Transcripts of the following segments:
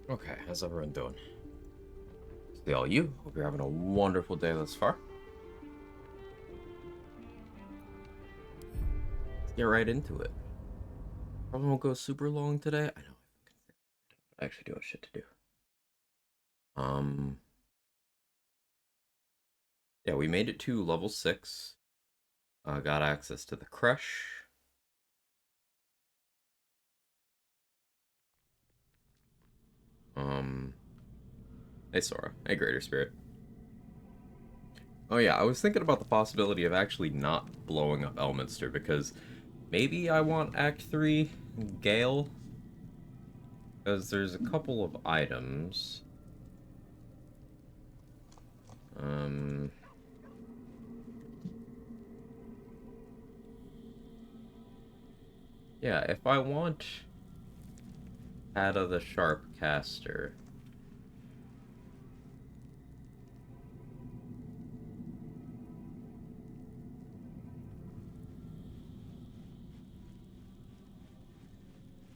Okay, how's everyone doing? See all you. Hope you're having a wonderful day thus far. Let's get right into it. Probably won't go super long today. I know. I actually do have shit to do. Um, yeah, we made it to level 6. Got access to the crush. Um, hey Sora. Hey Greater Spirit. Oh yeah, I was thinking about the possibility of actually not blowing up Elminster because maybe I want Act 3 Gale. Because there's a couple of items. Um, yeah, if I want Ada the Sharpcaster.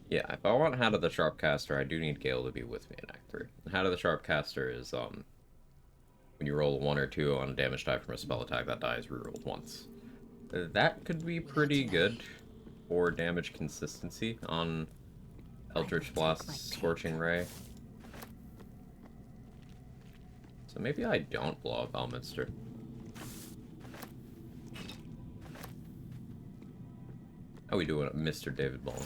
Yeah, if I want Hat of the Sharpcaster, I do need Gale to be with me in Act 3. Hat of the Sharpcaster is, when you roll a 1 or 2 on a damage die from a spell attack, that die is rerolled once. That could be pretty good for damage consistency on Eldritch Blast, Scorching Ray. So maybe I don't blow up Elminster. How we doing, Mr. David Bowen?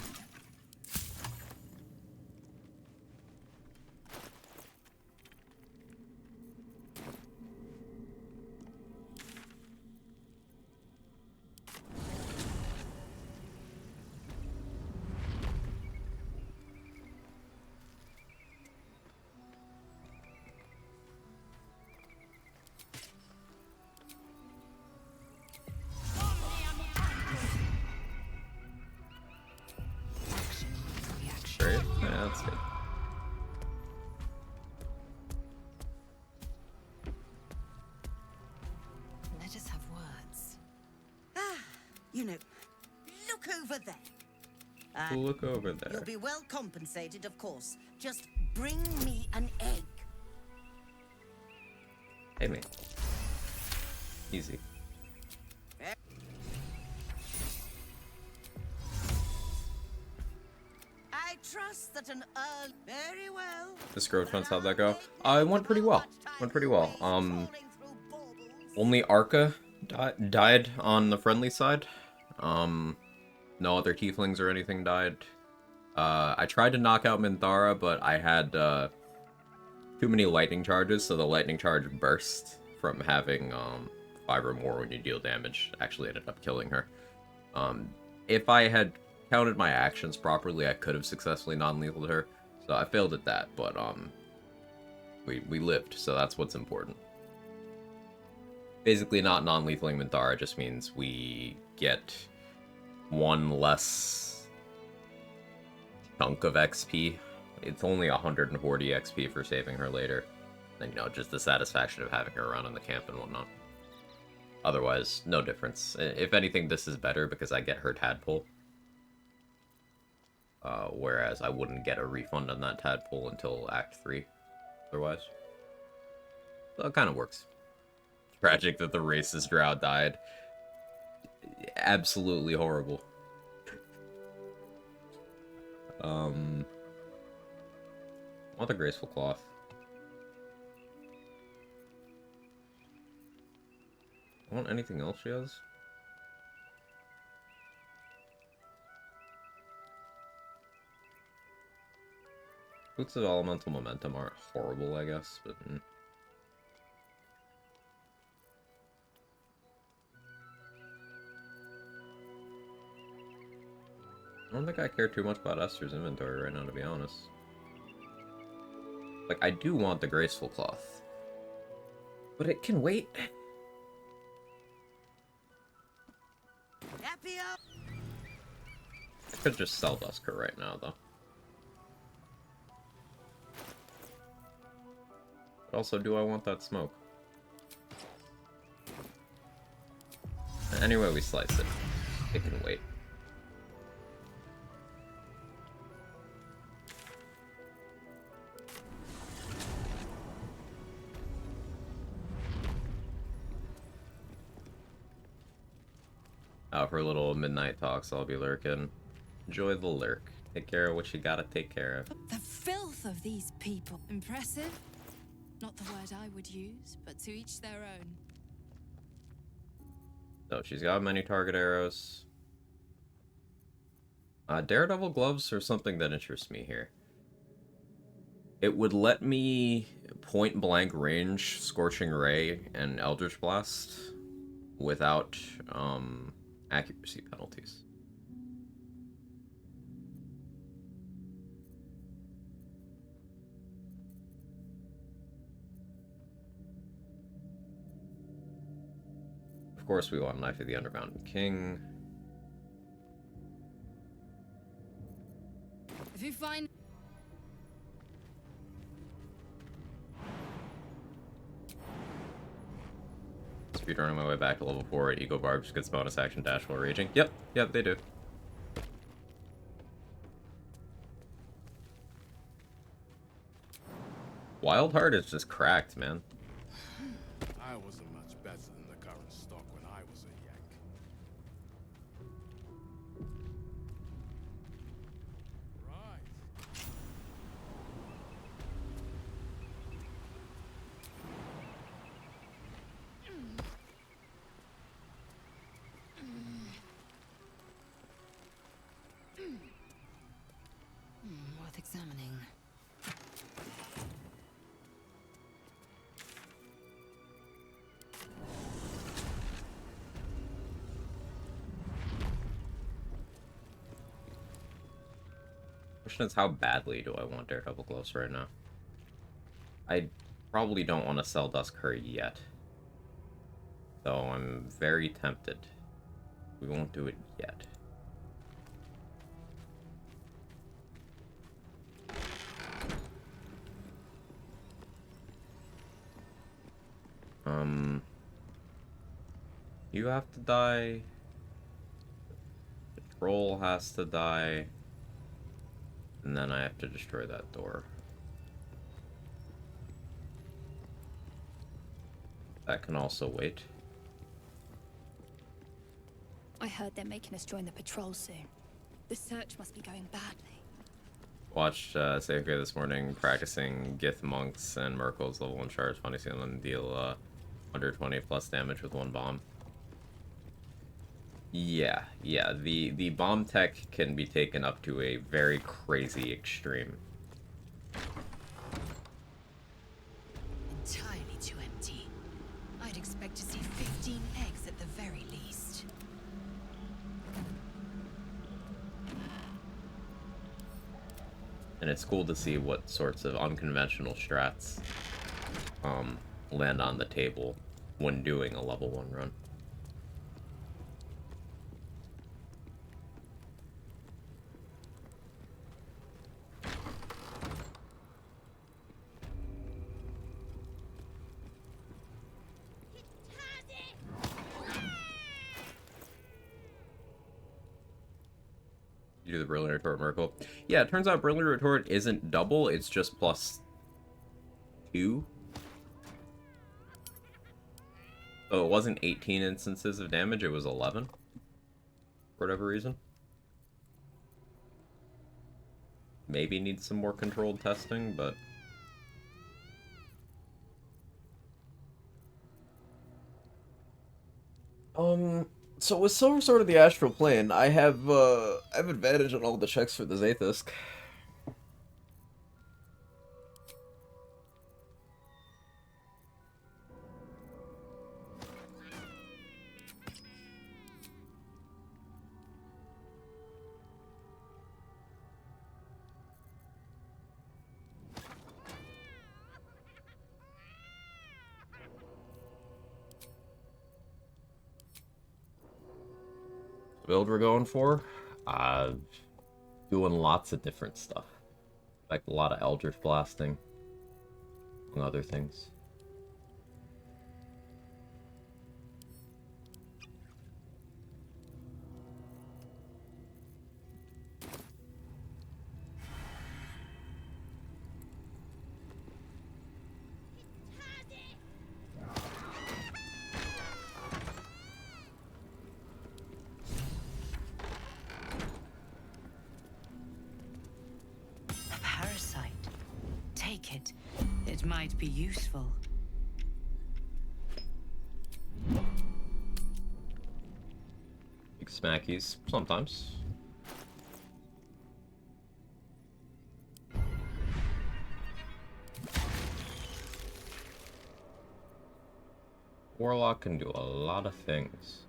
Great. Yeah, that's good. Let us have words. You know, look over there. We'll look over there. You'll be well compensated, of course. Just bring me an egg. Hey, man. Easy. I trust that an earl. Very well. The Scroat Hunts, how'd that go? It went pretty well. Only Arca died on the friendly side. No other tieflings or anything died. I tried to knock out Minthara, but I had too many lightning charges, so the lightning charge burst from having 5 or more when you deal damage. Actually ended up killing her. If I had counted my actions properly, I could have successfully non-lethaled her. So I failed at that, but we lived, so that's what's important. Basically, not non-lethaling Minthara just means we get 1 less chunk of XP. It's only 140 XP for saving her later. And, you know, just the satisfaction of having her around in the camp and whatnot. Otherwise, no difference. If anything, this is better because I get her tadpole. Whereas I wouldn't get a refund on that tadpole until Act 3. Otherwise. So it kind of works. Tragic that the racist drow died. Absolutely horrible. I want the graceful cloth. I want anything else she has? Boots of elemental momentum aren't horrible, I guess, but I don't think I care too much about Esther's inventory right now, to be honest. Like, I do want the graceful cloth. But it can wait. Happy up. I could just sell Dusker right now, though. But also, do I want that smoke? Anyway we slice it, it can wait. for little midnight talks, I'll be lurking. Enjoy the lurk. Take care of what you gotta take care of. The filth of these people. Impressive? Not the word I would use, but to each their own. So she's got many target arrows. Daredevil gloves are something that interests me here. It would let me point blank range Scorching Ray and Eldritch Blast without accuracy penalties. Of course, we want Knife of the Underground King. If you find... Speedrunning my way back to level 4, Eagle Barbs gets bonus action dash while raging. Yep, they do. Wild Heart is just cracked, man. I wasn't much better than the current stock when I was a yank. Right. Worth examining. Question is, how badly do I want Daredevil gloves right now? I probably don't want to sell Dusk her yet. So I'm very tempted. We won't do it yet. You have to die. The troll has to die. And then I have to destroy that door. That can also wait. I heard they're making us join the patrol soon. The search must be going badly. Watched Seike this morning practicing Gith monks and Merkel's level 1 charge. Funny seeing them deal 120 plus damage with one bomb. Yeah, the bomb tech can be taken up to a very crazy extreme. Entirely too empty. I'd expect to see 15 eggs at the very least. And it's cool to see what sorts of unconventional strats land on the table when doing a level 1 run. You do the Brilliant Retort Merkel. Yeah, it turns out Brilliant Retort isn't double, it's just +2. So it wasn't 18 instances of damage, it was 11. For whatever reason. Maybe needs some more controlled testing, but... So with Silver Sword of the Astral Plane, I have advantage on all the checks for the Zathis. Build we're going for, doing lots of different stuff, like a lot of Eldritch blasting, among other things. take it. It might be useful. Big smackies, sometimes. Warlock can do a lot of things.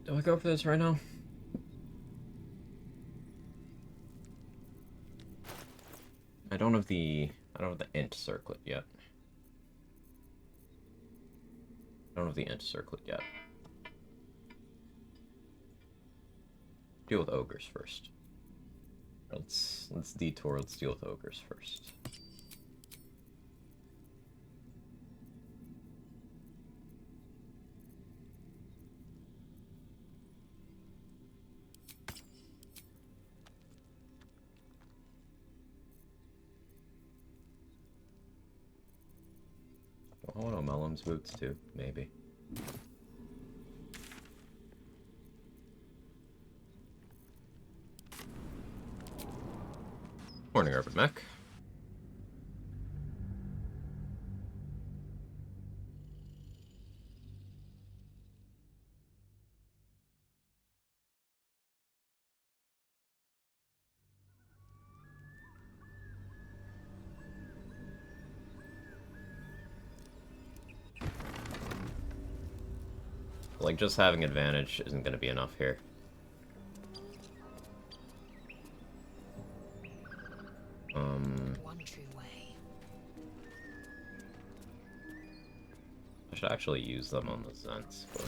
Do I go for this right now? I don't have the int circlet yet. I don't have the int circlet yet. Deal with ogres first. Let's detour. Let's deal with ogres first. I want Melon's boots too, maybe. Morning, Urban Mech. Like, just having advantage isn't going to be enough here. One true way. I should actually use them on the Zents, but...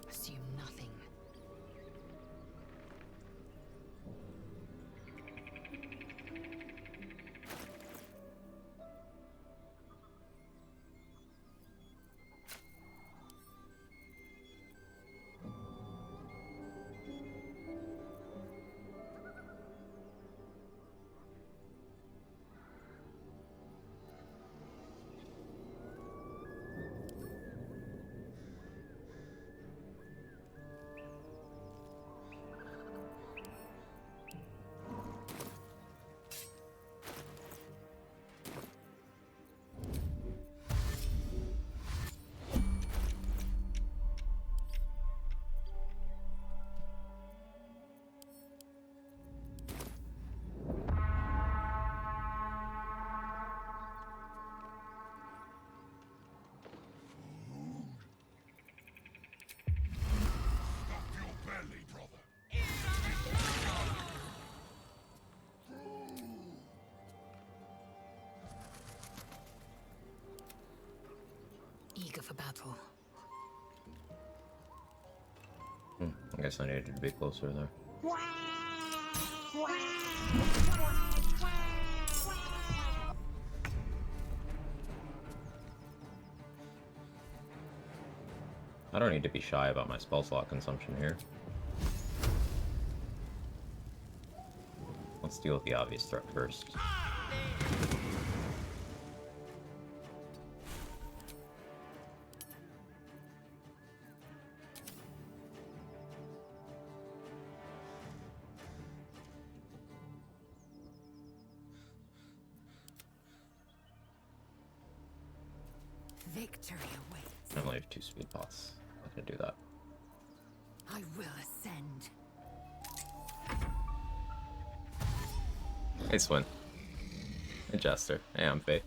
Assume nothing. Eager for battle. I guess I needed to be closer there. I don't need to be shy about my spell slot consumption here. Let's deal with the obvious threat first. Victory awaits. I only have 2 speed pots. I'm gonna do that. I will ascend. Hey, Swin. Hey, Jester. Hey, I'm Faith.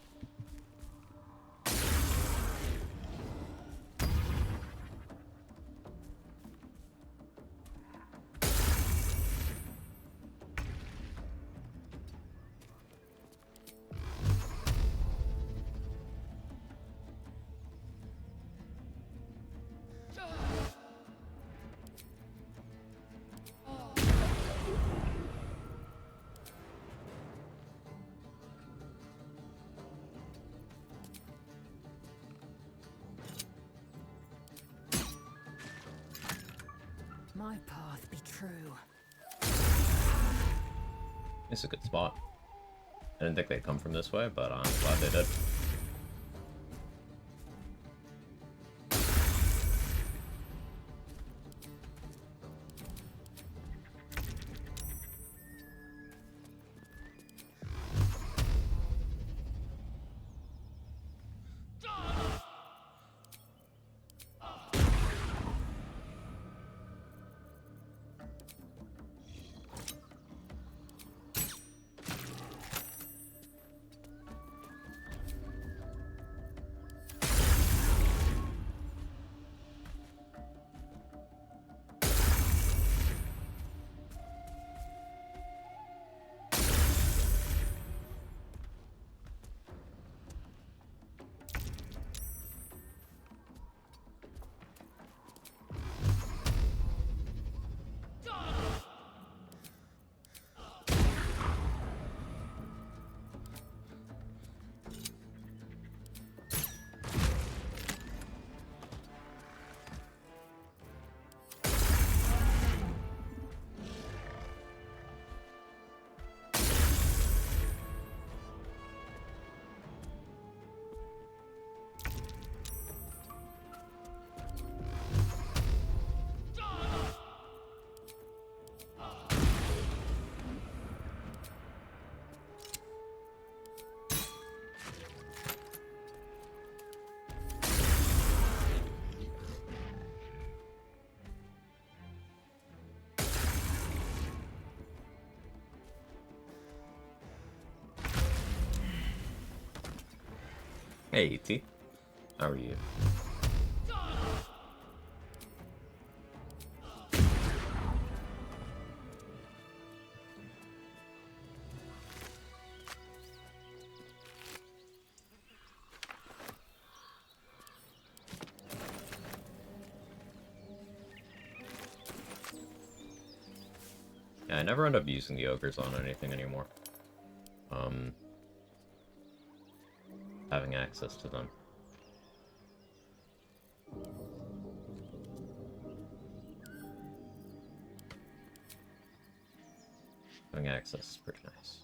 My path be true. It's a good spot. I didn't think they'd come from this way, but I'm glad they did. Hey, E.T. How are you? Yeah, I never end up using the ogres on anything anymore. Having access to them. Having access is pretty nice.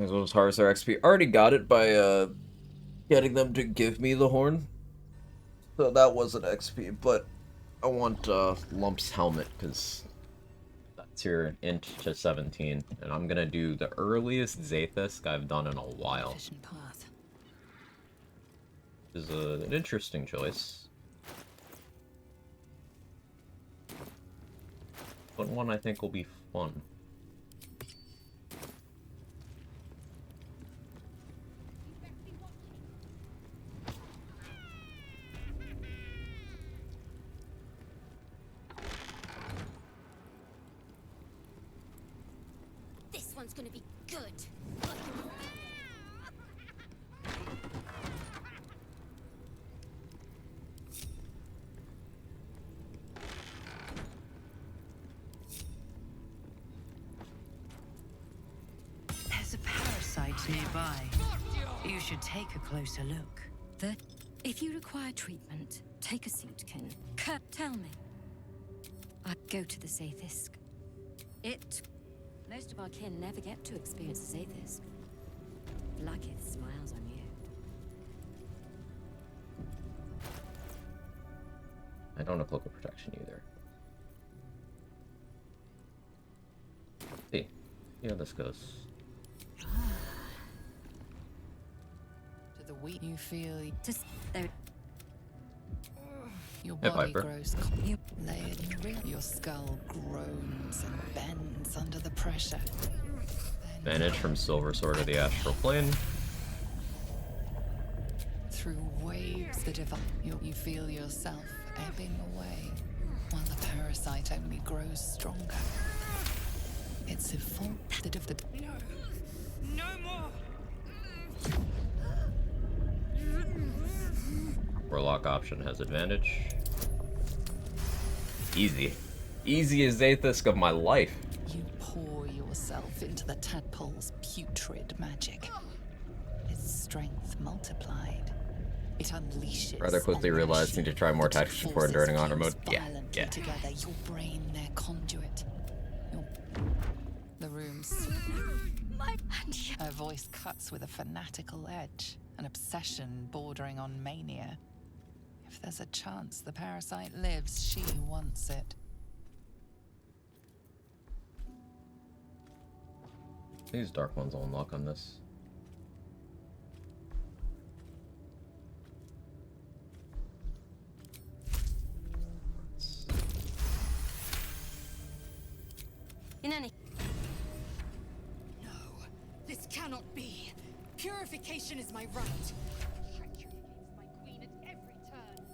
As well as Harzar XP. Already got it by getting them to give me the horn. So that wasn't XP, but I want Lump's helmet because that's your int to 17, and I'm gonna do the earliest Zathis I've done in a while. This is an interesting choice, but one I think will be fun. This one's gonna be good. There's a parasite nearby. You should take a closer look. If you require treatment, take a seat, kin. Tell me. I go to the Zaithisk. Most of our kin never get to experience the Zaithisk. Blackith smiles on you. I don't have cloak of protection either. See how this goes. To the weak, you feel Just there. your Hey, body Viper. grows layered in real. Your skull groans and bends under the pressure. Advantage from Silver Sword of the Astral Plane. Through waves that evolve, you feel yourself ebbing away, while the parasite only grows stronger. It's evolved of the. No more! Warlock option has advantage. Easy. Easiest Zaithisk of my life. You pour yourself into the tadpole's putrid magic. Its strength multiplied. It unleashes. Rather quickly realized need to try more The two tactics before forces enduring honor fuse mode. Yeah, violently yeah. Together, your brain, their conduit. The room's. Her voice cuts with a fanatical edge, an obsession bordering on mania. If there's a chance the parasite lives, she wants it. These dark ones will unlock on this. In any. No, this cannot be. Purification is my right. Treachery against my queen at every turn.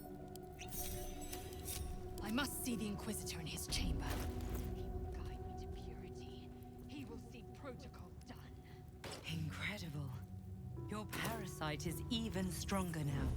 I must see the Inquisitor in his chamber. He will guide me to purity. He will see protocol done. Incredible. Your parasite is even stronger now.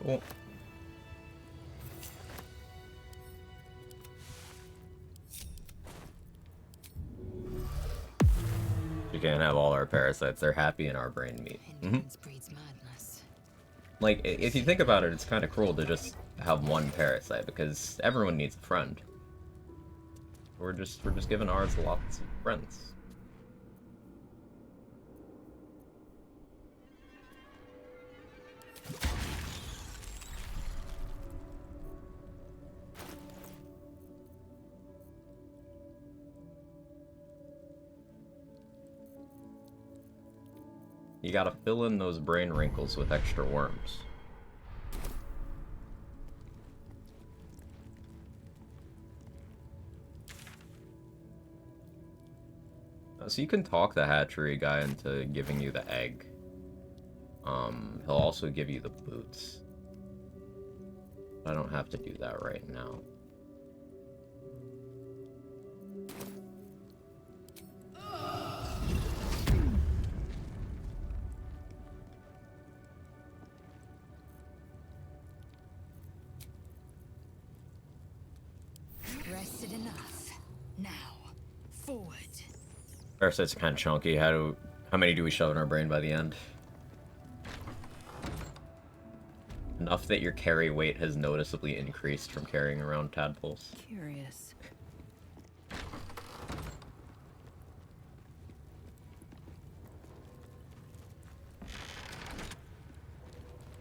Cool. You can't have all our parasites. They're happy in our brain meat. Indolence breeds madness. Like, if you think about it, it's kind of cruel to just have one parasite, because everyone needs a friend. We're just giving ours lots of friends. You gotta fill in those brain wrinkles with extra worms. So you can talk the hatchery guy into giving you the egg. He'll also give you the boots. I don't have to do that right now. Rested enough. Now, forward. Parasites are kind of chunky. How many do we shove in our brain by the end? Enough that your carry weight has noticeably increased from carrying around tadpoles. Curious.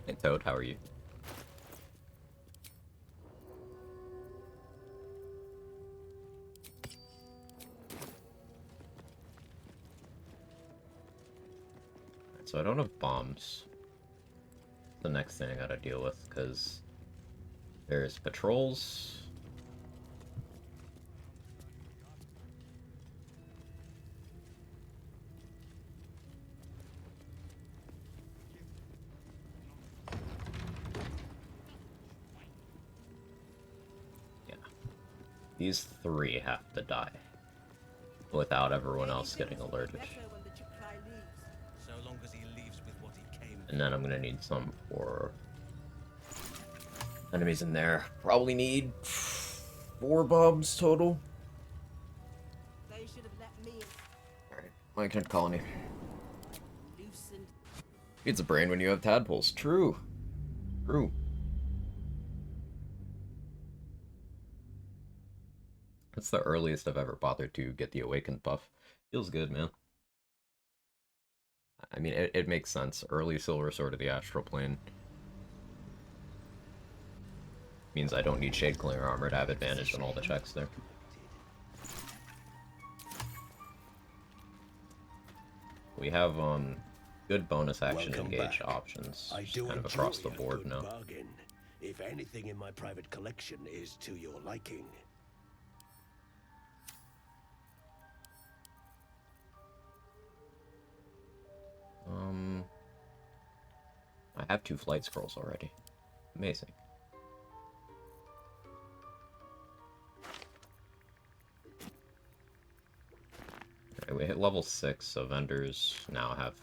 Hey Toad, how are you? so I don't have bombs. The next thing I gotta deal with, because there's patrols. Yeah. These 3 have to die without everyone else getting alerted. So long as he leaves with what he came. And then I'm gonna need some for enemies in there. Probably need 4 bombs total. They should have let me Alright, Minecraft colony. loosened. It's a brain when you have tadpoles. True. True. That's the earliest I've ever bothered to get the awakened buff. Feels good, man. I mean, it makes sense. Early Silver Sword of the Astral Plane means I don't need Shade Clinger armor to have advantage on all the checks there. We have good bonus action engage options kind of across the board now. Bargain, if anything in my private collection is to your liking. I have 2 flight scrolls already. Amazing. Okay, we hit level 6, so vendors now have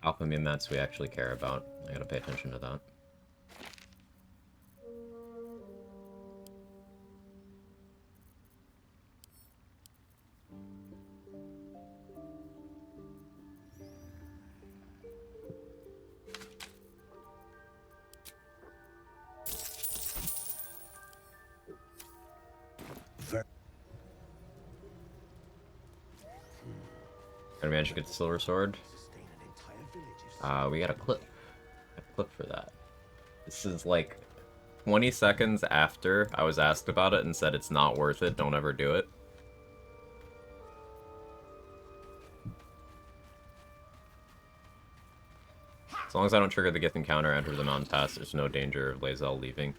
alchemy mats we actually care about. I gotta pay attention to that. Gonna manage to get the silver sword. We got a clip. A clip for that. This is like 20 seconds after I was asked about it and said it's not worth it, don't ever do it. As long as I don't trigger the gift encounter, enter the mountain pass, there's no danger of Lae'zel leaving.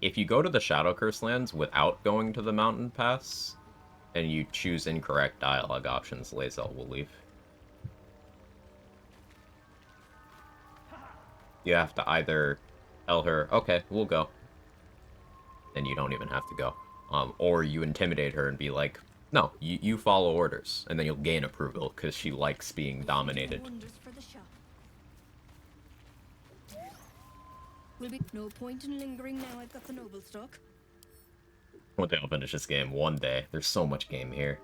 If you go to the Shadow Curse lands without going to the mountain pass, and you choose incorrect dialogue options, Lae'zel will leave. You have to either tell her, okay, we'll go. And you don't even have to go. Or you intimidate her and be like, no, you follow orders. And then you'll gain approval, because she likes being dominated. Will be no point in lingering now I've got the noble stock. One day I'll finish this game. One day. There's so much game here.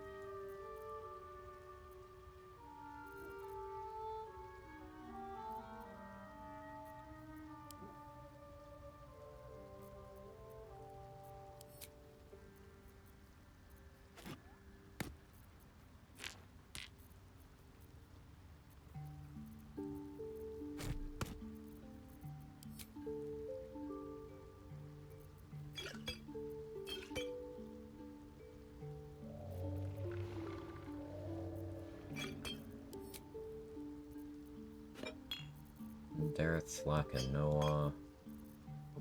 Dareth Slack and no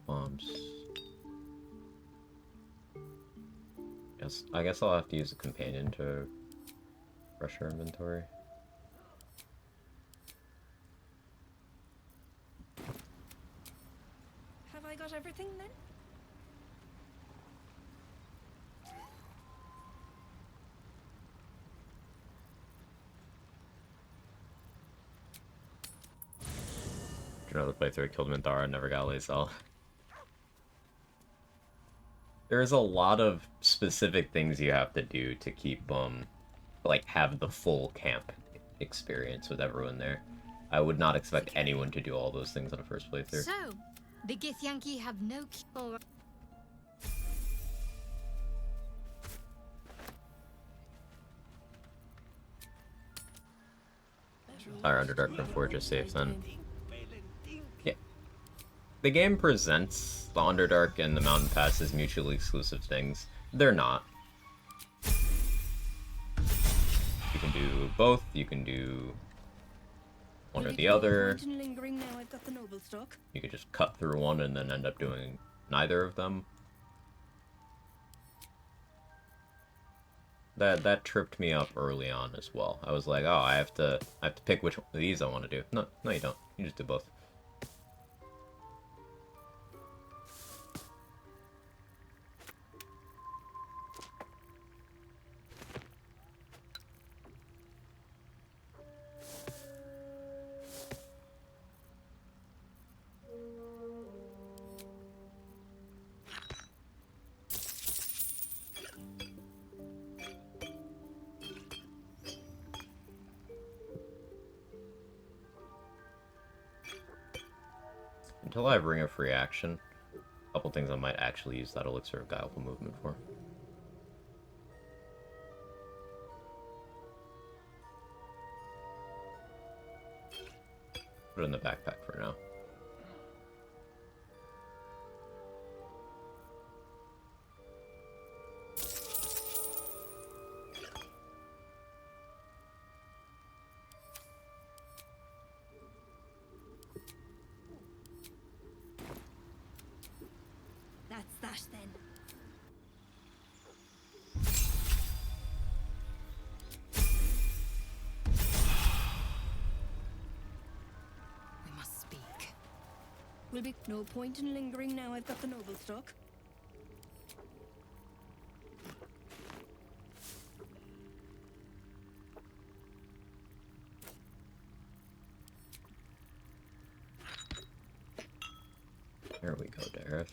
bombs. Yes, I guess I'll have to use a companion to refresh her inventory. Have I got everything then? Another playthrough, killed Minthara, never got Lae'zel. There's a lot of specific things you have to do to keep, like, have the full camp experience with everyone there. I would not expect anyone to do all those things on a first playthrough. So, the Githyanki have no cure. Our Underdark and Forge is safe then. Yeah. The game presents the Underdark and the Mountain Pass as mutually exclusive things. They're not. You can do both, you can do one or the other. Lingering now I've got the noble stock. You could just cut through one and then end up doing neither of them. That tripped me up early on as well. I was like, oh, I have to pick which one of these I want to do. No, you don't. You just do both. Until I have Ring of Free Action, a couple things I might actually use that Elixir of Guileful Movement for. Put it in the backpack for now. That's that then. We must speak. Will be no point in lingering now I've got the noble stock. There we go, Dareth.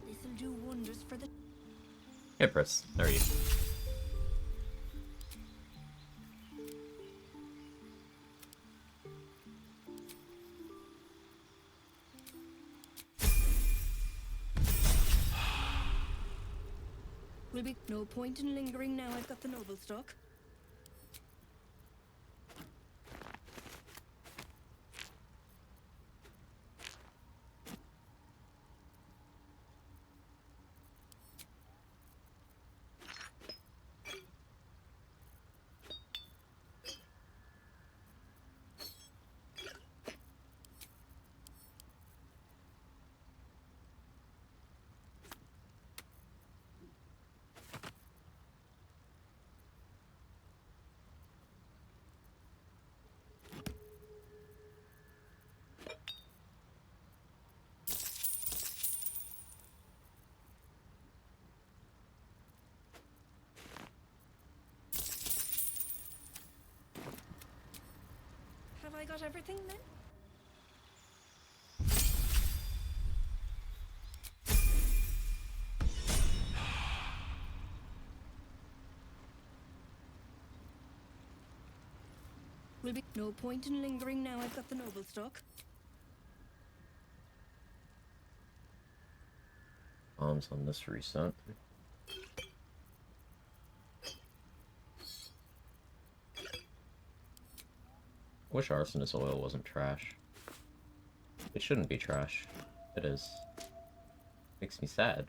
This'll do wonders for the Hey, Pris. There you. Will be no point in lingering now I've got the noble stock. Have I got everything then? Will be no point in lingering now I've got the noble stock. Bombs on this reset. Wish Arsonist Oil wasn't trash. It shouldn't be trash. It is. Makes me sad.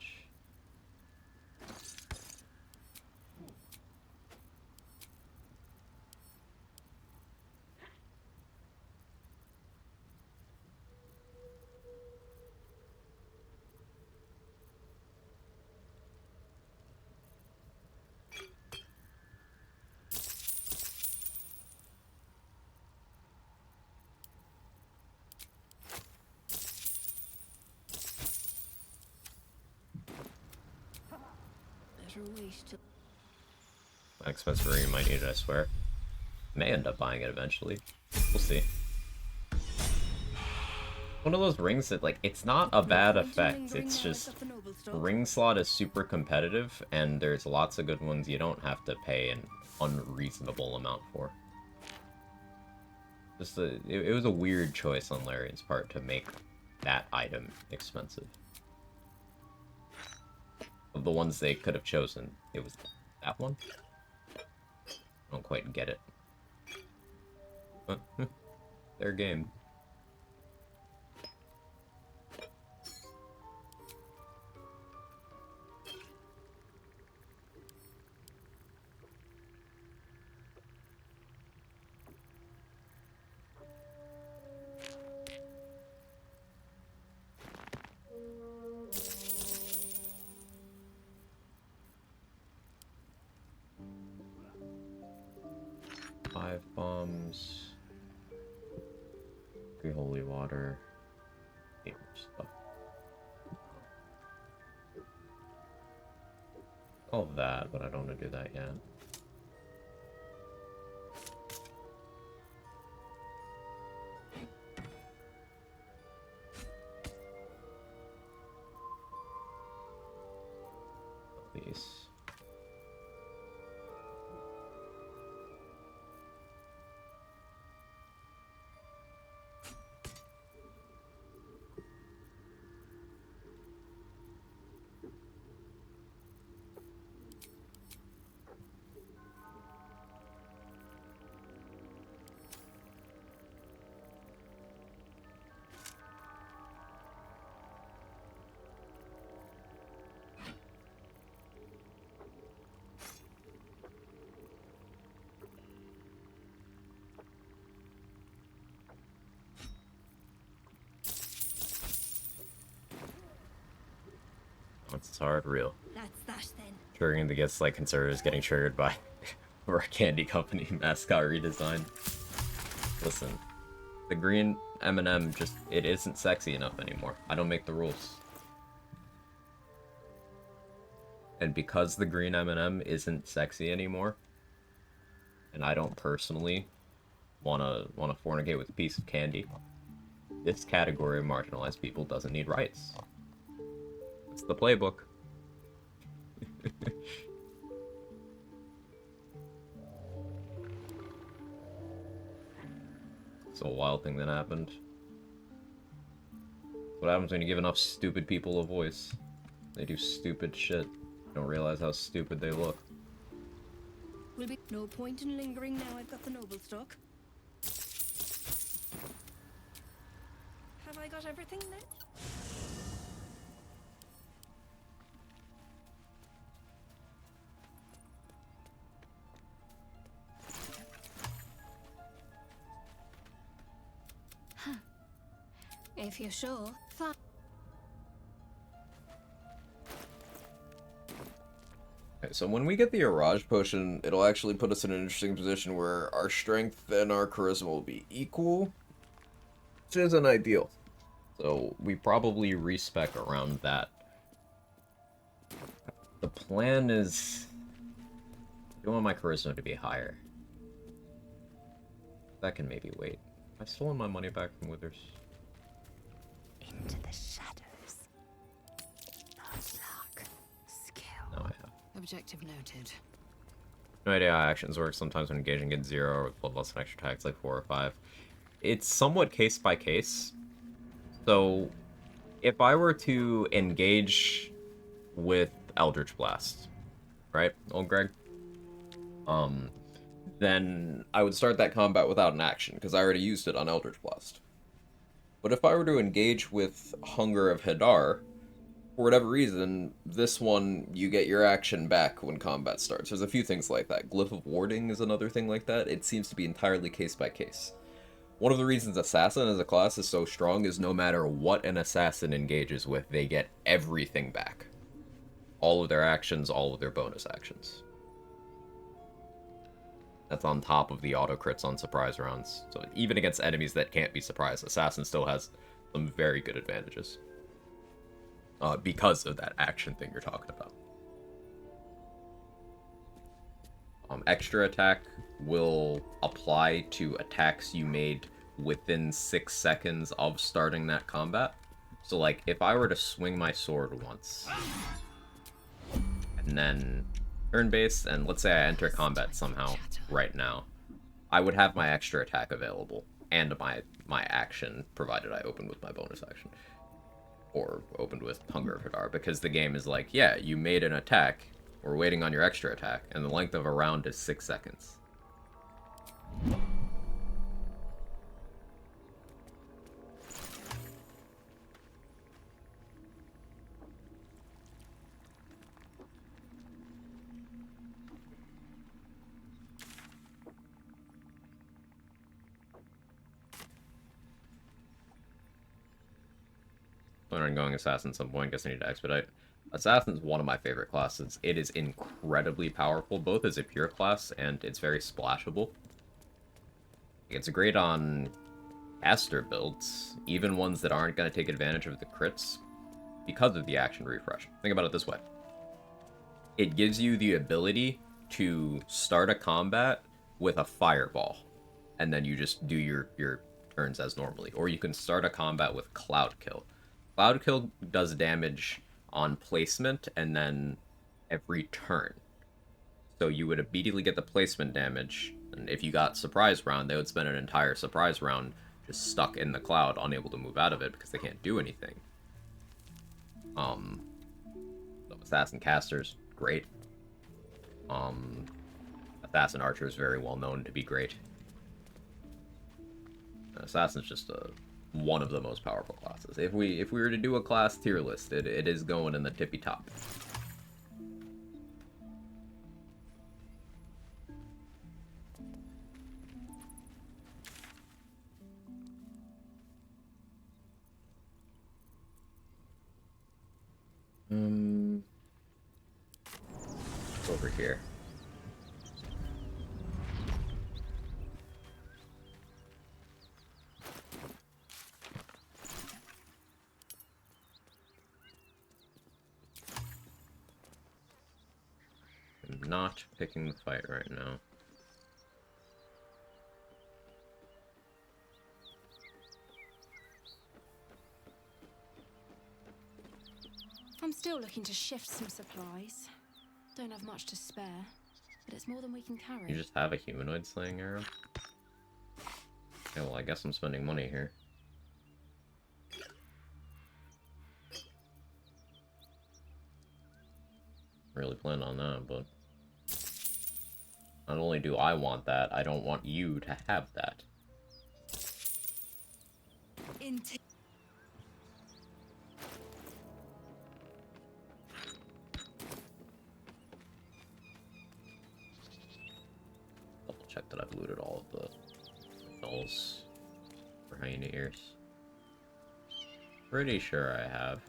Better wait till Expensive ring might need it, I swear. May end up buying it eventually. We'll see. one of those rings that, like, it's not a bad effect. It's just ring slot is super competitive, and there's lots of good ones you don't have to pay an unreasonable amount for. Just it was a weird choice on Larian's part to make that item expensive. Of the ones they could have chosen, it was that one. I don't quite get it. But, their game. Five bombs. 3 holy water. 8 more stuff. All of that, but I don't want to do that yet. These. It's hard, real. That's that then. Triggering the gets like conservatives getting triggered by or a candy company mascot redesign. Listen, the green M&M just it isn't sexy enough anymore. I don't make the rules. And because the green M&M isn't sexy anymore, and I don't personally wanna fornicate with a piece of candy, this category of marginalized people doesn't need rights. It's the playbook. It's a wild thing that happened. What happens when you give enough stupid people a voice? They do stupid shit. You don't realize how stupid they look. Will be no point in lingering now I've got the noble stock. Have I got everything then? If you're sure, fine. Okay, so when we get the Irage Potion, it'll actually put us in an interesting position where our strength and our charisma will be equal, which isn't ideal. So we probably respec around that. The plan is... I want my charisma to be higher. That can maybe wait. I've stolen my money back from Withers. Into the shadows. Not luck. Skill. No, I have. Objective noted. No idea how actions work. Sometimes when engaging gets 0 or with bloodlust and extra attacks like 4 or 5. It's somewhat case by case. So if I were to engage with Eldritch Blast, right, old Greg? Then I would start that combat without an action, because I already used it on Eldritch Blast. But if I were to engage with Hunger of Hadar, for whatever reason, this one, you get your action back when combat starts. There's a few things like that. Glyph of Warding is another thing like that. It seems to be entirely case by case. One of the reasons Assassin as a class is so strong is no matter what an Assassin engages with, they get everything back. All of their actions, all of their bonus actions. That's on top of the auto crits on surprise rounds. So even against enemies that can't be surprised, Assassin still has some very good advantages. Because of that action thing you're talking about. Extra attack will apply to attacks you made within 6 seconds of starting that combat. So, like, if I were to swing my sword once, and then turn-based, and let's say I enter combat somehow right now, I would have my extra attack available, and my action, provided I opened with my bonus action. Or opened with Hunger of Hadar, because the game is like, yeah, you made an attack, we're waiting on your extra attack, and the length of a round is 6 seconds. Plan on going Assassin at some point, guess I need to expedite. Assassin's one of my favorite classes. It is incredibly powerful, both as a pure class, and it's very splashable. It's great on caster builds, even ones that aren't going to take advantage of the crits, because of the action refresh. Think about it this way. It gives you the ability to start a combat with a fireball, and then you just do your turns as normally. Or you can start a combat with Cloud Kill. Cloud Kill does damage on placement and then every turn. So you would immediately get the placement damage, and if you got Surprise Round, they would spend an entire Surprise Round just stuck in the cloud, unable to move out of it because they can't do anything. So Assassin Casters, great. Assassin Archer is very well known to be great. Assassin's just one of the most powerful classes. If we were to do a class tier list, it is going in the tippy top. Over here. I'm not picking the fight right now. I'm still looking to shift some supplies. Don't have much to spare, but it's more than we can carry. You just have a humanoid slaying arrow? Okay, well, I guess I'm spending money here. Really plan on that, but not only do I want that, I don't want you to have that. Double check that I've looted all of the nulls for hyena ears. Pretty sure I have.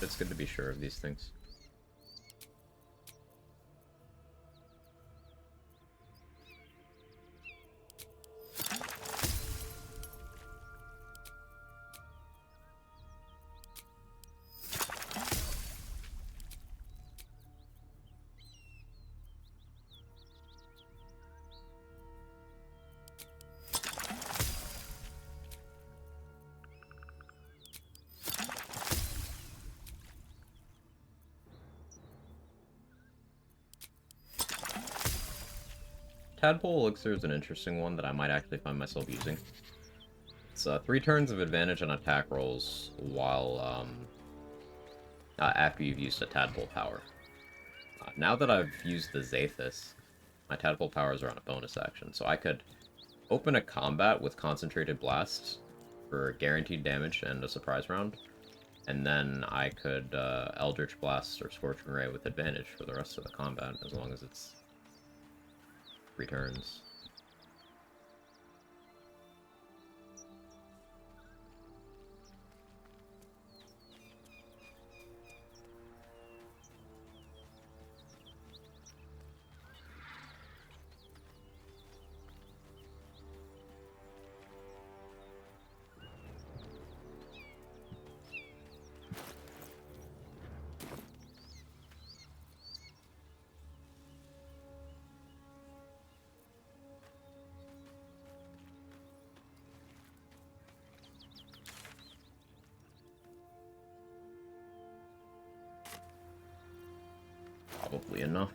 It's good to be sure of these things. Tadpole Elixir is an interesting one that I might actually find myself using. It's 3 turns of advantage on attack rolls while after you've used a Tadpole power. Now that I've used the Zathis, my Tadpole powers are on a bonus action, so I could open a combat with Concentrated Blast for guaranteed damage and a surprise round, and then I could Eldritch Blast or Scorching Ray with advantage for the rest of the combat, as long as it's returns. probably enough.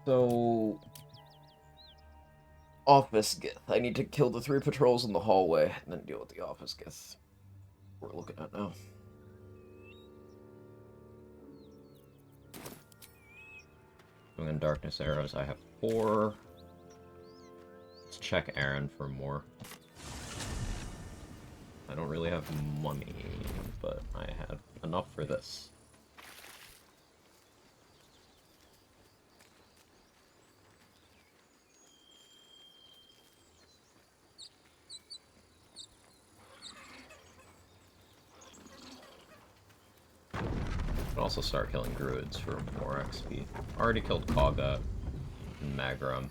So, office gith. I need to kill the 3 patrols in the hallway and then deal with the office gith. We're looking at now. Going in darkness arrows, I have 4. Let's check Aaron for more. I don't really have money, but I have enough for this. Could also start killing druids for more XP. Already killed Kaga and Magrum.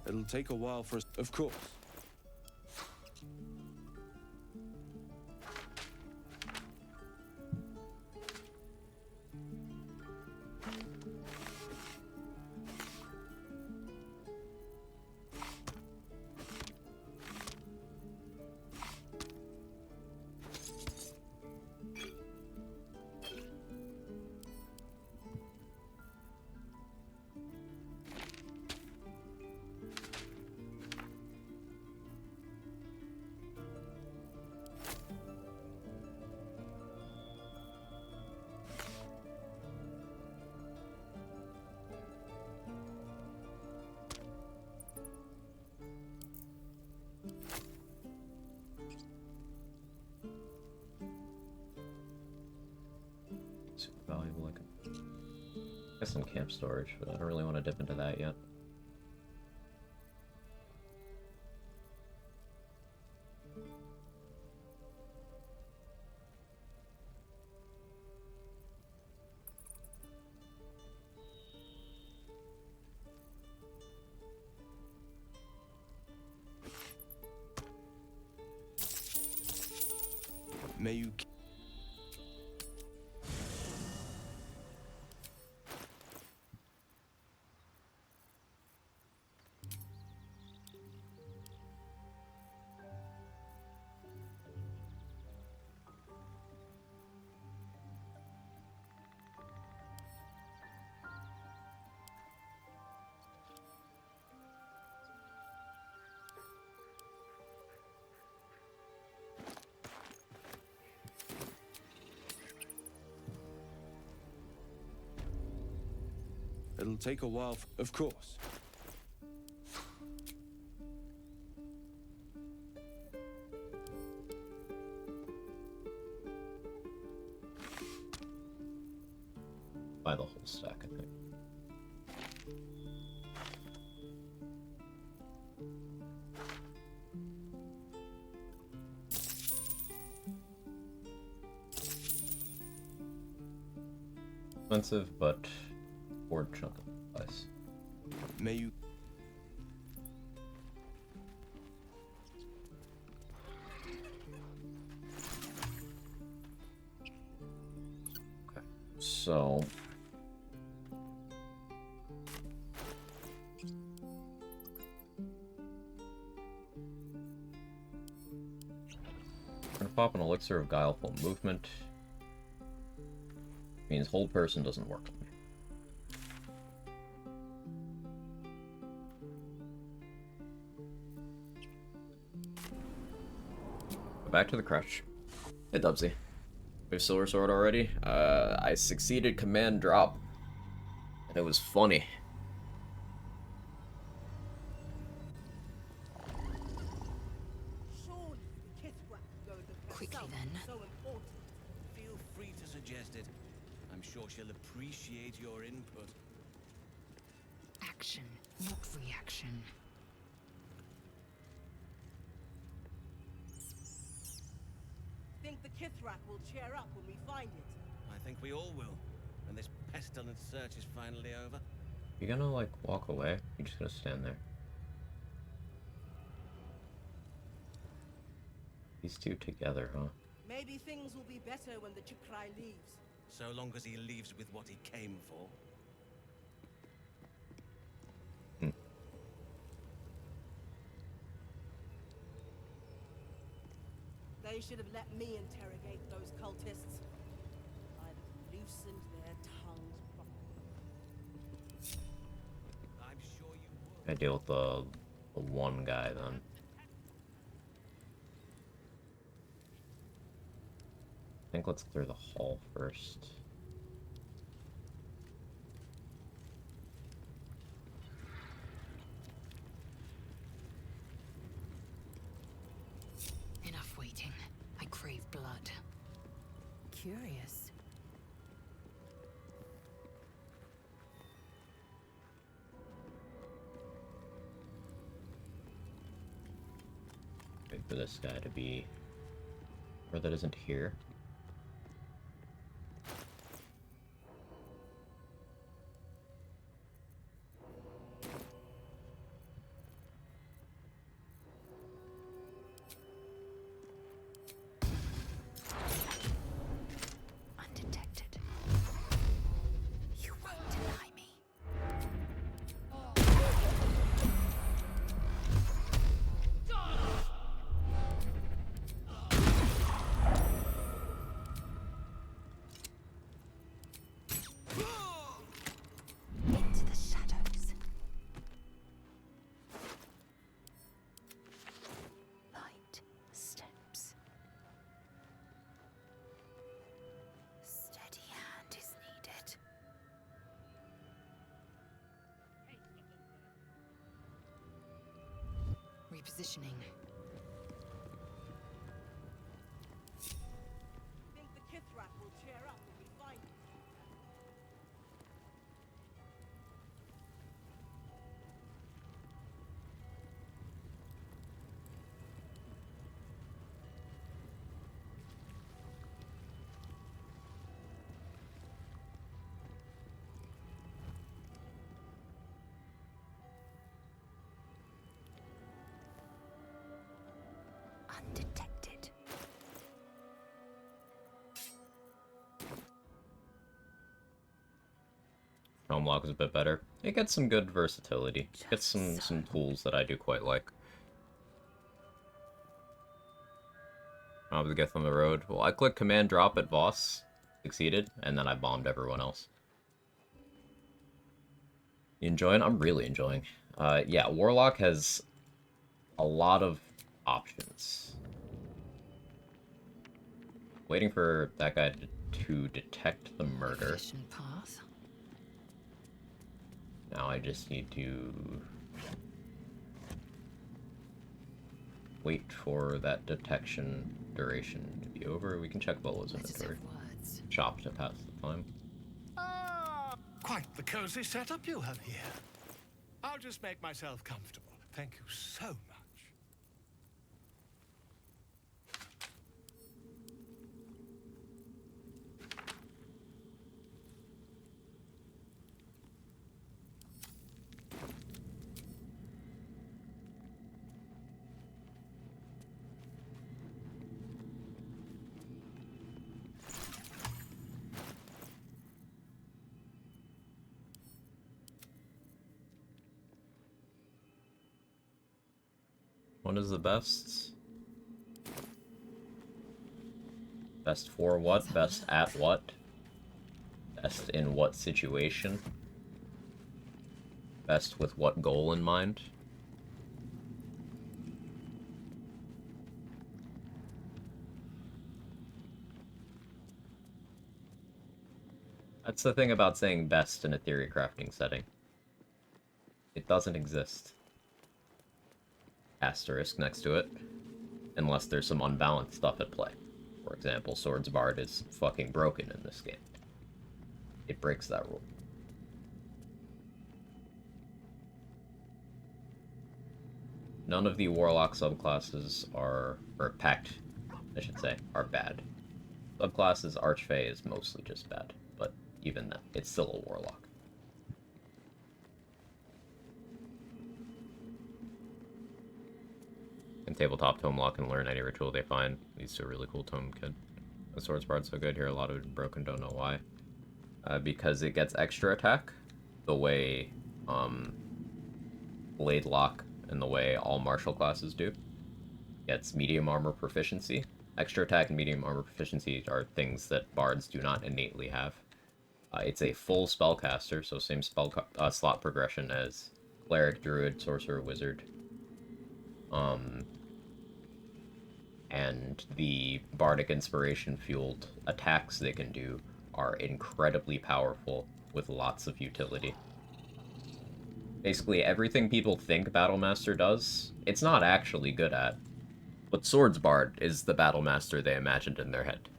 It'll take a while for us, of course. Super valuable. I could get some camp storage, but I don't really want to dip into that yet. May you... It'll take a while, of course. Buy the whole stack, I think. Expensive, but board chunk of ice. May you... Okay, so... pop an elixir of guileful movement. Means hold person doesn't work on me. Back to the crouch. Hey Dubsy. We have Silver Sword already? I succeeded command drop. And it was funny. Quickly then. Feel free to suggest it. I'm sure she'll appreciate your input. Action, not reaction. Think the Kithrak will cheer up when we find it? I think we all will, when this pestilent search is finally over. You gonna, like, walk away? You're just gonna stand there? These two together, huh? Maybe things will be better when the Chukrai leaves. So long as he leaves with what he came for. They should have let me interrogate those cultists. I'd have loosened their tongues properly. I'm sure you would. I deal with the one guy then. I think let's clear the hall first. Enough waiting. I crave blood. Curious. Wait for this guy to be... or that isn't here. Undetected. You won't deny me. Into the shadows. Light steps. Steady hand is needed. Repositioning. Think the Kithrak will cheer up when we find it? Undetected. Lock is a bit better. It gets some good versatility. It gets some tools that I do quite like. To get from the road. Well, I clicked command drop at Voss, succeeded, and then I bombed everyone else. You enjoying? I'm really enjoying. Yeah, Warlock has a lot of options. Waiting for that guy to detect the murder. Efficient path. Now I just need to wait for that detection duration to be over. We can check Bola's inventory. Shop to pass the time. Ah, quite the cozy setup you have here. I'll just make myself comfortable. Thank you so much. One is the best. Best for what? Best at what? Best in what situation? Best with what goal in mind? That's the thing about saying best in a theory crafting setting. It doesn't exist. Asterisk next to it. Unless there's some unbalanced stuff at play. For example, Swords Bard is fucking broken in this game. It breaks that rule. None of the Warlock subclasses are, or Pact, I should say, are bad. Subclasses Archfey is mostly just bad, but even that, it's still a Warlock. In tabletop, Tome Lock can learn any ritual they find. Leads to a really cool tome kit. The Swords Bard's so good here, a lot of it broken, don't know why. Because it gets extra attack, the way Blade Lock and the way all martial classes do. Gets medium armor proficiency. Extra attack and medium armor proficiency are things that bards do not innately have. It's a full spellcaster, so same spell slot progression as cleric, druid, sorcerer, wizard. And the bardic inspiration fueled attacks they can do are incredibly powerful with lots of utility. Basically, everything people think Battlemaster does, it's not actually good at. But Swords Bard is the Battlemaster they imagined in their head.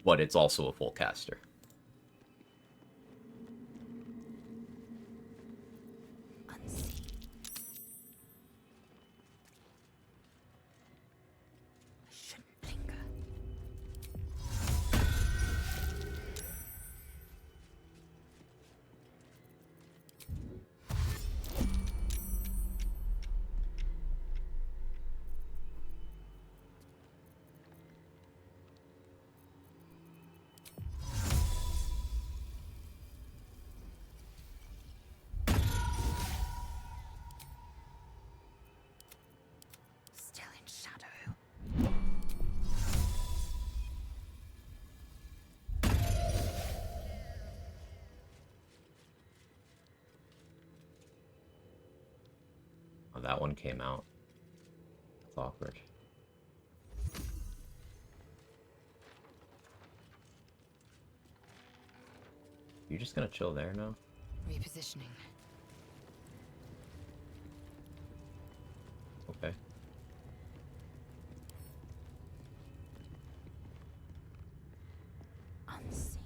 But it's also a full caster. Oh, that one came out. That's awkward. You just gonna chill there now? Repositioning. Okay. Unseen.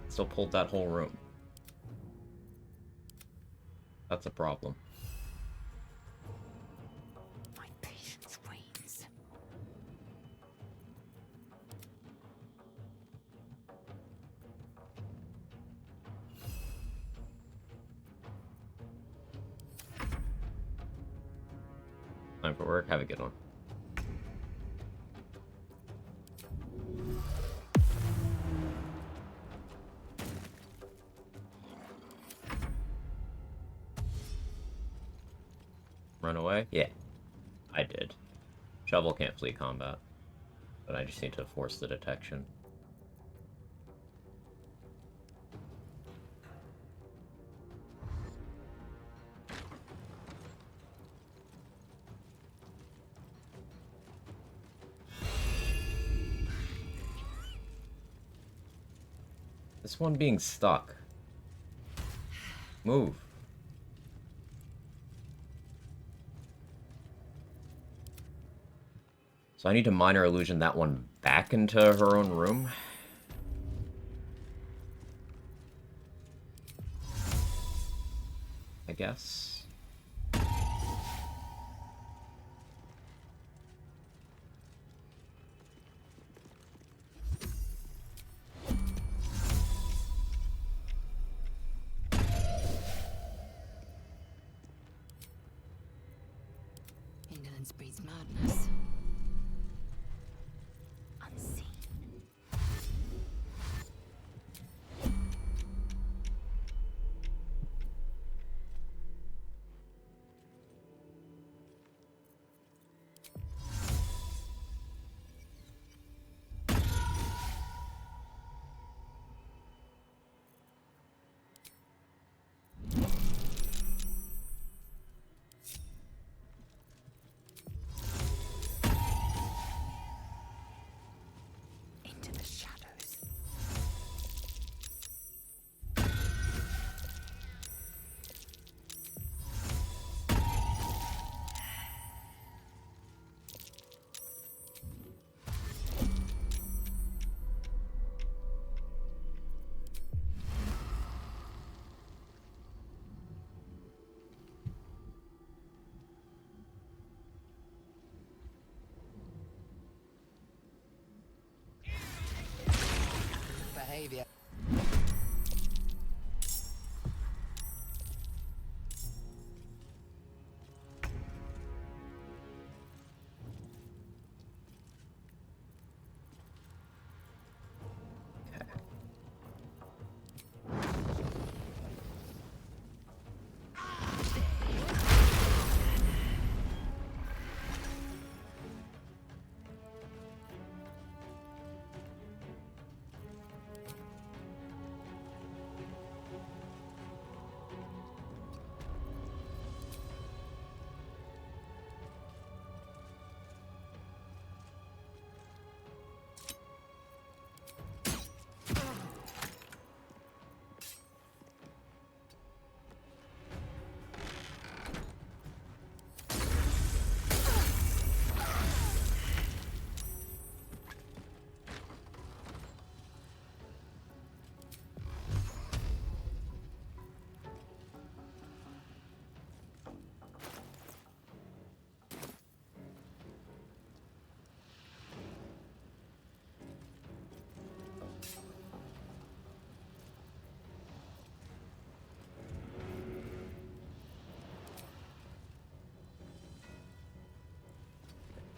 Still pulled that whole room. That's a problem. My patience wanes. Time for work. Have a good one. Run away? Yeah, I did. Shovel can't flee combat, but I just need to force the detection. This one being stuck. Move. So I need to minor illusion that one back into her own room. I guess. Silence breeds madness. Unseen. Into the shadows. Behavior.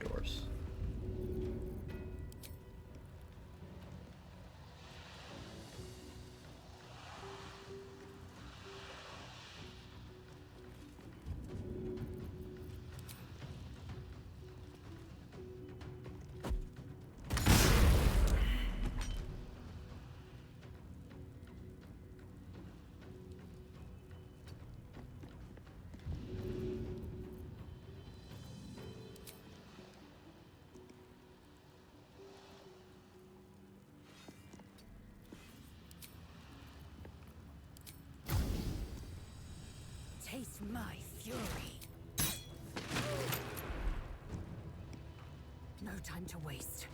Doors. Taste my fury. No time to waste.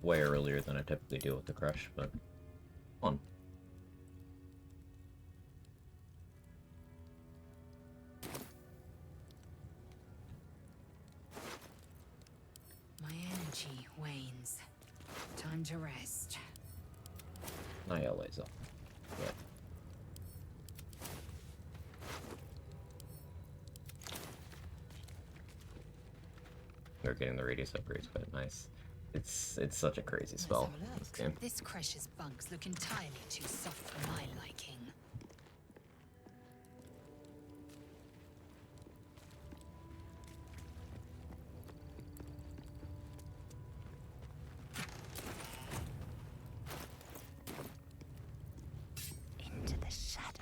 Way earlier than I typically do with the crush, but fun. My energy wanes. Time to rest. Not LA's up. Yeah. They're getting the radius upgrades quite nice. It's such a crazy spell. This game. This Cresh's bunks look entirely too soft for my liking. Into the shadows.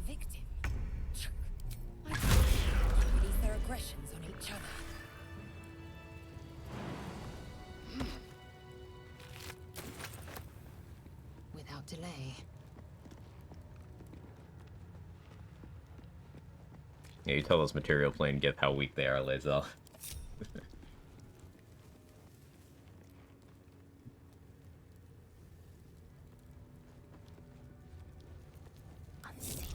victim. I release their aggressions on each other. Without delay. Yeah, you tell those material plane give how weak they are, Lae'zel. Unseen.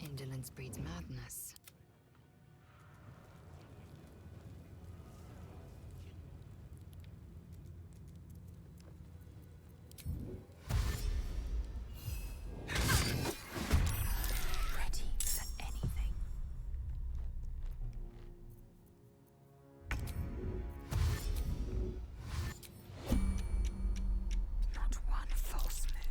Indolence breeds madness. Ready for anything. Not one false move.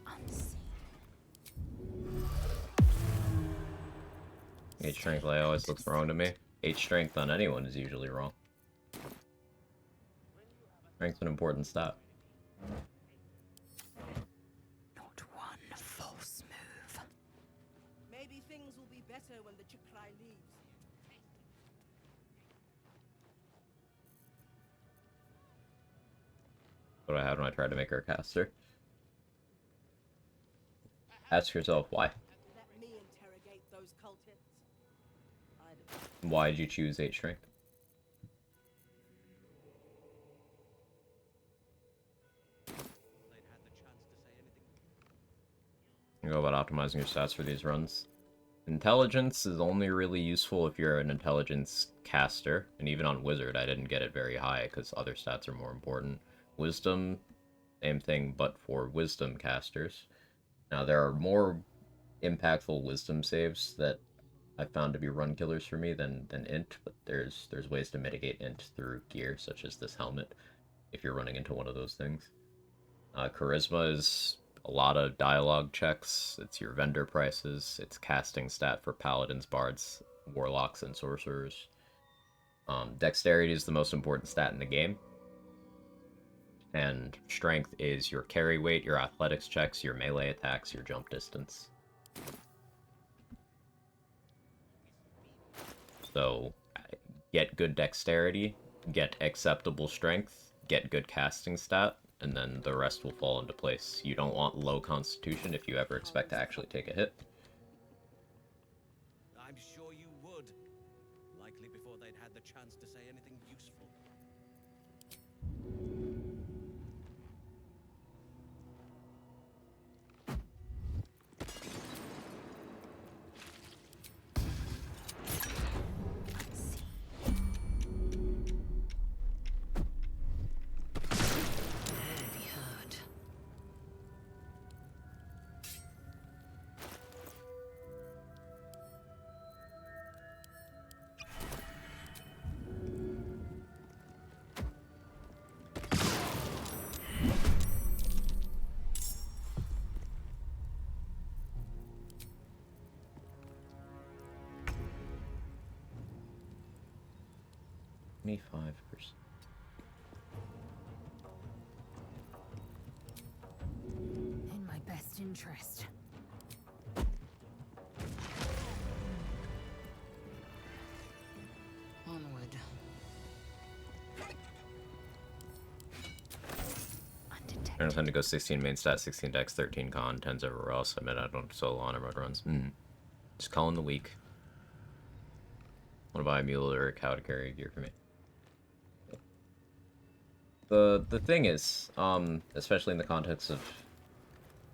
Unseen. 8 strength always looks wrong to me. 8 strength on anyone is usually wrong. Strength's an important stat. Not one false move. Maybe things will be better when the Chakrai leaves. What I had when I tried to make her a caster. Ask yourself why. Let me interrogate those cultists. Why did you choose 8 strength? You go about optimizing your stats for these runs. Intelligence is only really useful if you're an intelligence caster, and even on Wizard I didn't get it very high because other stats are more important. Wisdom, same thing, but for Wisdom casters. Now there are more impactful Wisdom saves that I found to be run killers for me than Int, but there's ways to mitigate Int through gear, such as this helmet, if you're running into one of those things. Charisma is a lot of dialogue checks, it's your vendor prices, it's casting stat for paladins, bards, warlocks, and sorcerers. Dexterity is the most important stat in the game. And strength is your carry weight, your athletics checks, your melee attacks, your jump distance. So, get good dexterity, get acceptable strength, get good casting stat, and then the rest will fall into place. You don't want low constitution if you ever expect to actually take a hit. I'm sure you would. Likely before they'd had the chance to say anything useful. Be heard. Me 5%. In my best interest. Onward. I don't tend to go 16 main stat, 16 dex, 13 con, 10s everywhere else. I mean, I don't solo on road runs. Just calling the weak. Want to buy a mule or a cow to carry gear for me? The thing is, especially in the context of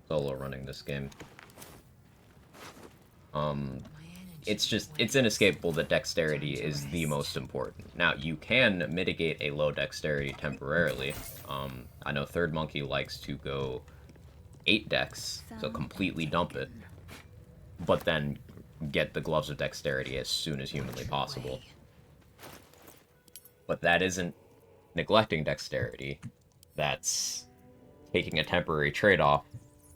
solo running this game, it's inescapable that dexterity is the most important. Now, you can mitigate a low dexterity temporarily. I know Third Monkey likes to go 8 dex, so completely dump it, but then get the Gloves of Dexterity as soon as humanly possible. But that isn't neglecting dexterity. That's taking a temporary trade-off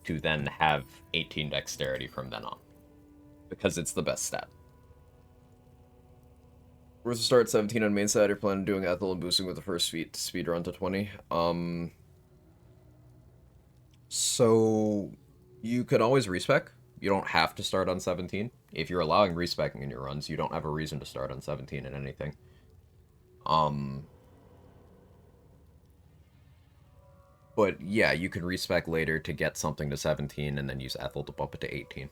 to then have 18 dexterity from then on. Because it's the best stat. Where's the start? 17 on main side. You're planning on doing Ethel and boosting with the first speed run to 20. So you could always respec. You don't have to start on 17. If you're allowing respecing in your runs, you don't have a reason to start on 17 in anything. But yeah, you can respec later to get something to 17 and then use Ethel to bump it to 18.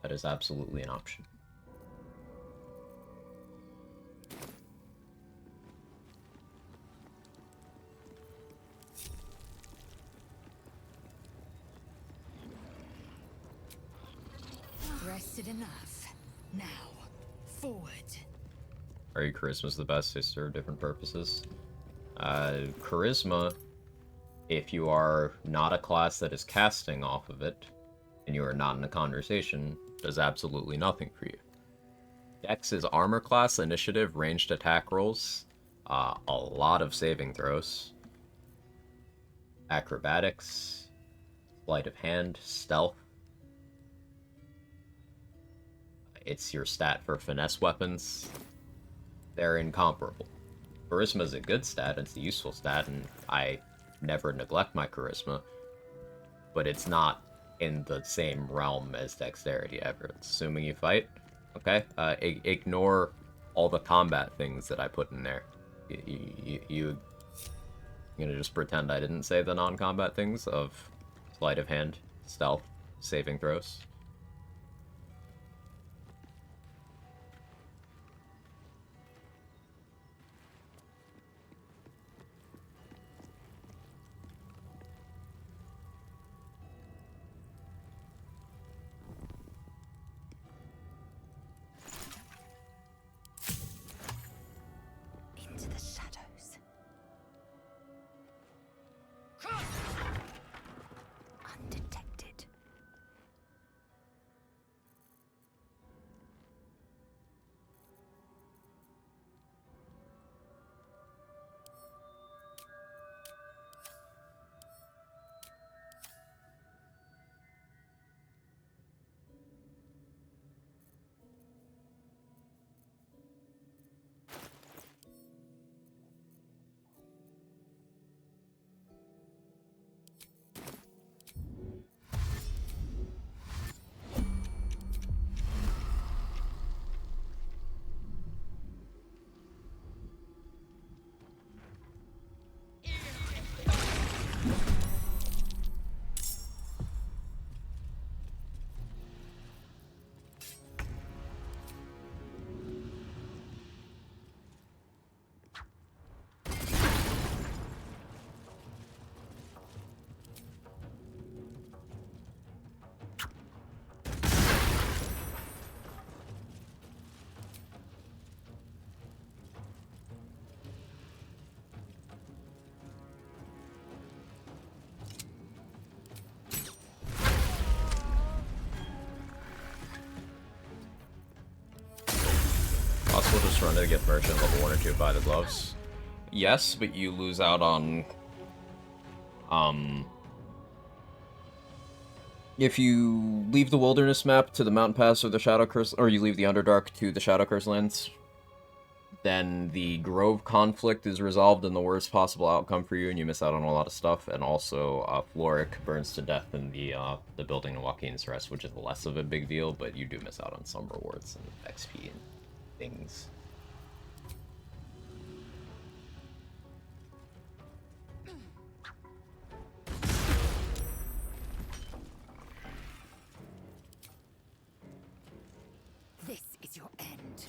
That is absolutely an option. Rested enough. Now, forward. Are you Charisma's the best? They serve different purposes. Charisma, if you are not a class that is casting off of it, and you are not in a conversation, does absolutely nothing for you. Dex is armor class, initiative, ranged attack rolls, a lot of saving throws, acrobatics, sleight of hand, stealth. It's your stat for finesse weapons. They're incomparable. Charisma is a good stat, it's a useful stat, and I never neglect my charisma, but it's not in the same realm as dexterity ever. Assuming you fight, okay, ignore all the combat things that I put in there. You gonna just pretend I didn't say the non-combat things of sleight of hand, stealth, saving throws? Into the shadows. Undetected. Possible just run to get merchant level 1 or 2 by the gloves. Yes, but you lose out on if you leave the wilderness map to the mountain pass or the shadow curse, or you leave the Underdark to the shadow curse lands, then the grove conflict is resolved in the worst possible outcome for you, and you miss out on a lot of stuff. And also, Floric burns to death in the building in Joaquin's Rest, which is less of a big deal, but you do miss out on some rewards and XP and things. This is your end.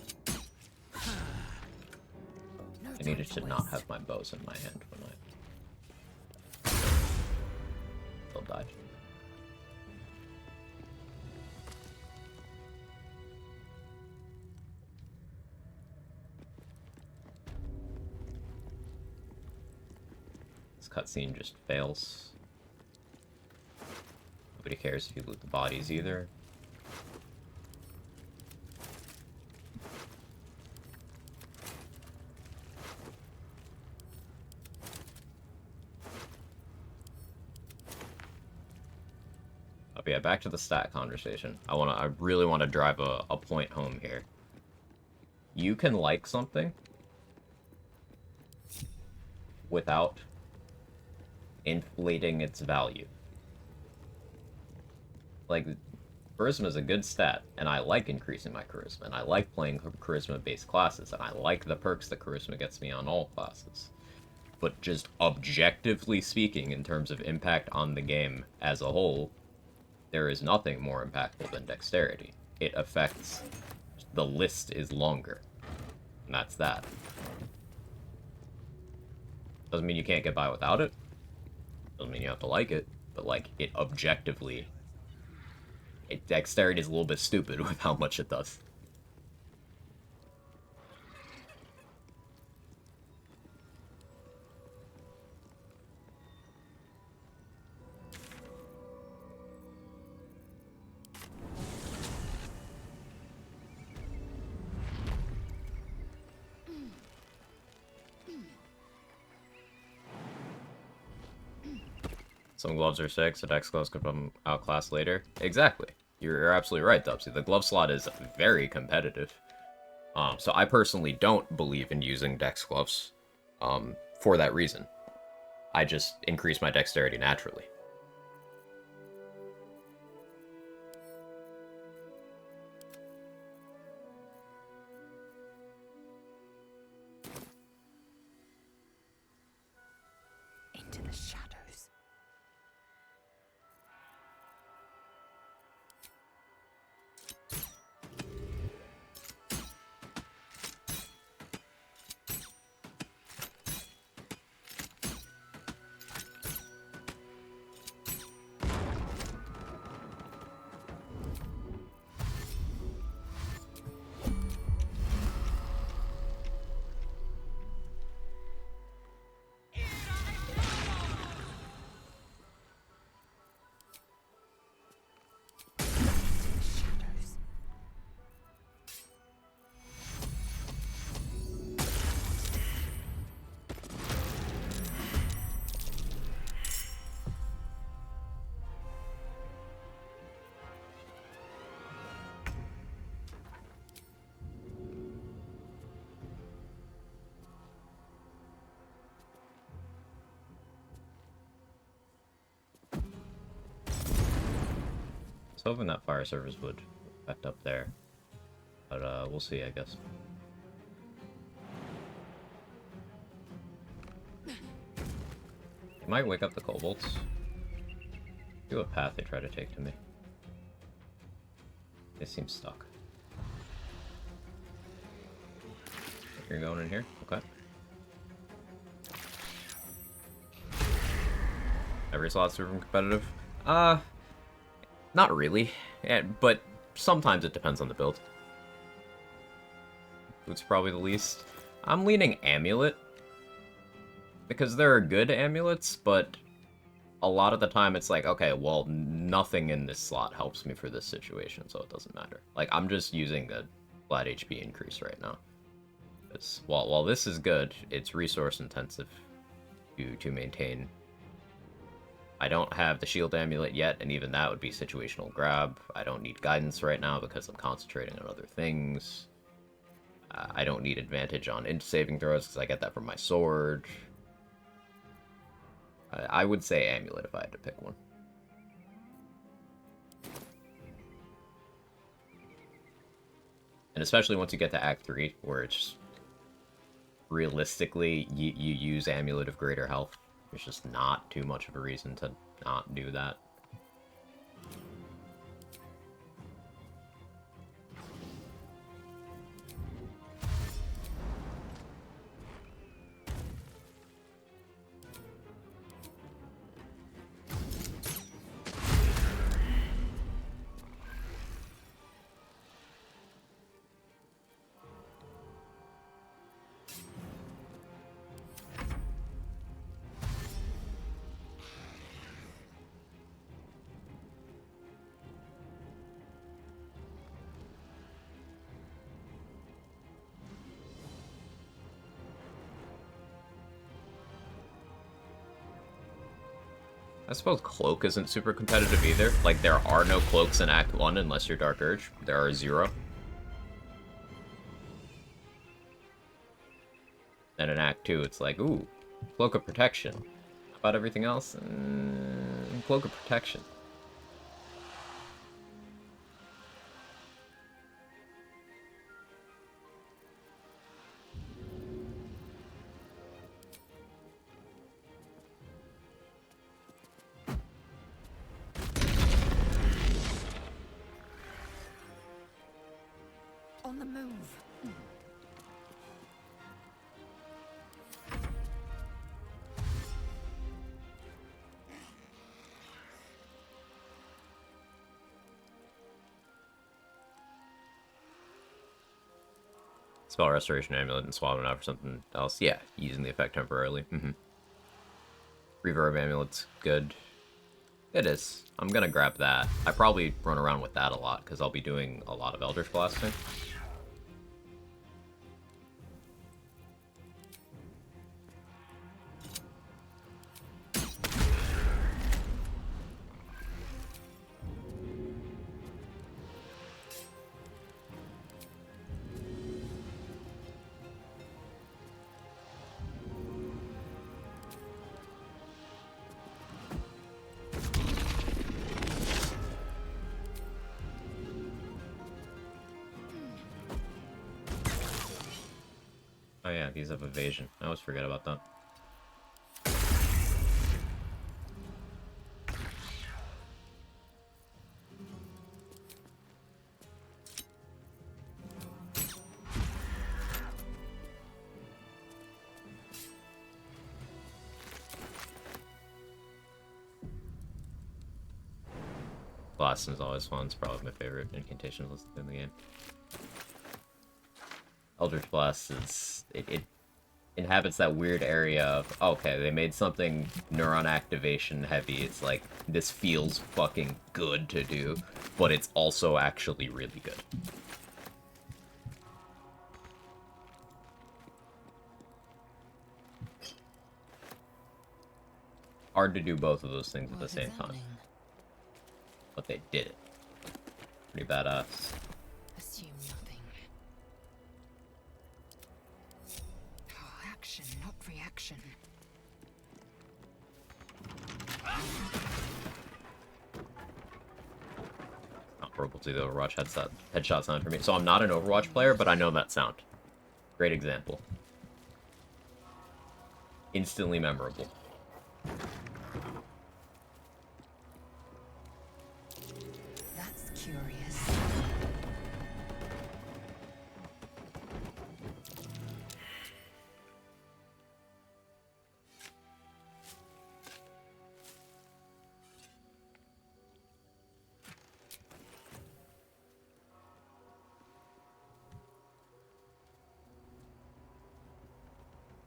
I needed to not have my bows in my hand when I still died. This. This cutscene just fails. Nobody cares if you loot the bodies either. But yeah, back to the stat conversation. I really want to drive a point home here. You can like something without inflating its value. Like, charisma is a good stat, and I like increasing my charisma, and I like playing charisma-based classes, and I like the perks that charisma gets me on all classes. But just objectively speaking, in terms of impact on the game as a whole, there is nothing more impactful than dexterity. It affects... the list is longer. And that's that. Doesn't mean you can't get by without it. Doesn't mean you have to like it. But, like, it objectively... dexterity is a little bit stupid with how much it does. Some gloves are sick, so dex gloves could become outclassed later. Exactly. You're absolutely right, Dubsy. The glove slot is very competitive. So I personally don't believe in using dex gloves for that reason. I just increase my dexterity naturally. Into the shadows. Hoping that fire service would affect up there. But we'll see, I guess. It might wake up the kobolds. See what path they try to take to me. They seem stuck. You're going in here? Okay. Every slot's super competitive? Not really, but sometimes it depends on the build. Food's probably the least. I'm leaning Amulet, because there are good amulets, but a lot of the time it's like, okay, well, nothing in this slot helps me for this situation, so it doesn't matter. Like, I'm just using a flat HP increase right now. Because while this is good, it's resource intensive to maintain. I don't have the shield amulet yet, and even that would be situational grab. I don't need guidance right now because I'm concentrating on other things. I don't need advantage on saving throws because I get that from my sword. I would say amulet if I had to pick one. And especially once you get to Act 3, where it's realistically, you use Amulet of Greater Health. There's just not too much of a reason to not do that. I suppose Cloak isn't super competitive either. Like, there are no Cloaks in Act 1 unless you're Dark Urge. There are 0. And in Act 2, it's like, ooh, Cloak of Protection. How about everything else? Cloak of Protection. On the move. Spell Restoration Amulet and swap it out for something else. Yeah, using the effect temporarily. Reverb Amulet's good. It is. I'm gonna grab that. I probably run around with that a lot, because I'll be doing a lot of Eldritch Blasting. Oh yeah, these have evasion. I always forget about that. Blasting is always fun. It's probably my favorite incantation listed in the game. Eldritch Blast is... It inhabits that weird area of, okay, they made something neuron activation heavy. It's like, this feels fucking good to do, but it's also actually really good. Hard to do both of those things at the same time. But they did it. Pretty badass. Assume nothing. Oh, action, not reaction. Not horrible to the Overwatch headshot sound for me. So I'm not an Overwatch player, but I know that sound. Great example. Instantly memorable. That's curious.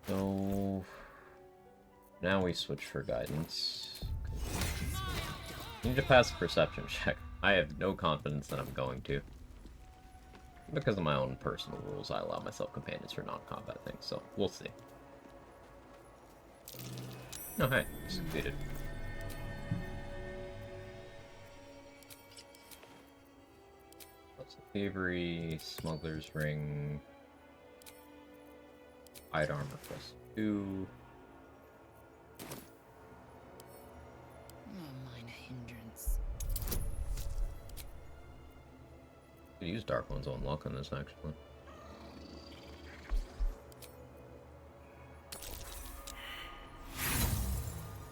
So now we switch for guidance. You need to pass a perception check. I have no confidence that I'm going to. Because of my own personal rules, I allow myself companions for non-combat things, so we'll see. Oh hey, succeeded. Thievery, Smuggler's Ring, Hide Armor +2. Minor hindrance. Could use Dark One's own luck on this, actually.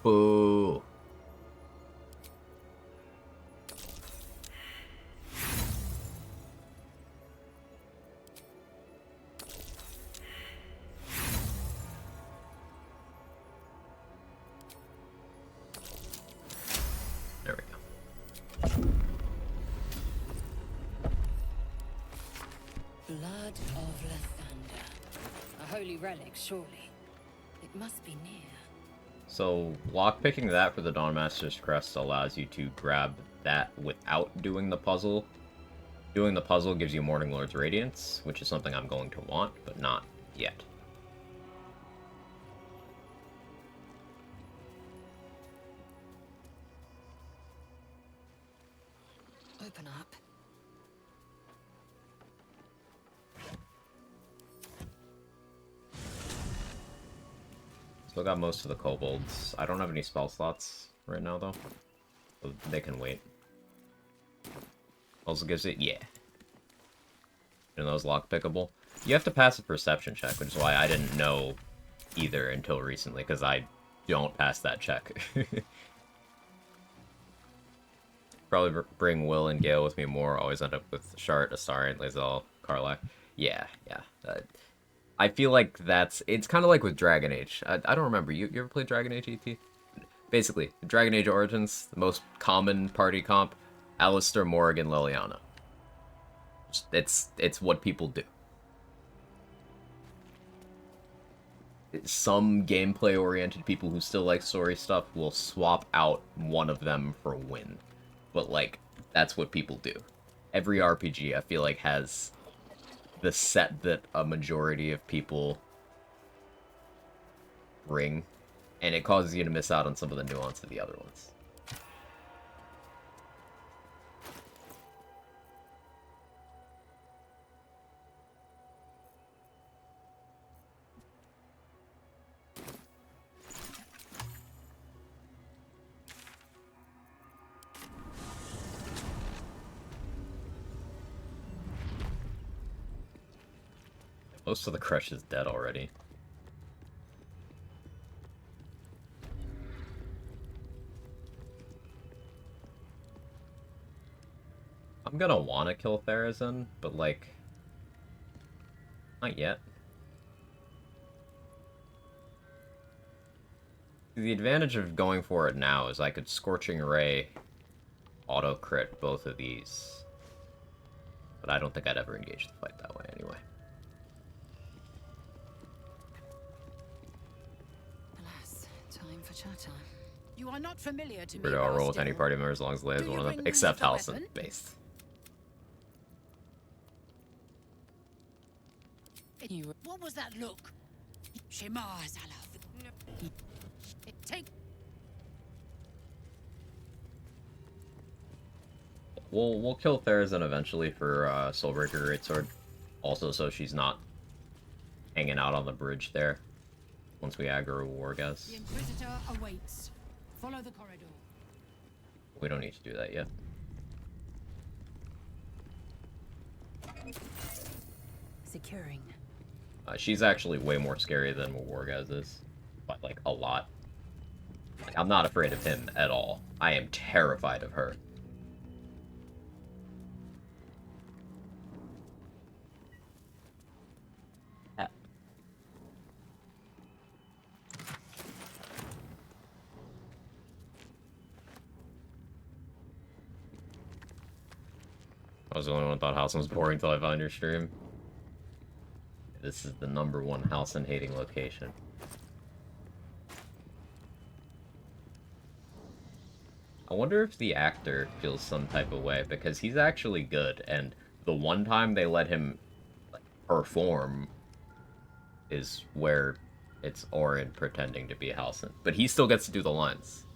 Boo! There we go. Blood of Lathander. A holy relic, surely. It must be near. So, lockpicking that for the Dawnmaster's Crest allows you to grab that without doing the puzzle. Doing the puzzle gives you Morning Lord's Radiance, which is something I'm going to want, but not yet. Open up. Still got most of the kobolds. I don't have any spell slots right now, though. So they can wait. Also gives it... yeah. And those lock-pickable. You have to pass a perception check, which is why I didn't know either until recently, because I don't pass that check. Probably bring Will and Gale with me more. Always end up with Shart, Astarion, Lae'zel, Karlach. Yeah. I feel like it's kind of like with Dragon Age. I don't remember. You ever played Dragon Age, ET? Basically, Dragon Age Origins, the most common party comp, Alistair, Morrigan, Liliana. It's what people do. Some gameplay-oriented people who still like story stuff will swap out one of them for a win. But, like, that's what people do. Every RPG, I feel like, has the set that a majority of people bring, and it causes you to miss out on some of the nuance of the other ones. Most of the crush is dead already. I'm gonna wanna kill Therazin, but like... not yet. The advantage of going for it now is I could Scorching Ray auto-crit both of these. But I don't think I'd ever engage the fight that way anyway. Time for chatter. You are not familiar to me. We're gonna roll with any party member as long as Leia is one of them, except Halsin, based. What was that look? Shema Zalath. Take. We'll kill Therazin eventually for Soulbreaker Greatsword. Also, so she's not hanging out on the bridge there. Once we aggro Wargas. The Inquisitor awaits. Follow the corridor. We don't need to do that yet. Securing. She's actually way more scary than what Wargas is. By, like, a lot. Like, I'm not afraid of him at all. I am terrified of her. I was the only one who thought Halsin was boring until I found your stream. This is the #1 Halsin hating location. I wonder if the actor feels some type of way, because he's actually good, and the one time they let him perform is where it's Orin pretending to be Halsin. But he still gets to do the lines.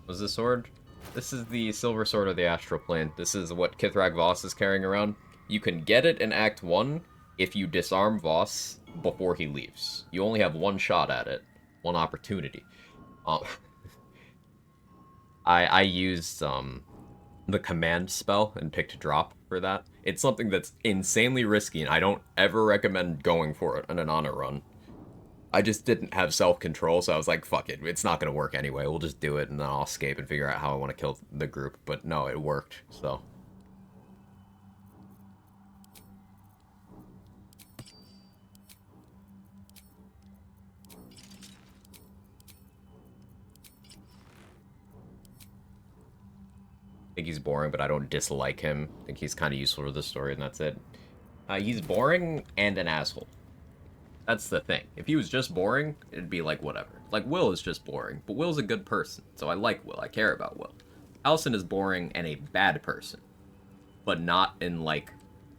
Was this sword? This is the Silver Sword of the Astral Plane. This is what Kithrak Voss is carrying around. You can get it in Act 1 if you disarm Voss before he leaves. You only have one shot at it. One opportunity. I used the command spell and picked drop for that. It's something that's insanely risky, and I don't ever recommend going for it on an honor run. I just didn't have self-control, so I was like, fuck it, it's not gonna work anyway. We'll just do it, and then I'll escape and figure out how I want to kill the group. But no, it worked, so... I think he's boring, but I don't dislike him. I think he's kind of useful for the story, and that's it. He's boring and an asshole. That's the thing. If he was just boring, it'd be like, whatever. Like, Will is just boring, but Will's a good person, so I like Will. I care about Will. Halsin is boring and a bad person, but not in, like,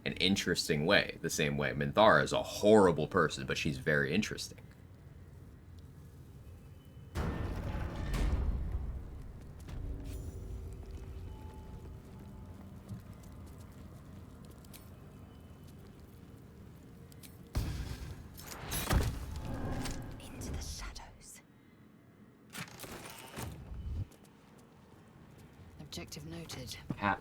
an interesting way, the same way. Minthara is a horrible person, but she's very interesting. Objective noted. Hat.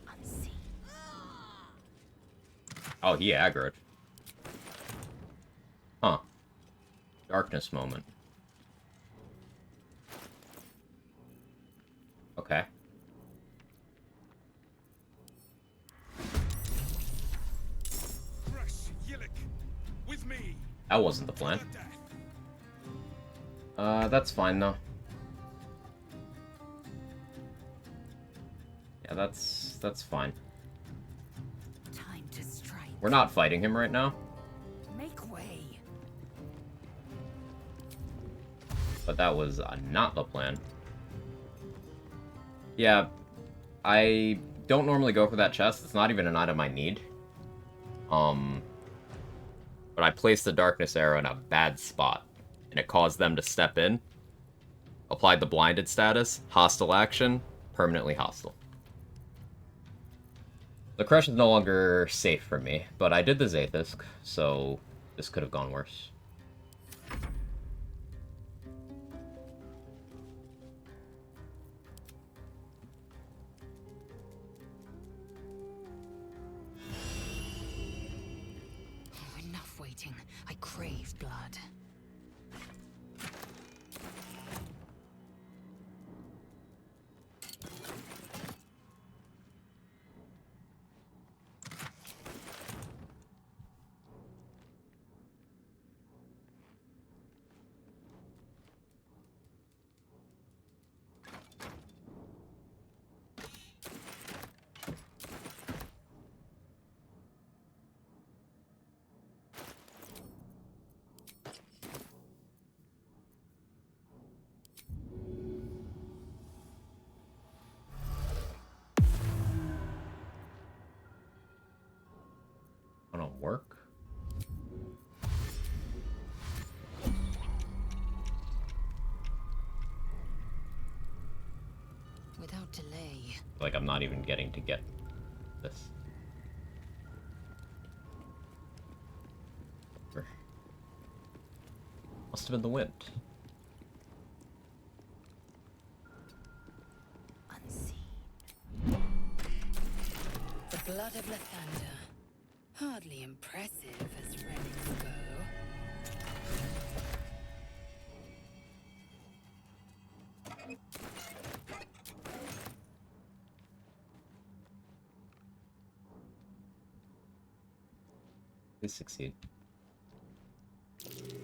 Unseen. Oh, he aggroed. Huh. Darkness moment. Okay. Fresh Yillik, with me. That wasn't the plan. That's fine though. Yeah, that's fine. Time to strike. We're not fighting him right now, Make way. but that was not the plan. Yeah, I don't normally go for that chest. It's not even an item I need. But I placed the darkness arrow in a bad spot, and it caused them to step in. Applied the blinded status, hostile action, permanently hostile. The crush is no longer safe for me, but I did the Zathis, so this could have gone worse. Oh, enough waiting. I crave blood. Gonna work? Without delay. Like I'm not even getting to get this. Must have been the wind. Unseen. The blood of Lathander. Hardly impressive as relics go. Please succeed.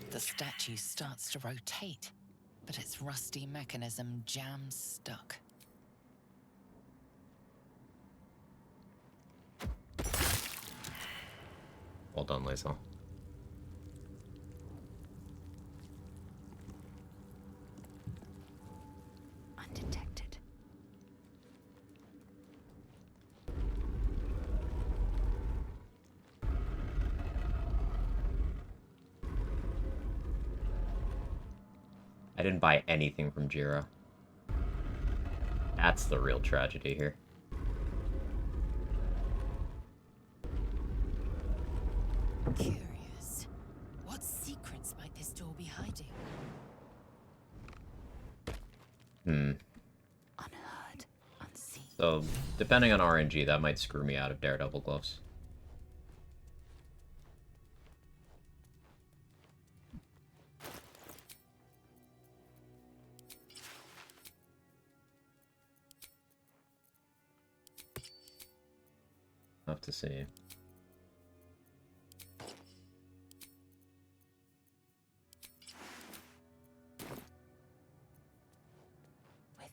The statue starts to rotate, but its rusty mechanism jams stuck. Well done, Lae'zel. Undetected. I didn't buy anything from Jira. That's the real tragedy here. Curious. What secrets might this door be hiding? Unheard. Unseen. So, depending on RNG, that might screw me out of Daredevil gloves. I'll have to see.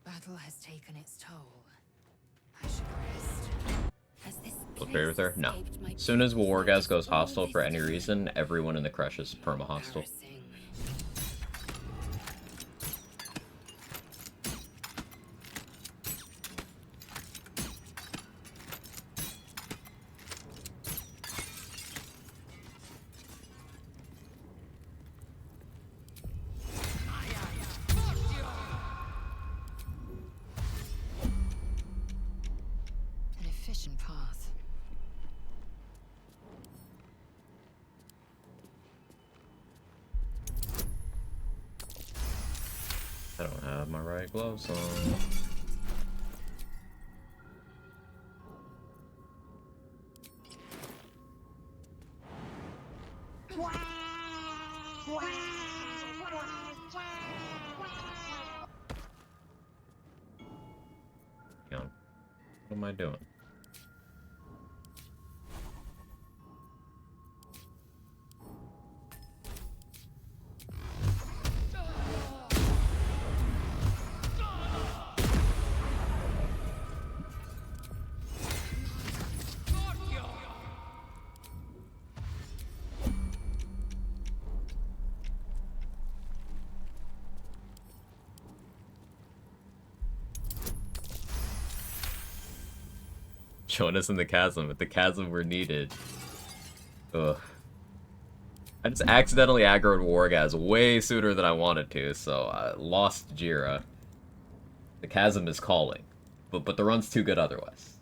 Battle has taken its toll. I should rest. Has this Agree with her? place No. escaped my As soon as keepers Wargas after goes all hostile this for any time? reason, everyone in the crush is perma-hostile. Embarrassing. efficient path. I don't have my right gloves on. Hang on. What am I doing? Join us in the chasm. If the chasm were needed. Ugh. I just accidentally aggroed Wargaz way sooner than I wanted to, so I lost Jira. The chasm is calling. But the run's too good otherwise.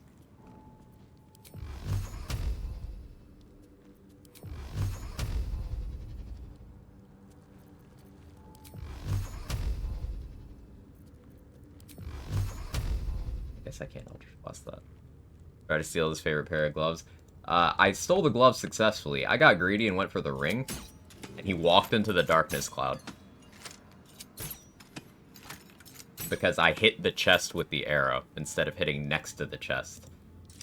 I guess I can't Ultra Frost that. Try to steal his favorite pair of gloves. I stole the gloves successfully. I got greedy and went for the ring, and he walked into the darkness cloud. Because I hit the chest with the arrow instead of hitting next to the chest.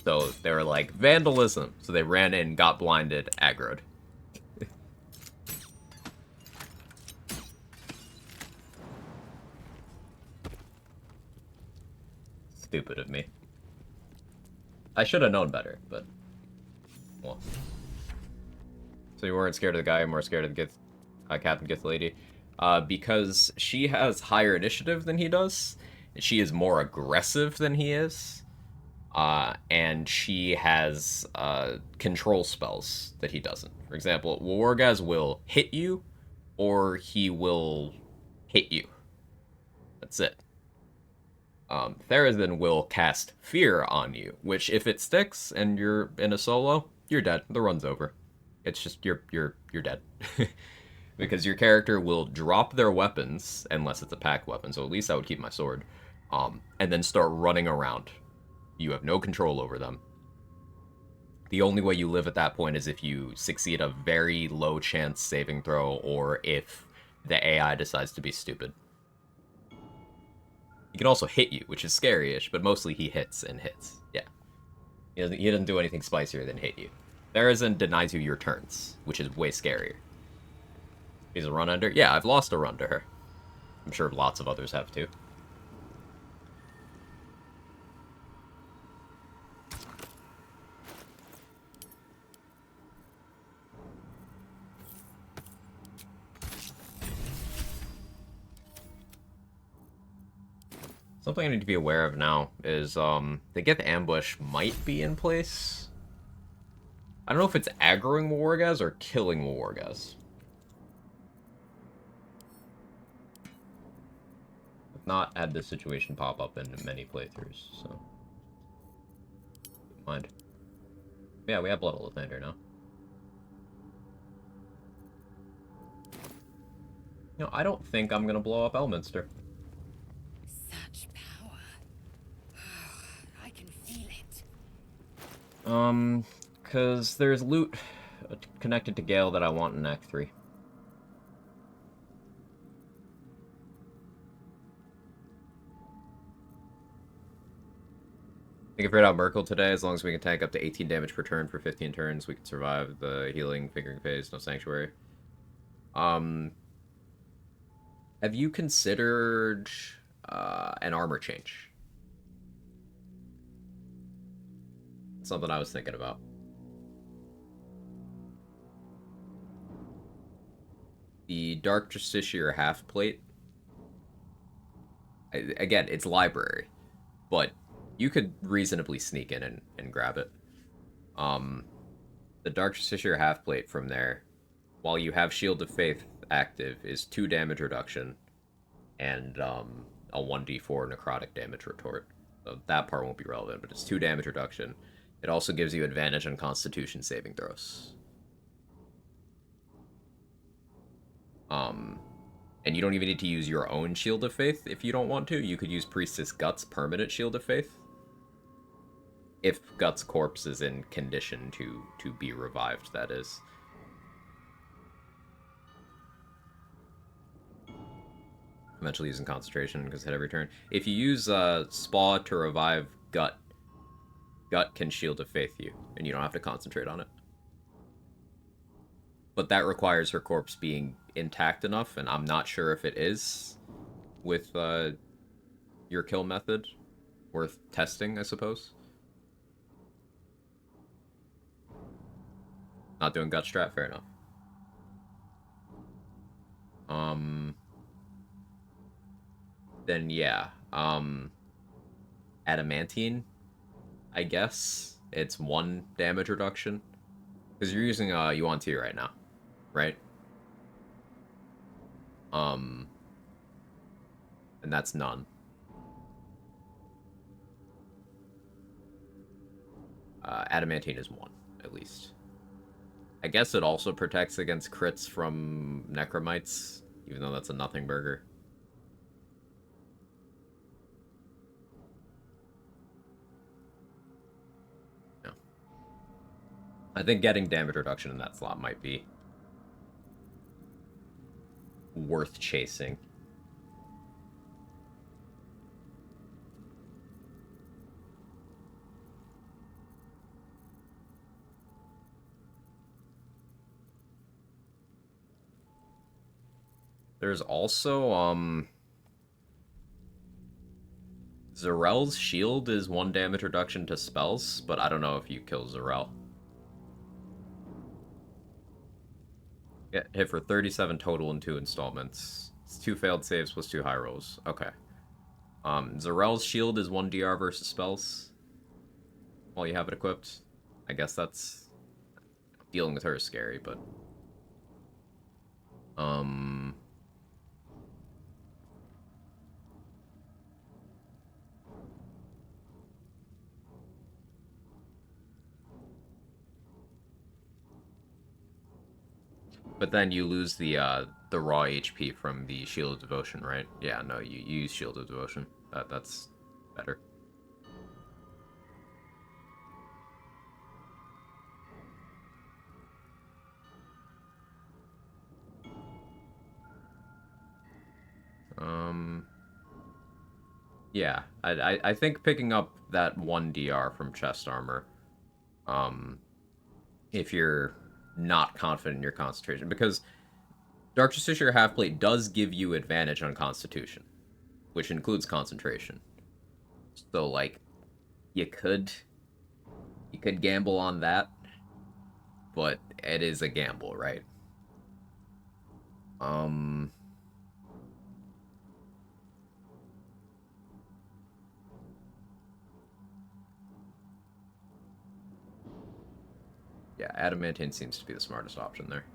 So they were like, vandalism. So they ran in, got blinded, aggroed. Stupid of me. I should have known better, but... well. So you weren't scared of the guy, you're more scared of the Captain Gith Lady. Because she has higher initiative than he does. She is more aggressive than he is. And she has control spells that he doesn't. For example, Wargaz will hit you, or he will hit you. That's it. Therazin will cast Fear on you, which if it sticks and you're in a solo, you're dead. The run's over. It's just you're dead. Because your character will drop their weapons, unless it's a pack weapon, so at least I would keep my sword, and then start running around. You have no control over them. The only way you live at that point is if you succeed a very low chance saving throw, or if the AI decides to be stupid. He can also hit you, which is scary-ish, but mostly he hits and hits. Yeah. He doesn't do anything spicier than hit you. Therazin denies you your turns, which is way scarier. He's a run under? Yeah, I've lost a run to her. I'm sure lots of others have too. Something I need to be aware of now is the Gith ambush might be in place. I don't know if it's aggroing Wargaz or killing Wargaz. I've not had this situation pop up in many playthroughs, so keep in mind. Yeah, we have Blood Olithander now. You know, I don't think I'm gonna blow up Elminster. Such power. I can feel it. Because there's loot connected to Gale that I want in Act 3. I can figure out Merkel today. As long as we can tank up to 18 damage per turn for 15 turns, we can survive the healing fingering phase. No sanctuary. Have you considered an armor change? Something I was thinking about. The Dark Justiciar half plate. Again, it's library, but you could reasonably sneak in and grab it. The Dark Justiciar half plate from there, while you have Shield of Faith active, is 2 damage reduction and a 1d4 necrotic damage retort. So that part won't be relevant, but it's 2 damage reduction. It also gives you advantage on Constitution saving throws. And you don't even need to use your own Shield of Faith if you don't want to. You could use Priestess Guts' permanent Shield of Faith. If Guts' corpse is in condition to be revived, that is. Eventually using Concentration because hit every turn. If you use Spaw to revive Gut, Gut can Shield of Faith you, and you don't have to concentrate on it. But that requires her corpse being intact enough, and I'm not sure if it is with your kill method. Worth testing, I suppose. Not doing gut strat, fair enough. Then yeah. Adamantine, I guess. It's 1 damage reduction. Because you're using Yuan Ti right now, right? And that's none. Adamantine is 1, at least. I guess it also protects against crits from Necromites, even though that's a nothing burger. No. I think getting damage reduction in that slot might be worth chasing. There's also, Zarel's shield is 1 damage reduction to spells, but I don't know if you kill Zarel. Get hit for 37 total in 2 installments. It's 2 failed saves plus 2 high rolls. Okay. Zarel's shield is 1 DR versus spells while you have it equipped. I guess that's... Dealing with her is scary, but... But then you lose the raw HP from the Shield of Devotion, right? Yeah, no, you use Shield of Devotion. That's better. Yeah, I think picking up that 1 DR from chest armor, if you're not confident in your concentration, because Dark Justiciar Halfplate does give you advantage on Constitution, which includes concentration. So, like, you could gamble on that, but it is a gamble, right? Yeah, Adamantine seems to be the smartest option there.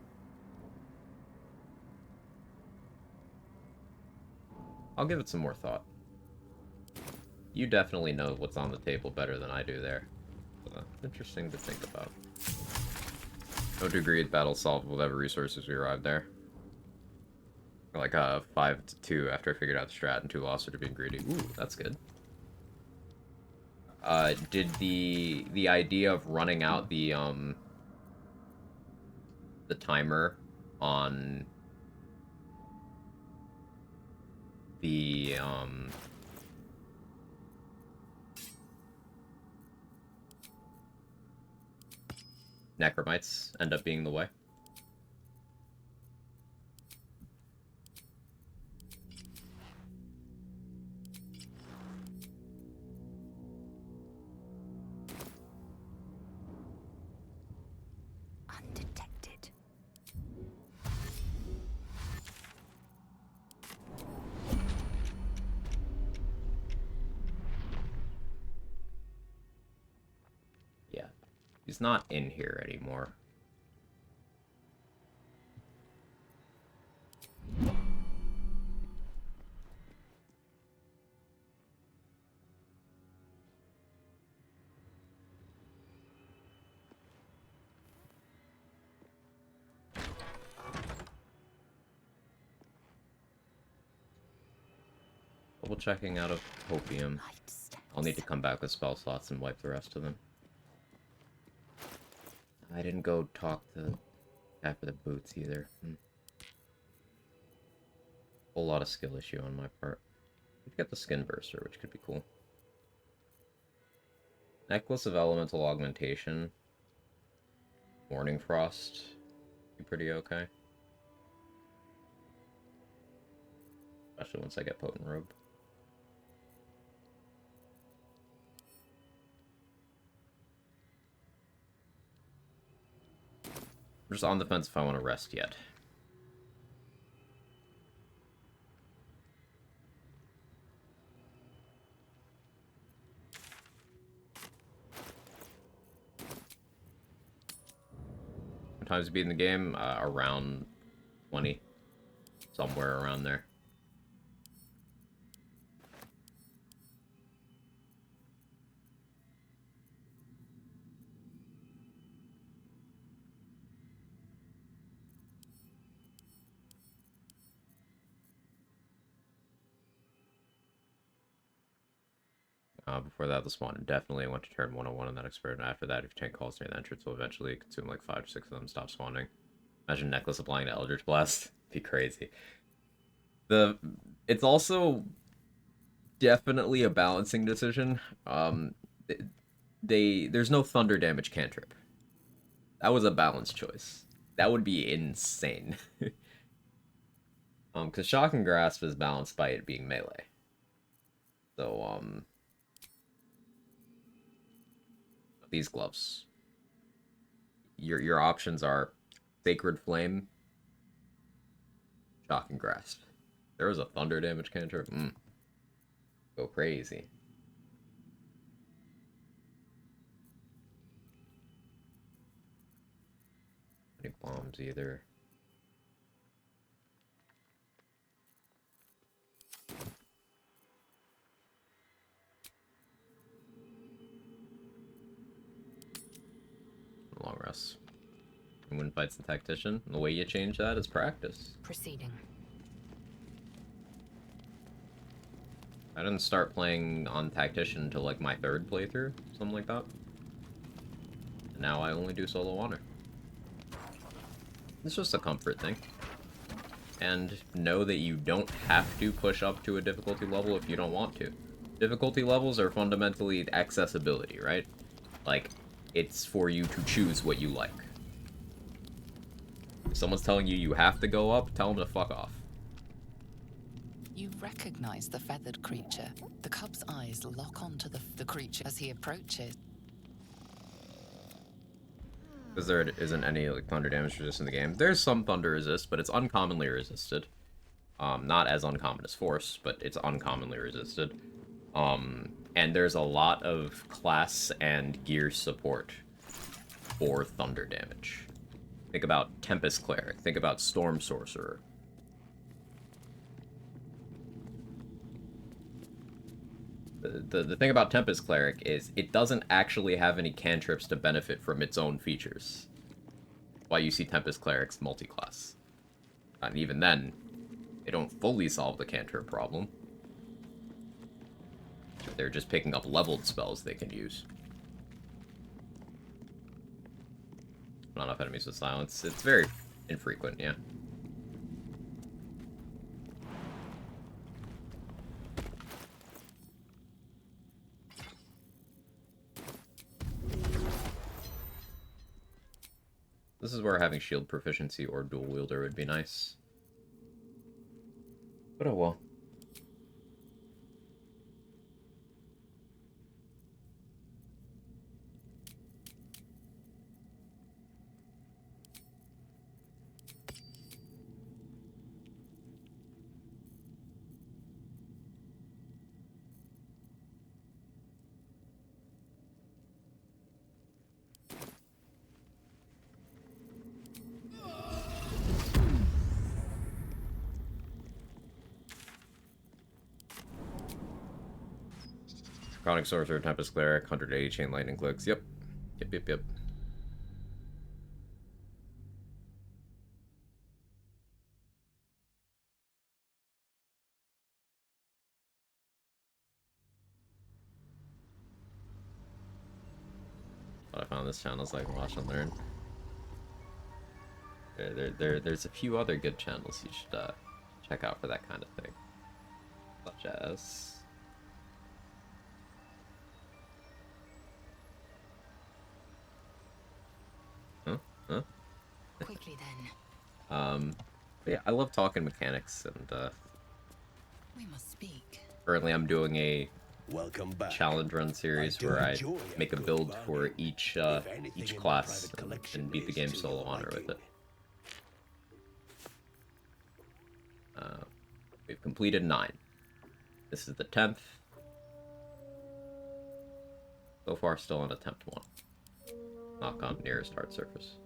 I'll give it some more thought. You definitely know what's on the table better than I do there. Interesting to think about. No degree of battle solved with whatever resources we arrived there. Like 5-2 after I figured out the strat and 2 lost to being greedy. Ooh, that's good. Did the idea of running out the timer on the Necromites end up being the way? Undetected. Yeah. He's not in here anymore. Double checking out of Hopium. I'll need to come back with spell slots and wipe the rest of them. I didn't go talk to guy for the boots either. Whole lot of skill issue on my part. We get the skin burster, which could be cool. Necklace of elemental augmentation. Morning frost. Be pretty okay. Especially once I get potent robe. I'm just on the fence if I want to rest yet. Times beating the game around 20, somewhere around there. Before that, the spawn definitely went to turn 101 in that experiment. After that, if your tank calls near the entrance, will eventually consume like 5 or 6 of them, stop spawning. Imagine Necklace applying to Eldritch Blast. Be crazy. It's also definitely a balancing decision. There's no thunder damage cantrip. That was a balanced choice. That would be insane. Because Shock and Grasp is balanced by it being melee. So, these gloves. Your options are Sacred Flame, Shock and Grasp. There was a thunder damage cantrip. Go crazy. Any bombs either. Long rest. And when fights the tactician, the way you change that is practice. Proceeding. I didn't start playing on tactician until like my 3rd playthrough, something like that. And now I only do solo honor. It's just a comfort thing. And know that you don't have to push up to a difficulty level if you don't want to. Difficulty levels are fundamentally accessibility, right? Like, it's for you to choose what you like. If someone's telling you you have to go up, tell them to fuck off. You recognize the feathered creature. The cub's eyes lock onto the creature as he approaches. Because there isn't any like thunder damage resist in the game. There's some thunder resist, but it's uncommonly resisted. Not as uncommon as Force, but it's uncommonly resisted. And there's a lot of class and gear support for thunder damage. Think about Tempest Cleric. Think about Storm Sorcerer. The thing about Tempest Cleric is it doesn't actually have any cantrips to benefit from its own features. Why you see Tempest Clerics multi-class. And even then, they don't fully solve the cantrip problem. They're just picking up leveled spells they can use. Not enough enemies with silence. It's very infrequent, yeah. This is where having shield proficiency or dual wielder would be nice. But oh well. Chronic Sorcerer, Tempest Cleric, 180 Chain Lightning Clicks. Yep. Yep. what I found this channel so I can watch and learn. There's a few other good channels you should check out for that kind of thing, such as. Huh? Quickly then. But yeah, I love talking mechanics, and We must speak. currently I'm doing a Welcome back. challenge run series where I make a build for each class and beat the game solo honor with it. We've completed 9. This is the 10th. So far, still on attempt 1. Knock on nearest hard surface.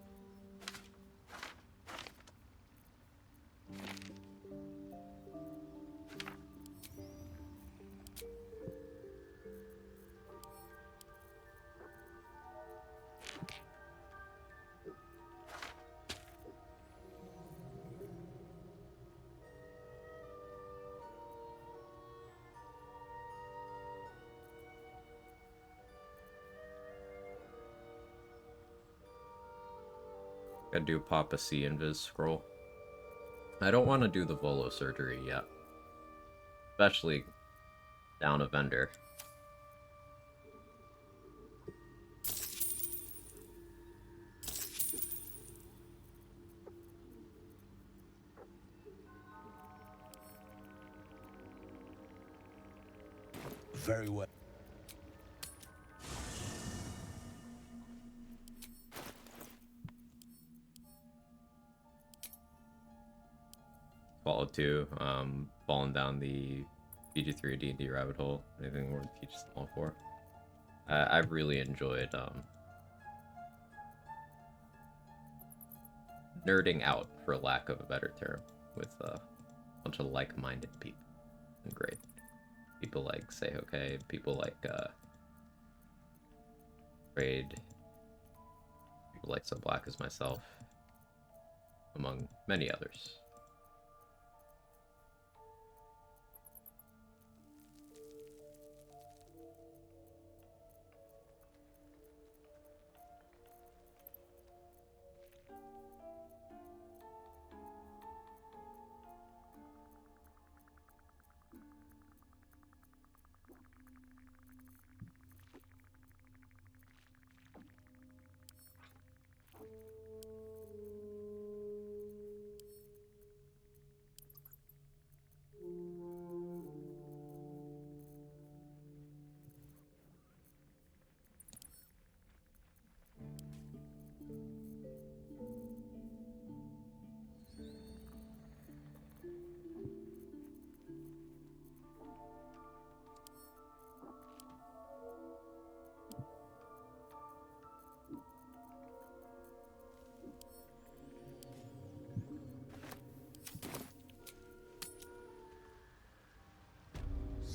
Gotta do Papa C Invis scroll. I don't want to do the Volo surgery yet. Especially down a vendor. Very well. Follow 2, falling down the PG3 D&D rabbit hole. Anything worth teaching all for. I've really enjoyed nerding out, for lack of a better term, with a bunch of like-minded people. And great. People like Say Okay, people like Raid, people like So Black as myself, among many others.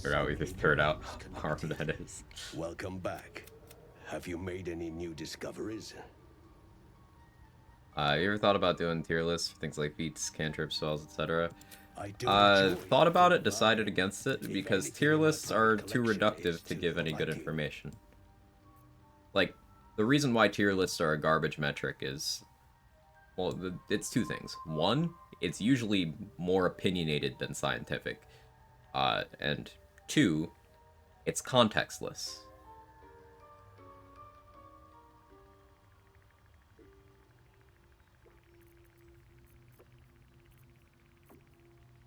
Figure out we just third out how hard that is. Welcome back. Have you made any new discoveries? You ever thought about doing tier lists for things like feats, cantrips, spells, etc.? Thought Thought about it, decided against it, because tier lists are too reductive to give any good information. Like, the reason why tier lists are a garbage metric is, well, it's 2 things. 1, it's usually more opinionated than scientific. And 2, it's contextless.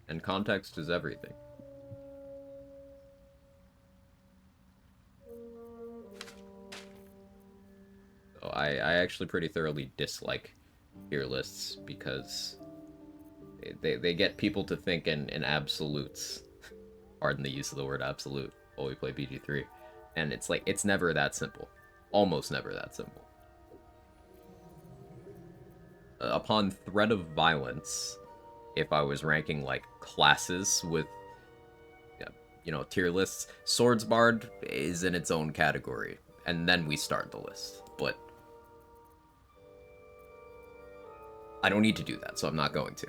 And context is everything. So I actually pretty thoroughly dislike tier lists because they get people to think in absolutes. Pardon the use of the word absolute while we play BG3. And it's like, it's never that simple. Almost never that simple. Upon threat of violence, if I was ranking, like, classes with, you know, tier lists, Swordsbard is in its own category. And then we start the list. But I don't need to do that, so I'm not going to.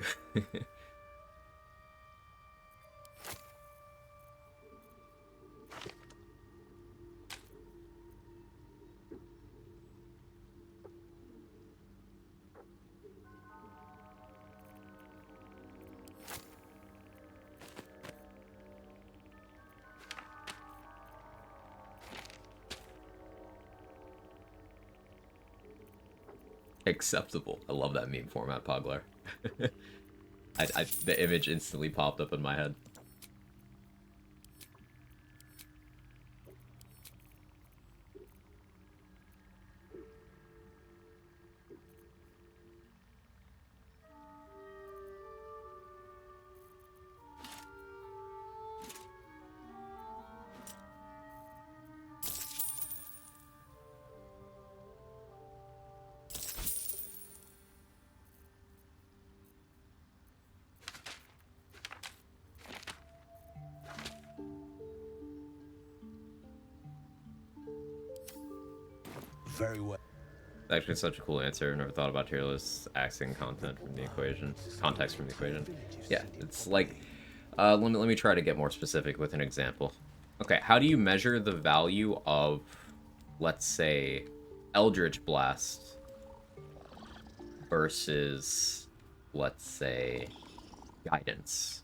Acceptable. I love that meme format, Poglar. The image instantly popped up in my head. Very well. Actually, such a cool answer. Never thought about tier lists axing content from the equation, context from the equation. Yeah, it's like, let me try to get more specific with an example. Okay, how do you measure the value of, let's say, Eldritch Blast versus, let's say, Guidance?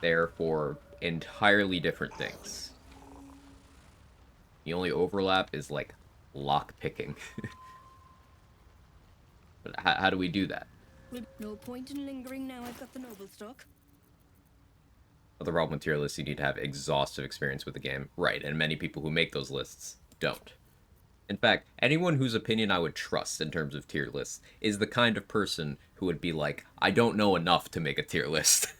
They're for entirely different things. The only overlap is like lock picking. But how do we do that? No point in lingering now I've got the noble stock. The problem with tier lists, you need to have exhaustive experience with the game. Right, and many people who make those lists don't. In fact, anyone whose opinion I would trust in terms of tier lists is the kind of person who would be like, I don't know enough to make a tier list.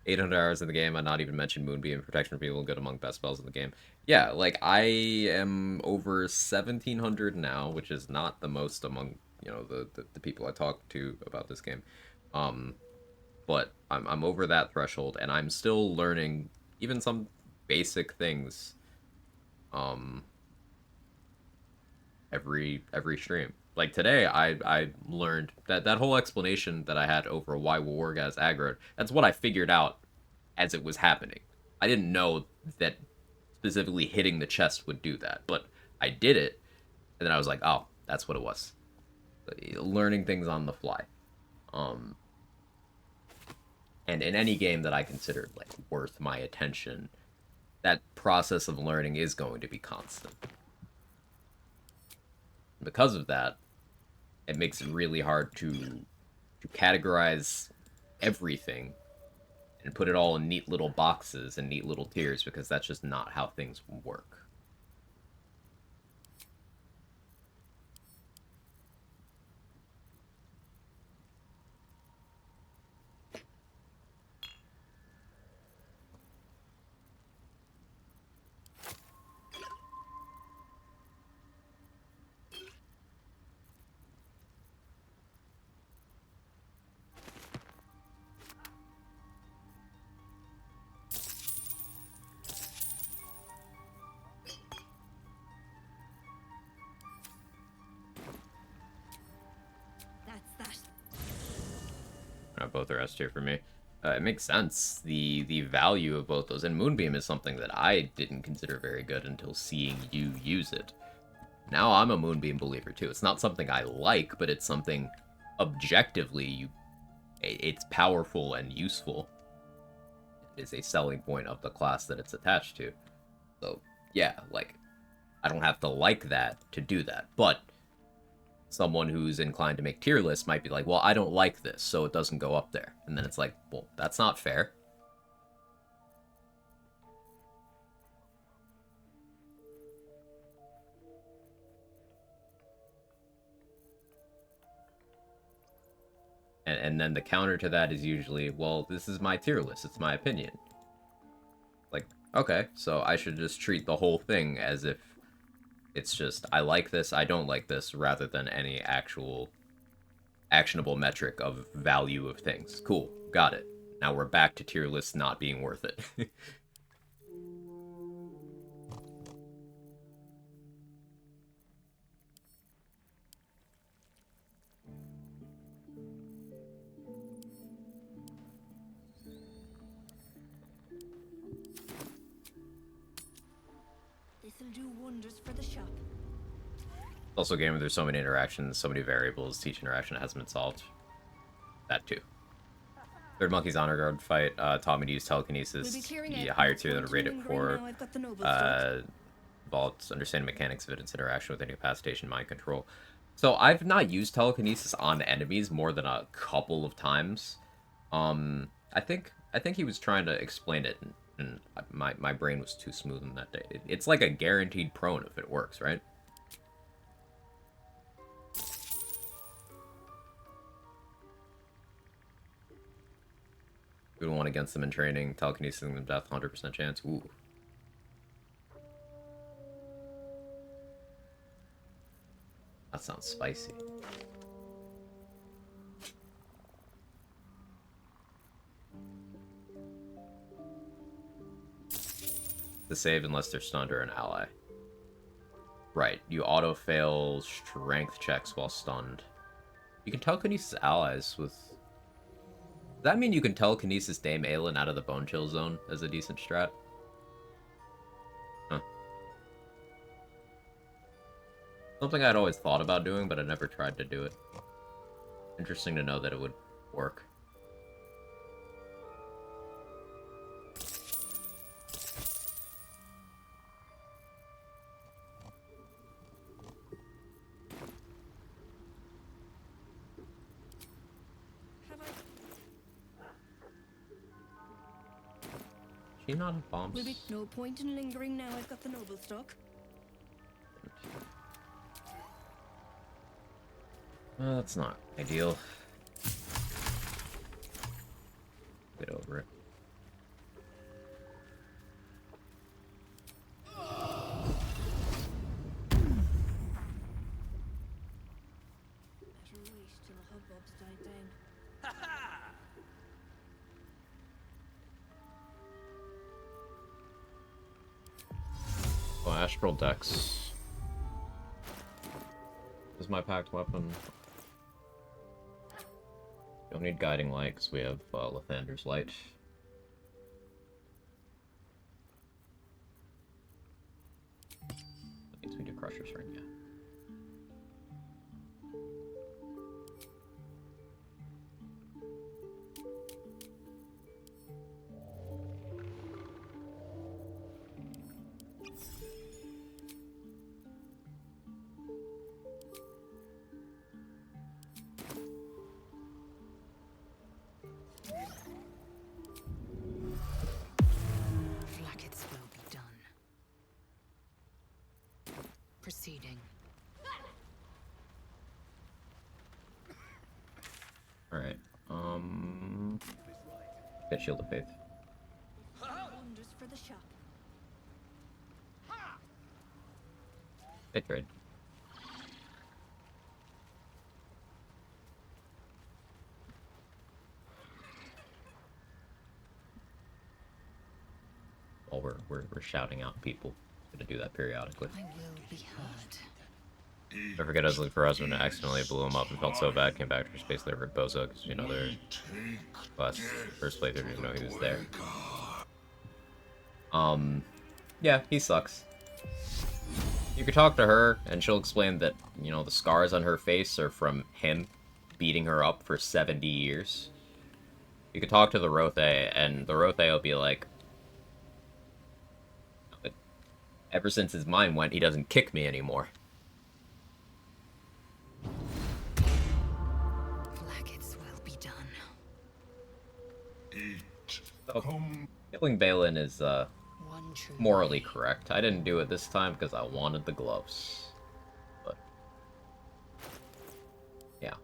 800 hours in the game. I not even mentioned Moonbeam, Protection for Evil, good among best spells in the game. Yeah, like, I am over 1,700 now, which is not the most among, you know, the people I talk to about this game. But I'm over that threshold, and I'm still learning even some basic things, every stream. Like today, I learned that whole explanation that I had over why Wargaz aggroed, that's what I figured out as it was happening. I didn't know that specifically hitting the chest would do that, but I did it, and then I was like, oh, that's what it was. Learning things on the fly. And in any game that I consider like worth my attention, that process of learning is going to be constant. Because of that, it makes it really hard to categorize everything and put it all in neat little boxes and neat little tiers, because that's just not how things work. Both are S tier for me. It makes sense. The value of both those, and Moonbeam is something that I didn't consider very good until seeing you use it. Now I'm a Moonbeam believer too. It's not something I like, but it's something objectively it's powerful and useful. It is a selling point of the class that it's attached to. So yeah, like, I don't have to like that to do that, but someone who's inclined to make tier lists might be like, well, I don't like this, so it doesn't go up there. And then it's like, well, that's not fair. And then the counter to that is usually, well, this is my tier list, it's my opinion. Like, okay, so I should just treat the whole thing as if it's just, I like this, I don't like this, rather than any actual actionable metric of value of things. Cool, got it. Now we're back to tier lists not being worth it. This'll do wonders for the shop. Also a game where there's so many interactions, so many variables, each interaction hasn't been solved. That too. Third Monkey's Honor Guard fight taught me to use telekinesis. The higher tier that I rated for involved understanding mechanics of its interaction with incapacitation mind control. So I've not used telekinesis on enemies more than a couple of times. I think he was trying to explain it, and my brain was too smooth on that day. It's like a guaranteed prone if it works, right? We don't want against them in training. Telekinesis them death, 100% chance. Ooh. That sounds spicy. To save unless they're stunned or an ally. Right, you auto-fail strength checks while stunned. You can telekinesis allies with... Does that mean you can telekinesis Dame Aelin out of the Bone Chill zone as a decent strat? Huh. Something I'd always thought about doing, but I never tried to do it. Interesting to know that it would work. She not have bombs? Will be no point in lingering now I've got the noble stock. That's not ideal. Get over it. Better wait till the hubbub's died down. Oh, Astral Dex. This is my packed weapon. Don't need Guiding Light because we have Lathander's Light. That means we do Crusher's Ring, yeah. Flackets will be done. Proceeding. Alright, get Shield of Faith. Wonders for the shop. They trade. While we're shouting out people. Gonna do that periodically. I will be heard. I forget I was looking for husband and accidentally blew him up and felt so bad. Came back to just basically ripped Bozo because you know their first playthrough didn't know he was there. Yeah, he sucks. You could talk to her and she'll explain that, you know, the scars on her face are from him beating her up for 70 years. You could talk to the Rothe and the Rothe will be like, ever since his mind went, he doesn't kick me anymore. Flackets will be done. So, killing Balin is morally correct. I didn't do it this time because I wanted the gloves. But yeah.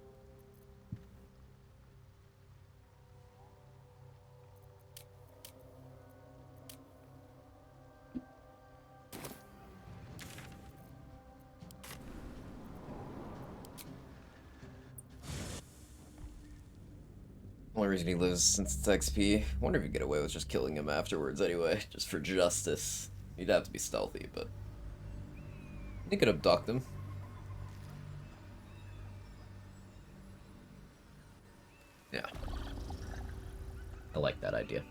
Only reason he lives since it's XP. Wonder if you get away with just killing him afterwards anyway, just for justice. You'd have to be stealthy, but you could abduct him. Yeah. I like that idea.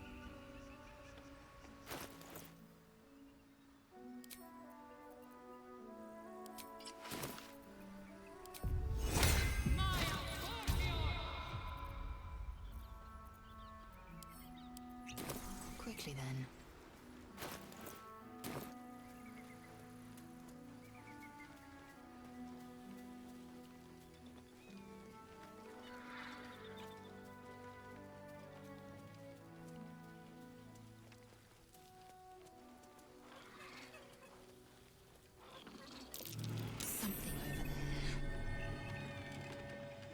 quickly then. Something over there.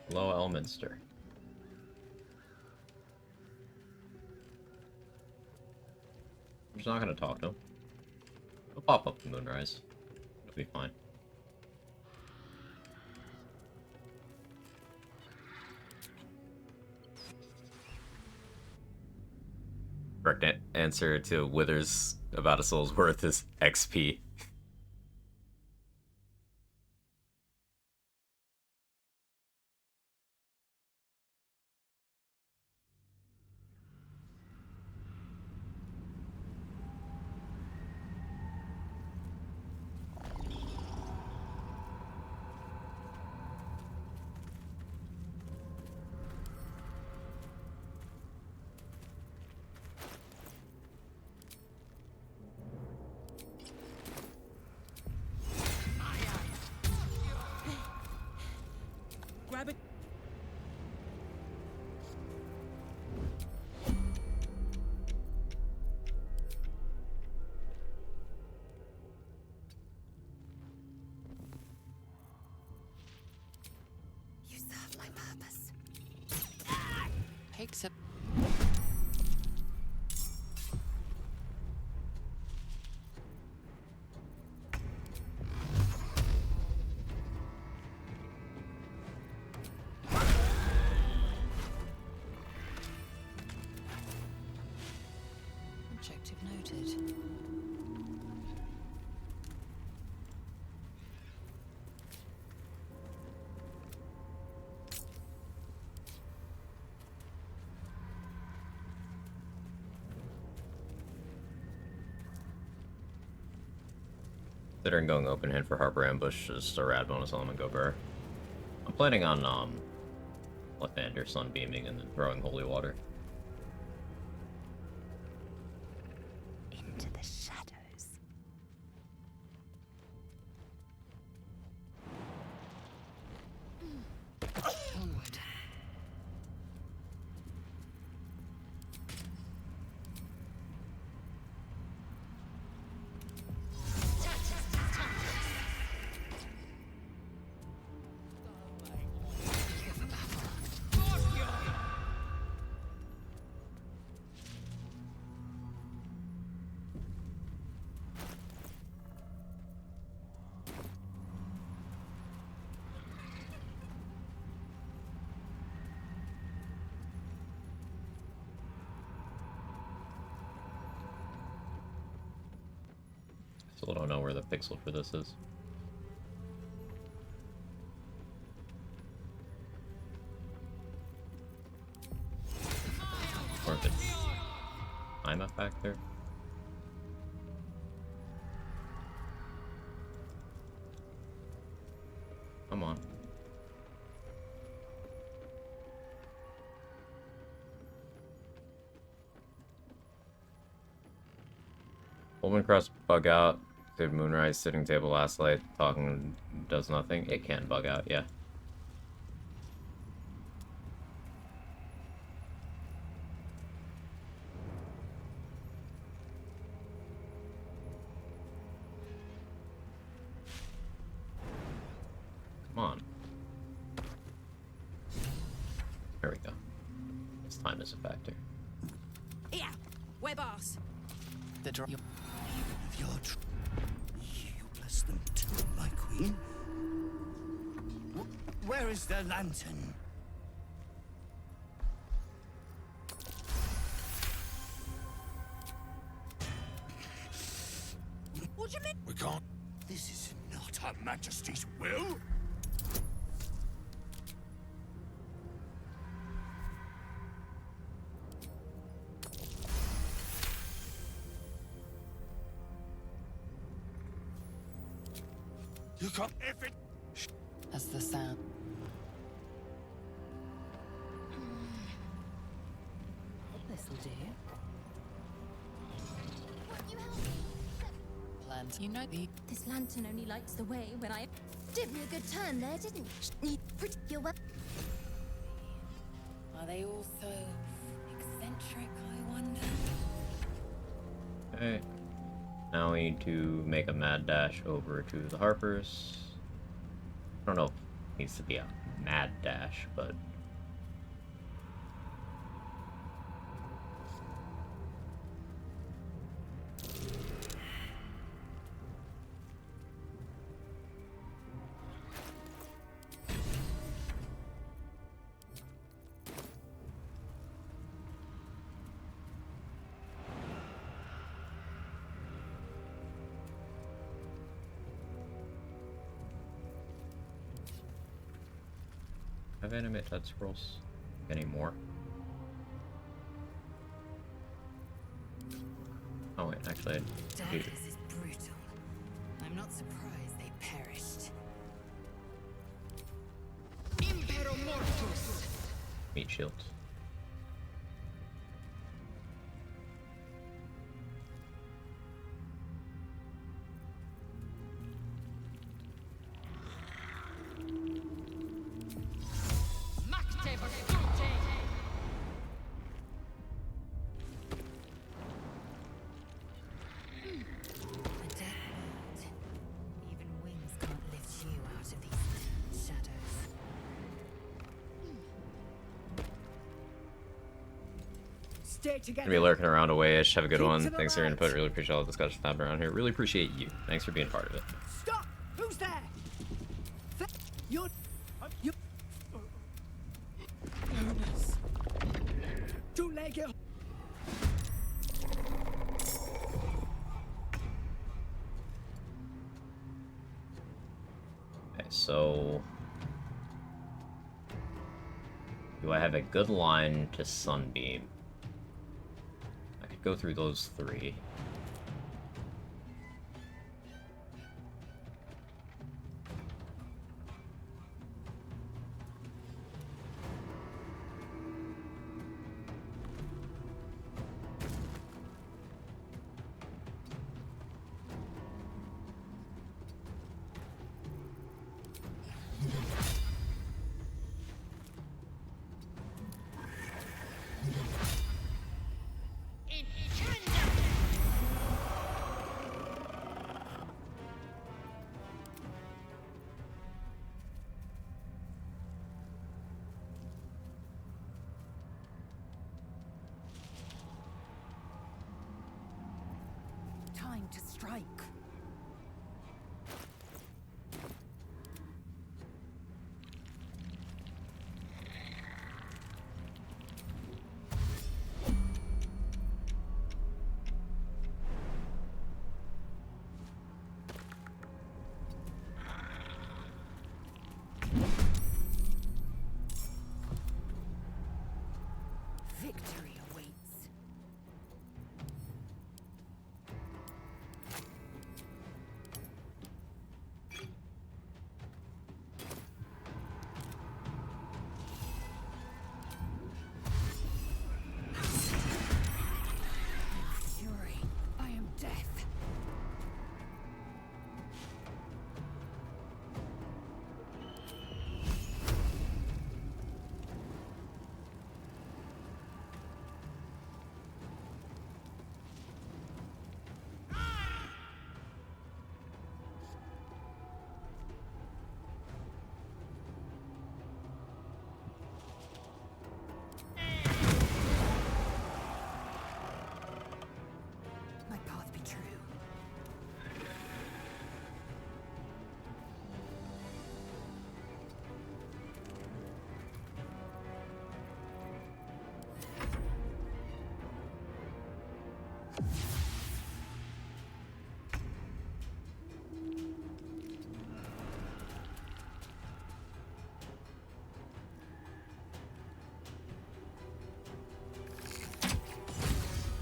Hello, Elminster. I'm just not gonna talk to him. He'll pop up in Moonrise. It'll be fine. Correct answer to Withers about a soul's worth is XP. Grab it. You serve my purpose. Takes it. Objective noted. Considering going open hand for Harbor Ambush is a rad bonus element, go Burr. I'm planning on left-hander sunbeaming and then throwing holy water. Into the shadows. Onward. Still don't know where the pixel for this is. Or if it's I'm a factor. Come on. Womancross bug out. Did Moonrise sitting table last light talking does nothing? It can bug out, yeah. Come on. There we go. This time is a factor. Yeah, web ass. The draw. You bless them too, my queen. Where is their lantern? What do you mean? We can't. This is not Her Majesty's will. You can't. If it. As the sound. This'll do. lantern. You know the... This lantern only lights the way when I... Did me a good turn there, didn't you? Pretty your well. Are they all so eccentric, I wonder? Okay. Now we need to make a mad dash over to the Harpers. I don't know if it needs to be a mad dash, but... Have animate touch scrolls anymore? Oh wait, actually I do. Darkness is brutal. I'm not surprised they perished. Impero Mortus! Meat shields. Macte Virtute! The dead world. Even wings can't lift you out of these shadows. Stay together. Gonna be lurking around a wayish. Have a good Keep one. to the Thanks for your right. input. Really appreciate all the discussion happening around here. Really appreciate you. Thanks for being part of it. Stop! Who's there? You're... You... Two-legged... Okay, so... Do I have a good line to Sunbeam? I could go through those three. Time to strike. Victory awaits. Fury, I am death. My path be true.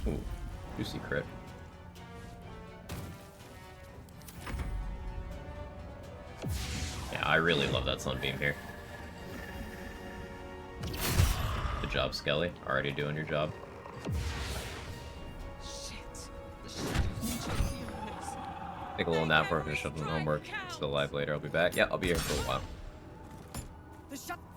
Ooh, juicy crit. Yeah, I really love that Sunbeam here. Good job, Skelly. Already doing your job. Take a little nap before I finish up the homework. Still live later. I'll be back. Yeah, I'll be here for a while. Finish them off!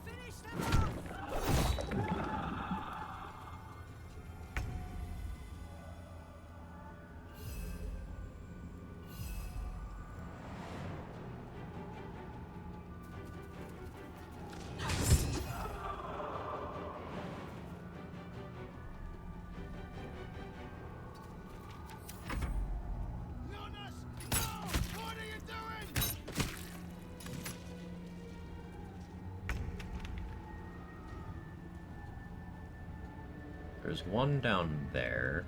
There's one down there.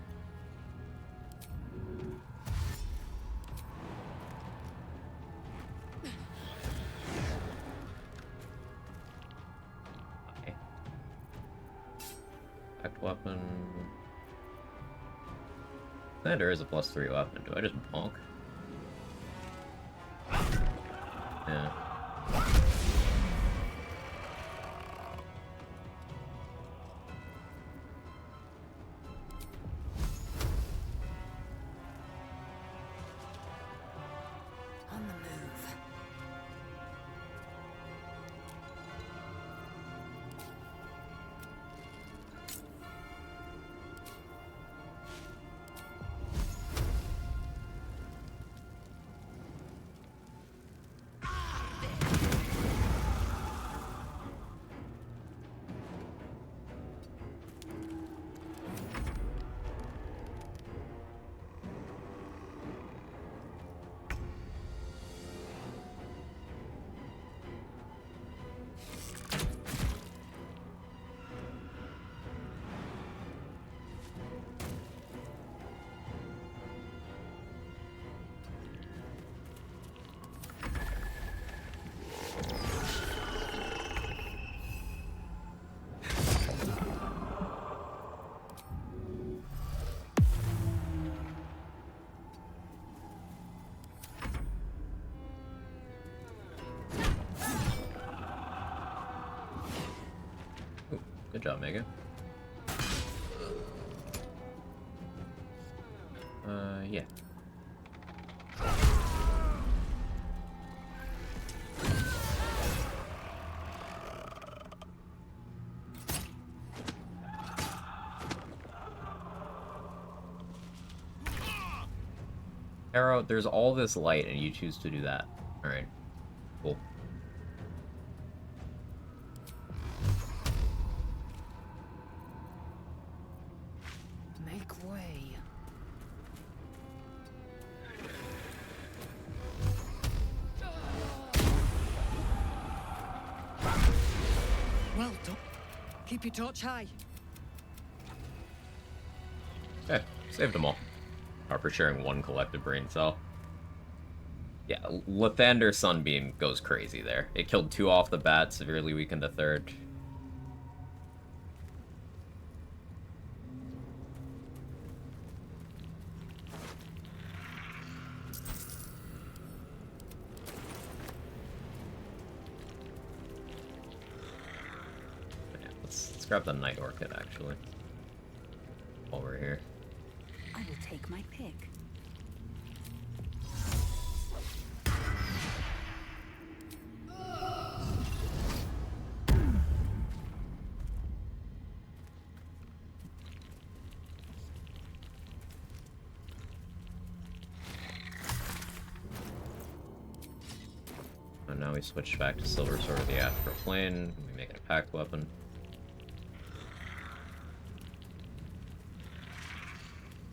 Okay. Effect weapon. There is a +3 weapon. Do I just bonk? Yeah. On the move. Good job, Megan. Yeah. Arrow, there's all this light and you choose to do that. Alright. Cool. Make way. Well done. Keep your torch high. Okay, saved them all. For sharing one collective brain cell. Yeah, Lathander Sunbeam goes crazy there. It killed 2 off the bat, severely weakened a 3rd. Yeah, let's grab the Night Orchid, actually. While we're here. I will take my pick. And now we switch back to Silver Sword of the Astral Plane. We make it a packed weapon.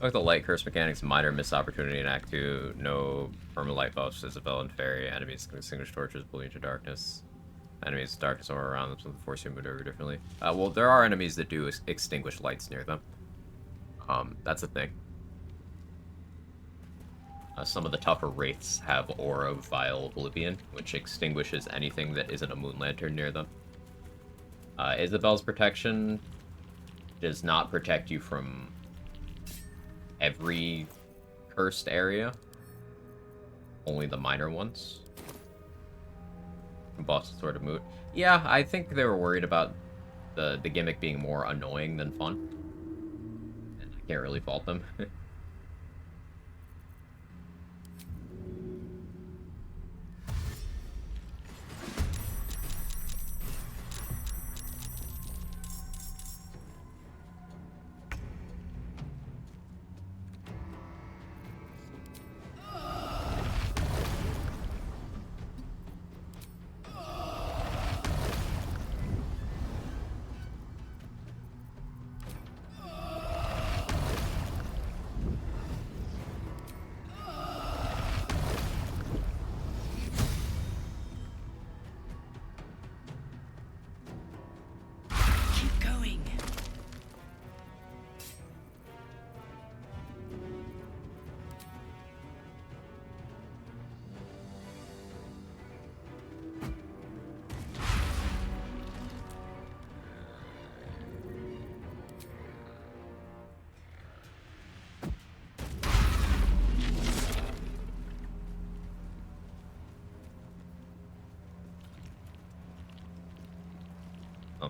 Like the light curse mechanics, minor missed opportunity in Act 2, no permanent light buffs, Isabel and Fairy, enemies can extinguish torches, bleed into darkness. Enemies darkness somewhere around them, so they force you to move over differently. Well, there are enemies that do extinguish lights near them. That's a thing. Some of the tougher wraiths have Aura of Vile Oblivion, which extinguishes anything that isn't a moon lantern near them. Isabel's protection does not protect you from every cursed area, only the minor ones. Boss is sort of moot. Yeah, I think they were worried about the gimmick being more annoying than fun. And I can't really fault them.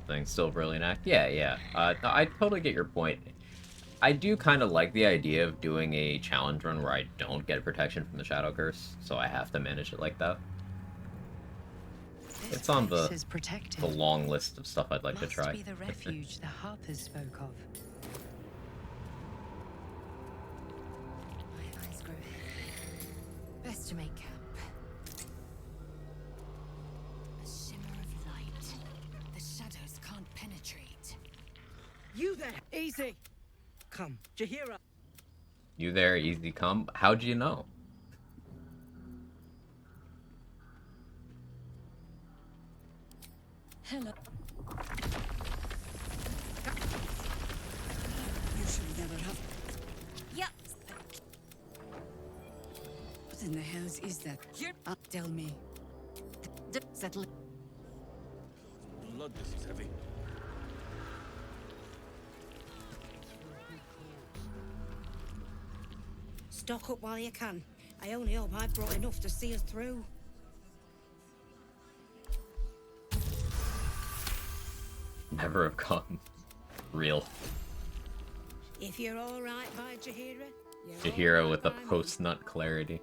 something. Still brilliant act. Yeah, yeah. No, I totally get your point. I do kind of like the idea of doing a challenge run where I don't get protection from the Shadow Curse, so I have to manage it like that. It's on the long list of stuff I'd like to try. Must be the refuge the Harpers spoke of. My eyes grow heavy. Best to make camp. A shimmer of light. The shadows can't penetrate. You there, easy. Come, Jahira. You there, easy come? How'd you know? Hello. You should never have. Yep. What in the hells is that? Tell me. Settle. Blood, this is heavy. Stock up while you can. I only hope I've brought enough to see us through. Never have gone real. If you're all right by Jahira, Jahira with the post-nut clarity.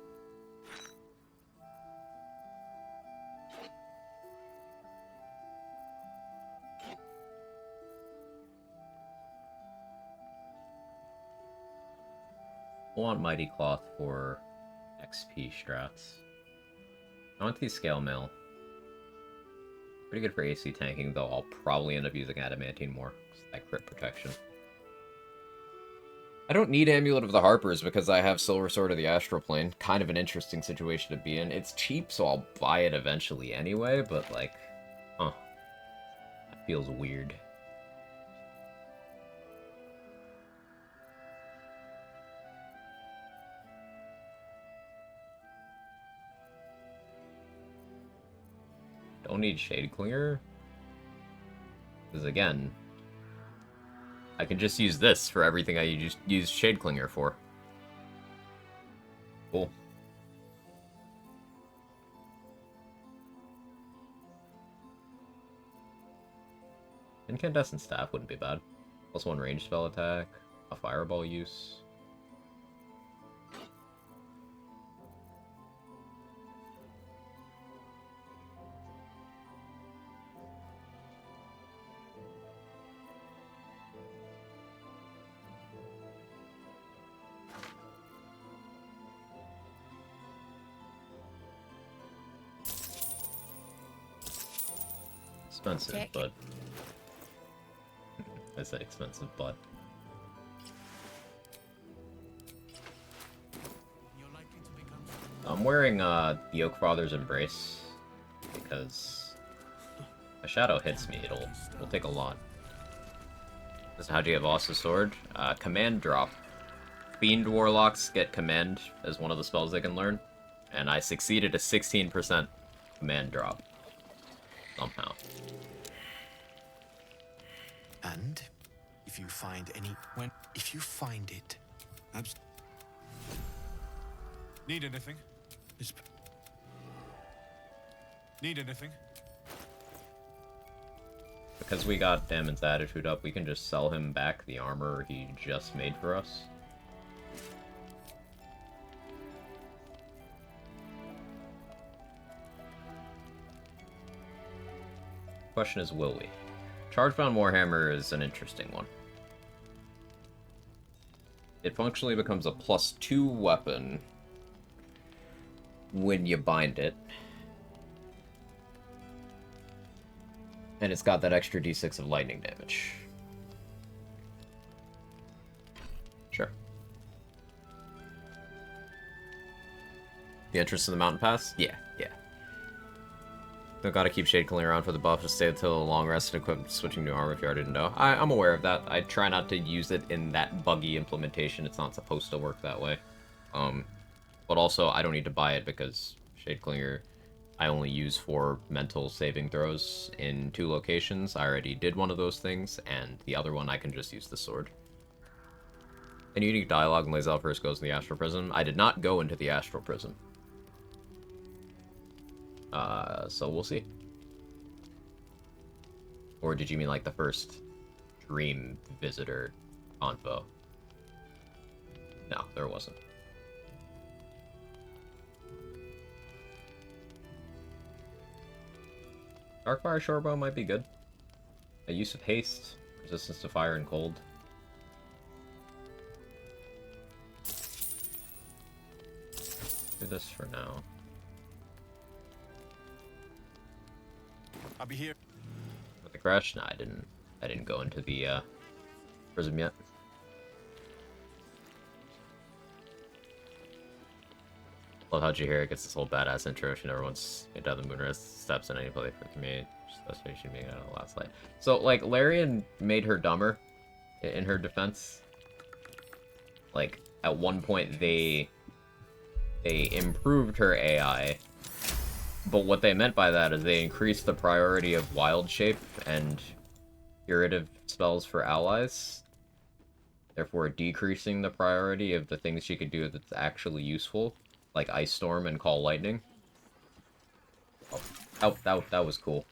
I want Mighty Cloth for XP strats. I want these Scale Mail. Pretty good for AC tanking, though I'll probably end up using Adamantine more, because that crit protection. I don't need Amulet of the Harpers because I have Silver Sword of the Astral Plane. Kind of an interesting situation to be in. It's cheap, so I'll buy it eventually anyway, but like, that feels weird. Don't need Shade Clinger. Because again, I can just use this for everything I use Shade Clinger for. Cool. Incandescent Staff wouldn't be bad. Plus 1 range spell attack, a fireball use. Expensive, but I say expensive, but I'm wearing the Oak Father's Embrace because if a shadow hits me, it'll take a lot. This is how do you have Boss's Sword? Command drop. Fiend Warlocks get command as one of the spells they can learn, and I succeeded a 16% command drop somehow. And if you find if you find it, Need anything? Need anything? Because we got Damon's attitude up, we can just sell him back the armor he just made for us. Question is, will we? Chargebound Warhammer is an interesting one. It functionally becomes a +2 weapon when you bind it. And it's got that extra d6 of lightning damage. Sure. The entrance to the mountain pass? Yeah, yeah. They've got to keep Shade Clinger around for the buff to stay until a long rest and equip switching to armor if you already didn't know. I'm aware of that. I try not to use it in that buggy implementation. It's not supposed to work that way. But also, I don't need to buy it because Shade Clinger I only use for mental saving throws in 2 locations. I already did one of those things, and the other one I can just use the sword. And unique dialogue in Lae'zel first goes in the Astral Prism. I did not go into the Astral Prism. So we'll see. Or did you mean like the first Dream Visitor convo? No, there wasn't. Darkfire Shorebow might be good. A use of haste, resistance to fire and cold. Do this for now. I'll be here. With the crash? No, I didn't go into the prism yet. Love how Jaheira gets this whole badass intro. She never once made down the Moonrise steps in any play for me. That's why she made it on the last light. So, like, Larian made her dumber in her defense. Like, at one point they improved her AI. But what they meant by that is they increased the priority of Wild Shape and curative spells for allies. Therefore decreasing the priority of the things she could do that's actually useful. Like Ice Storm and Call Lightning. Oh, that was cool.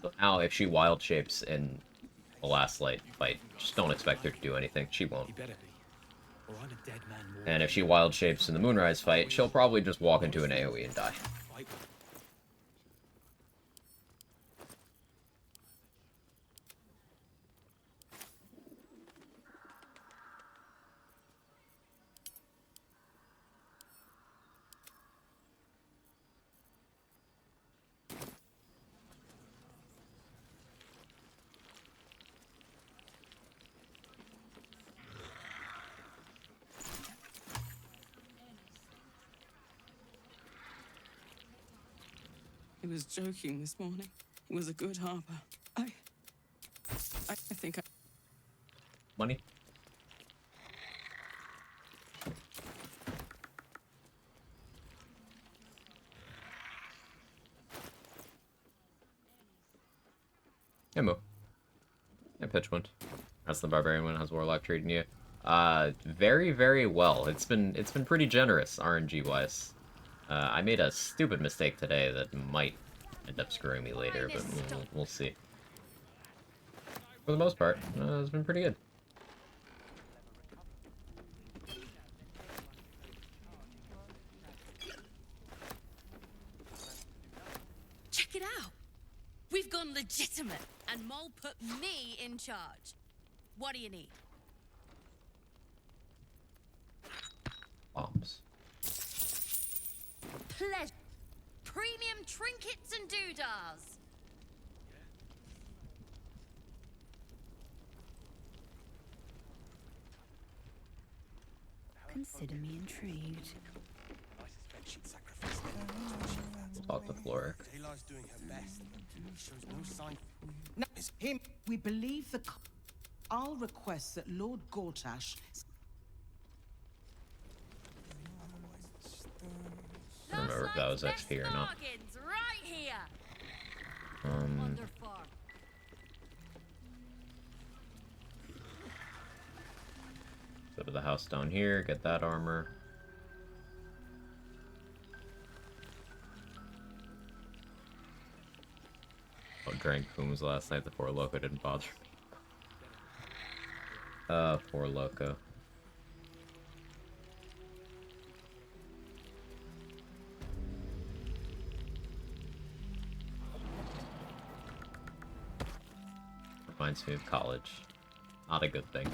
So now if she wild shapes in the last light fight, just don't expect her to do anything. She won't. And if she wild shapes in the Moonrise fight, she'll probably just walk into an AoE and die. He was joking this morning. He was a good harper. I think I... Money? Yeah, Moo. Yeah, Pitchwind. That's the Barbarian one. How's Warlock treating you? Very, very well. It's been pretty generous, RNG-wise. I made a stupid mistake today that might end up screwing me later, but we'll see. For the most part, it's been pretty good. Check it out! We've gone legitimate, and Mole put me in charge. What do you need? Bombs. Pleasure. Premium trinkets and doodahs. Consider me intrigued. I suspect she'd sacrifice Talk to Flora. Taylor's doing her best. He shows no sign. No, it's him. We believe the... I'll request that Lord Gortash... I don't remember if that was XP or not. Right here. Wonderful. Go to the house down here, get that armor. Oh, drank Pooms last night. The Four Loco didn't bother me. Four Loco. Reminds me of college. Not a good thing.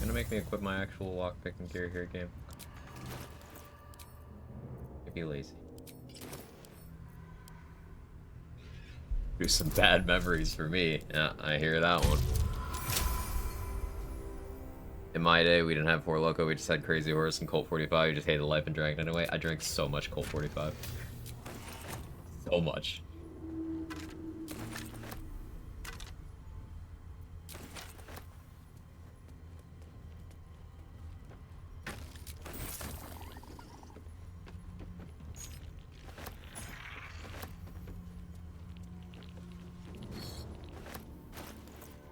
Gonna make me equip my actual lockpicking gear here, game. Be lazy. Do some bad memories for me. Yeah, I hear that one. In my day, we didn't have Four Loco, we just had Crazy Horse and Colt 45. We just hated life and drank anyway. I drank so much Colt 45. So much.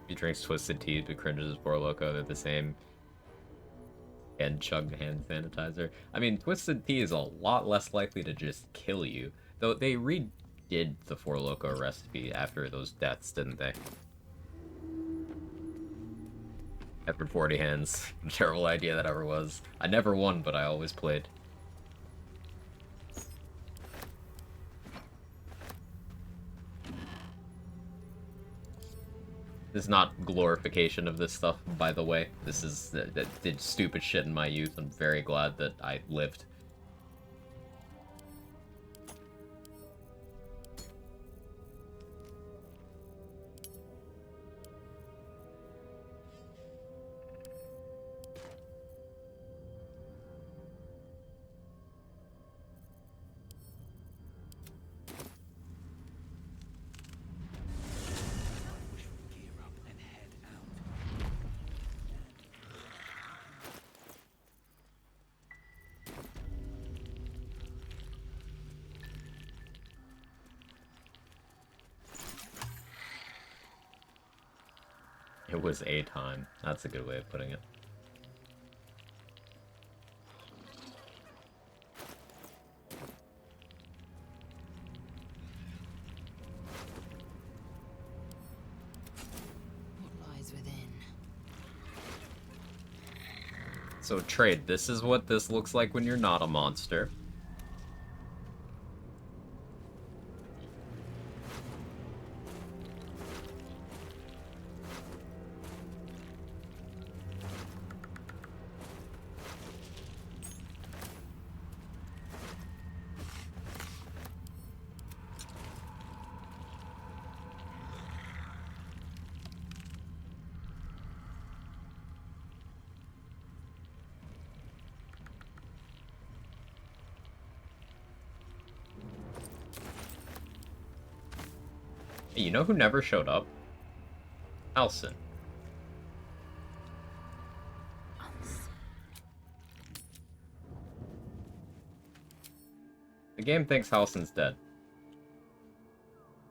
He drinks twisted tea but cringes as Four Loco. They're the same. And chug hand sanitizer. I mean, twisted tea is a lot less likely to just kill you. Though they redid the Four Loco recipe after those deaths, didn't they? After 40 hands. Terrible idea that ever was. I never won, but I always played. This is not glorification of this stuff, by the way. This is that did stupid shit in my youth. I'm very glad that I lived. It was a time. That's a good way of putting it. What lies within? So, Trade, this is what this looks like when you're not a monster. You know who never showed up? Halsin. The game thinks Halsin's dead.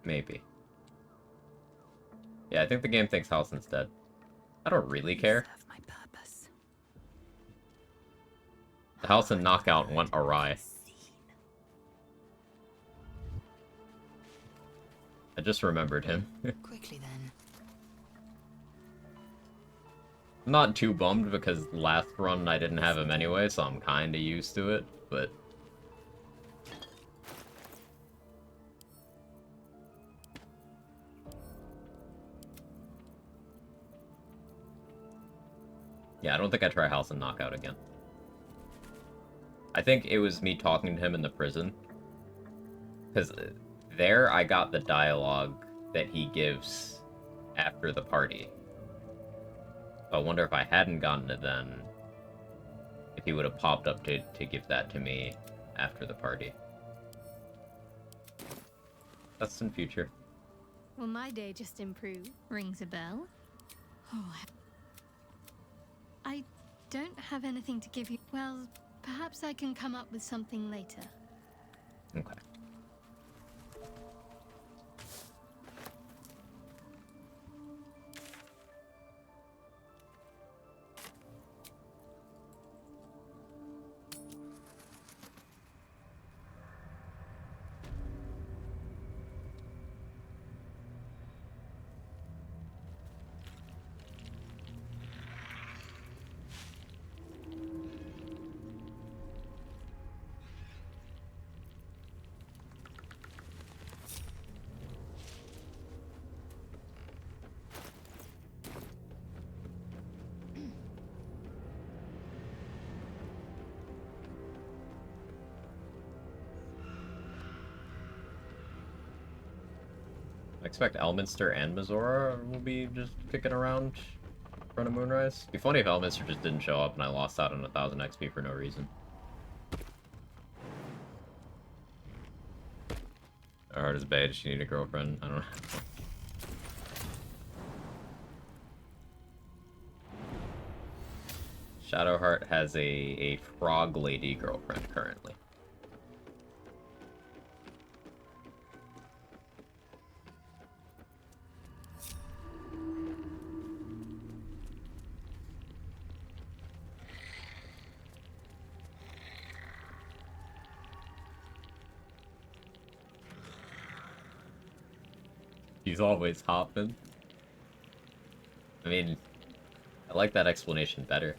Maybe. Yeah, I think the game thinks Halsin's dead. I don't really care. The Halsin knockout went awry. I just remembered him. Quickly then. I'm not too bummed because last run I didn't have him anyway, so I'm kinda used to it, but... yeah, I don't think I try Halsin knockout again. I think it was me talking to him in the prison. Because there I got the dialogue that he gives after the party. So I wonder if I hadn't gotten it then, if he would have popped up to give that to me after the party. That's in future. Well, my day just improved. Rings a bell? Oh, I don't have anything to give you. Well, perhaps I can come up with something later. Okay. I expect Elminster and Mizora will be just kicking around in front of Moonrise. It'd be funny if Elminster just didn't show up and I lost out on 1000 XP for no reason. Her heart is bad. Does she need a girlfriend? I don't know. Shadowheart has a frog lady girlfriend currently. He's always hopping. I mean, I like that explanation better.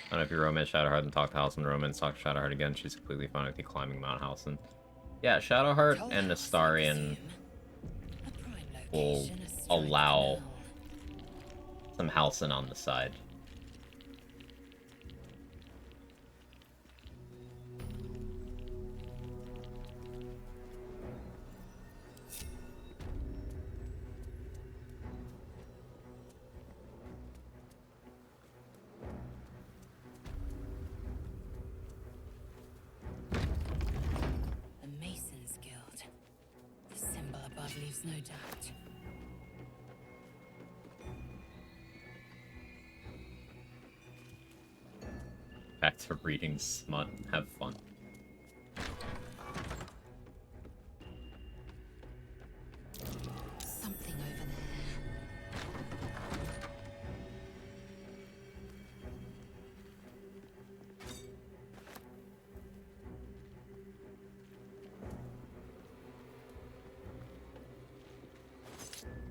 I don't know if you romance Shadowheart and talk to Halsin, romance talk to Shadowheart again. She's completely fine with you climbing Mount Halsin. Yeah, Shadowheart and Astarion will allow some Halsin on the side. The Masons Guild. The symbol above leaves no doubt. Back to reading smut. Have fun. Something over there.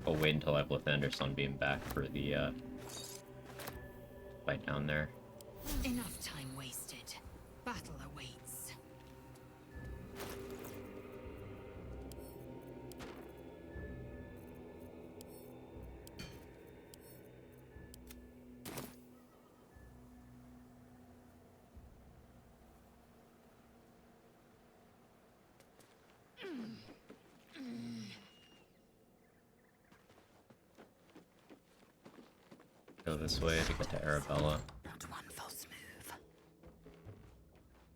I'll wait until I have Lathander Sunbeam back for the fight down there. Enough time wasted. Battle awaits. Go this way to get to Arabella. Not one false move.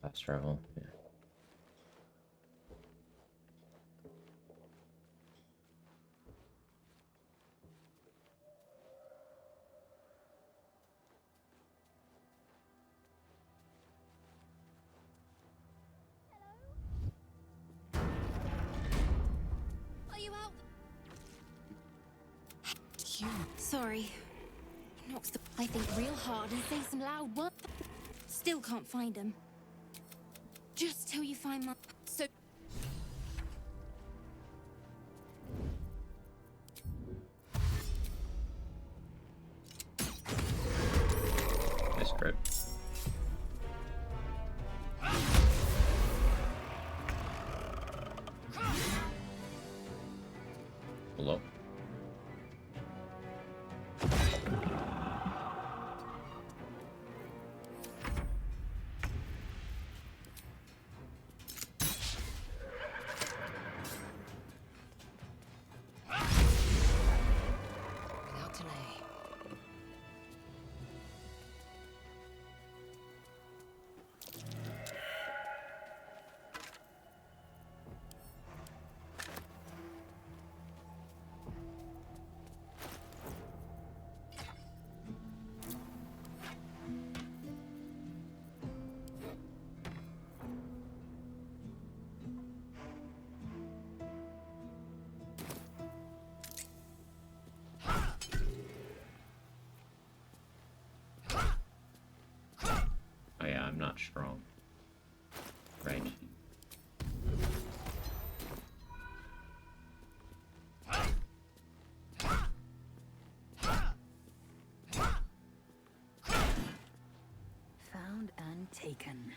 Fast travel, yeah. Are you out? Sorry. Knocks the I think real hard and say some loud words. Still can't find him. Just till you find my so Nice crit. Hello. Without delay. Oh yeah, I'm not strong. Right. Found and taken.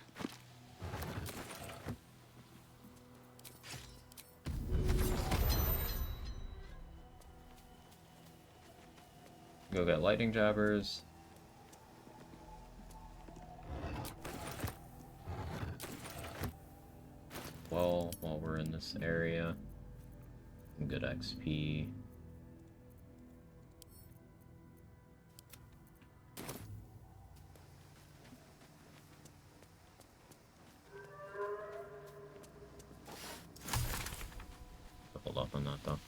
Go get lightning jabbers. Well, while we're in this area, good XP. Hold up on that though.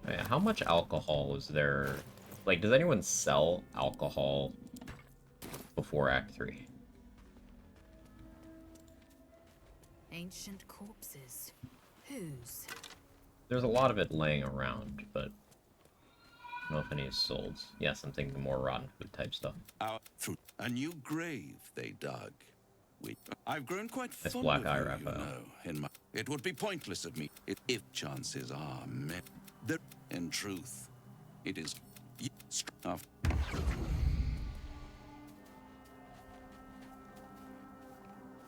Oh, yeah, how much alcohol is there? Like, does anyone sell alcohol before Act 3? Ancient corpses. Whose? There's a lot of it laying around, but I don't know if any is sold. Yes, I'm thinking more rotten food type stuff. Through a new grave they dug. I've grown quite That's fond black of eye, you, Raphael. it would be pointless of me if chances are that in truth it is enough.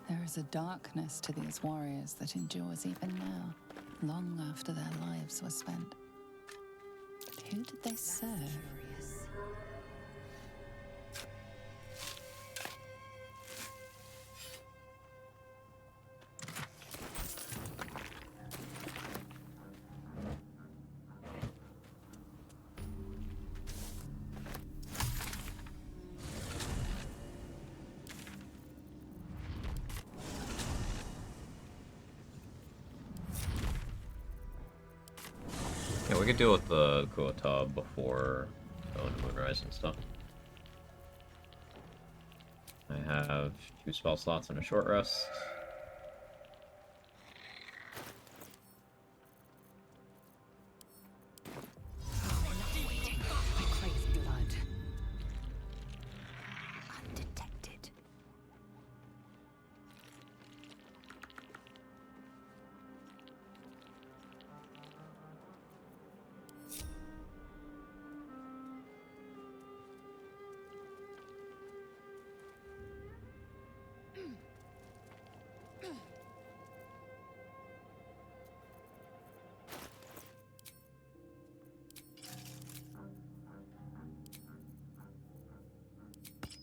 There is a darkness to these warriors that endures even now, long after their lives were spent. But who did they serve? Yeah, we could deal with the Kuota before going to Moonrise and stuff. I have 2 spell slots and a short rest.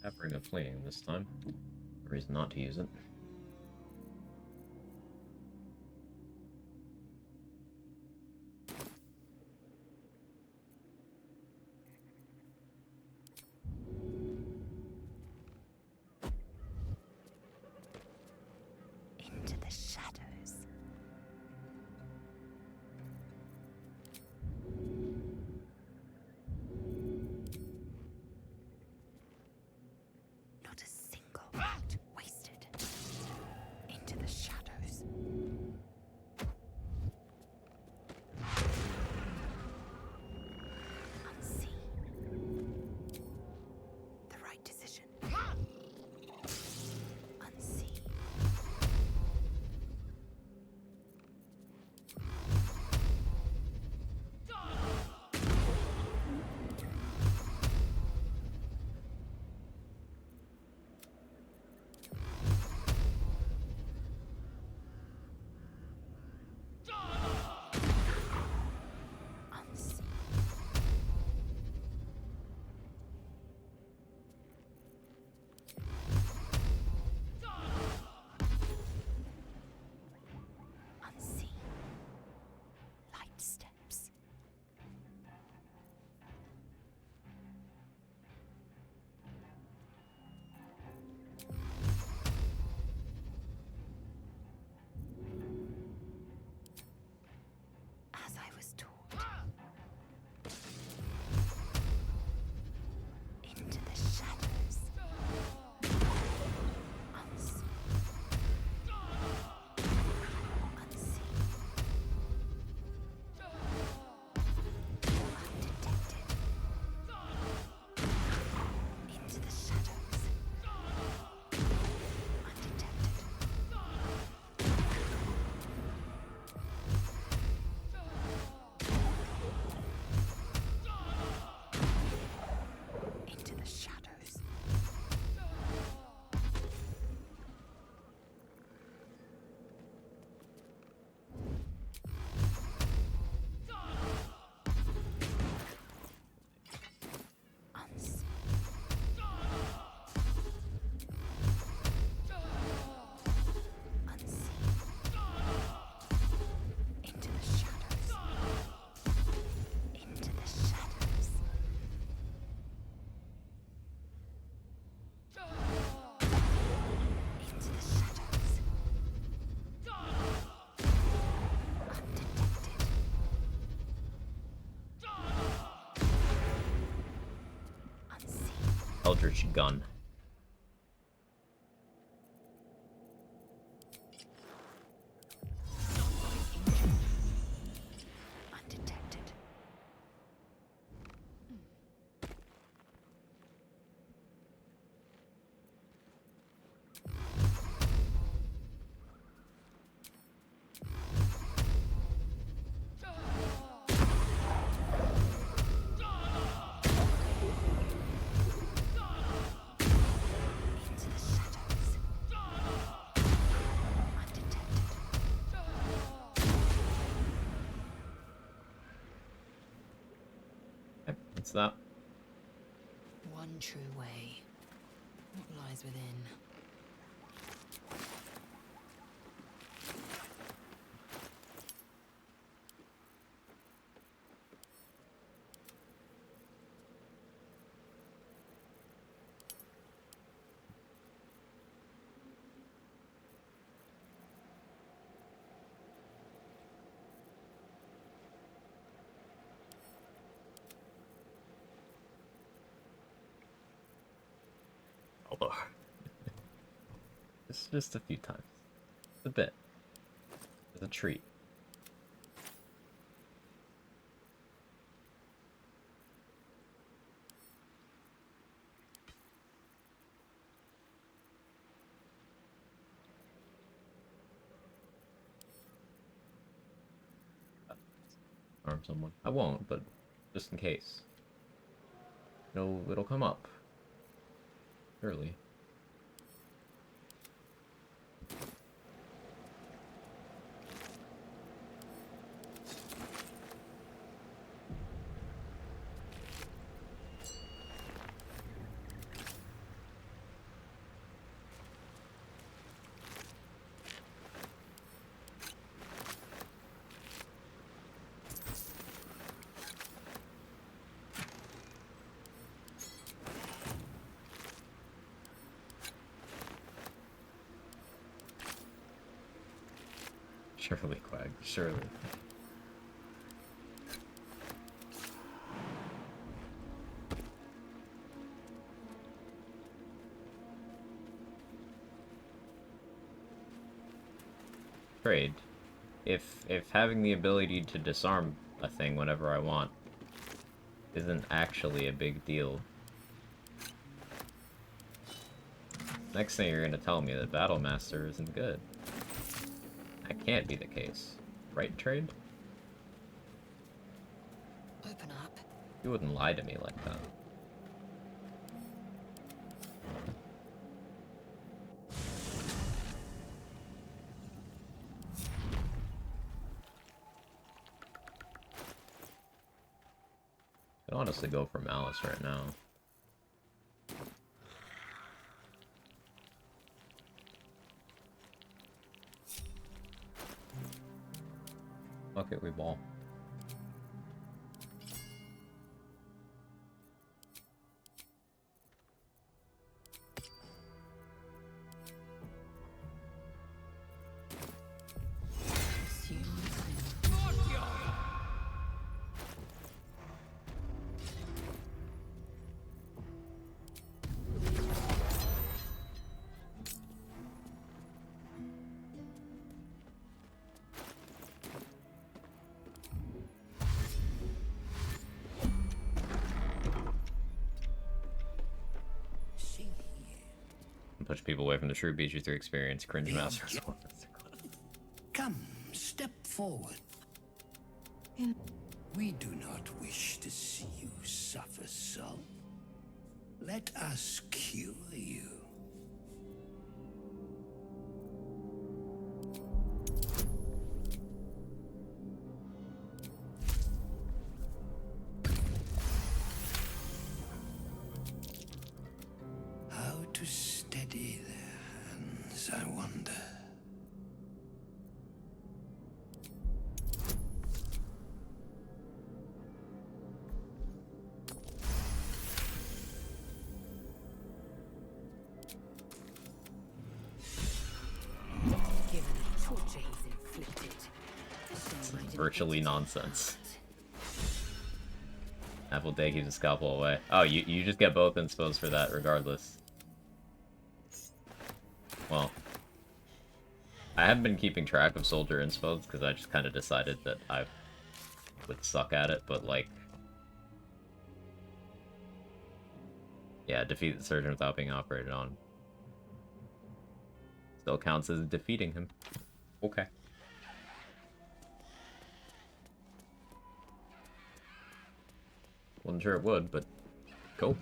Peppering a fleeing this time. Reason not to use it. Into the shadows. Not a single word wasted. Eldritch Gun. Undetected. What's that? One true way. What lies within? Although, just a few times. It's a bit. It's a treat. Harm someone. I won't, but just in case. It'll come up. Surely. Surely, Quag. Surely. Trade. If having the ability to disarm a thing whenever I want isn't actually a big deal. Next thing you're gonna tell me that Battle Master isn't good. That can't be the case. Right, Trade? Open up. You wouldn't lie to me like that. I'd honestly go for Malice right now. Fuck it, we ball. Push people away from the true BG3 experience. Cringe master. Come, step forward. We do not wish to see you suffer so. Let us cure you. How to steady their hands, I wonder. Virtually nonsense. Apple Day keeps a scalpel away. Oh, you just get both inspos for that regardless. Well, I haven't been keeping track of soldier inspos because I just kind of decided that I would suck at it, but like, yeah, defeat the surgeon without being operated on. Still counts as defeating him. Okay. Wasn't sure it would, but cool.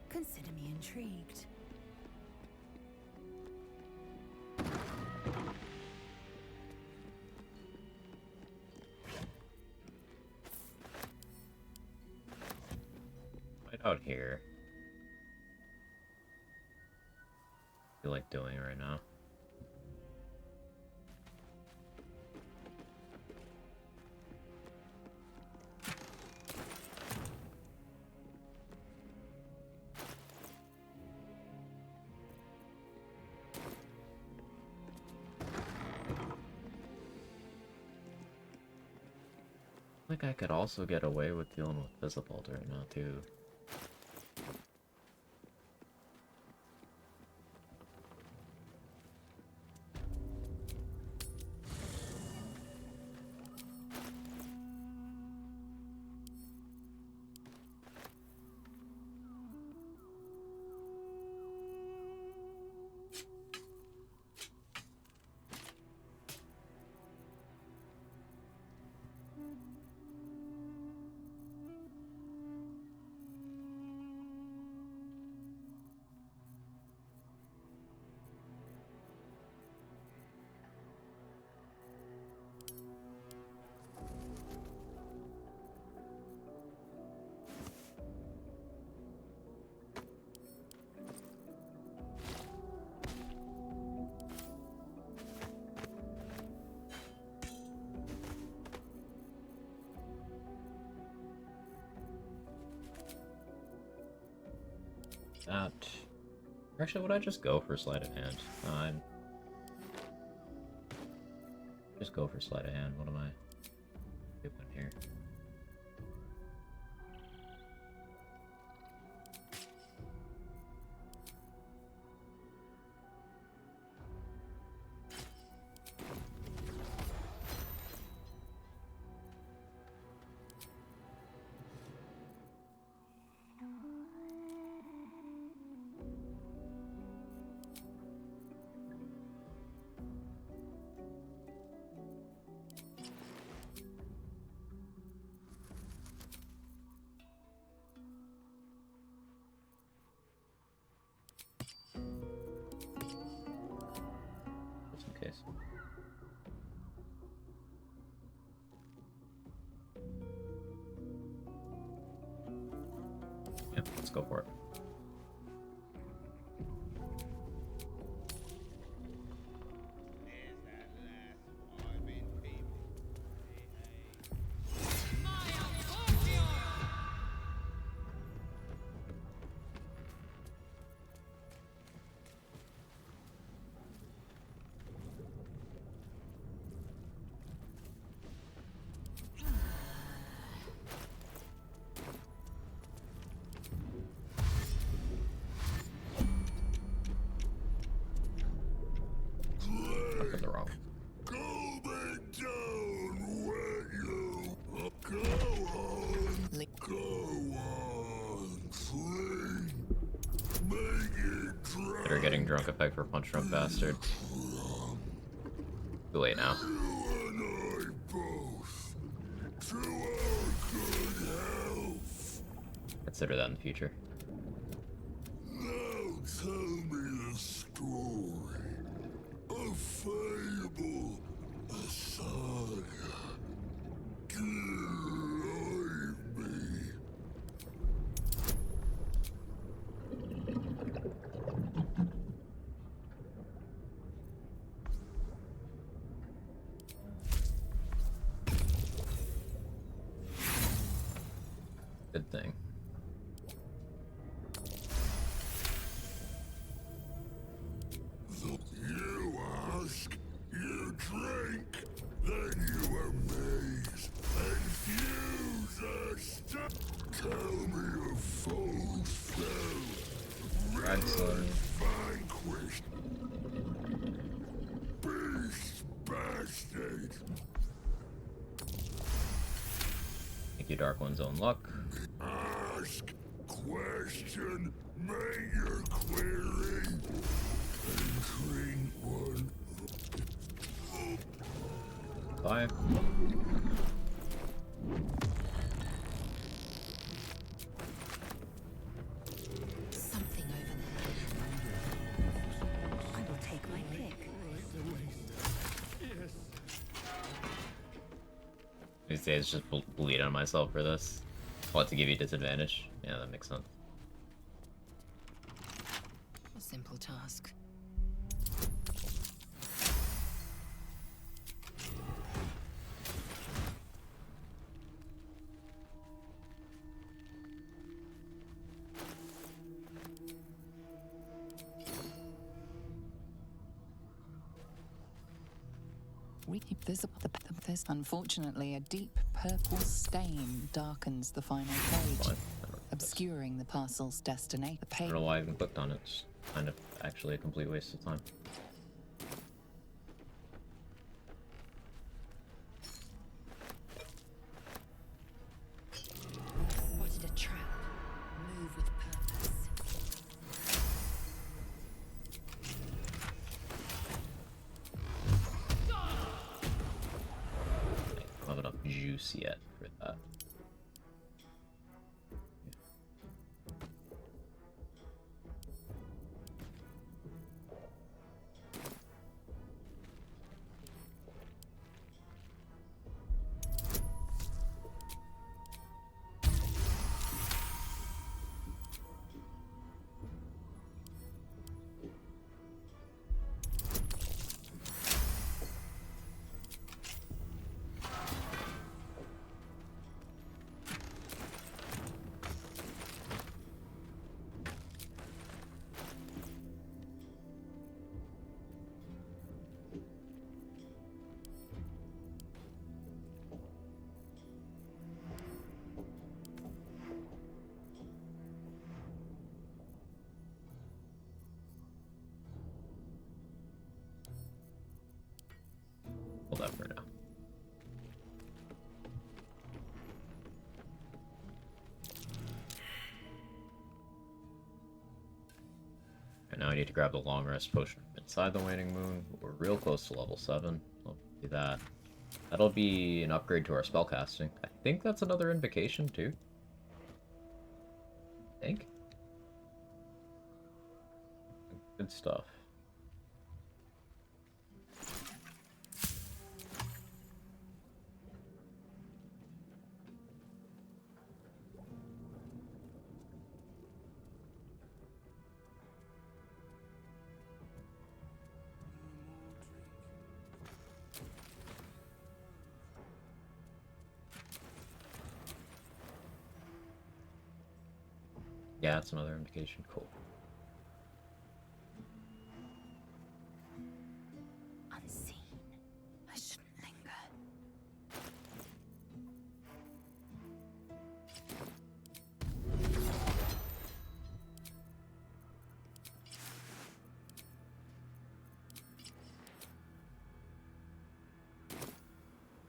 Consider me intrigued. Right out here. I feel like doing right now. I think I could also get away with dealing with visible right now too. That... Actually, would I just go for sleight of hand? I'm... Just go for sleight of hand. What am I doing here? Just in case. Yeah, let's go for it. Up in the wrong. Go back down where you go on. Go on, train. Make it drunk. Better getting drunk effect for punch drunk bastard. Too late now. You and I both. To our good health. Consider that in the future. Now tell me a story. A fable. A saga. Guide me. Good thing. You ask, you drink, then you amaze, and fuse a tell me of foes fell, Excellent. vanquished, beast bastard. Thank you, Dark One's own luck. Ask, question, make your query, and drink one. Bye. Something over there. I will take my pick. These days, just bleed on myself for this. What, to give you disadvantage? Yeah, that makes sense. A simple task. This, unfortunately, a deep purple stain darkens the final page, obscuring the parcel's destination. I don't know why I even clicked on it. It's kind of actually a complete waste of time. Spotted a trap. Move with purpose. I don't have enough juice yet for that. Hold that for now. And now I need to grab the long rest potion inside the waning moon. We're real close to level 7. I'll do that. That'll be an upgrade to our spellcasting. I think that's another invocation too. I think. Good stuff. Yeah, that's another indication. Cool. Unseen. I shouldn't linger.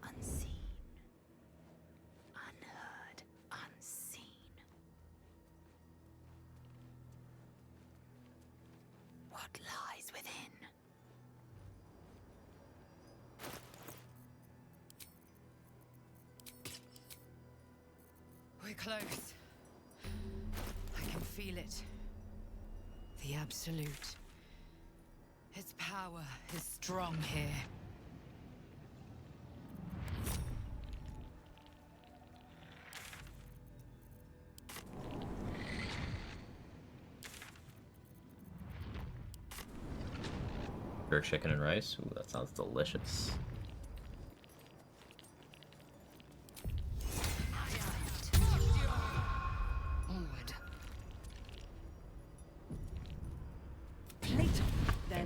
Unseen. Unheard. Unseen. What lies within? We're close. I can feel it. The Absolute. Its power is strong here. Jerk chicken and rice. Ooh, that sounds delicious.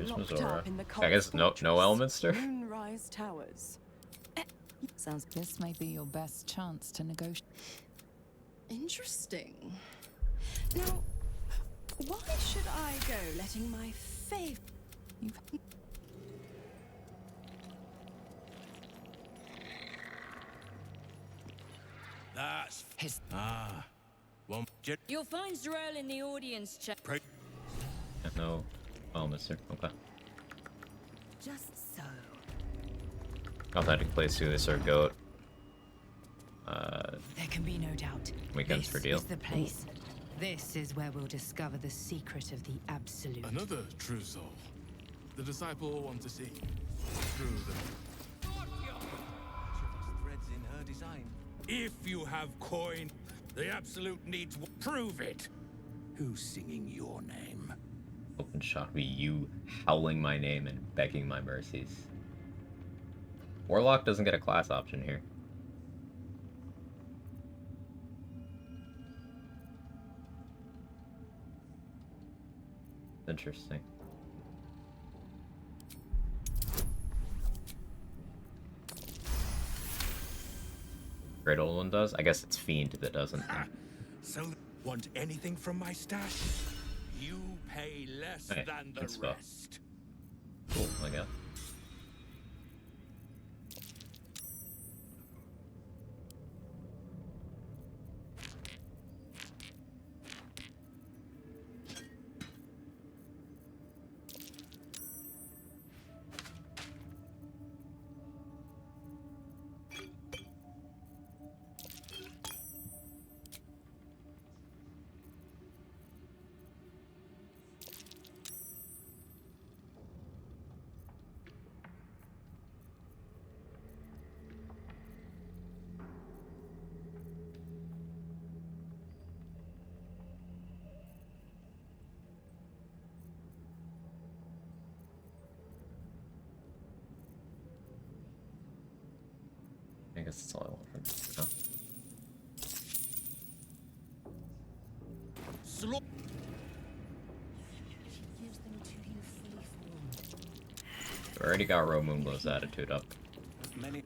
Use locked Mizora. up in the I guess no fortress, Elminster. Moonrise Towers. Sounds this may be your best chance to negotiate. Interesting. Now, why should I go letting my fav... That's his. One. You'll find Z'rell in the audience check. No Elminster. Okay. Just so. Authentic place to this or goat. There can be no doubt. Weekends for deal. This is the place. This is where we'll discover the secret of the Absolute. Another true soul. The disciple will want to see. Through the threads in her design. If you have coin, the Absolute needs to prove it. Who's singing your name? Open shot would be you howling my name and begging my mercies. Warlock doesn't get a class option here. Interesting. Great old one does? I guess it's Fiend that doesn't. So, want anything from my stash? You pay less Hey, than the good spell. rest. Cool, I guess. I guess that's all I want from this now. I already got Romungo's attitude up. Many.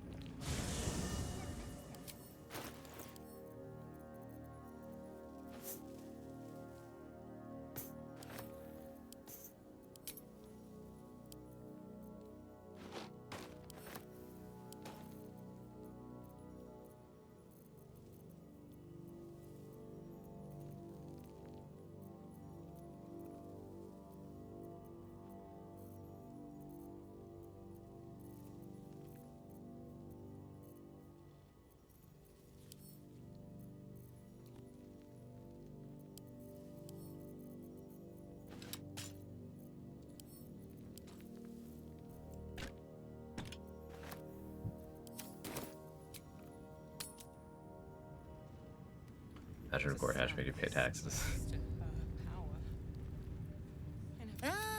I should record hash make you pay taxes.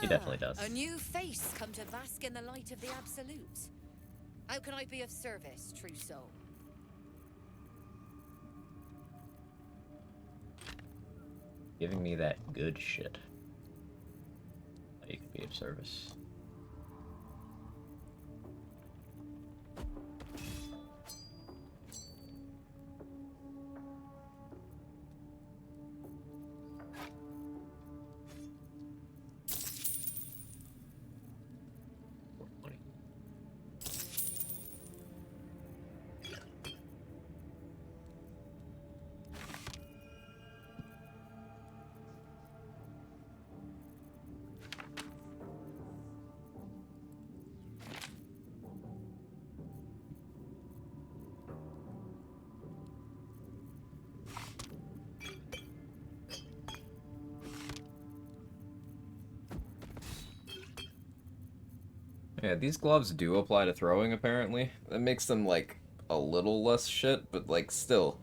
He definitely does. A new face come to bask in the light of the Absolute. How can I be of service, true soul? Giving me that good shit. That you could be of service. Yeah, these gloves do apply to throwing, apparently. That makes them, like, a little less shit, but, like, still.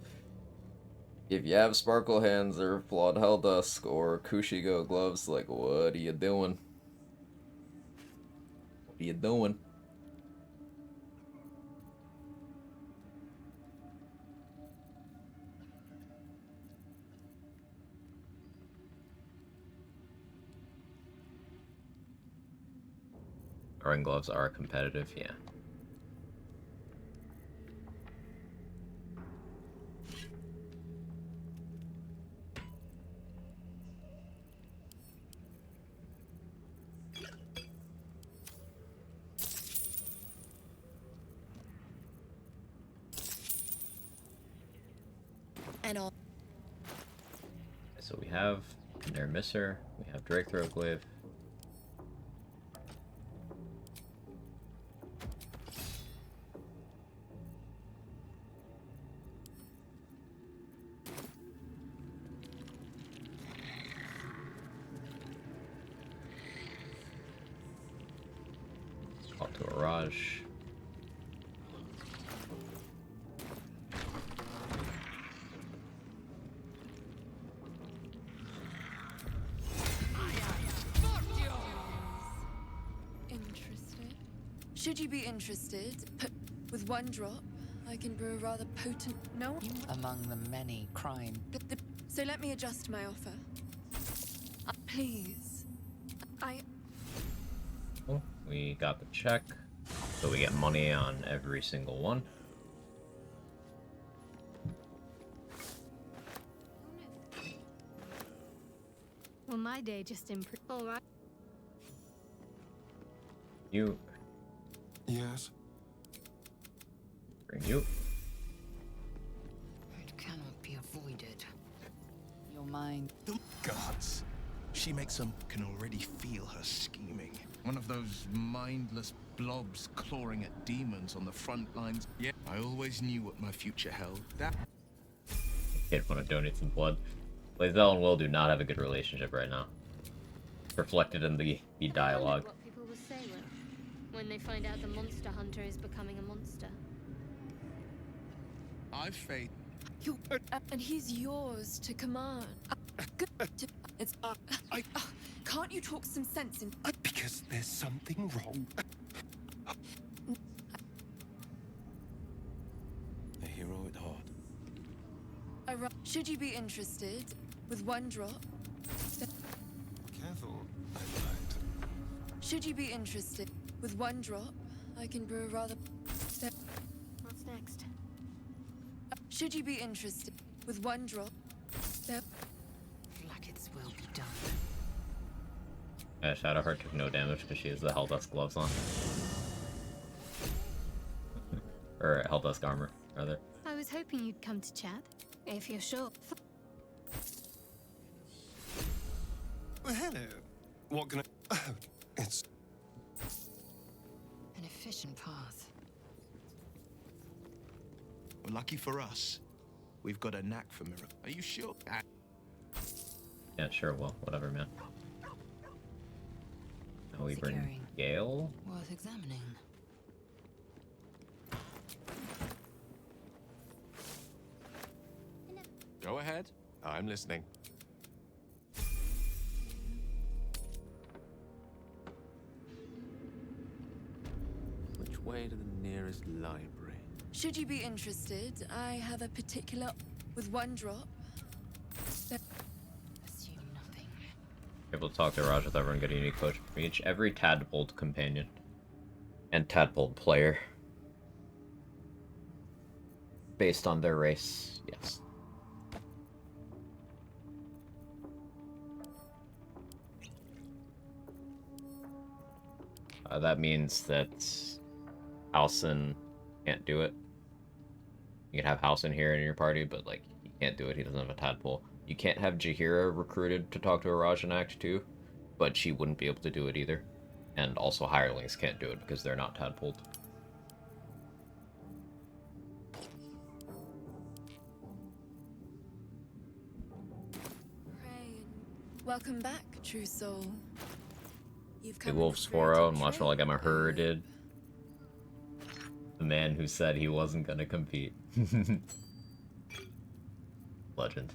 If you have Sparkle Hands or Flawed Helldusk or Kushigo gloves, like, what are you doing? What are you doing? Throwing gloves are competitive, yeah. And all. So we have Nair Misser, we have Drake Throw Glaive. Call to a Raj. Interested? Should you be interested, with one drop, I can brew a rather potent. No? Among the many crime. So let me adjust my offer. Please. Oh, we got the check, so we get money on every single one. Well, my day just improved. All right. You. Yes. Bring you. It cannot be avoided. Your mind. The gods. She makes them can already feel her scheming. One of those mindless blobs clawing at demons on the front lines. Yeah, I always knew what my future held. That Kid want to donate some blood. Lae'zel and Will do not have a good relationship right now. Reflected in the dialogue. What people will say when they find out the monster hunter is becoming a monster. I fate. And he's yours to command. It's. Can't you talk some sense in? Because there's something wrong. A hero at heart. Should you be interested, with one drop? Careful. Should you be interested, with one drop, I can brew a rather. What's next? Should you be interested, with one drop? Flackets will be done. Shadowheart took no damage because she has the Helldusk gloves on. Or Helldusk armor, rather. I was hoping you'd come to chat, if you're sure. Well, hello. What can I... Oh, it's... An efficient path. Well, lucky for us, we've got a knack for mirror. Are you sure? Yeah, sure, well, whatever, man. Now we bring Securing. Gale. Worth examining. Go ahead. I'm listening. Which way to the nearest library? Should you be interested, I have a particular. With one drop. Assume nothing. Able to talk to Raj without everyone getting a unique potion from each. Every Tadpole companion. And Tadpole player. Based on their race, yes. That means that Halsin can't do it. You can have Halsin here in your party, but like he can't do it. He doesn't have a Tadpole. You can't have Jaheira recruited to talk to Araj in Act 2, but she wouldn't be able to do it either. And also hirelings can't do it because they're not Tadpoled. Welcome back, true soul. You've The come Wolf's 4-0 and watch like I'm a herded. The man who said he wasn't gonna compete. Legend.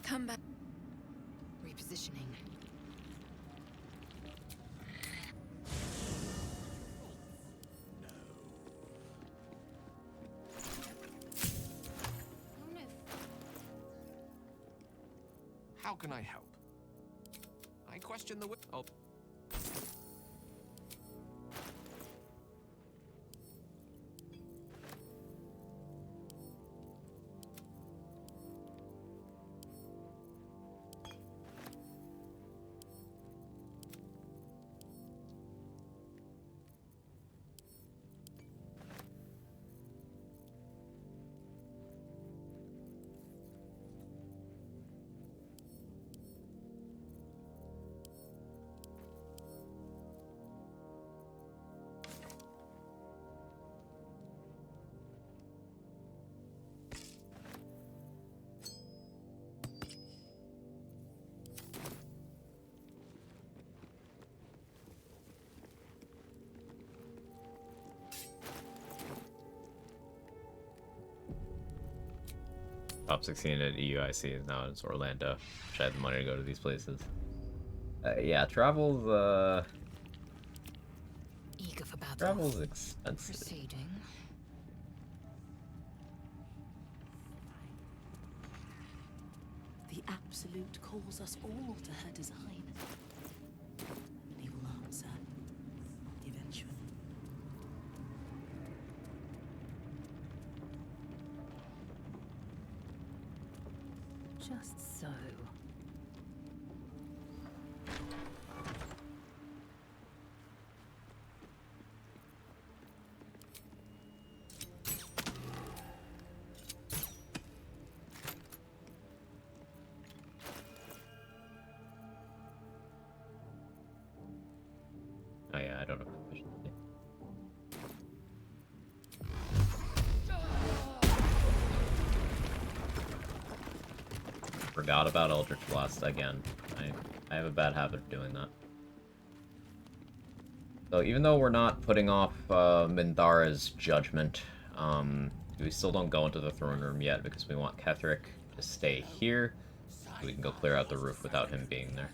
Come back. Repositioning. How can I help? I question the oh. Top 16 at EUIC is now in Orlando. Wish I had the money to go to these places. Yeah, travel's Eager for battle. travel's expensive. Proceeding. The Absolute calls us all to her design. He will answer eventually. Just so. Oh yeah, I don't know efficiency. Forgot about Eldritch Blast again. I have a bad habit of doing that. So even though we're not putting off Minthara's judgment, we still don't go into the throne room yet because we want Ketheric to stay here so we can go clear out the roof without him being there.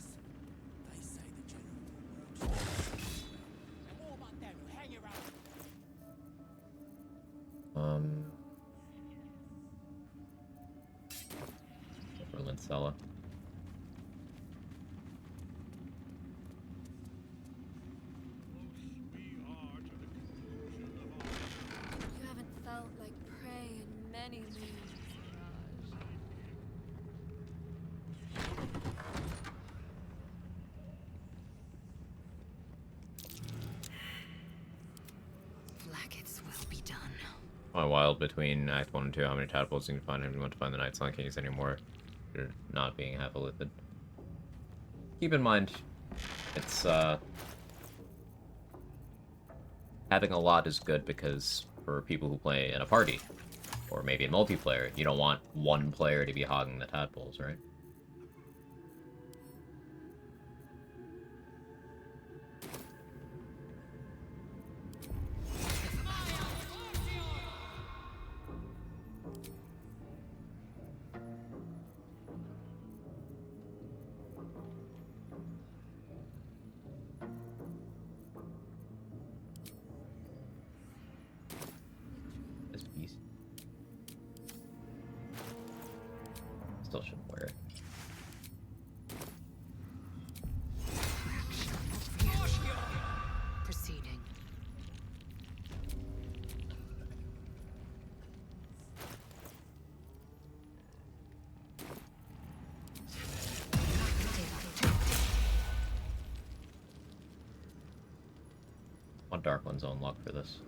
For Lincella. You haven't felt like prey in many moons, Mirage. Blackets will be done. My wild between Act 1 and 2, how many tadpoles you can find if you want to find the Night Sun Kings anymore. You're not being half a lithid. Keep in mind, it's, having a lot is good because for people who play in a party, or maybe in multiplayer, you don't want one player to be hogging the tadpoles, right? This beast. Still shouldn't wear it. Proceeding. Want Dark One's own luck for this.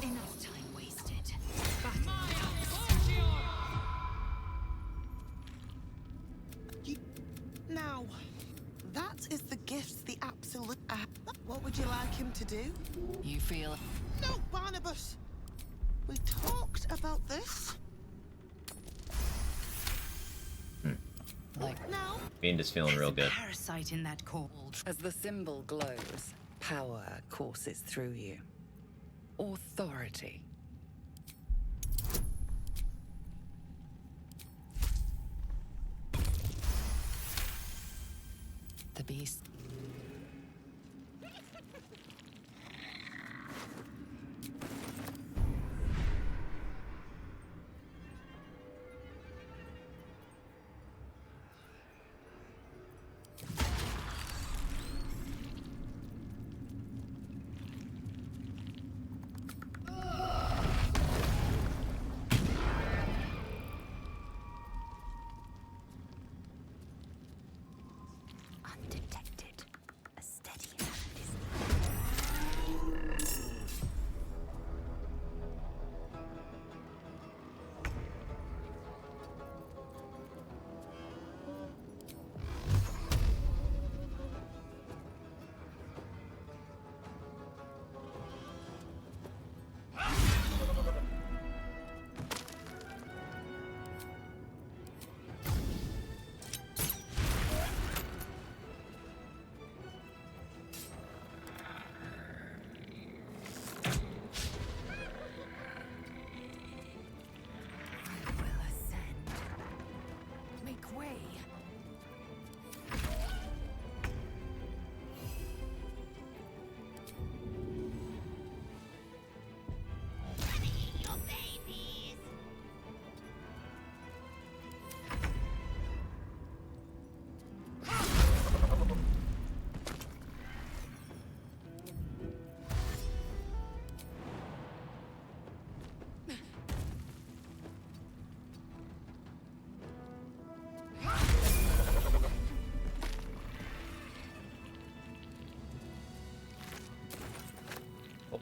Enough time wasted. Now, that is the gift the Absolute. What would you like him to do? You feel. No, Barnabas! We talked about this. Like now. Fiend just feeling real good. Parasite in that cold. As the symbol glows, power courses through you. Authority. The beast.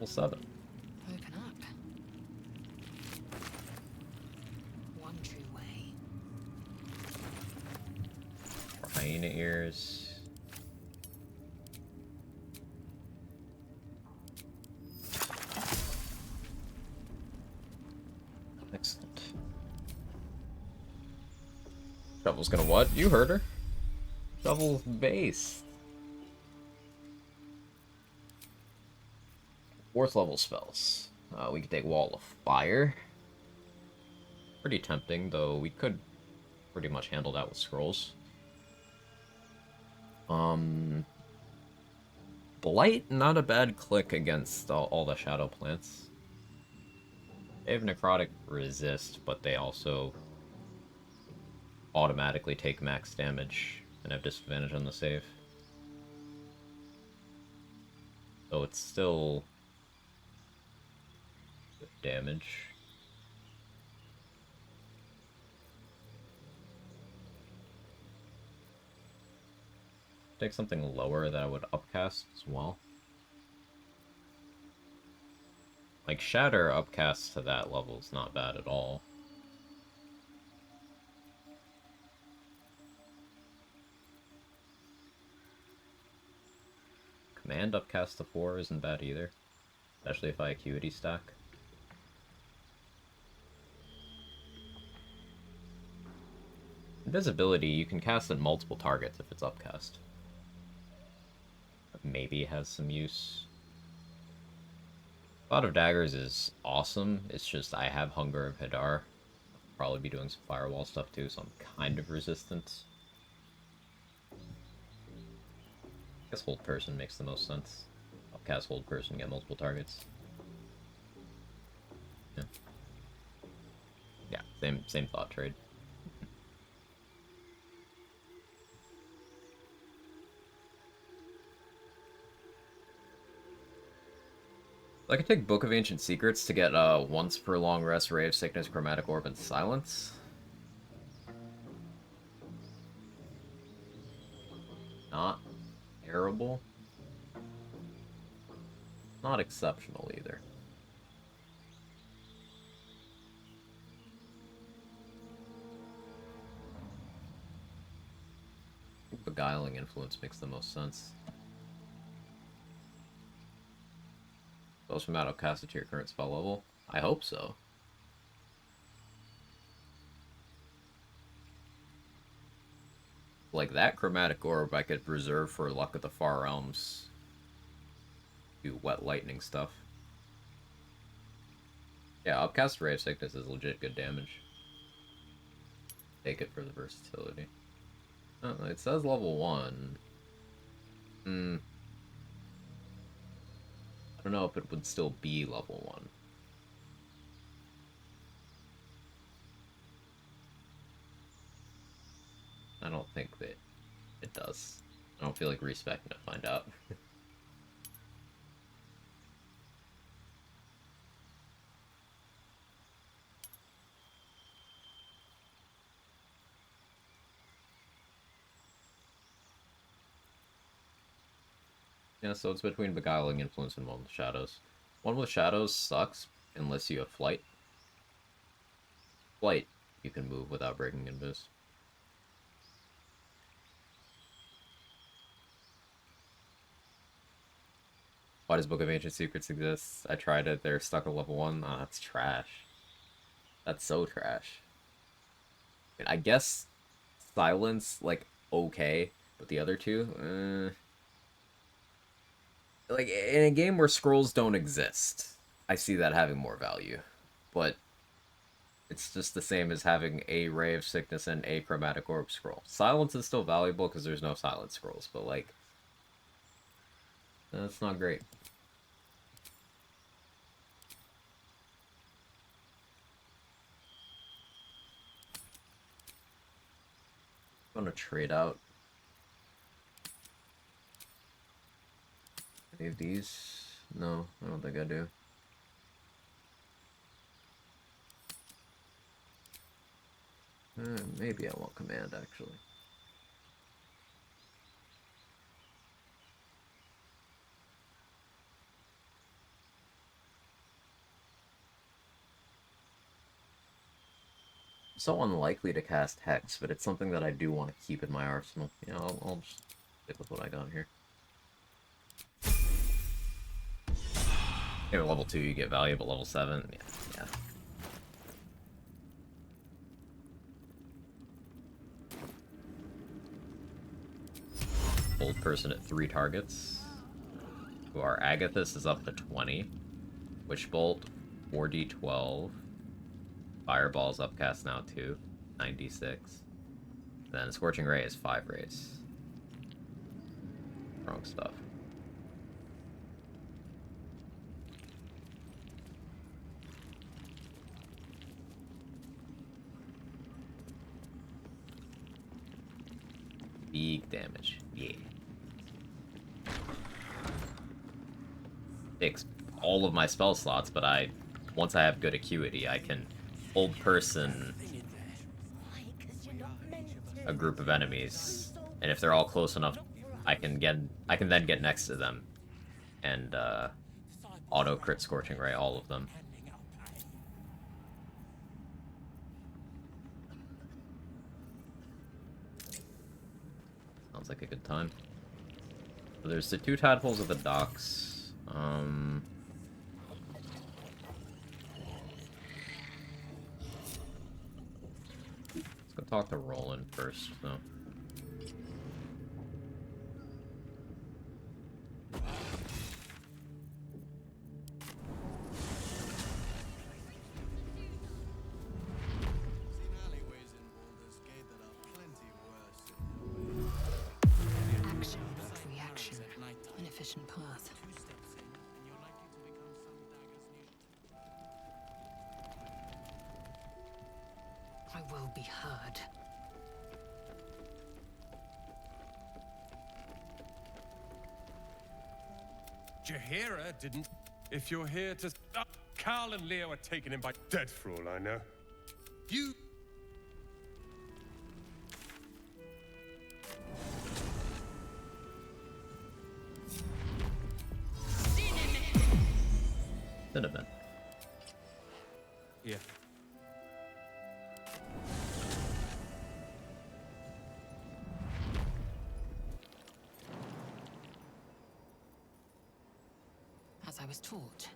Level 7. Open up. One true way. Hyena ears. Excellent. Shovel's gonna what? You heard her. Shovel's base. 4th level spells. We can take Wall of Fire. Pretty tempting, though we could pretty much handle that with scrolls. Blight, not a bad click against all the shadow plants. They have Necrotic Resist, but they also automatically take max damage and have disadvantage on the save. So it's still good damage. Take something lower that I would upcast as well. Like Shatter upcast to that level is not bad at all. Command upcast to 4 isn't bad either, especially if I Acuity stack. Invisibility, you can cast at multiple targets if it's upcast. Maybe has some use. Cloud of Daggers is awesome, it's just I have Hunger of Hadar. I'll probably be doing some firewall stuff too, so I'm kind of resistant. I guess Hold Person makes the most sense. Upcast Hold Person, get multiple targets. Yeah. Yeah, same thought trade. I could take Book of Ancient Secrets to get once per long rest, Ray of Sickness, Chromatic Orb, and Silence. Not terrible. Not exceptional either. Beguiling Influence makes the most sense. Spells from out casted to your current spell level? I hope so. Like that Chromatic Orb I could reserve for Luck of the Far Realms. Do Wet Lightning stuff. Yeah, upcast Ray of Sickness is legit good damage. Take it for the versatility. Oh, it says level 1. I don't know if it would still be level 1. I don't think that it does. I don't feel like respecting to find out. Yeah, so it's between Beguiling Influence and One with Shadows. One with Shadows sucks unless you have Flight. Flight, you can move without breaking Invis. Why does Book of Ancient Secrets exist? I tried it, they're stuck at level 1. Ah, that's trash. That's so trash. I guess Silence, like, okay, but the other two, like, in a game where scrolls don't exist, I see that having more value. But it's just the same as having a Ray of Sickness and a Chromatic Orb scroll. Silence is still valuable because there's no silent scrolls, but, like, that's not great. I'm gonna trade out any of these. No, I don't think I do. Maybe I want Command, actually. so unlikely to cast Hex, but it's something that I do want to keep in my arsenal. You know, I'll just stick with what I got here. Maybe level 2 you get value, but level 7, yeah. Old person at 3 targets. Our Agathis is up to 20. Wishbolt, 4d12. Fireball's upcast now too, 96. Then Scorching Ray is 5 rays. Wrong stuff. Big damage, yeah. Takes all of my spell slots, but once I have good acuity, I can hold person a group of enemies, and if they're all close enough, I can then get next to them and auto crit Scorching Ray all of them. Sounds like a good time. So there's the 2 tadpoles at the docks. Let's go talk to Roland first, so. Action, not reaction. An efficient path. I will be heard. Jaheira didn't. If you're here to... Carl and Leo are taking him by... Dead for all I know. You... Cinnamon. Yeah. As I was taught.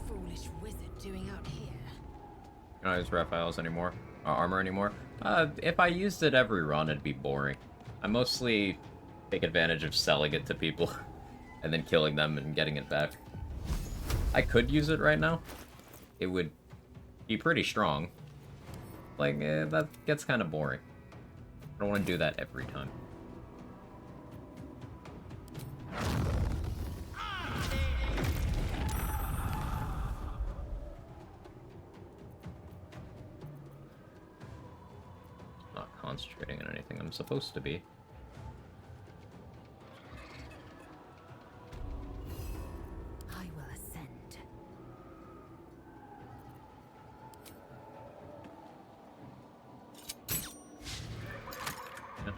Foolish wizard doing out here? I don't use Raphael's anymore. Armor anymore. If I used it every run, it'd be boring. I mostly take advantage of selling it to people and then killing them and getting it back. I could use it right now. It would be pretty strong. Like, that gets kind of boring. I don't want to do that every time. Not concentrating on anything I'm supposed to be. I will ascend. Yeah.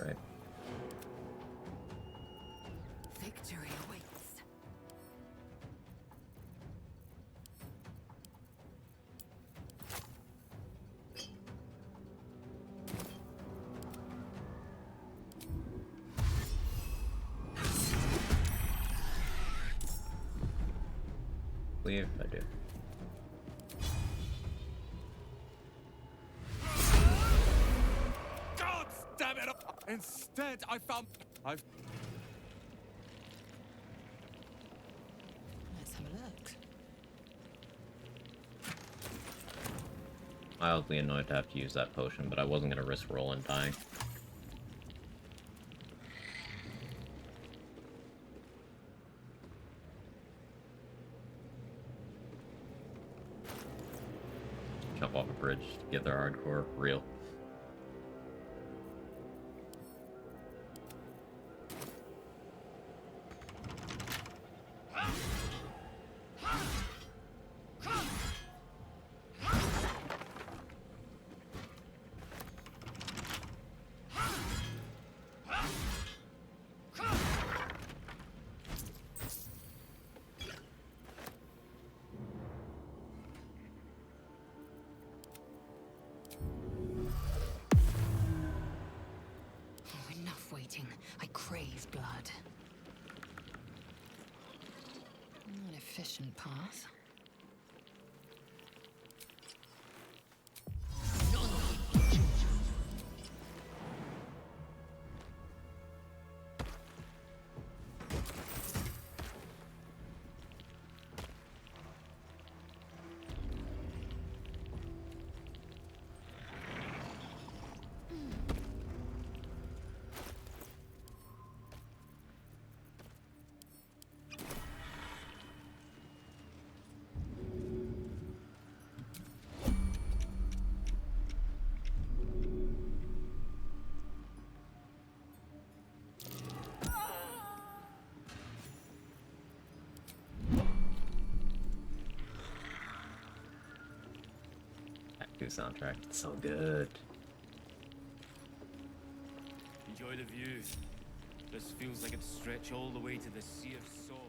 Right. Victory awaits. Leave, I do. God damn it! Instead, I've... Let's have a look. Mildly annoyed to have to use that potion, but I wasn't going to risk rolling dying. bridge to get their hardcore real. Enough waiting. I crave blood. An efficient path. Soundtrack. It's so good. Enjoy the view. This feels like it stretch all the way to the Sea of Swords.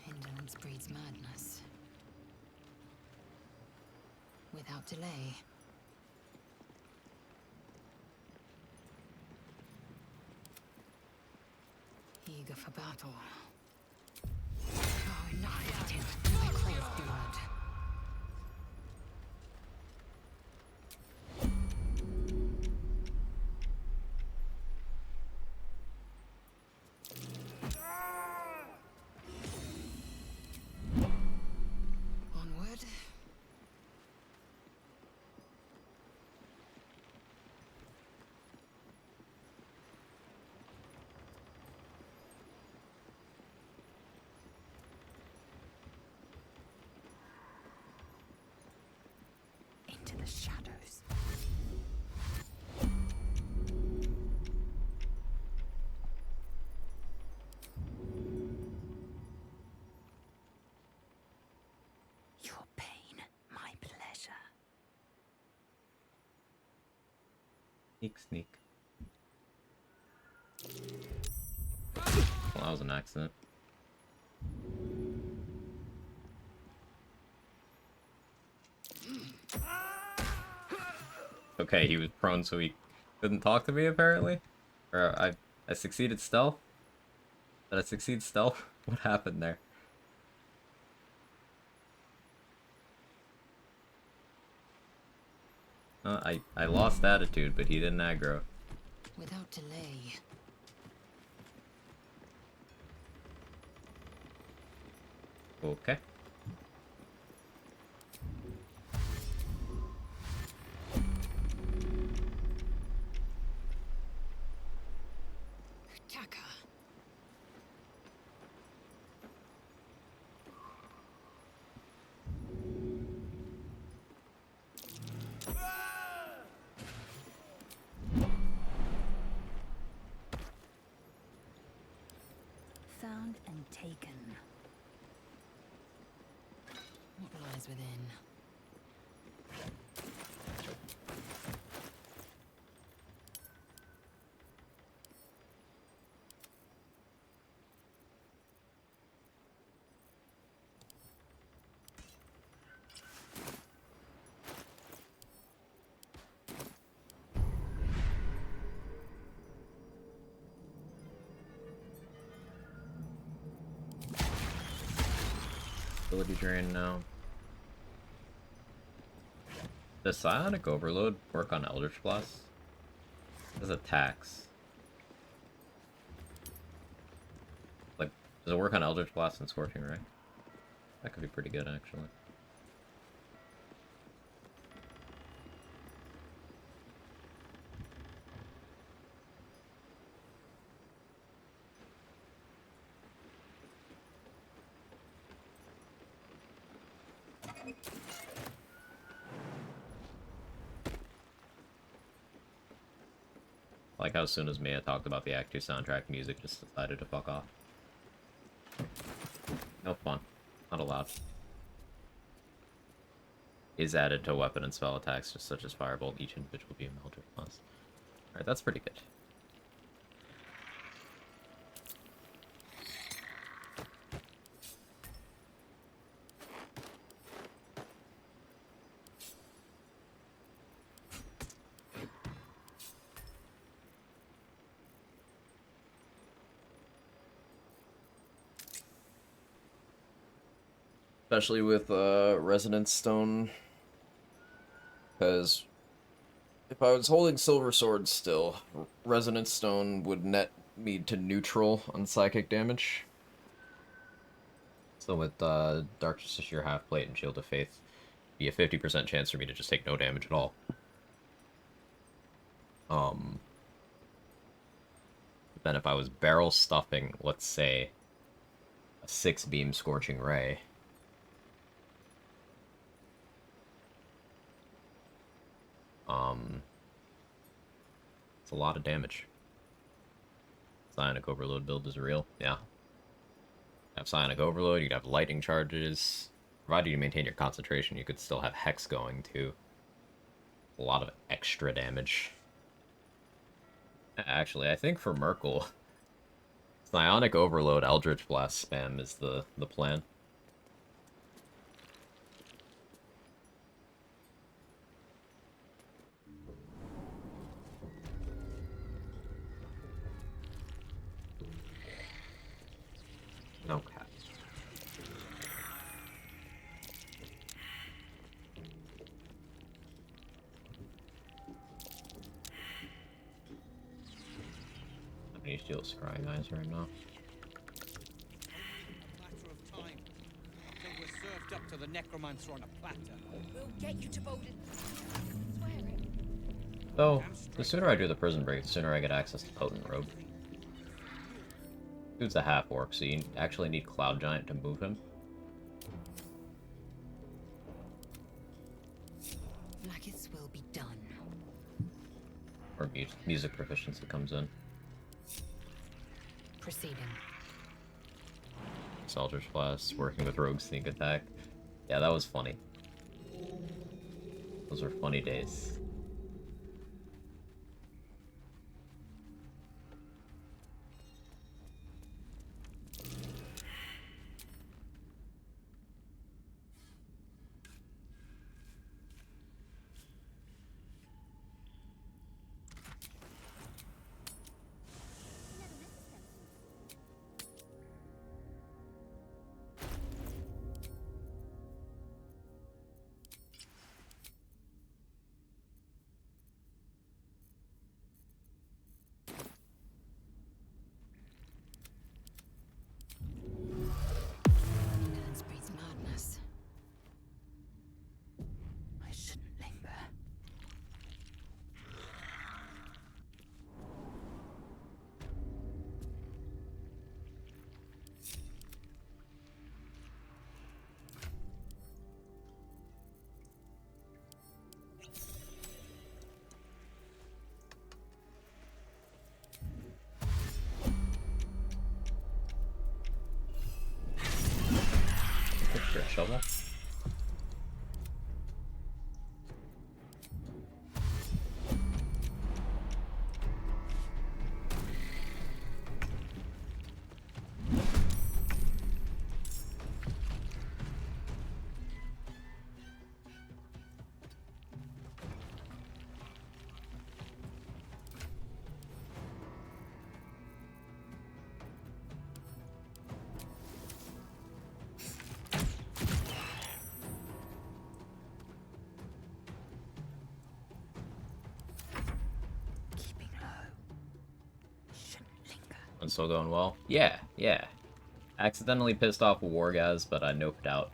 Indolence breeds madness. Without delay. Eager for battle. Oh, annihilate him. I crave blood. Onward. Into the shadows. Your pain, my pleasure. Sneak, sneak. Well, that was an accident. Okay, he was prone, so he couldn't talk to me, apparently? Or I succeeded stealth? Did I succeed stealth? What happened there? I lost attitude, but he didn't aggro. Without delay. Okay. Taka. Found and taken. What lies within? Ability drain now. Does Psionic Overload work on Eldritch Blast? As attacks. Like, does it work on Eldritch Blast and Scorching Ray? That could be pretty good, actually. Like how as soon as Mia talked about the Act 2 soundtrack, music just decided to fuck off. No fun. Not allowed. Is added to weapon and spell attacks, just such as Firebolt, each individual beam Eldritch Blast. Alright, that's pretty good. Especially with Resonance Stone, because if I was holding Silver Sword still, Resonance Stone would net me to neutral on psychic damage. So with Dark Justiciar, Half Plate, and Shield of Faith, be a 50% chance for me to just take no damage at all. Then if I was barrel stuffing, let's say, a 6-beam Scorching Ray, it's a lot of damage. Psionic Overload build is real, yeah. Have Psionic Overload, you'd have lightning charges. Provided you maintain your concentration, you could still have Hex going too. A lot of extra damage. Actually, I think for Merkel, Psionic Overload Eldritch Blast spam is the plan. Okay. I need to deal with Scrying Eyes right now. Matter of time until we're served up to the necromancer on a platter. We'll get you to Bowden. Though, the sooner I do the prison break, the sooner I get access to Potent Robe. Dude's a half-orc, so you actually need Cloud Giant to move him. Blackest will be done. Or music proficiency comes in. Proceeding. Eldritch Blast, working with Rogue Sneak Attack. Yeah, that was funny. Those were funny days. Ignorance breeds madness. I shouldn't linger. Picture a shovel. And still going well? Yeah, yeah. Accidentally pissed off a Wargaz, but I noped out.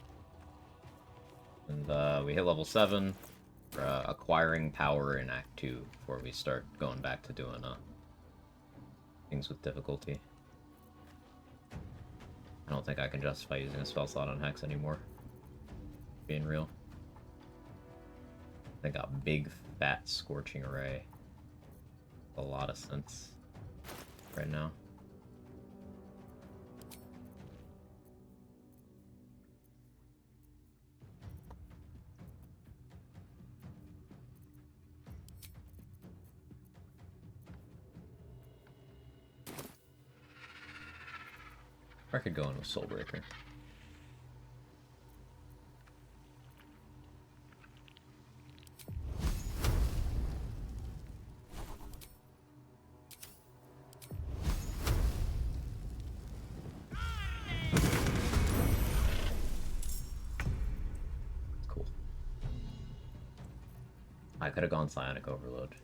And we hit level 7. We're acquiring power in Act 2 before we start going back to doing things with difficulty. I don't think I can justify using a spell slot on Hex anymore. Being real. I got big, fat Scorching Array. a lot of sense right now. I could go in with Soulbreaker. Cool. I could have gone Psionic Overload.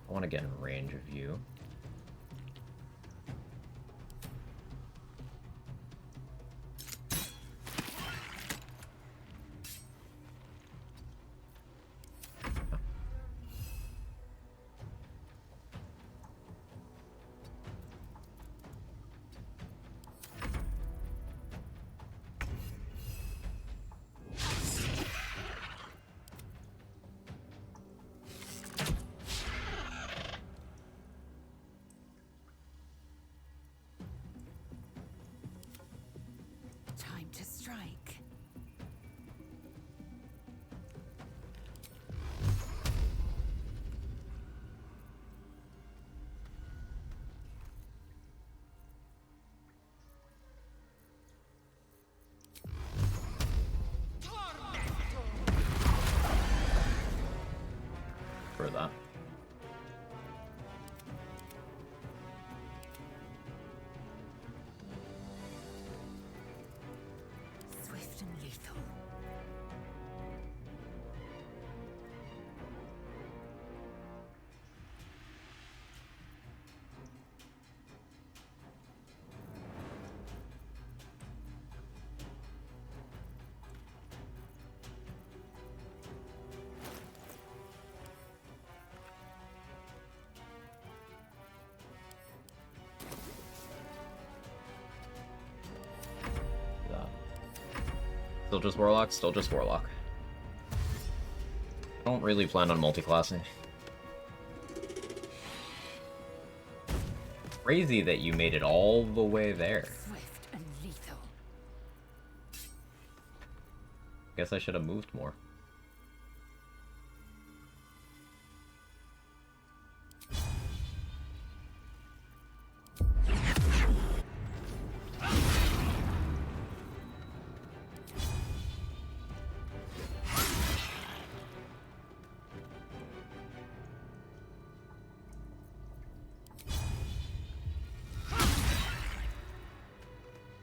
I want to get in range of you. Time to strike. For that. Swift and lethal. Still just Warlock, still just Warlock. I don't really plan on multi-classing. Crazy that you made it all the way there. Swift and lethal. Guess I should have moved more.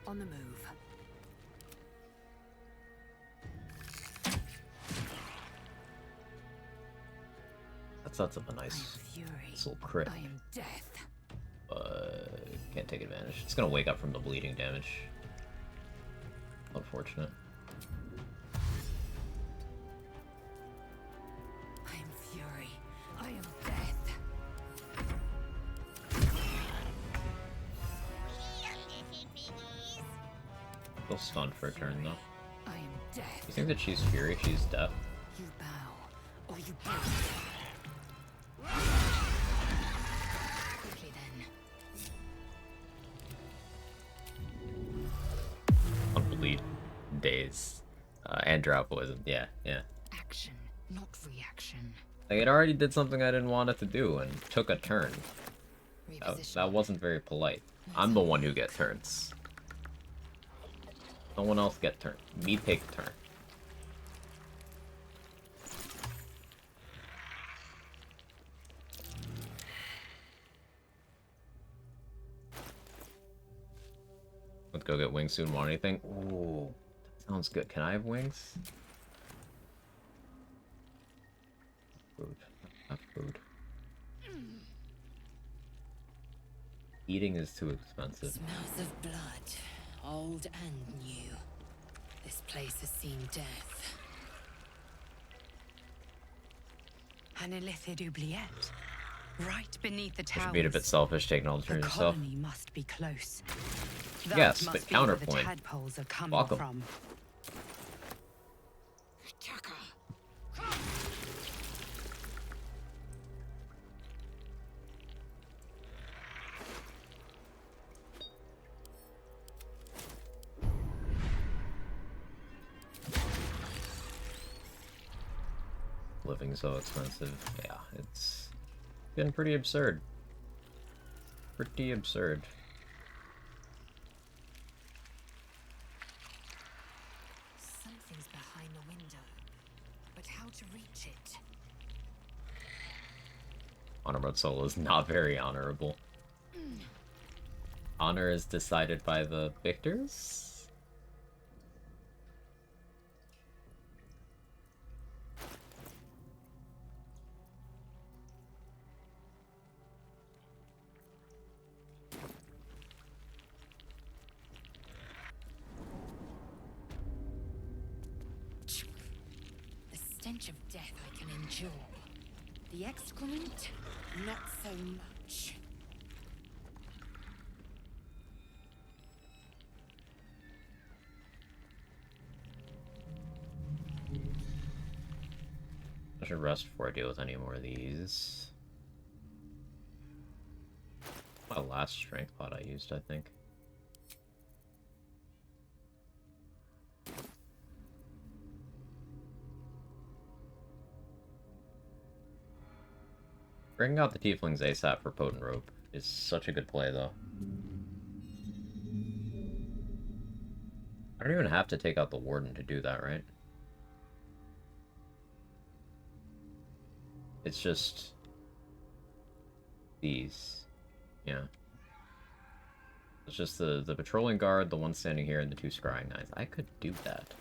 On the move. That sets up a nice little crit. I am death. Can't take advantage. It's gonna wake up from the bleeding damage. Unfortunate. I am fury. I am death. Still stunned for a turn though. I am death. You think that she's Fury, she's death? You bow, or you break. Quickly then. On bleed days. And drop poison. Yeah, yeah. Action, not reaction. Like, it already did something I didn't want it to do and took a turn. That wasn't very polite. I'm the one who gets turns. No one else get turn. Me take turn. Let's go get wings soon. Want anything? Ooh, that sounds good. Can I have wings? Food. Not food. Eating is too expensive. Smells of blood, old and new. This place has seen death. An illithid oubliette. Right beneath the Which towers. would be a bit selfish taking all the The turns yourself. colony must be close. That Yes, must but be where the counterpoint. tadpoles are coming Welcome. from. Living so expensive. Yeah, it's been pretty absurd. Pretty absurd. Something's behind the window. But how to reach it? Honor Soul is not very honorable. Honor is decided by the victors? The stench of death I can endure. The excrement, not so much. I should rest before I deal with any more of these. My last strength pot I used, I think. Bringing out the Tieflings ASAP for Potent Rope is such a good play, though. I don't even have to take out the Warden to do that, right? It's just these. Yeah. It's just the patrolling guard, the one standing here, and the two scrying knights. I could do that.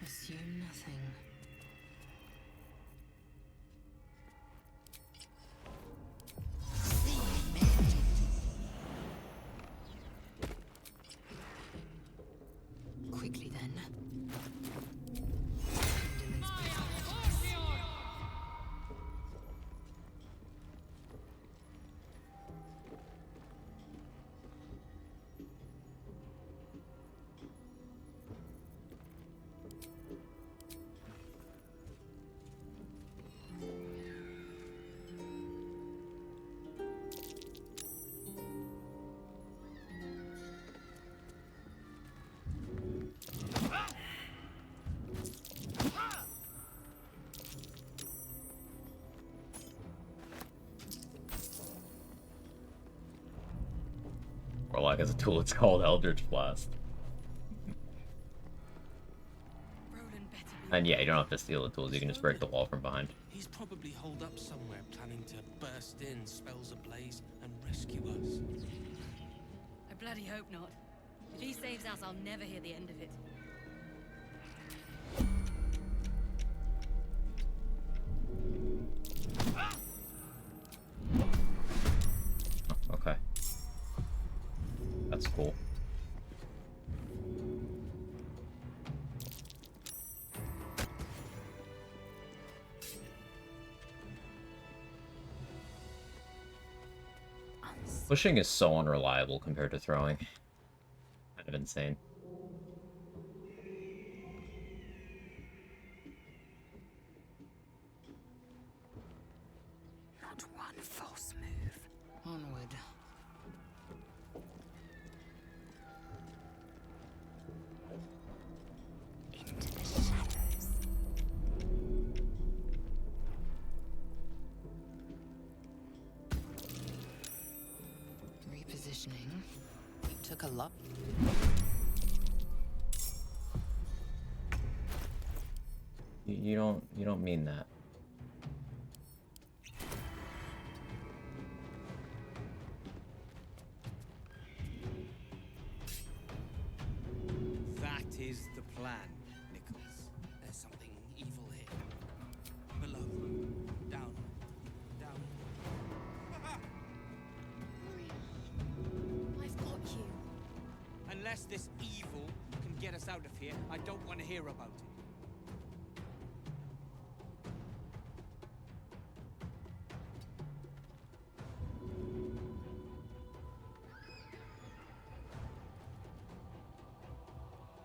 Assume nothing. Quickly then. Warlock has a tool, it's called Eldritch Blast. And yeah, you don't have to steal the tools, you can just break the wall from behind. He's probably holed up somewhere, planning to burst in, spells ablaze, and rescue us. I bloody hope not. If he saves us, I'll never hear the end of it. Oh, okay. That's cool. Pushing is so unreliable compared to throwing. Kind of insane. Not one false move. Onward. Into the shadows. Repositioning. Took a lot. You don't mean that. That is the plan, Nichols. There's something evil here. Below. Down. Down. I've got you. Unless this evil can get us out of here, I don't want to hear about it.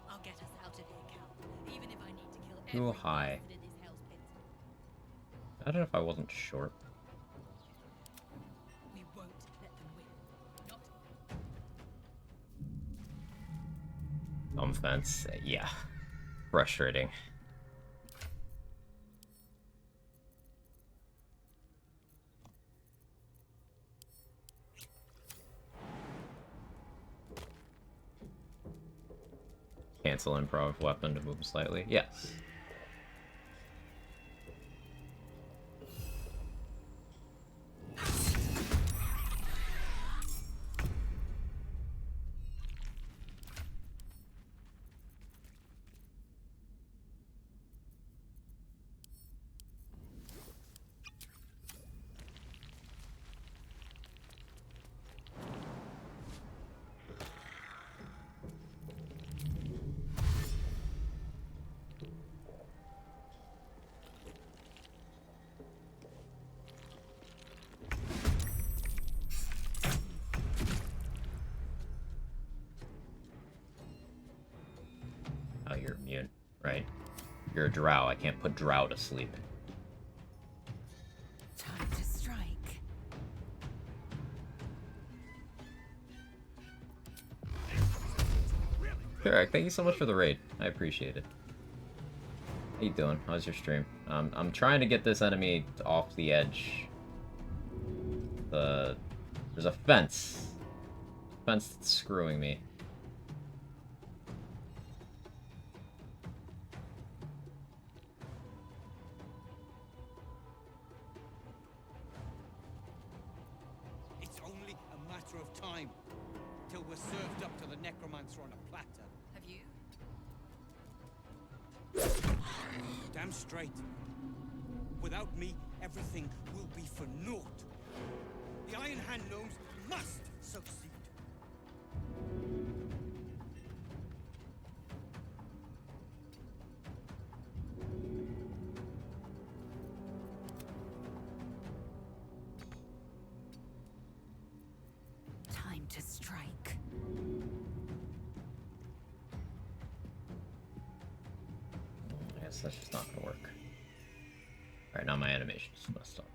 I'll get us out of here, Cal. Even if I need to kill Too every high. bastard in this hell's pit. I don't know if I wasn't short. We won't let them win. Not On fence, yeah. Frustrating. Cancel improv weapon to move slightly. Yes. Oh, you're immune, right? You're a drow. I can't put drow to sleep. Time to strike. Derek, thank you so much for the raid. I appreciate it. How you doing? How's your stream? I'm trying to get this enemy off the edge. There's a fence. Fence that's screwing me. It's only a matter of time till we're served up to the necromancer on a platter. Have you? Damn straight. Without me, everything will be for naught. The Iron Hand gnomes must succeed. Time to strike. I guess that's just not gonna work. Alright, now my animation's messed up.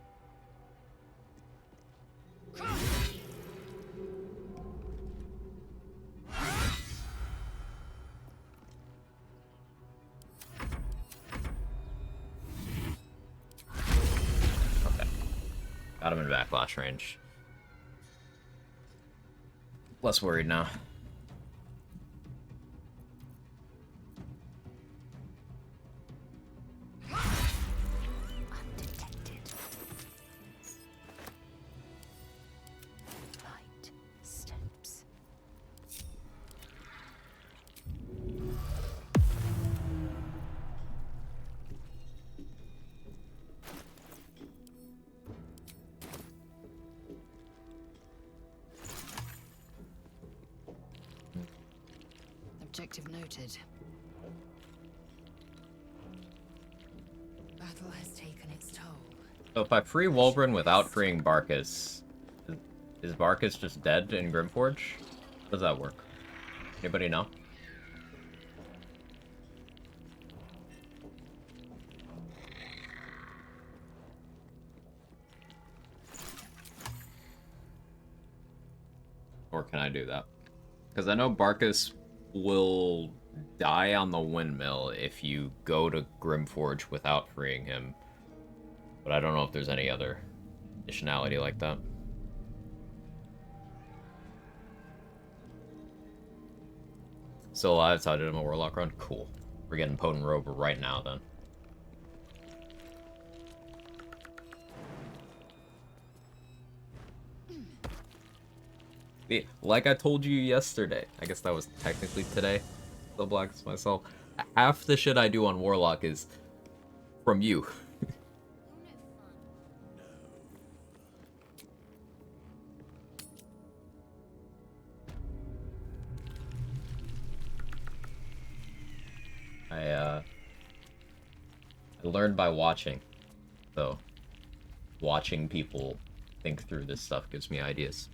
Okay. Got him in backlash range. Less worried now. Light steps. Objective noted. Battle has taken its toll. So if I free Wolverine without freeing Barkus, is Barkus just dead in Grimforge? How does that work? Anybody know? Or can I do that? Because I know Barkus will die on the windmill if you go to Grimforge without freeing him. But I don't know if there's any other additionality like that. Still alive, so I did him a Warlock run? Cool. We're getting Potent Robe right now, then. Like I told you yesterday, I guess that was technically today, still blacks myself, half the shit I do on Warlock is from you. I learned by watching, so watching people think through this stuff gives me ideas.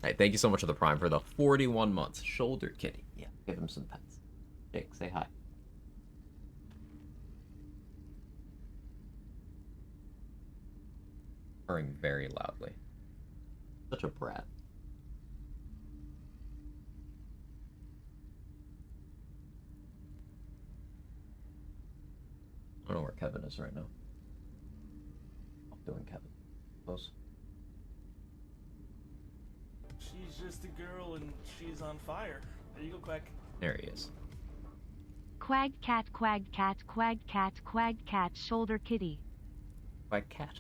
Alright, thank you so much for the Prime for the 41 months. Shoulder Kitty. Yeah, give him some pets. Jake, say hi. Purring very loudly. Such a brat. I don't know where Kevin is right now. I'm doing Kevin. Close. She's just a girl and she's on fire. There you go, Quack. There he is. Quag cat, quag cat, quag cat, quag cat, shoulder kitty. Quag cat.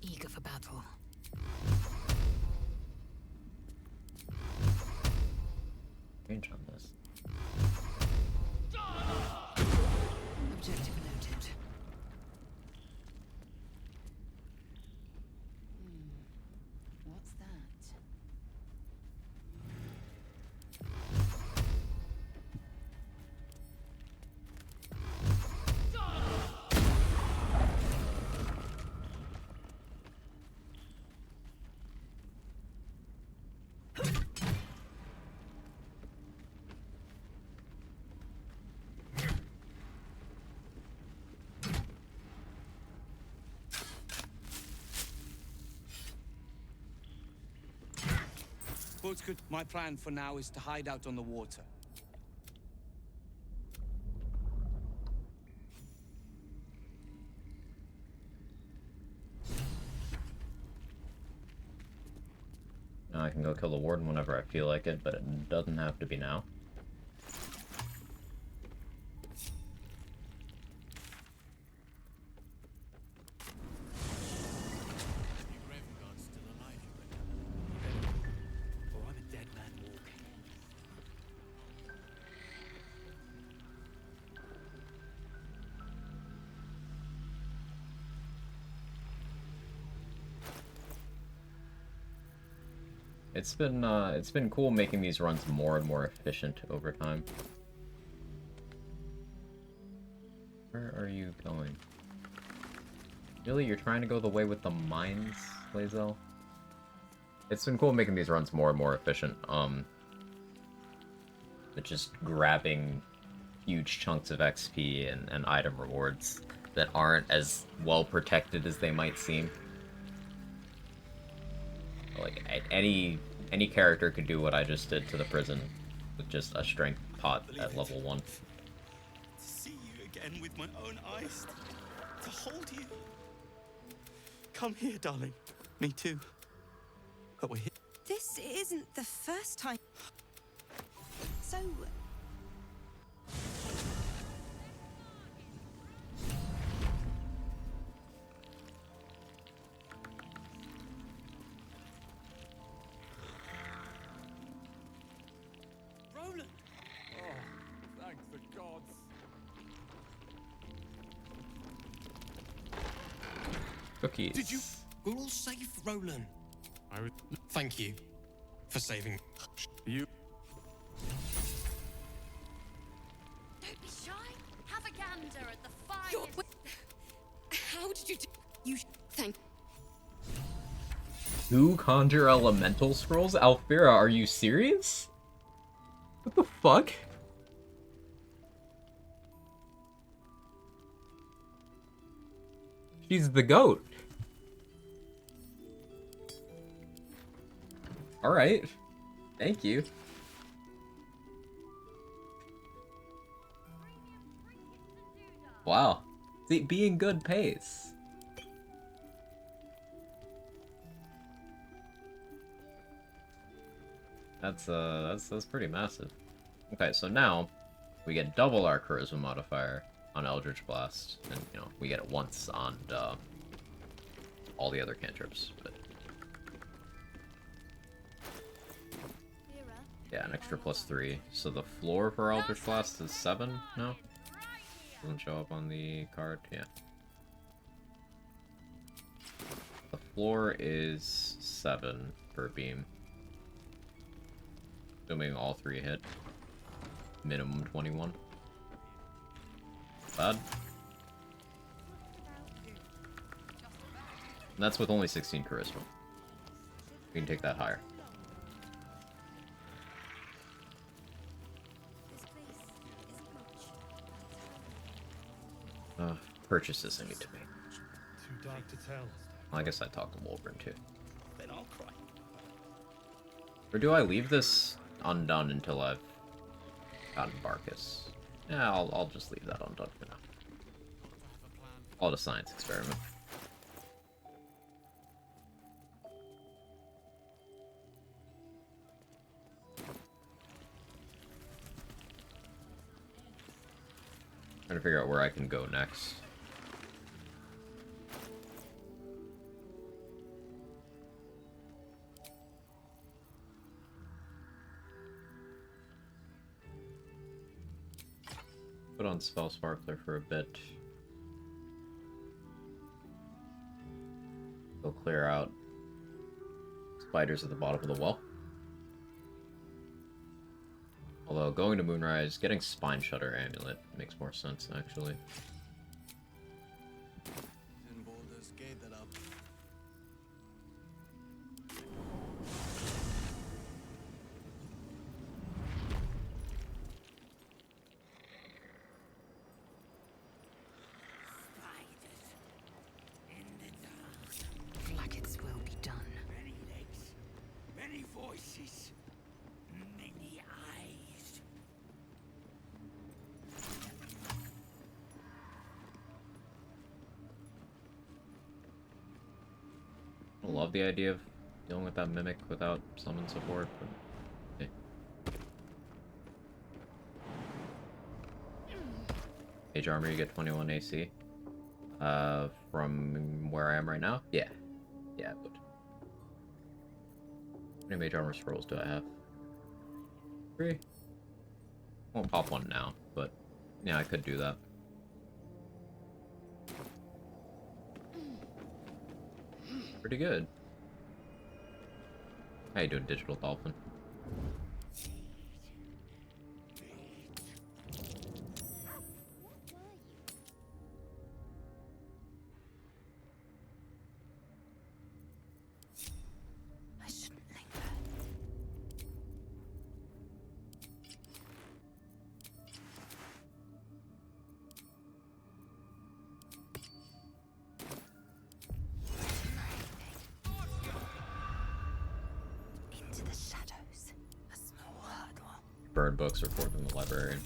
Eager for battle. Range on this. Objective noted. What's that? Boat's good. My plan for now is to hide out on the water. Now I can go kill the warden whenever I feel like it, but it doesn't have to be now. Or I'm a dead man walking. It's been cool making these runs more and more efficient over time. Where are you going? Really, you're trying to go the way with the mines, Lae'zel? It's been cool making these runs more and more efficient. But just grabbing huge chunks of XP and item rewards that aren't as well protected as they might seem. Like, any character could do what I just did to the prison with just a strength pot at level 1. To see you again with my own eyes. To hold you. Come here, darling. Me too. But we're here. This isn't the first time. So... Roland! Oh, thank the gods. Cookies. Did you? We're all safe, Roland. Thank you for saving you. Don't be shy. Have a gander at the fire. How did you do... You... Thank... 2 conjure elemental scrolls? Alfira, are you serious? What the fuck? She's the goat. Alright. Thank you. Wow. See, being good pays. That's pretty massive. Okay, so now we get double our charisma modifier on Eldritch Blast, and you know, we get it once on all the other cantrips, but yeah, an extra +3. So the floor for Eldritch Blast is 7? No? Doesn't show up on the card? Yeah. The floor is 7 for beam. Assuming all 3 hit. Minimum 21. Bad. And that's with only 16 charisma. We can take that higher. Purchases I need to make. Too dark to tell. I guess I talked to Wolverine too. Then I'll cry. Or do I leave this undone until I've gotten Barkus? Yeah, I'll just leave that undone for now. Call it a science experiment. Trying to figure out where I can go next. Put on Spell Sparkler for a bit. Go clear out spiders at the bottom of the well. Although going to Moonrise, getting Spine Shutter Amulet makes more sense actually. Like its will be done. Many legs, many voices, many eyes. I love the idea of dealing with that Mimic without summon support, but okay. Mage Armor, you get 21 AC. From where I am right now? Yeah. Yeah, it would. How many Mage Armor scrolls do I have? 3? Won't pop one now, but yeah, I could do that. Pretty good. How you doing, Digital Dolphin? I shouldn't linger. Into the shadows. A small hurdle. Burn books report from the librarian.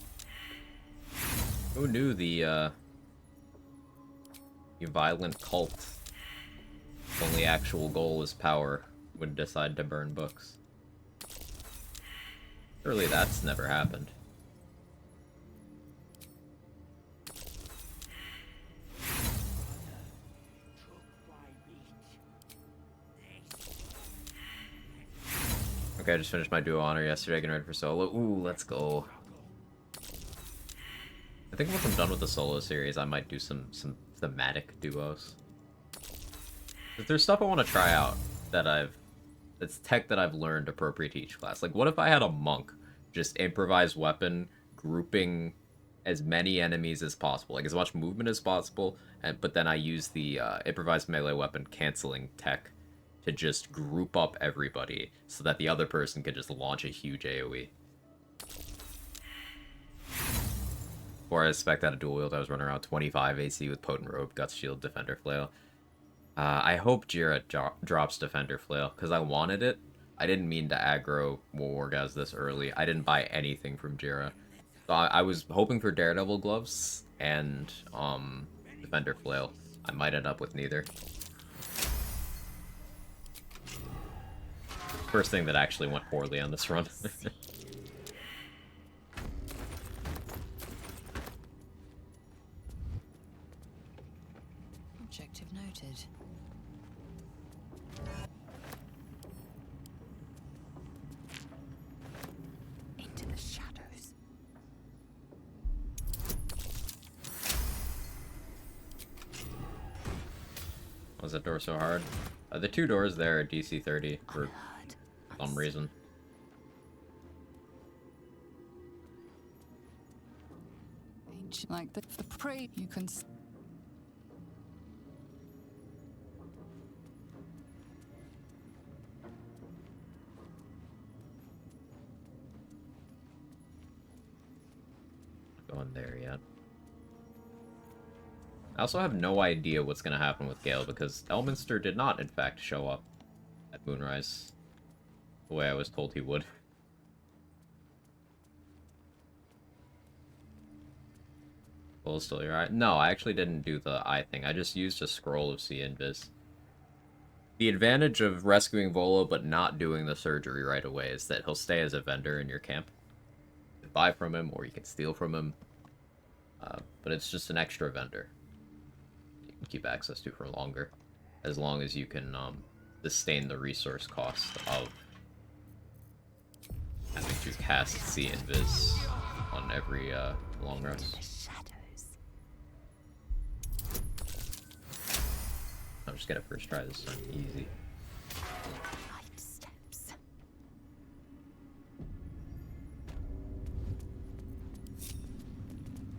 Who knew the violent cult only actual goal is power would decide to burn books? Surely that's never happened. Okay, I just finished my duo honor yesterday, getting ready for solo. Ooh, let's go. I think once I'm done with the solo series, I might do some thematic duos. But there's stuff I want to try out that's tech that I've learned appropriate to each class. Like, what if I had a monk just improvise weapon, grouping as many enemies as possible, like as much movement as possible, but then I use the improvised melee weapon canceling tech to just group up everybody so that the other person can just launch a huge AoE. Before I spec'd out a dual wield, I was running around 25 AC with Potent Robe, Guts Shield, Defender Flail. I hope Jira drops Defender Flail, because I wanted it. I didn't mean to aggro Wargaz this early. I didn't buy anything from Jira. So I was hoping for Daredevil Gloves and Defender Flail. I might end up with neither. First thing that actually went poorly on this run. Objective noted. Into the shadows. Was that door so hard? The two doors there are DC 30 for some reason. Like the prey, you can. Going there yet. I also have no idea what's going to happen with Gale because Elminster did not, in fact, show up at Moonrise the way I was told he would. Well, still your eye. No, I actually didn't do the eye thing. I just used a scroll of See Invis. The advantage of rescuing Volo but not doing the surgery right away is that he'll stay as a vendor in your camp. You can buy from him or you can steal from him. But it's just an extra vendor you can keep access to for longer, as long as you can sustain the resource cost of having to cast See Invis on every long rest. I'm just gonna first try this on easy.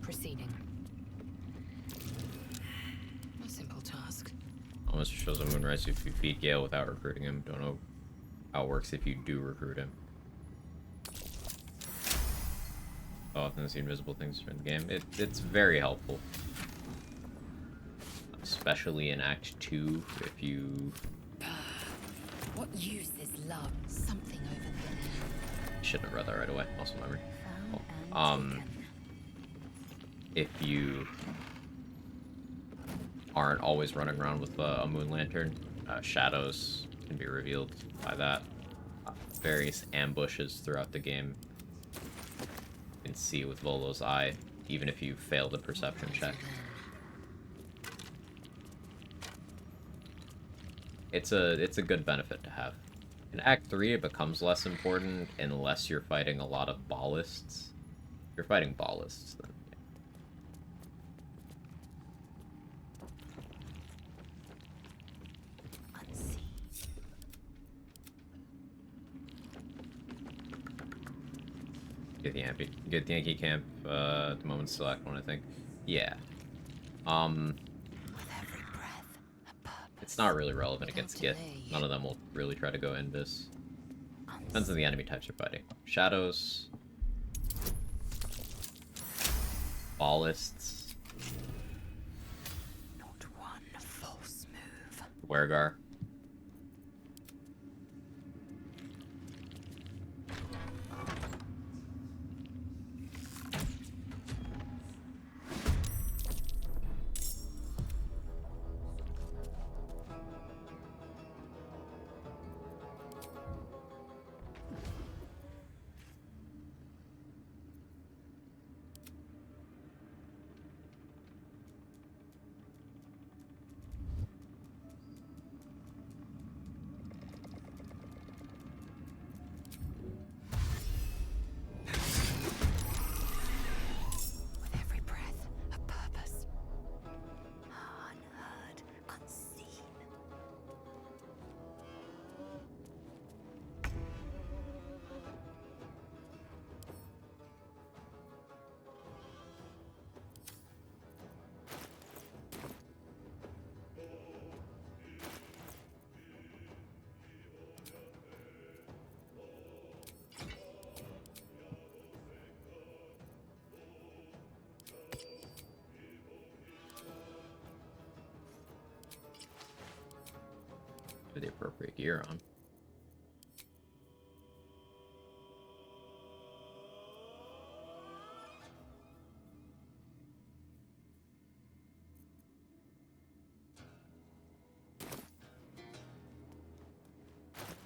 Proceeding. A simple task. Almost shows on Moonrise if you feed Gale without recruiting him. Don't know how it works if you do recruit him. Often see invisible things in the game. It's very helpful. Especially in Act 2, if you... What use is love? Something over there. Shouldn't have read that right away. Muscle memory. Oh. If you aren't always running around with a moon lantern, shadows can be revealed by that. Various ambushes throughout the game you can see with Volo's eye, even if you fail the perception check. It's a good benefit to have. In Act 3, it becomes less important unless you're fighting a lot of ballists. If you're fighting ballists, then get the Yankee camp. At the moment, select one, I think. Yeah. It's not really relevant against Gith. None of them will really try to go Invis. Depends on the enemy types you're fighting. Shadows. Ballists. Not one false move. Wergar. The appropriate gear on.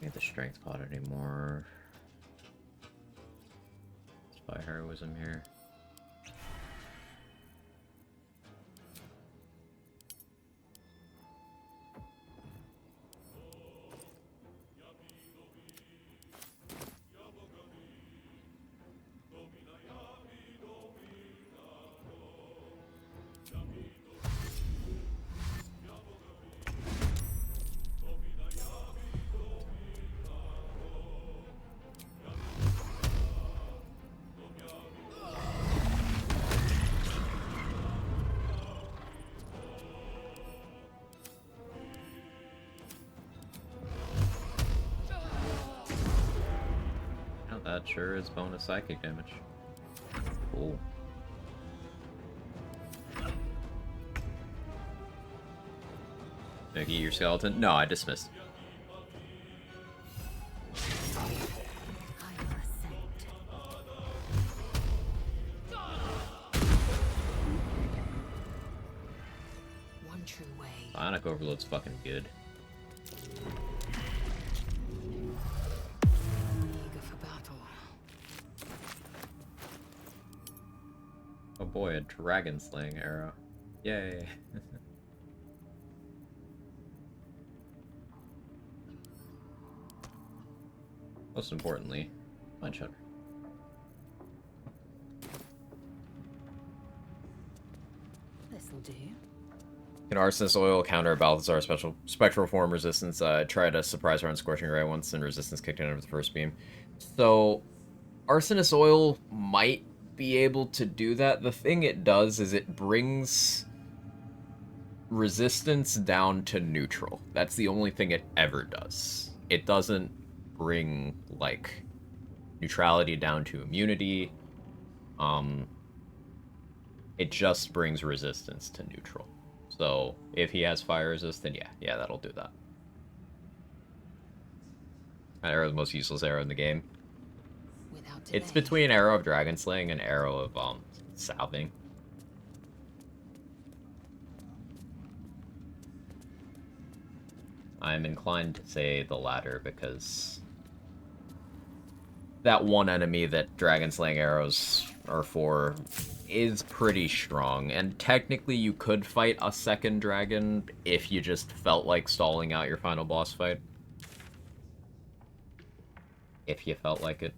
Get the strength pot anymore. Spy heroism here. That sure is bonus psychic damage. Cool. Make your skeleton? No, I dismissed. One true way. Bionic Overload's fucking good. Eager for battle. Oh boy, a dragon slaying arrow. Yay. Most importantly, Mind Shudder. This'll do. Can Arsonist Oil counter Balthazar special spectral form resistance? Try to surprise her on Scorching Ray once and resistance kicked in over the first beam. So, Arsonist Oil might be able to do that. The thing it does is it brings resistance down to neutral. That's the only thing it ever does. It doesn't bring, like, neutrality down to immunity. It just brings resistance to neutral. So, if he has fire resist, then yeah, that'll do that. That arrow is the most useless arrow in the game. It's between Arrow of Dragon Slaying and Arrow of, Salving. I'm inclined to say the latter because that one enemy that Dragon Slaying arrows are for is pretty strong, and technically you could fight a second dragon if you just felt like stalling out your final boss fight. If you felt like it.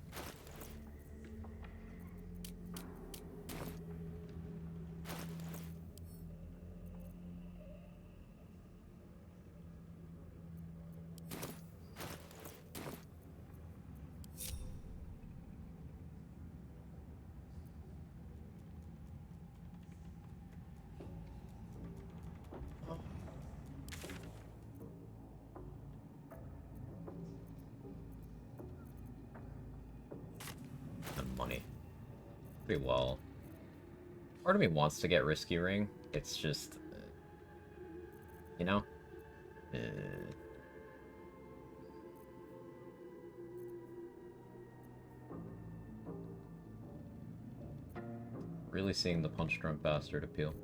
Money. Pretty well. Part of me wants to get Risky Ring. It's just, you know? Really seeing the Punch Drunk Bastard appeal.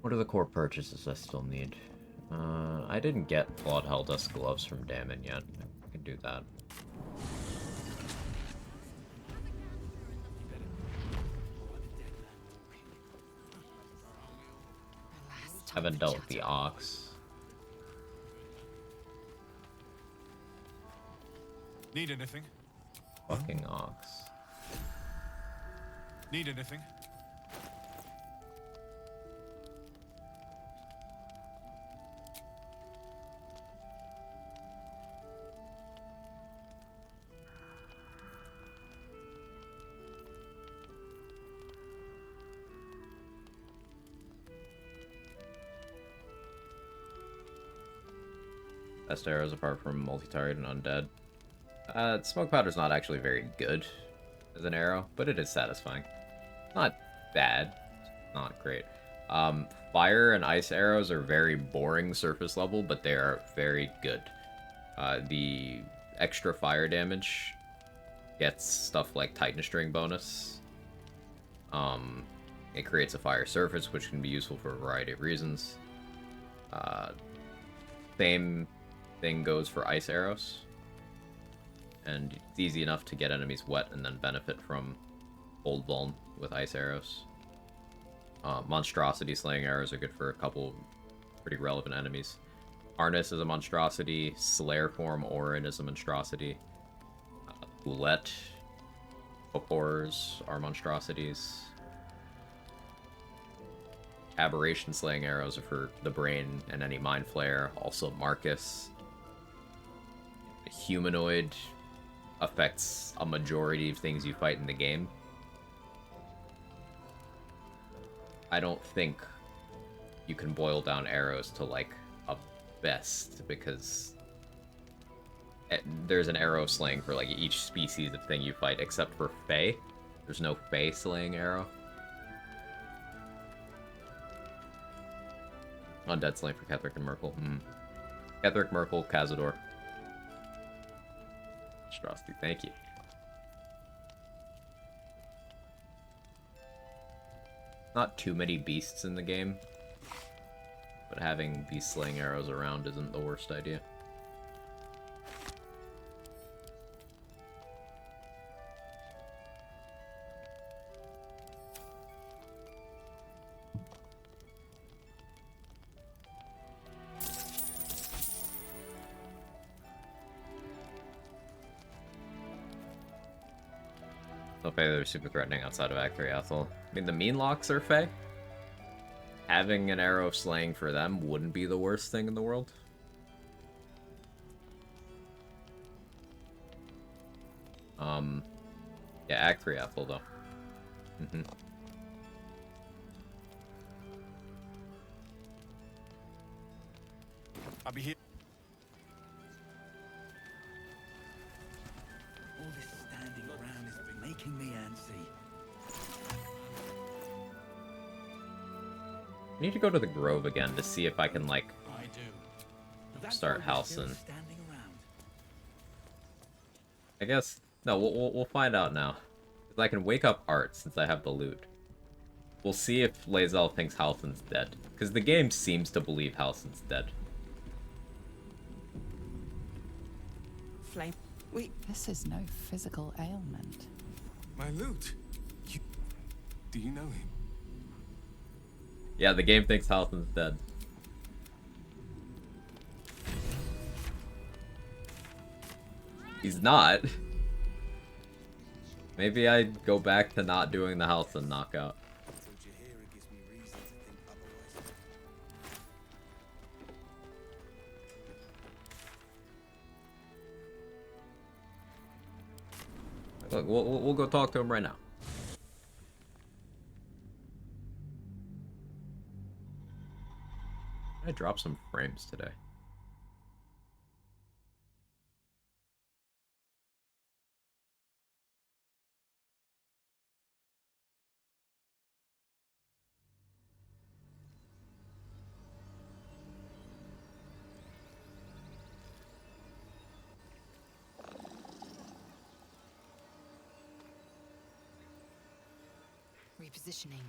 What are the core purchases I still need? I didn't get Clawed Helldust gloves from Damon yet. I can do that. Haven't dealt with the Ox. Need anything? Fucking Ox. Need anything? Best arrows apart from multi-target and undead. Smoke powder's not actually very good as an arrow, but it is satisfying. Not bad, not great. Fire and ice arrows are very boring surface level, but they are very good. The extra fire damage gets stuff like Titan String bonus. It creates a fire surface, which can be useful for a variety of reasons. Same thing goes for ice arrows. And it's easy enough to get enemies wet and then benefit from Old Vuln with ice arrows. Monstrosity slaying arrows are good for a couple pretty relevant enemies. Arnis is a monstrosity. Slayer form Orin is a monstrosity. Boulette, Horrors are monstrosities. Aberration slaying arrows are for the brain and any mind flayer. Also Marcus. The humanoid affects a majority of things you fight in the game. I don't think you can boil down arrows to like a best, because there's an arrow slaying for like each species of thing you fight, except for Fae. There's no Fae slaying arrow. Undead slaying for Ketheric and Merkel. Ketheric, Merkel, Cazador. Strosty, thank you. Not too many beasts in the game, but having beast slaying arrows around isn't the worst idea. Okay, they're super threatening outside of Act 3 Athel. I mean, the mean locks are Fae. Having an arrow slaying for them wouldn't be the worst thing in the world. Yeah, Act 3 Athel, though. I'll be here. All this standing around is making me antsy. I need to go to the Grove again to see if I can, like, start Halcyon. I guess... No, we'll find out now. Because I can wake up Art since I have the loot. We'll see if Lae'zel thinks Halcyon's dead. Because the game seems to believe Halcyon's dead. Flame. This is no physical ailment. My loot. Do you know him? Yeah, the game thinks Halcyon's dead. He's not. Maybe I'd go back to not doing the Halcyon knockout. Look, we'll go talk to him right now. I dropped some frames today. Repositioning.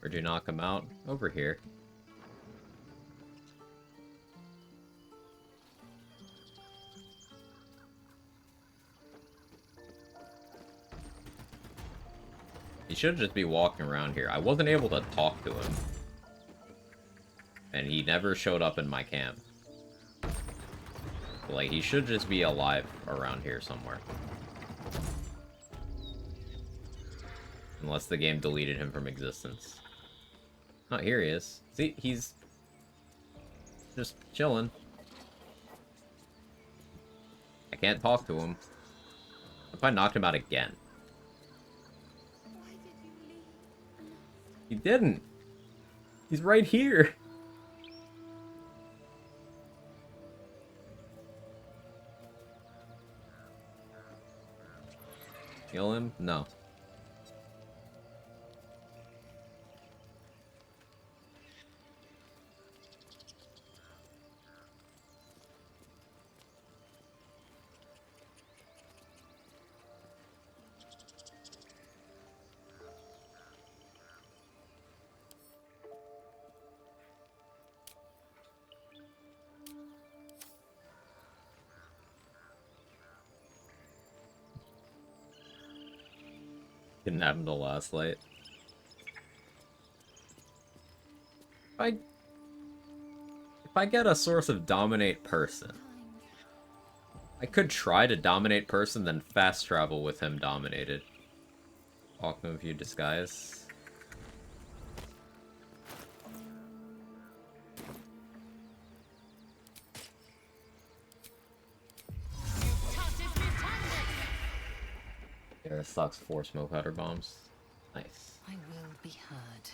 Where'd you knock him out? Over here. He should just be walking around here. I wasn't able to talk to him. And he never showed up in my camp. Like, he should just be alive around here somewhere. Unless the game deleted him from existence. Oh, here he is. See, he's just chilling. I can't talk to him. If I knocked him out again. He didn't. He's right here. Kill him? No. Didn't happen to last light. If I get a source of dominate person, I could try to dominate person, then fast travel with him dominated. Walk move you disguise. Yeah, this sucks. 4 smoke powder bombs. Nice. I will be heard.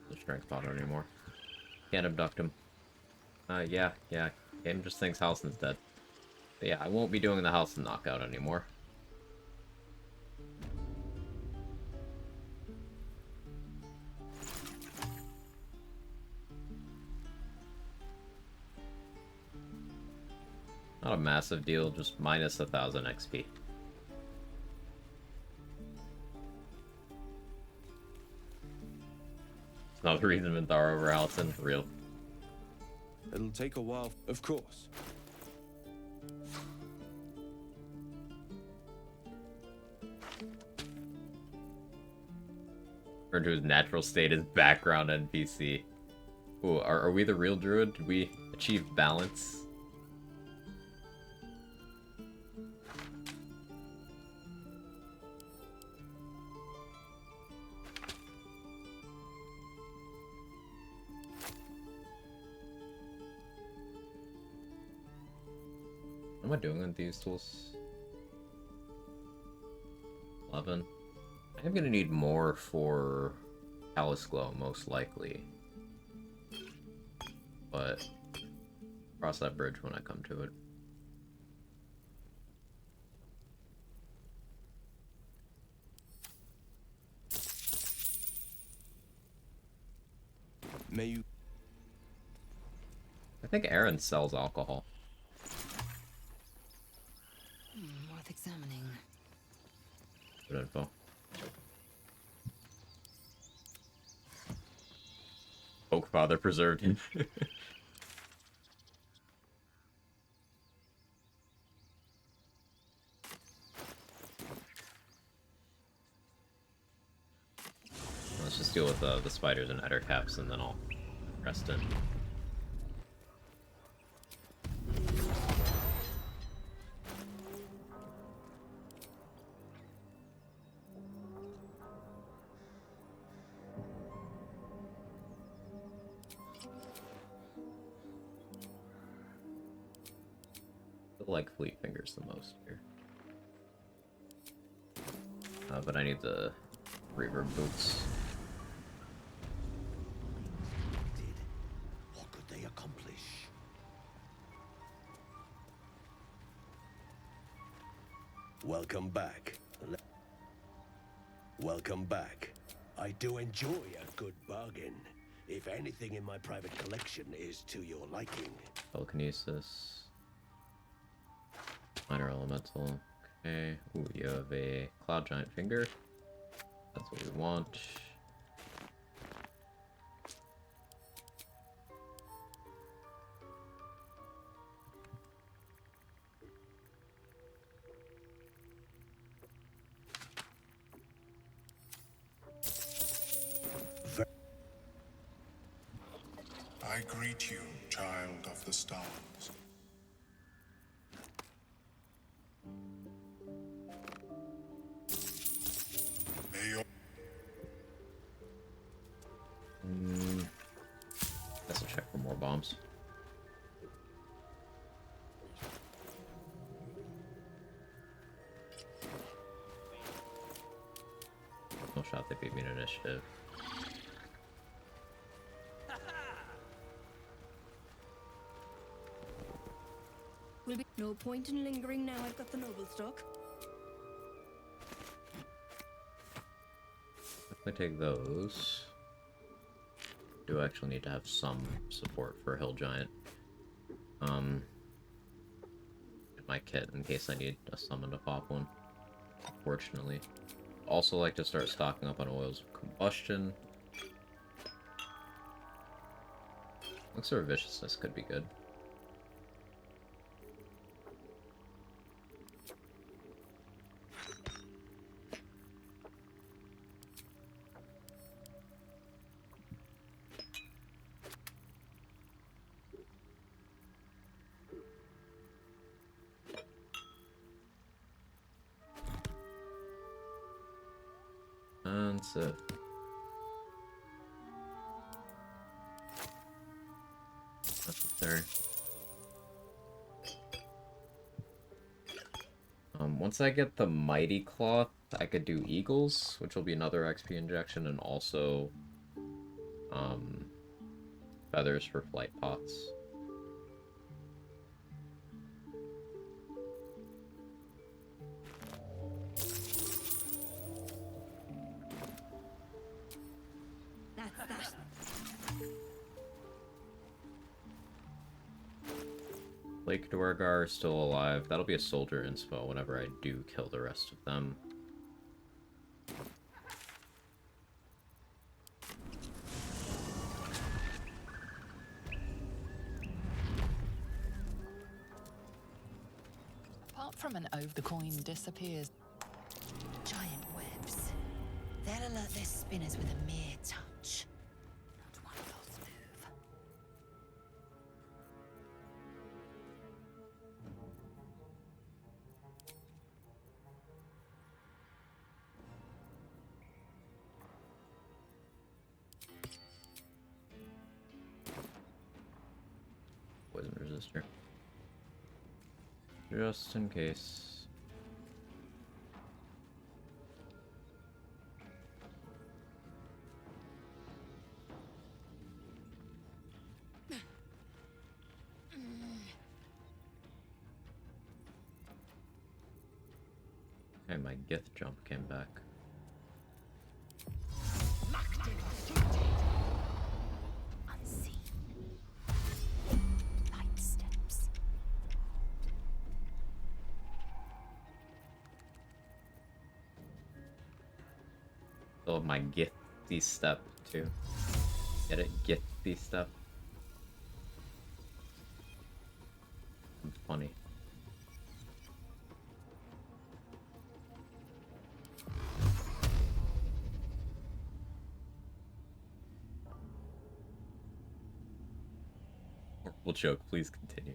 No strength powder anymore. Can't abduct him. Yeah. Game just thinks Halsin's dead. But yeah, I won't be doing the Halsin knockout anymore. Not a massive deal, just minus 1,000 XP. It's not the reason Minthara over Halsin, real. It'll take a while, of course. Return to his natural state as background NPC. Ooh, are we the real druid? Did we achieve balance? What am I doing with these tools? 11. I'm gonna need more for Callous Glow, most likely. But cross that bridge when I come to it. May you... I think Aaron sells alcohol. Worth examining. Good info. Oak Father preserved him. Let's just deal with the spiders and Eder caps, and then I'll rest in. I like Fleet Fingers the most here. But I need the reverb boots. What could they accomplish? Welcome back. Welcome back. I do enjoy a good bargain. If anything in my private collection is to your liking. Telekinesis. Minor Elemental. Okay. Ooh, you have a Cloud Giant Finger. That's what we want. I greet you, child of the stars. May your... Guess I'll check for more bombs. No shot they beat me in initiative. Will be no point in lingering now I've got the noble stock. If I take those, do actually need to have some support for a Hill Giant. In my kit in case I need a summon to pop one. Unfortunately. Also like to start stocking up on oils of combustion. Looks like viciousness could be good. expensive. Necessary. Once I get the Mighty Cloth, I could do Eagles, which will be another XP injection, and also feathers for flight pots. Lake Dwargar is still alive. That'll be a soldier inspo whenever I do kill the rest of them. Apart from an ove, the coin disappears. Giant webs. They'll alert their spinners with a mere touch. Not one false move. Poison resistor. Just in case. Okay, my Gith jump came back. Unseen. Light steps. Still have my Githy step too. Get it? Githy step. Funny. Horrible joke, please continue.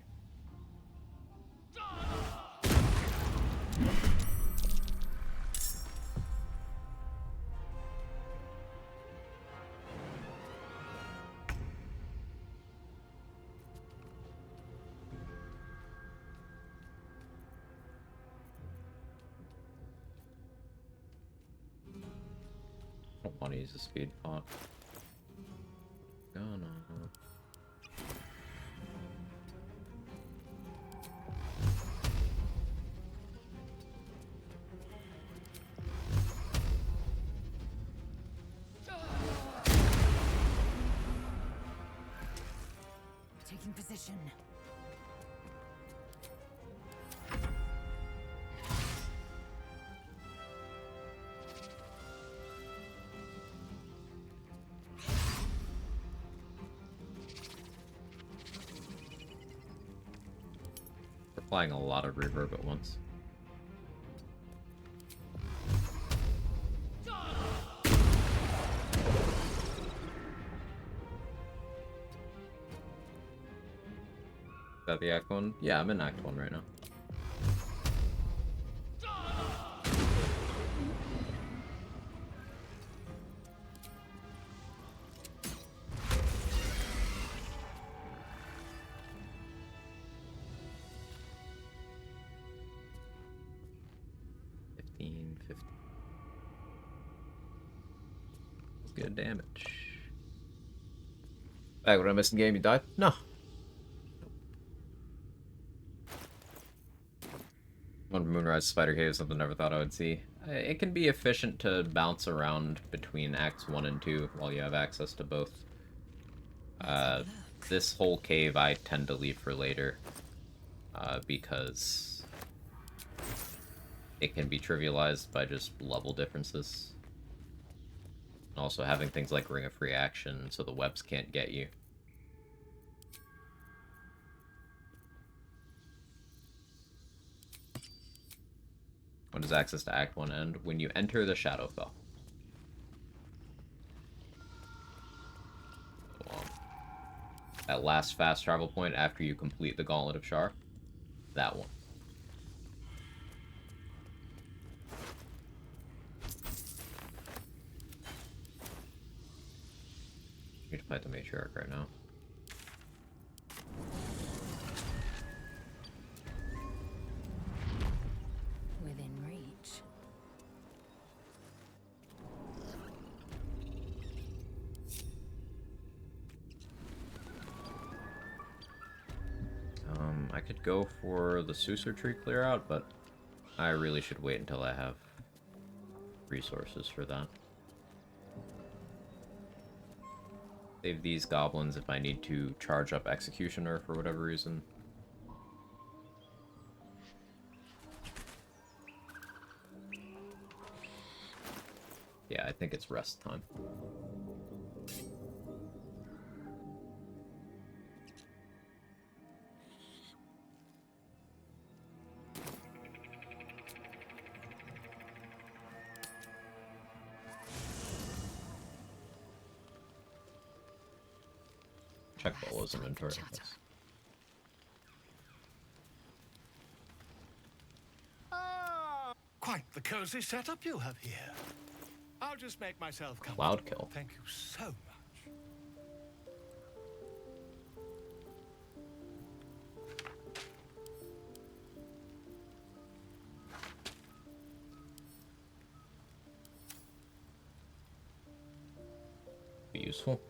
I don't want to use a speed pot. Gonna. Taking position. We're applying a lot of reverb at once. Is that the Act 1? Yeah, I'm in Act 1 right now. Good damage. Back when I missed the game, you died? No. One Moonrise Spider Cave is something I never thought I would see. It can be efficient to bounce around between Acts 1 and 2 while you have access to both. This whole cave I tend to leave for later because it can be trivialized by just level differences. And also having things like Ring of Free Action so the webs can't get you. When does access to Act 1 end? When you enter the Shadowfell. That last fast travel point after you complete the Gauntlet of Shar. That one. fight the matriarch right now. Within reach. I could go for the Susur tree clear out, but I really should wait until I have resources for that. Save these goblins if I need to charge up Executioner for whatever reason. Yeah, I think it's rest time. Check Bolo's inventory. Quite the cozy setup you have here. I'll just make myself comfortable. Cloud kill. Thank you so much. Be useful.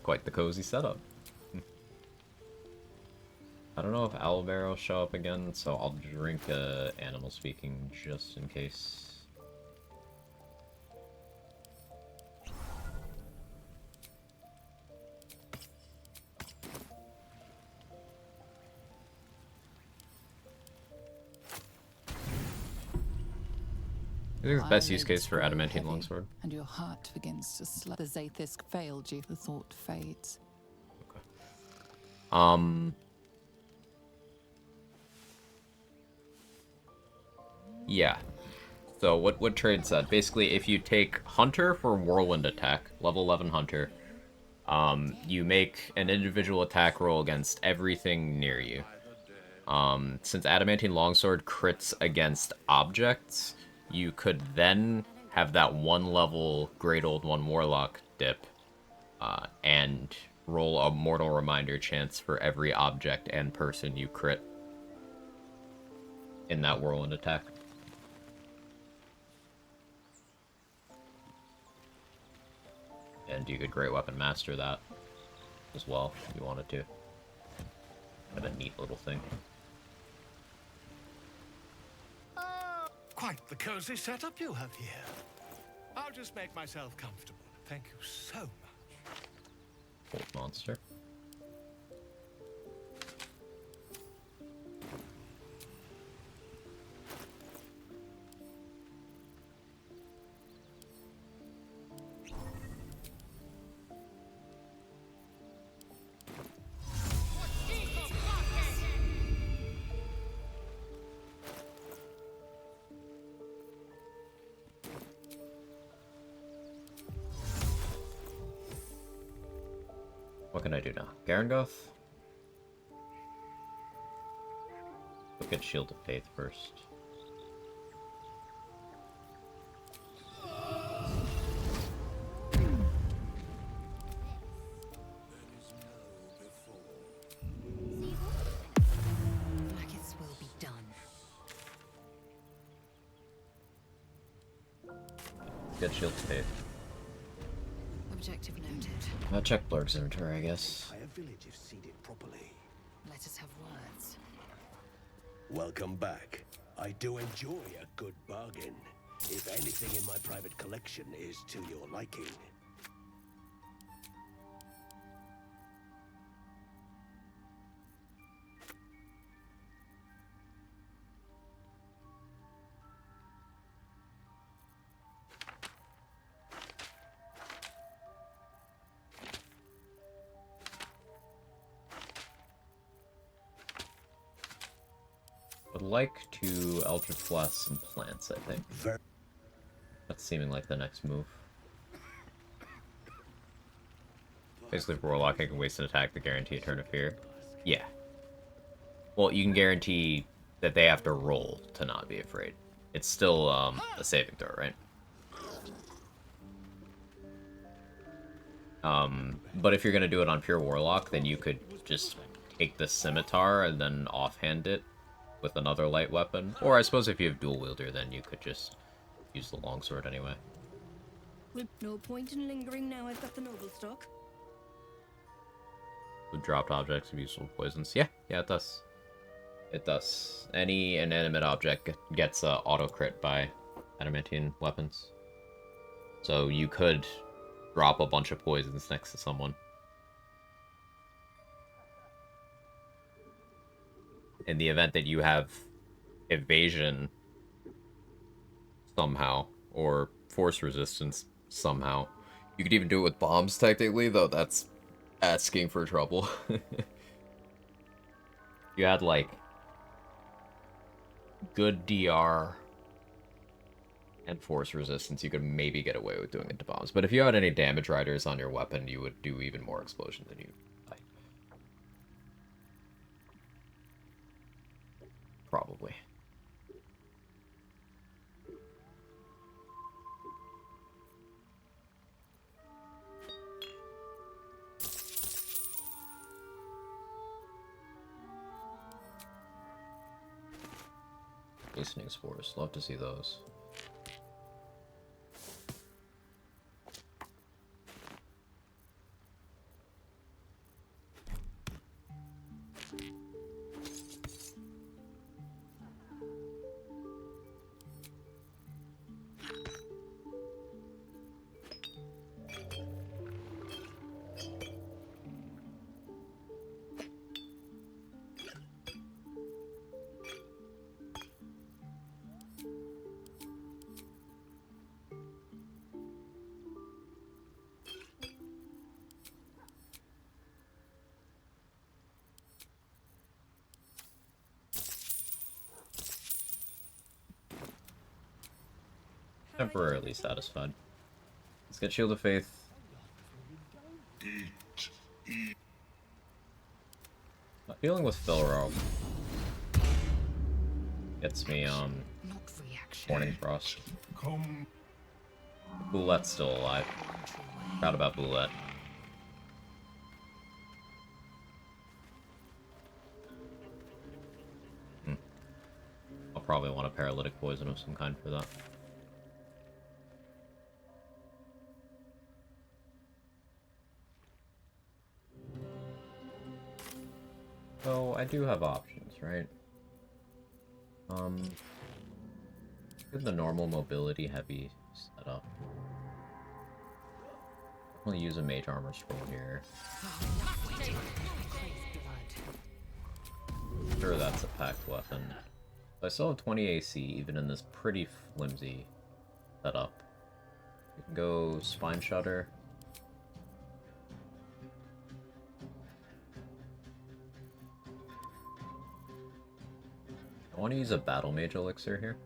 Quite the cozy setup. I don't know if owlbear will show up again, so I'll drink animal speaking just in case. I think the best use case for adamantine longsword. And your heart begins to slur. The Zaithis failed you. The thought fades. Yeah. So what trade said? Basically, if you take Hunter for Whirlwind attack, level 11 Hunter, you make an individual attack roll against everything near you. Since adamantine longsword crits against objects, you could then have that one level Great Old One Warlock dip, and roll a Mortal Reminder chance for every object and person you crit in that Whirlwind attack. And you could Great Weapon Master that as well, if you wanted to. Kind of a neat little thing. Quite the cozy setup you have here. I'll just make myself comfortable. Thank you so much. Old monster. What can I do now? Garangoth? Look at Shield of Faith first. Blackets will be done. Get Shield of Faith. Objective noted. I'll check Blurg's inventory, I guess. Entire village if seeded properly. Let us have words. Welcome back. I do enjoy a good bargain. If anything in my private collection is to your liking. Would like to Eldritch Blast some plants, I think. That's seeming like the next move. Basically, for Warlock, I can waste an attack to guarantee a turn of fear. Yeah. Well, you can guarantee that they have to roll to not be afraid. It's still a saving throw, right? But if you're gonna do it on pure Warlock, then you could just take the scimitar and then offhand it with another light weapon. Or I suppose if you have dual wielder, then you could just use the longsword anyway. No point in lingering now I've got the noble stock. With dropped objects of useful poisons. Yeah, it does. It does. Any inanimate object gets auto crit by adamantine weapons. So you could drop a bunch of poisons next to someone. In the event that you have evasion somehow, or force resistance somehow. You could even do it with bombs, technically, though that's asking for trouble. You had, like, good DR and force resistance, you could maybe get away with doing it to bombs. But if you had any damage riders on your weapon, you would do even more explosion than you like. Probably. Hastening spores, love to see those. Temporarily satisfied. Let's get Shield of Faith. Not dealing with Philro gets me, Morning Frost. Boulette's still alive. Proud about Boulette. I'll probably want a paralytic poison of some kind for that. So, I do have options, right? Give the normal mobility heavy setup. Definitely use a mage armor scroll here. Sure, that's a packed weapon. I still have 20 AC, even in this pretty flimsy setup. We can go Spine Shudder. I want to use a Battle Mage elixir here.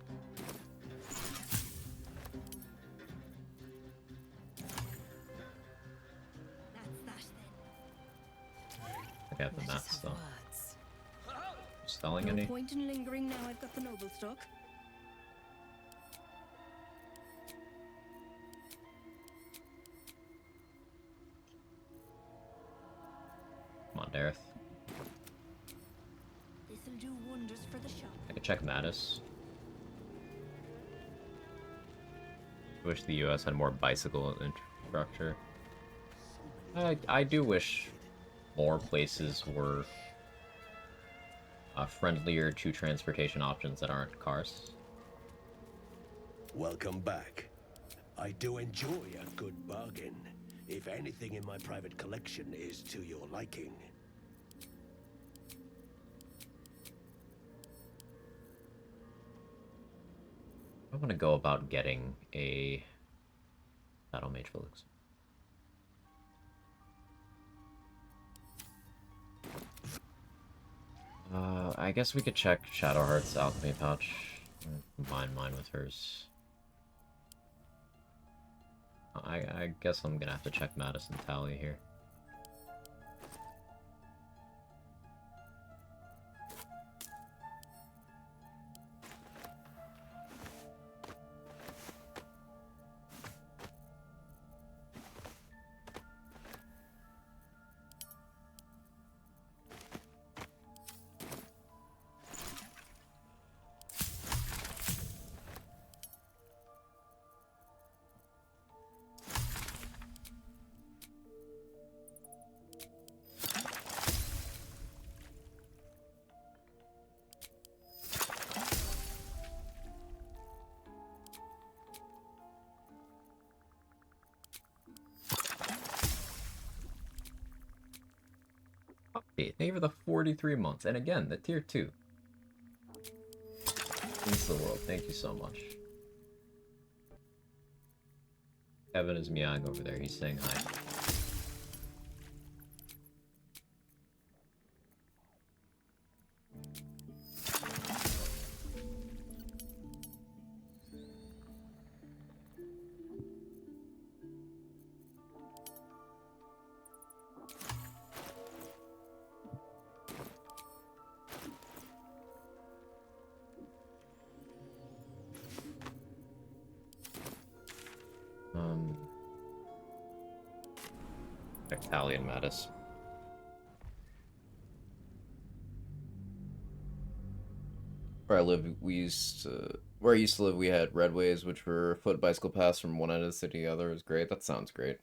I have the mats though. Selling any? No point in lingering now I've got the noble stock. Come on, Dareth. This'll do wonders for the shop. I could check Mattis. I wish the US had more bicycle infrastructure. I do wish more places were friendlier to transportation options that aren't cars. Welcome back. I do enjoy a good bargain, if anything in my private collection is to your liking. I want to go about getting a Battle Mage Felix. I guess we could check Shadowheart's alchemy pouch. Combine mine with hers. I guess I'm gonna have to check Madison Tally here. Okay, thank you for the 43 months. And again, the tier 2. Means the world. Thank you so much. Kevin is meowing over there. He's saying hi. Italian Mattis. Where I live, where I used to live, we had redways, which were foot bicycle paths from one end of the city to the other. It was great. That sounds great.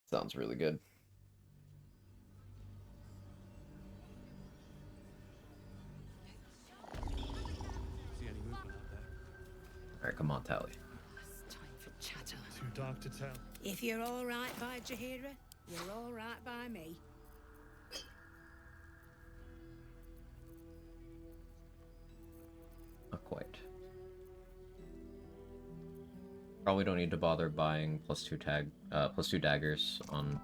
Sounds really good. Alright, come on, Tally. Time for chatter. Too dark to tell. If you're all right by Jaheira, you're all right by me. Not quite. Probably don't need to bother buying +2 daggers on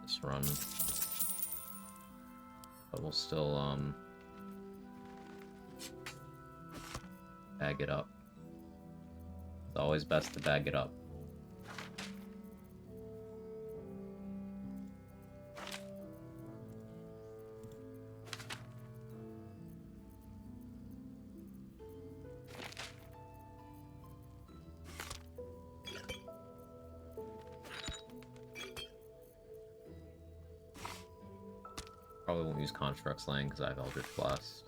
this run. But we'll still bag it up. It's always best to bag it up. Probably won't use Construct Slang because I have Eldritch Blast.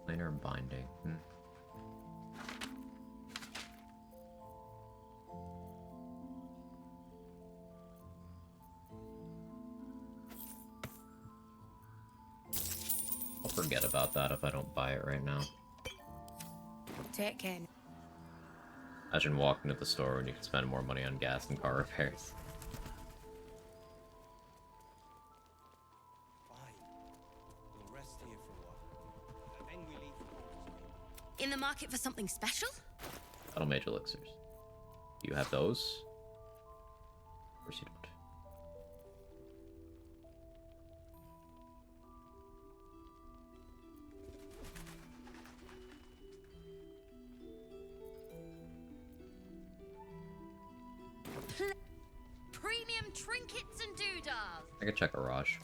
Planar Binding. I'll forget about that if I don't buy it right now. Take care. Imagine walking to the store when you can spend more money on gas and car repairs. We'll rest here for a while. And then we leave for In the market for something special? Battle Mage Elixirs. Do you have those? Of course you don't. Premium trinkets and doodads. I could check a Raj.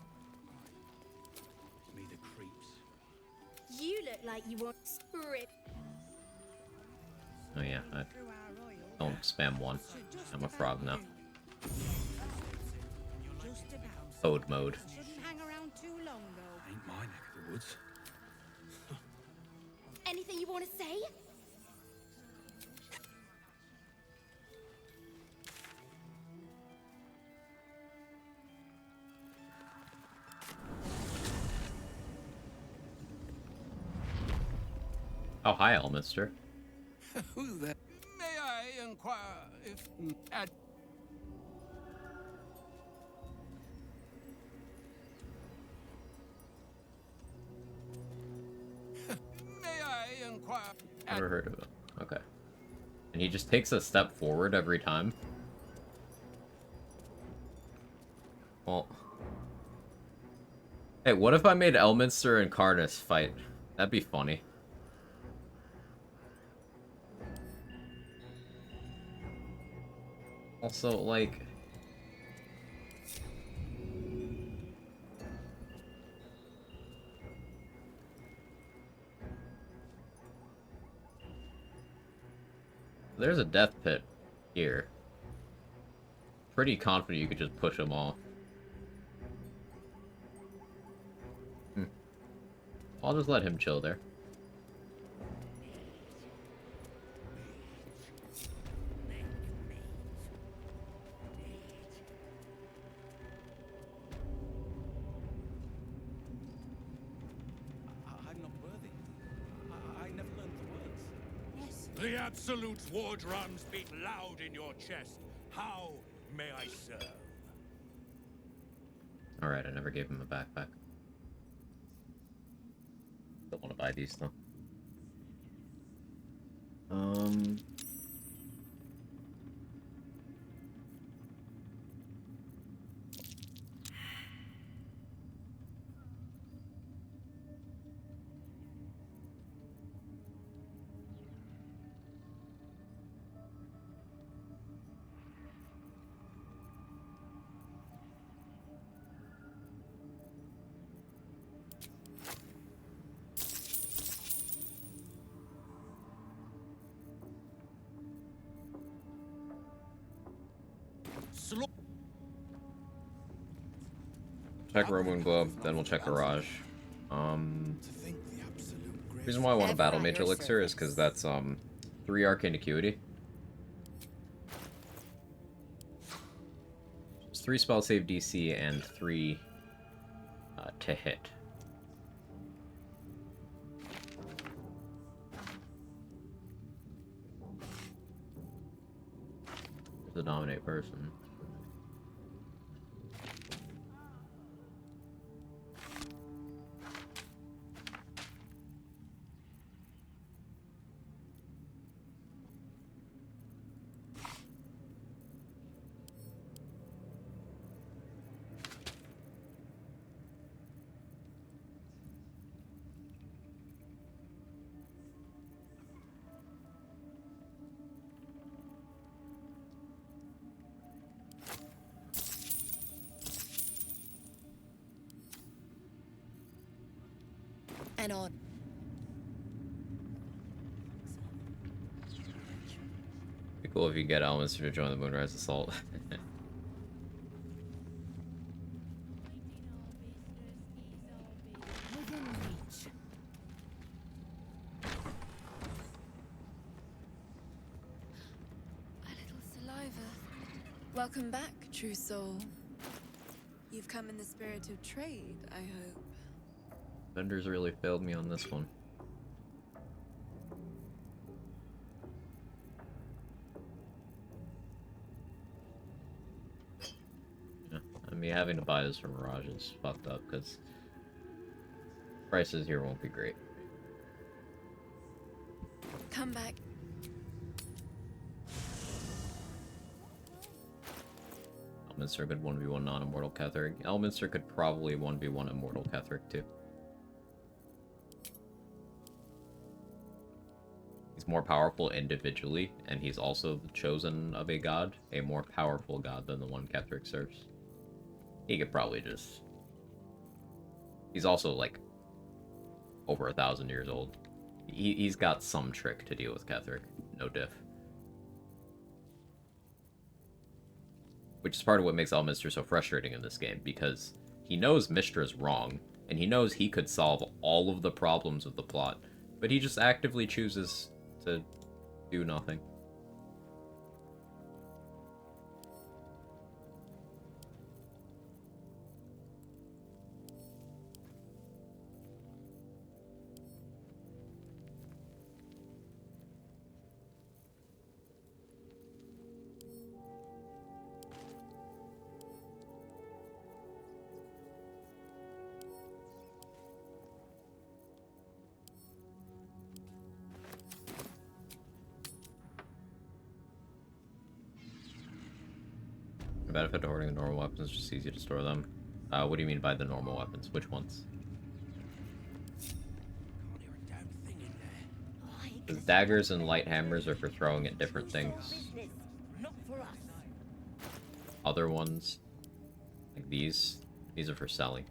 Me the creeps. You look like you want spirit. Oh yeah, I don't spam one. I'm a frog now. Just about. Code mode. Shouldn't hang around too long though. Ain't my neck of the woods. Anything you want to say? Oh, hi, Elminster. Who there? May I inquire if May I inquire? Never heard of him. Okay. And he just takes a step forward every time? Well... Hey, what if I made Elminster and Karnas fight? That'd be funny. Also, like... There's a death pit here. Pretty confident you could just push them all. I'll just let him chill there. I'm not worthy. I never learned the words. The Absolute's war drums beat loud in your chest. How may I serve? Alright, I never gave him a backpack. Don't want to buy these though. Check Roman Globe, then we'll check Garage. Reason why I want a Battle Mage Elixir is because that's 3 Arcane Acuity. It's 3 spell save DC and 3 to hit. The dominate person. And on. Be cool if you get Elminster to join the Moonrise Assault. Within reach. A little saliva. Welcome back, true soul. You've come in the spirit of trade, I hope. Vendors really failed me on this one. Yeah, I mean, having to buy this from Mirage is fucked up because prices here won't be great. Come back. Elminster could 1v1 non-immortal Ketheric. Elminster could probably 1v1 immortal Ketheric too. He's more powerful individually, and he's also the chosen of a god, a more powerful god than the one Ketheric serves. He could probably just... He's also, like, over 1,000 years old. He's got some trick to deal with Ketheric. No diff. Which is part of what makes Elminster so frustrating in this game, because he knows Mystra's wrong, and he knows he could solve all of the problems of the plot, but he just actively chooses to do nothing. The benefit of hoarding the normal weapons is just easy to store them. What do you mean by the normal weapons? Which ones? The daggers and light hammers are for throwing at different things. Other ones, like these are for selling.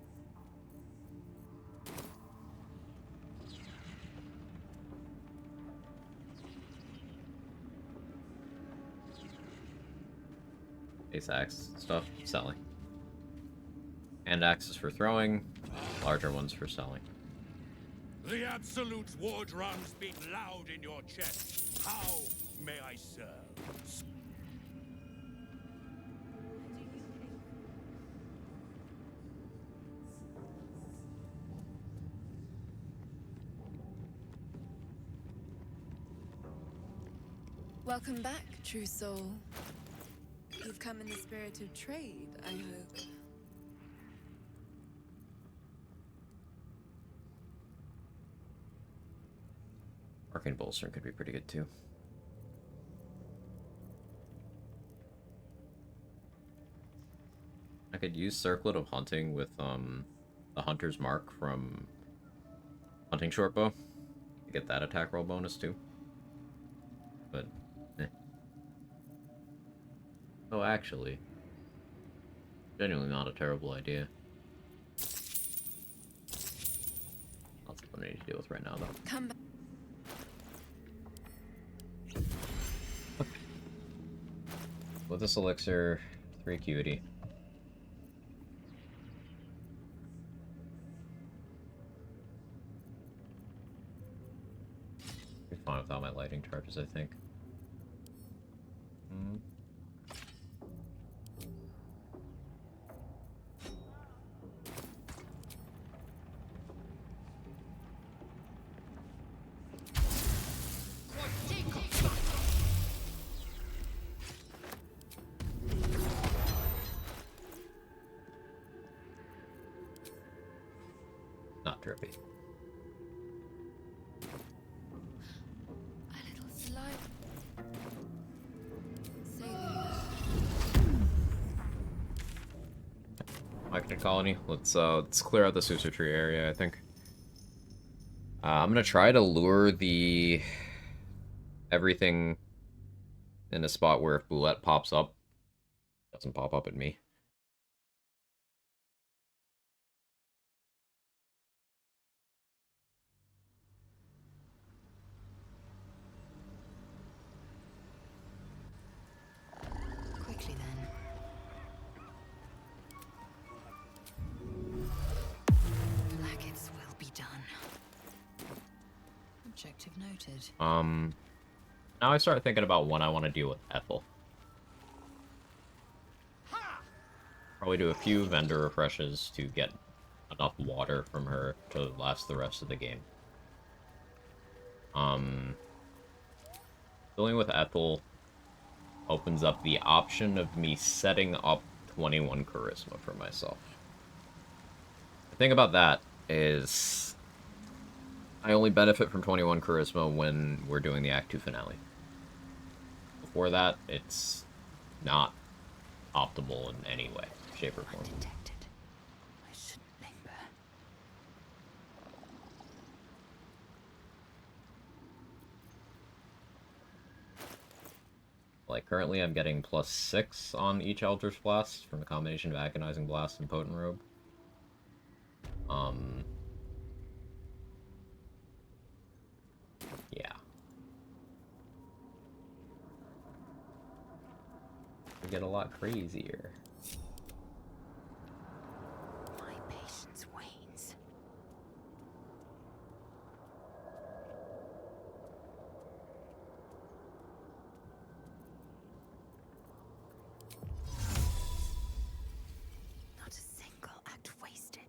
Ace axe stuff, selling. Hand axes for throwing, larger ones for selling. The Absolute's war drums beat loud in your chest. How may I serve? Welcome back, true soul. You've come in the spirit of trade, I hope. Arcane Bolster could be pretty good too. I could use Circlet of Hunting with the Hunter's Mark from Hunting Shortbow to get that attack roll bonus too. But oh, actually, genuinely not a terrible idea. Lots of what I need to deal with right now, though. Come back. With this elixir, 3 acuity. Be fine without my lighting charges, I think. Not drippy. A little slide. Micro Colony. Let's clear out the Susa Tree area, I think. I'm gonna try to lure the everything in a spot where if Boulette pops up, it doesn't pop up at me. Quickly then. Blackets will be done. Objective noted. Now I start thinking about when I want to deal with Ethel. Probably do a few vendor refreshes to get enough water from her to last the rest of the game. Dealing with Ethel opens up the option of me setting up 21 charisma for myself. The thing about that is I only benefit from 21 charisma when we're doing the Act 2 finale. Before that, it's not optimal in any way, shape, or form. I shouldn't linger. Like, currently I'm getting +6 on each Eldritch Blast from a combination of Agonizing Blast and Potent Robe. Yeah. We get a lot crazier. My patience wanes. Not a single act wasted.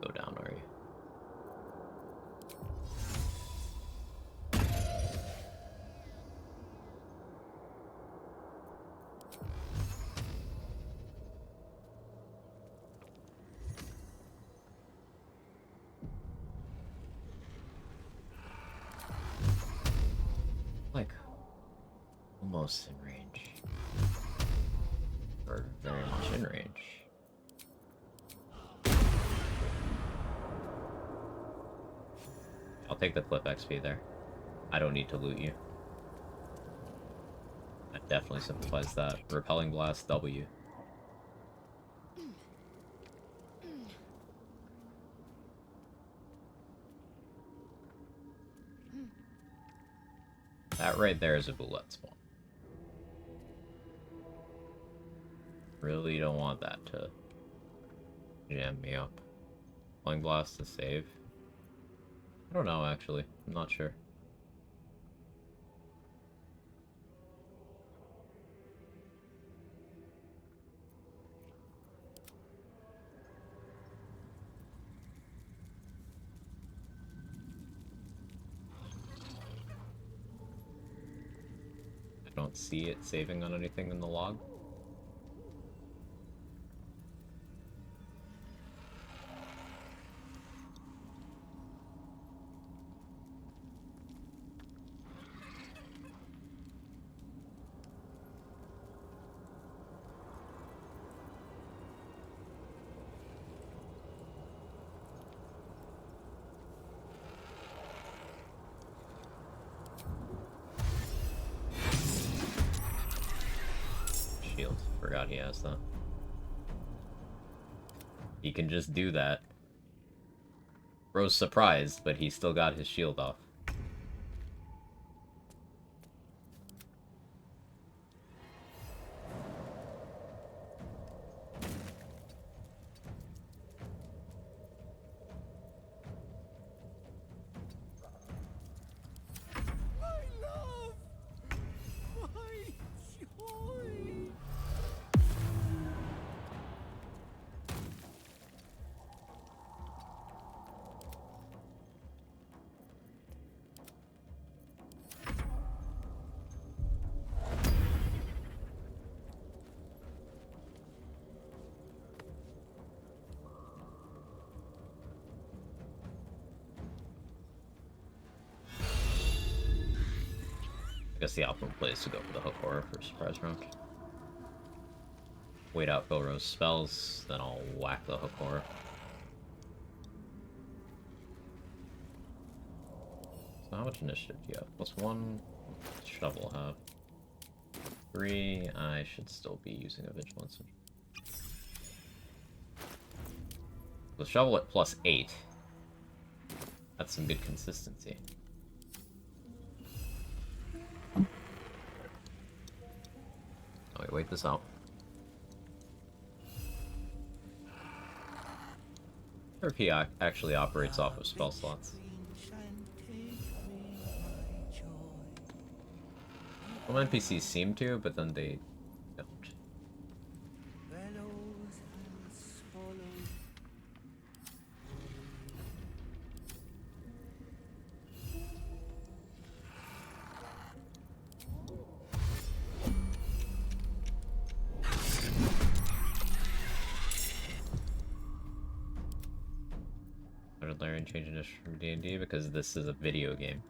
Go down, are you? Like, almost in range. Or very much in range. I'll take the clip XP there. I don't need to loot you. That definitely simplifies that. Repelling Blast W. That right there is a Boulette spawn. Really don't want that to jam me up. Repelling Blast to save. I don't know, actually. I'm not sure. don't see it saving on anything in the log. Shield. Forgot he has that. He can just do that. Bro's surprised, but he still got his shield off. I guess the optimal play is to go for the hook horror for surprise round. Wait out Phil Rose spells, then I'll whack the hook horror. So how much initiative do you have? +1 shovel have. 3, I should still be using a vigilance. The shovel at +8. That's some good consistency. Oh, wait this out. Or if he actually operates off of spell slots. Some NPCs seem to, but then they don't. Started learning changing this from D&D because this is a video game.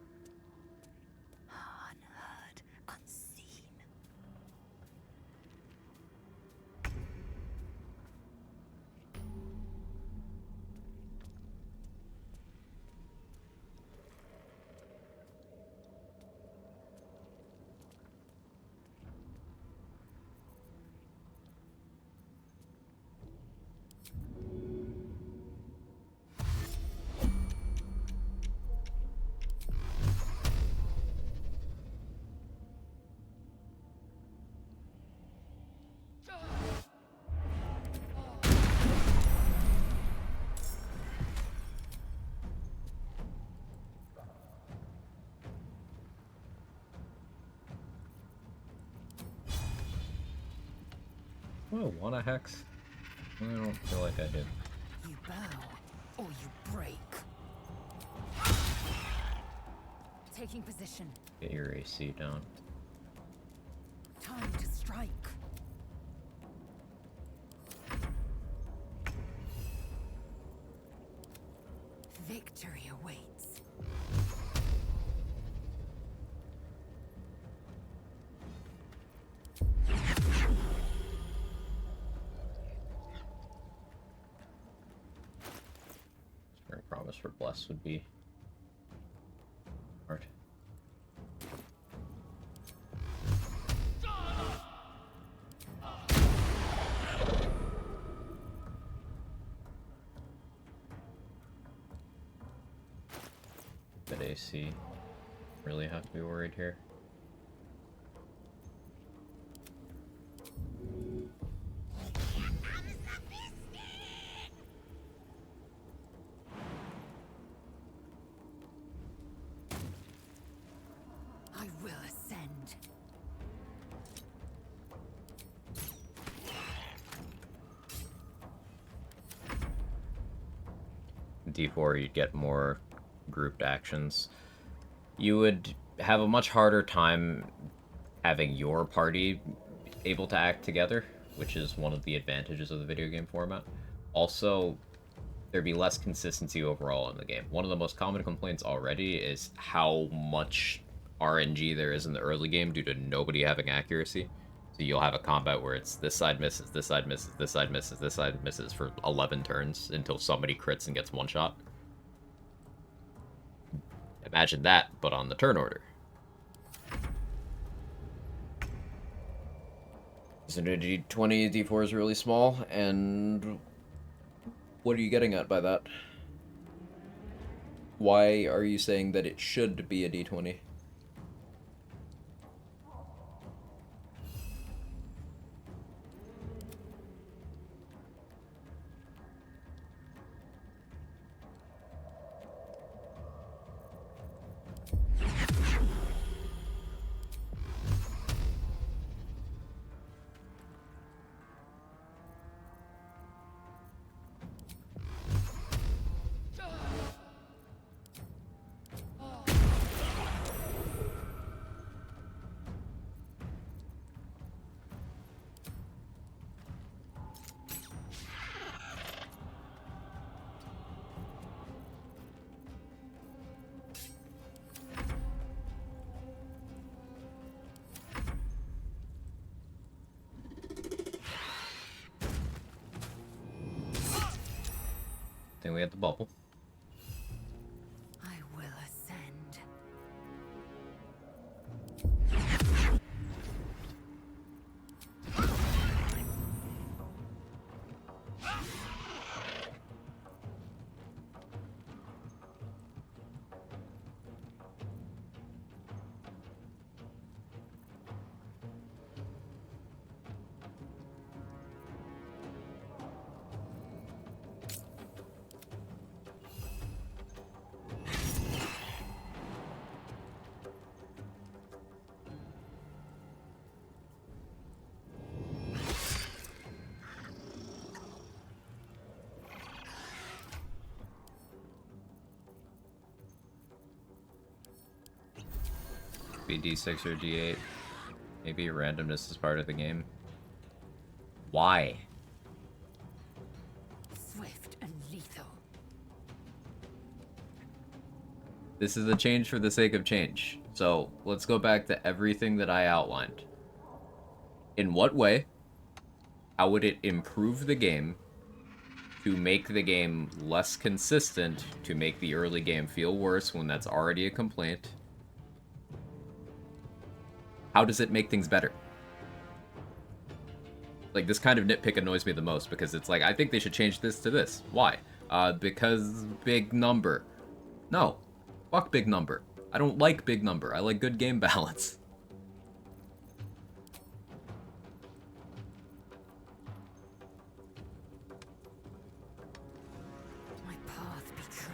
Unheard, unseen. Oh, want a hex? I don't feel like I do. You bow, or you break. Taking position. Get your AC down. Time to strike. Victory awaits. Spirit Promise for Bless would be hard. Good AC. Really have to be worried here. I will ascend. D4, you'd get more grouped actions. You would have a much harder time having your party able to act together, which is one of the advantages of the video game format. Also, there'd be less consistency overall in the game. One of the most common complaints already is how much RNG there is in the early game due to nobody having accuracy. So you'll have a combat where it's this side misses, this side misses, this side misses, this side misses for 11 turns until somebody crits and gets one shot. Imagine that, but on the turn order. Isn't a D20, D4 is really small, and what are you getting at by that? Why are you saying that it should be a D20? Then we have the bubble. I will ascend. Be D6 or D8. Maybe randomness is part of the game. Why? Swift and lethal. This is a change for the sake of change. So let's go back to everything that I outlined. In what way? How would it improve the game to make the game less consistent, to make the early game feel worse when that's already a complaint? How does it make things better? Like, this kind of nitpick annoys me the most because it's like, I think they should change this to this. Why? Because big number. No. Fuck big number. I don't like big number. I like good game balance. My path be true.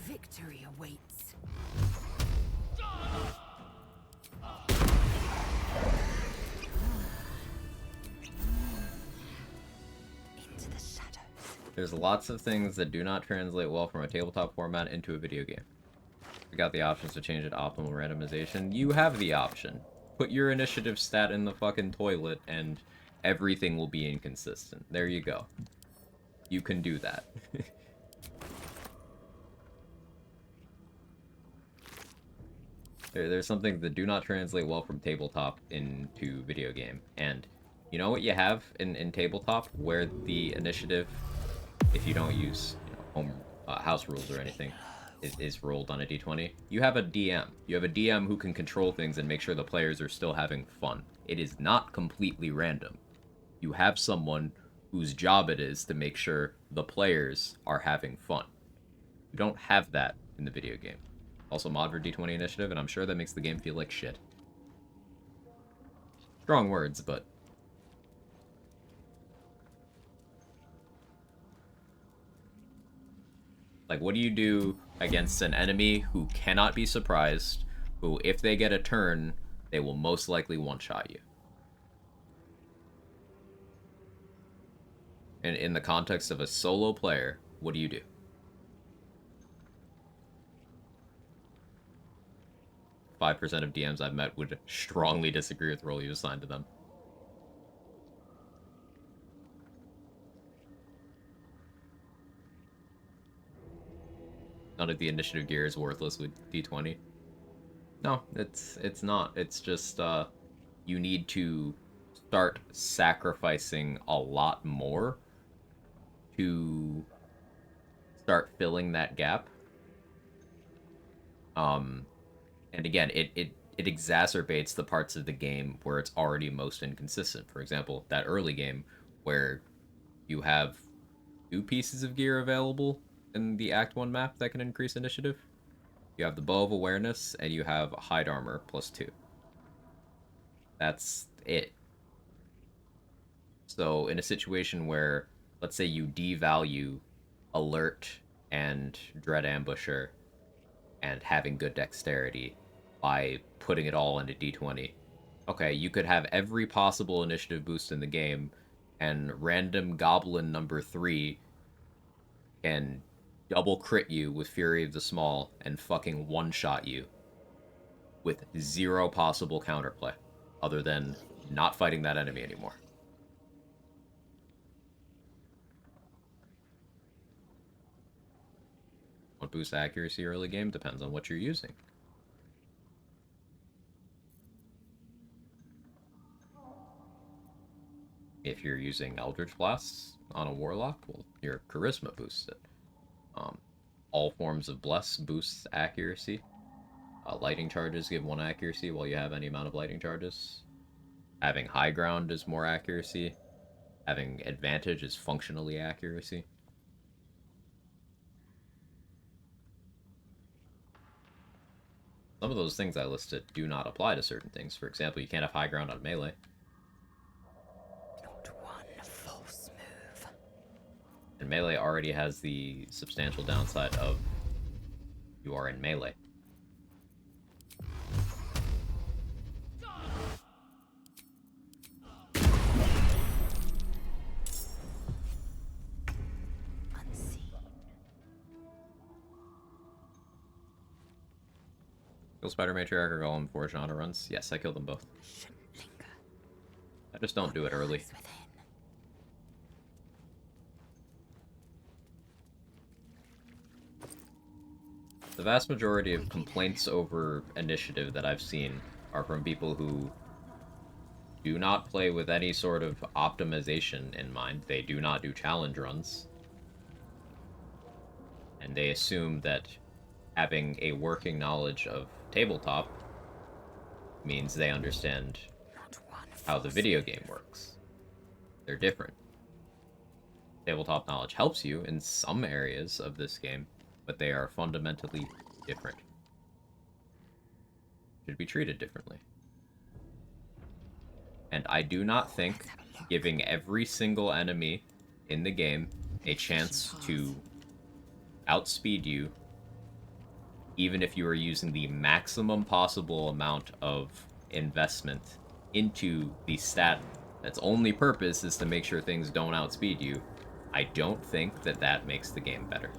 Victory awaits. Into the shadows. There's lots of things that do not translate well from a tabletop format into a video game. We got the options to change it to optimal randomization. You have the option. Put your initiative stat in the fucking toilet and everything will be inconsistent. There you go. You can do that. There's something that do not translate well from tabletop into video game. And you know what you have in tabletop where the initiative, if you don't use home house rules or anything, is rolled on a d20? You have a DM. You have a DM who can control things and make sure the players are still having fun. It is not completely random. You have someone whose job it is to make sure the players are having fun. You don't have that in the video game. Also mod for D20 initiative, and I'm sure that makes the game feel like shit. Strong words, but... Like, what do you do against an enemy who cannot be surprised, who, if they get a turn, they will most likely one-shot you. And in the context of a solo player, what do you do? 5% of DMs I've met would strongly disagree with the role you assigned to them. None of the initiative gear is worthless with D20. No, it's not. It's just you need to start sacrificing a lot more to start filling that gap. And again, it exacerbates the parts of the game where it's already most inconsistent. For example, that early game where you have 2 pieces of gear available in the Act 1 map that can increase initiative. You have the Bow of Awareness, and you have Hide Armor +2. That's it. So in a situation where, let's say you devalue Alert and Dread Ambusher and having good dexterity by putting it all into D20. Okay, you could have every possible initiative boost in the game, and random Goblin number 3 can double crit you with Fury of the Small and fucking one-shot you with 0 possible counterplay, other than not fighting that enemy anymore. What boosts accuracy early game depends on what you're using. If you're using Eldritch Blasts on a Warlock, well, your Charisma boosts it. All forms of Bless boosts accuracy. Lighting charges give 1 accuracy while you have any amount of lighting charges. Having High Ground is more accuracy. Having Advantage is functionally accuracy. Some of those things I listed do not apply to certain things. For example, you can't have High Ground on melee. And melee already has the substantial downside of you are in melee. Kill Spider Matriarch or Golem before genre runs? Yes, I killed them both. I just don't do it early. The vast majority of complaints over initiative that I've seen are from people who do not play with any sort of optimization in mind. They do not do challenge runs. And they assume that having a working knowledge of tabletop means they understand how the video game works. They're different. Tabletop knowledge helps you in some areas of this game, but they are fundamentally different. Should be treated differently. And I do not think giving every single enemy in the game a chance to outspeed you, even if you are using the maximum possible amount of investment into the stat that's only purpose is to make sure things don't outspeed you, I don't think that that makes the game better.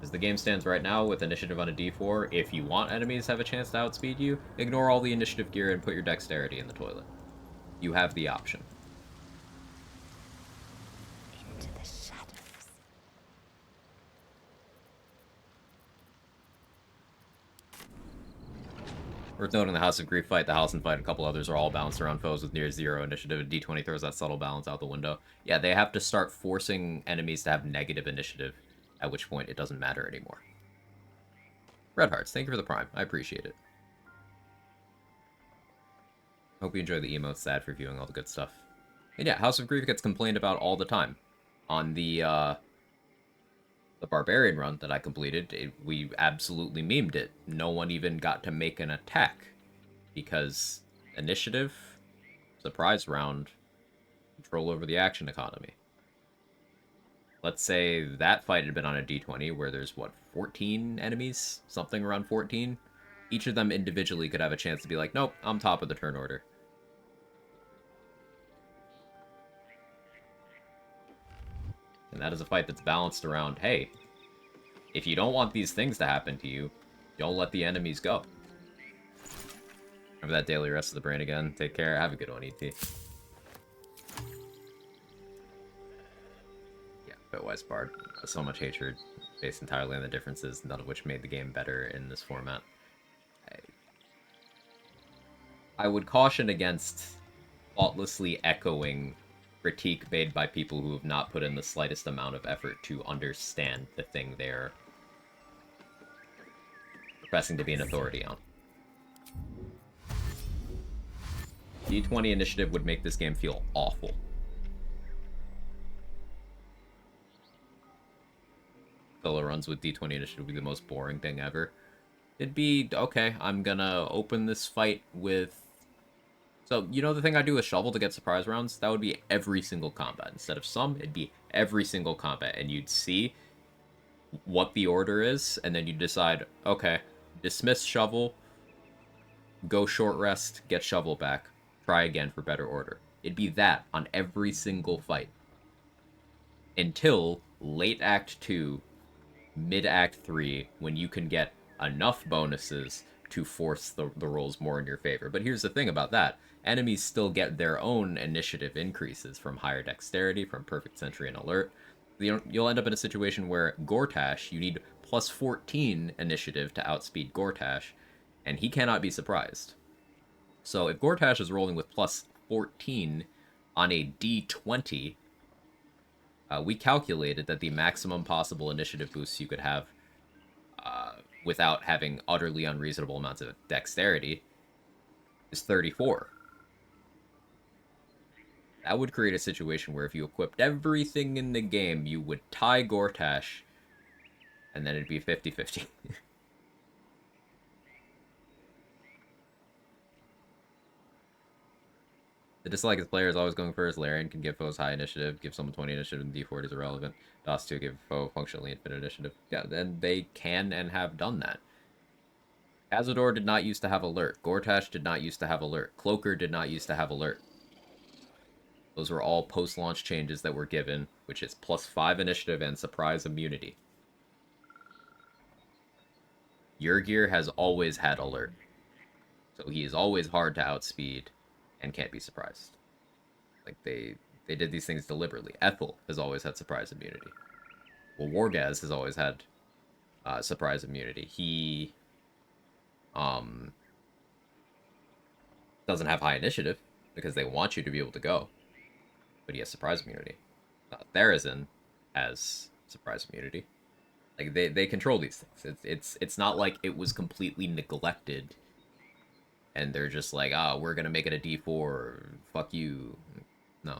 As the game stands right now with initiative on a d4, if you want enemies to have a chance to outspeed you, ignore all the initiative gear and put your dexterity in the toilet. You have the option. Into the shadows. Worth noting the House of Grief fight, the House and fight, and a couple others are all balanced around foes with near 0 initiative. D20 throws that subtle balance out the window. Yeah, they have to start forcing enemies to have negative initiative, at which point it doesn't matter anymore. Red Hearts, thank you for the Prime. I appreciate it. Hope you enjoy the emotes, sad for viewing all the good stuff. And yeah, House of Grief gets complained about all the time. On the Barbarian run that I completed, we absolutely memed it. No one even got to make an attack. Because initiative, surprise round, control over the action economy. let's say that fight had been on a d20 where there's, what, 14 enemies? Something around 14? Each of them individually could have a chance to be like, nope, I'm top of the turn order. And that is a fight that's balanced around, hey, if you don't want these things to happen to you, don't let the enemies go. Remember that daily rest of the brain again. Take care. Have a good one, ET. Yeah, Bitwise Bard. So much hatred based entirely on the differences, none of which made the game better in this format. I would caution against thoughtlessly echoing critique made by people who have not put in the slightest amount of effort to understand the thing they're professing to be an authority on. D20 initiative would make this game feel awful. Solo runs with D20 initiative would be the most boring thing ever. It'd be, okay, I'm gonna open this fight with... So, you know the thing I do with Shovel to get surprise rounds? That would be every single combat. Instead of some, it'd be every single combat. And you'd see what the order is, and then you decide, okay, dismiss Shovel, go short rest, get Shovel back, try again for better order. It'd be that on every single fight. Until late Act 2, mid Act 3, when you can get enough bonuses to force the rolls more in your favor. But here's the thing about that. Enemies still get their own initiative increases from higher dexterity, from perfect sentry and alert. You'll end up in a situation where Gortash, you need plus 14 initiative to outspeed Gortash, and he cannot be surprised. So if Gortash is rolling with plus 14 on a d20, we calculated that the maximum possible initiative boosts you could have without having utterly unreasonable amounts of dexterity is 34. That would create a situation where if you equipped everything in the game, you would tie Gortash, and then it'd be 50-50. The dislike is player is always going first. Larian can give foes high initiative, give someone 20 initiative, and D4 is irrelevant. DOS 2 give foe functionally infinite initiative. Yeah, then they can and have done that. Cazador did not used to have alert. Gortash did not used to have alert. Cloaker did not used to have alert. Those were all post-launch changes that were given, which is plus 5 initiative and surprise immunity. Yurgir has always had alert. So he is always hard to outspeed and can't be surprised. Like, they did these things deliberately. Ethel has always had surprise immunity. Well, Wargaz has always had surprise immunity. He doesn't have high initiative because they want you to be able to go. But he has surprise immunity. Therazin has surprise immunity. Like, they control these things. It's not like it was completely neglected and they're just like, we're gonna make it a D4, fuck you. No.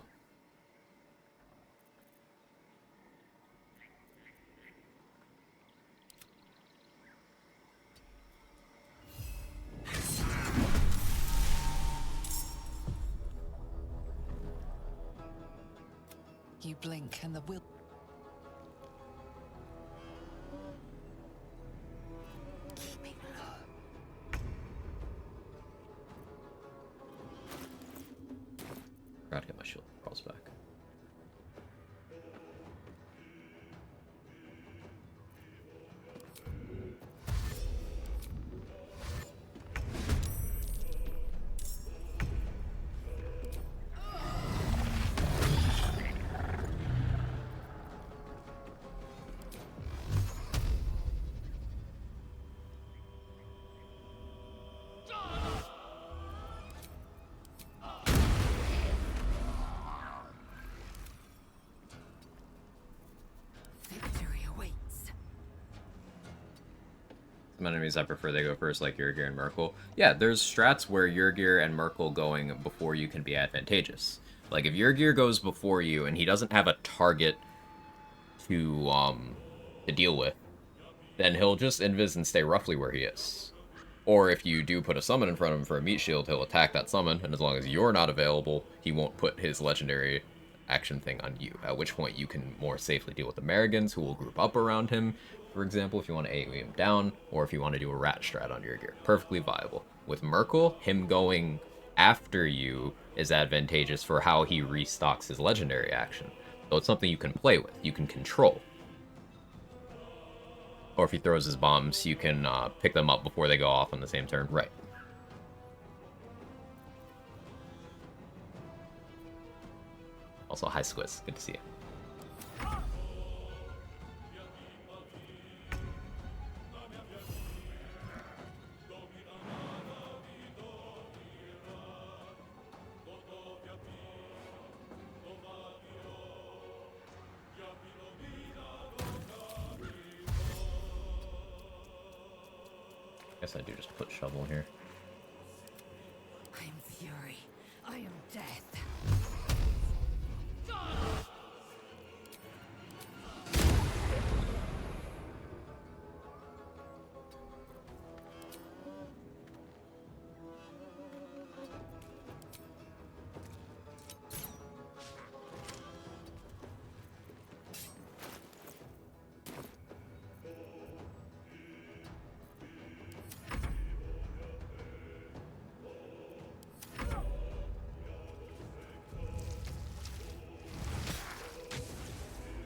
You blink and the will... Forgot to get my shield crawls back. Some enemies I prefer they go first, like Yurgir and Merkel. Yeah, there's strats where Yurgir and Merkel going before you can be advantageous. Like, if Yurgir goes before you and he doesn't have a target to deal with, then he'll just invis and stay roughly where he is. Or if you do put a summon in front of him for a meat shield, he'll attack that summon, and as long as you're not available, he won't put his legendary action thing on you, at which point you can more safely deal with the Americans, who will group up around him, for example, if you want to AoE him down, or if you want to do a rat strat on your gear. Perfectly viable. With Merkel, him going after you is advantageous for how he restocks his legendary action. So it's something you can play with, you can control. Or if he throws his bombs, you can pick them up before they go off on the same turn. Right. Also, hi Squiz, good to see you. Guess I do just put shovel here. I am fury. I am death.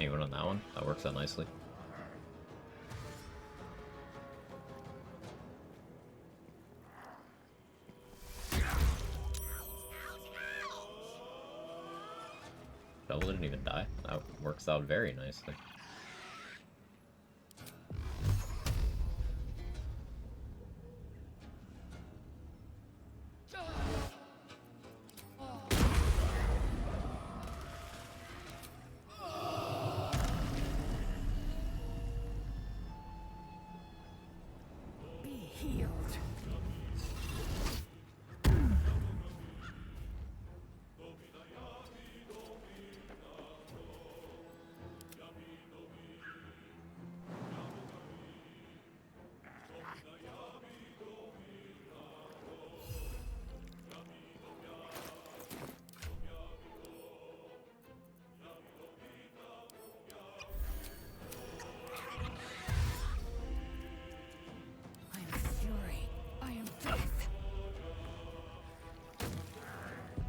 Anyone on that one? That works out nicely. Shovel didn't even die. That works out very nicely.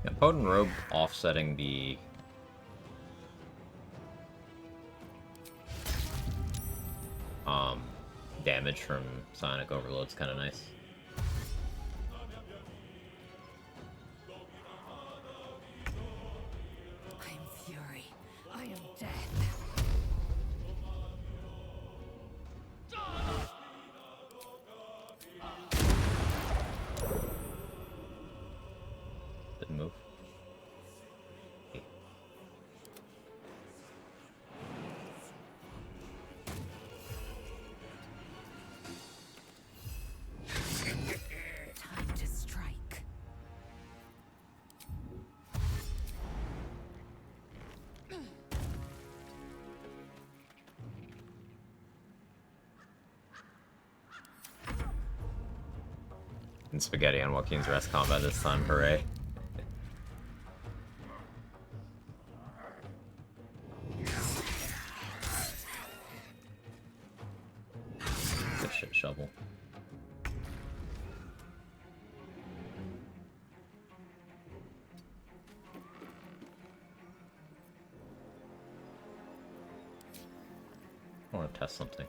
Yeah, Potent Robe offsetting the damage from Sonic Overload's kind of nice. I am fury. I am death. Didn't move. Time to strike. And spaghetti on Joaquin's rest combat this time, hooray. Good shit, shovel. I want to test something.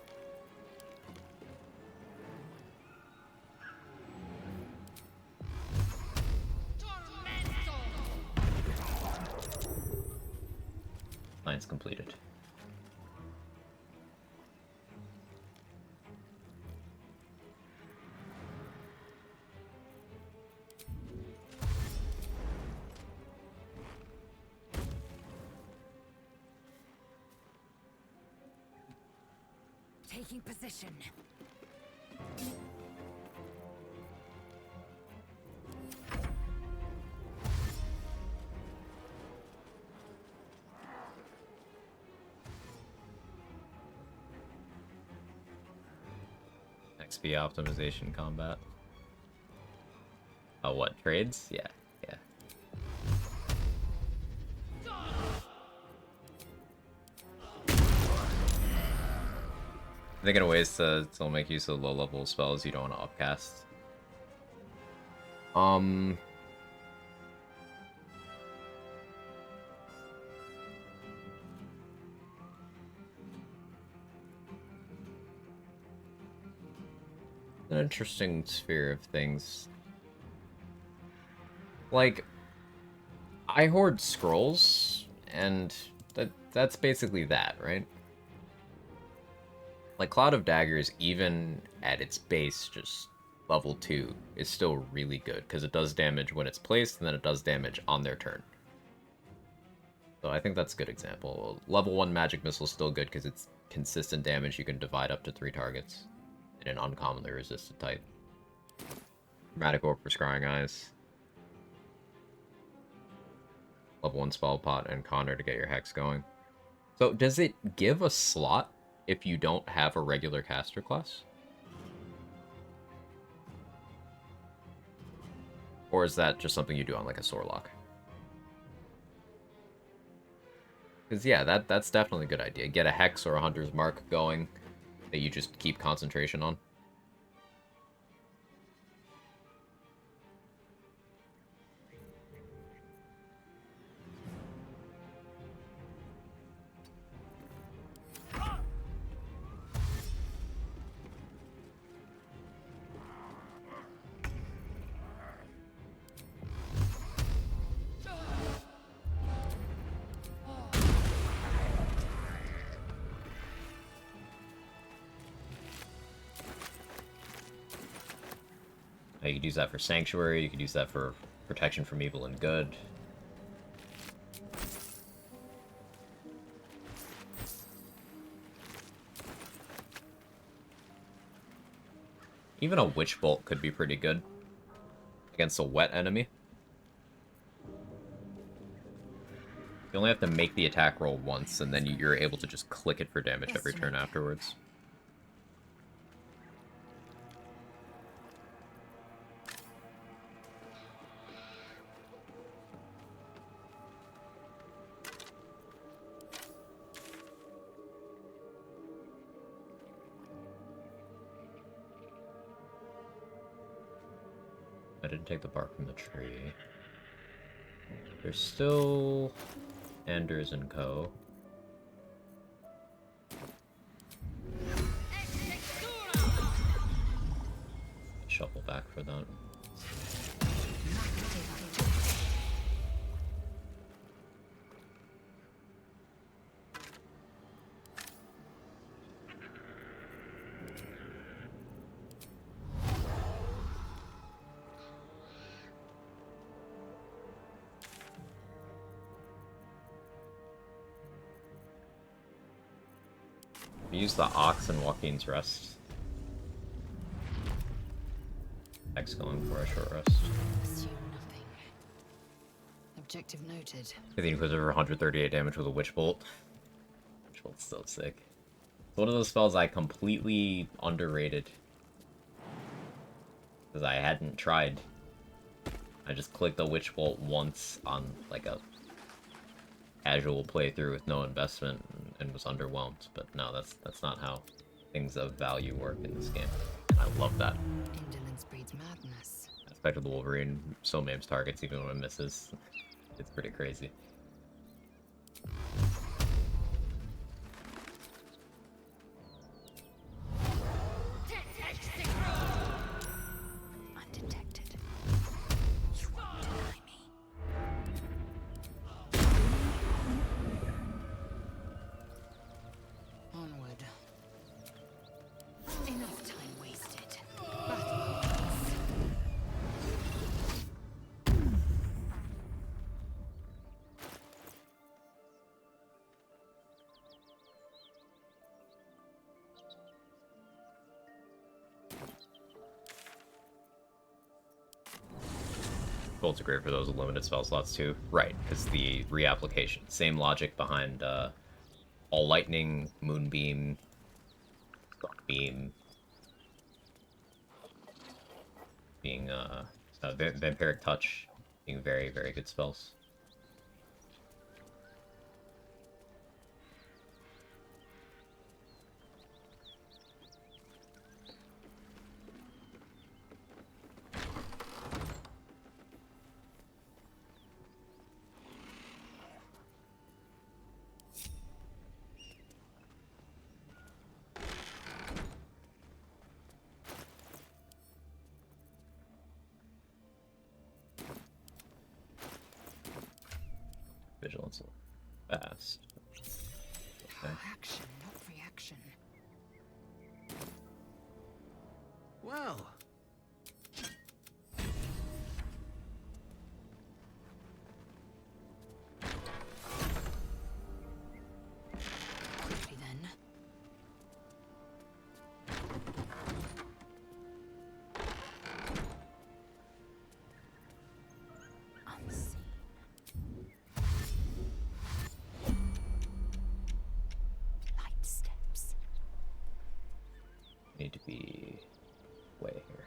Science completed. Taking position. XP optimization combat. Oh, what? Trades? Yeah, yeah. Thinking of ways to still make use of low-level spells you don't want to upcast. An interesting sphere of things. Like, I hoard scrolls, and that's basically that, right? Like, Cloud of Daggers, even at its base, just level 2, is still really good, because it does damage when it's placed, and then it does damage on their turn. So I think that's a good example. Level 1 Magic Missile is still good, because it's consistent damage you can divide up to 3 targets in an uncommonly resisted type. Chromatic Orb for Scrying Eyes. Level 1 Spell Pot and Connor to get your Hex going. So does it give a slot if you don't have a regular caster class? Or is that just something you do on like a Warlock? Because yeah, that's definitely a good idea. Get a Hex or a Hunter's Mark going that you just keep concentration on. You could use that for Sanctuary, you could use that for protection from evil and good. Even a Witch Bolt could be pretty good against a wet enemy. You only have to make the attack roll once, and then you're able to just click it for damage every turn afterwards. I didn't take the bark from the tree. There's still Anders and Co. Shuffle back for that. Use the Ox and Joaquin's Rest. X going for a short rest. Assume nothing. Objective noted. I think it was over 138 damage with a Witch Bolt. Witch Bolt's so sick. It's one of those spells I completely underrated. Because I hadn't tried. I just clicked the Witch Bolt once on like a casual playthrough with no investment and was underwhelmed. But no, that's not how things of value work in this game. I love that. Indolence breeds madness. Aspect of the Wolverine so maims targets even when it misses. It's pretty crazy. Undetected. You won't deny me. Onward. Enough time wasted. Battle awaits. Bolts are great for those with limited spell slots too. Right, because the reapplication. Same logic behind All Lightning, Moonbeam, Beam, being Vampiric Touch, being very, very good spells. Vigilance fast. Okay. Action, not reaction. Well. Quickly then. Unseen. Light steps. Need to be way here.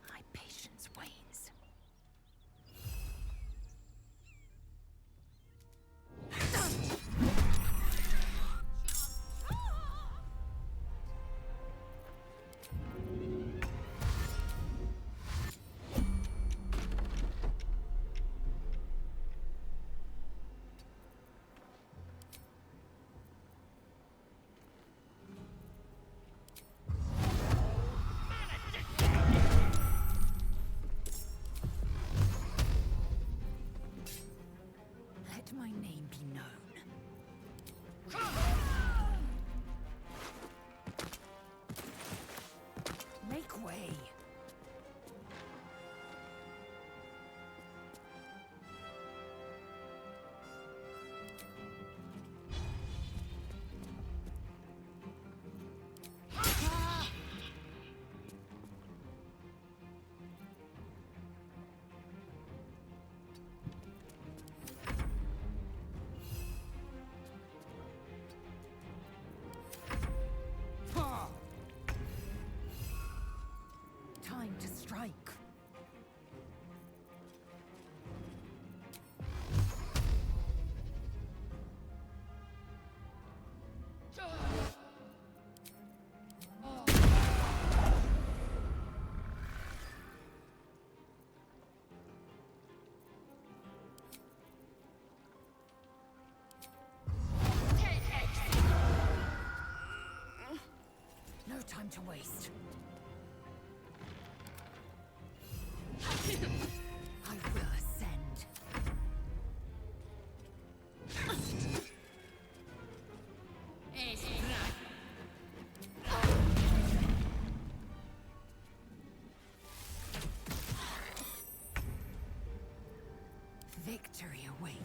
My patience wanes. Let my name be known. Make way. Time to strike. No time to waste. I will ascend. Victory awaits.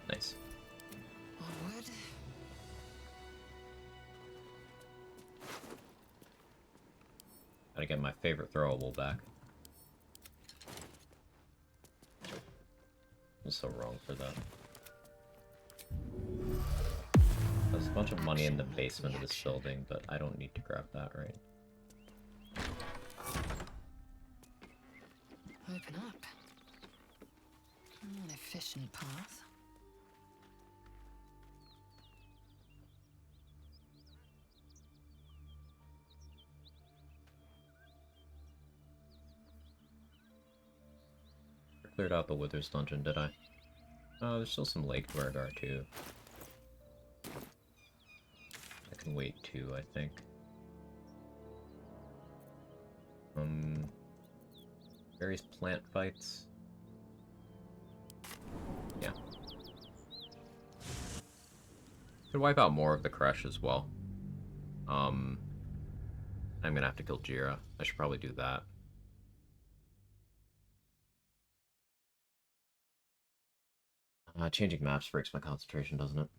Nice. Onward. Gotta get my favorite throwable back. I'm so wrong for that. There's a bunch of money in the basement of this building, but I don't need to grab that, right? Open up. An efficient path. Cleared out the Withers dungeon, did I? Oh, there's still some Lake Dwergar too. I can wait too, I think. Various plant fights. Yeah. Could wipe out more of the Crush as well. I'm gonna have to kill Jira. I should probably do that. Changing maps breaks my concentration, doesn't it?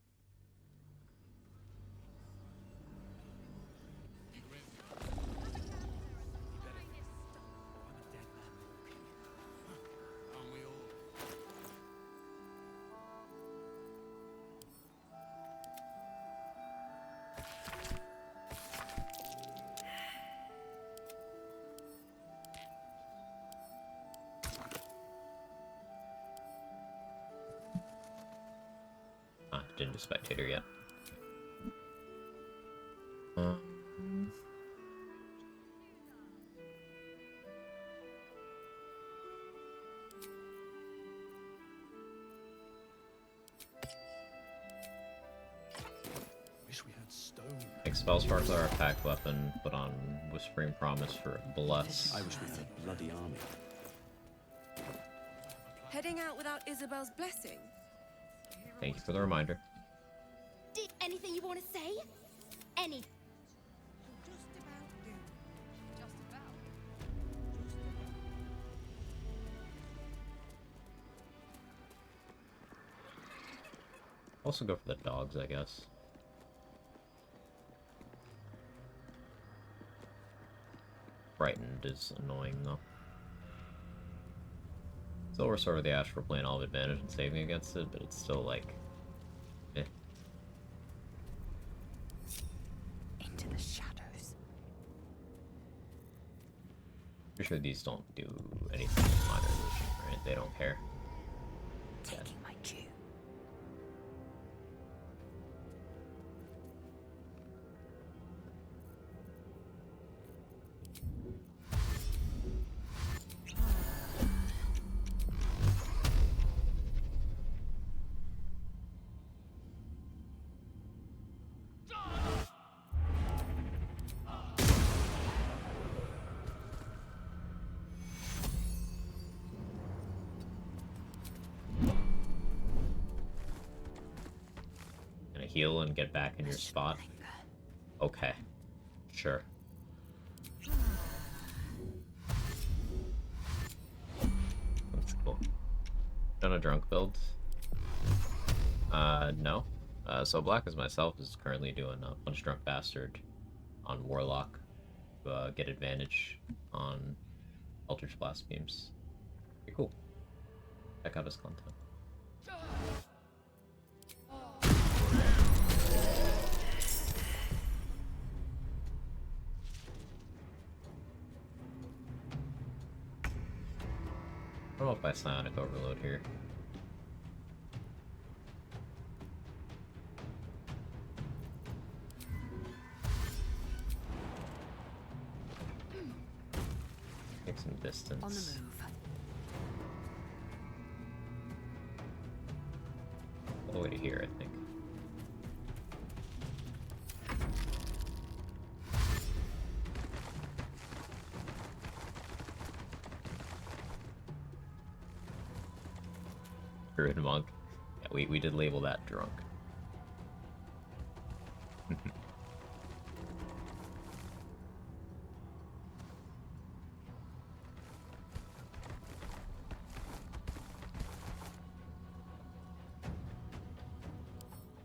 Didn't do spectator yet. Make Spell Sparkler our pact weapon, put on Whispering Promise for a Bless. I wish we had a bloody army. Heading out without Isabel's blessing? Thank you for the reminder. Anything you want to say? Any. Also go for the dogs, I guess. Frightened is annoying, though. Still restore the Astral Plane, I'll have advantage in saving against it, but it's still like... eh. Into the shadows. Pretty sure these don't do anything with minor illusion, right? They don't care. Taking my cue. Heal and get back in your spot. Okay. Sure. That's cool. Done a drunk build? No. So Black as myself is currently doing a Punch Drunk Bastard on Warlock to get advantage on Eldritch Blast Beams. Pretty cool. Check out his content. I don't know if I Psionic Overload here. Take some distance. On the move. All the way to here, I think. Druid Monk. Yeah, we did label that drunk.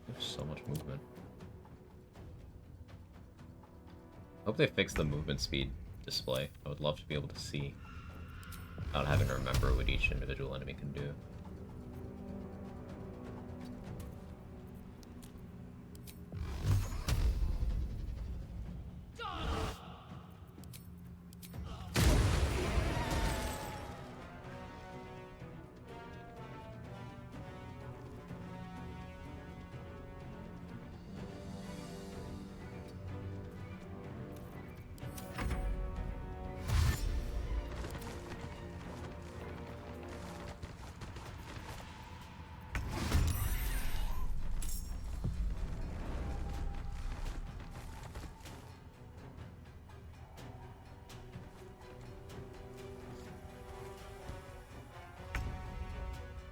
There's so much movement. I hope they fix the movement speed display. I would love to be able to see without having to remember what each individual enemy can do.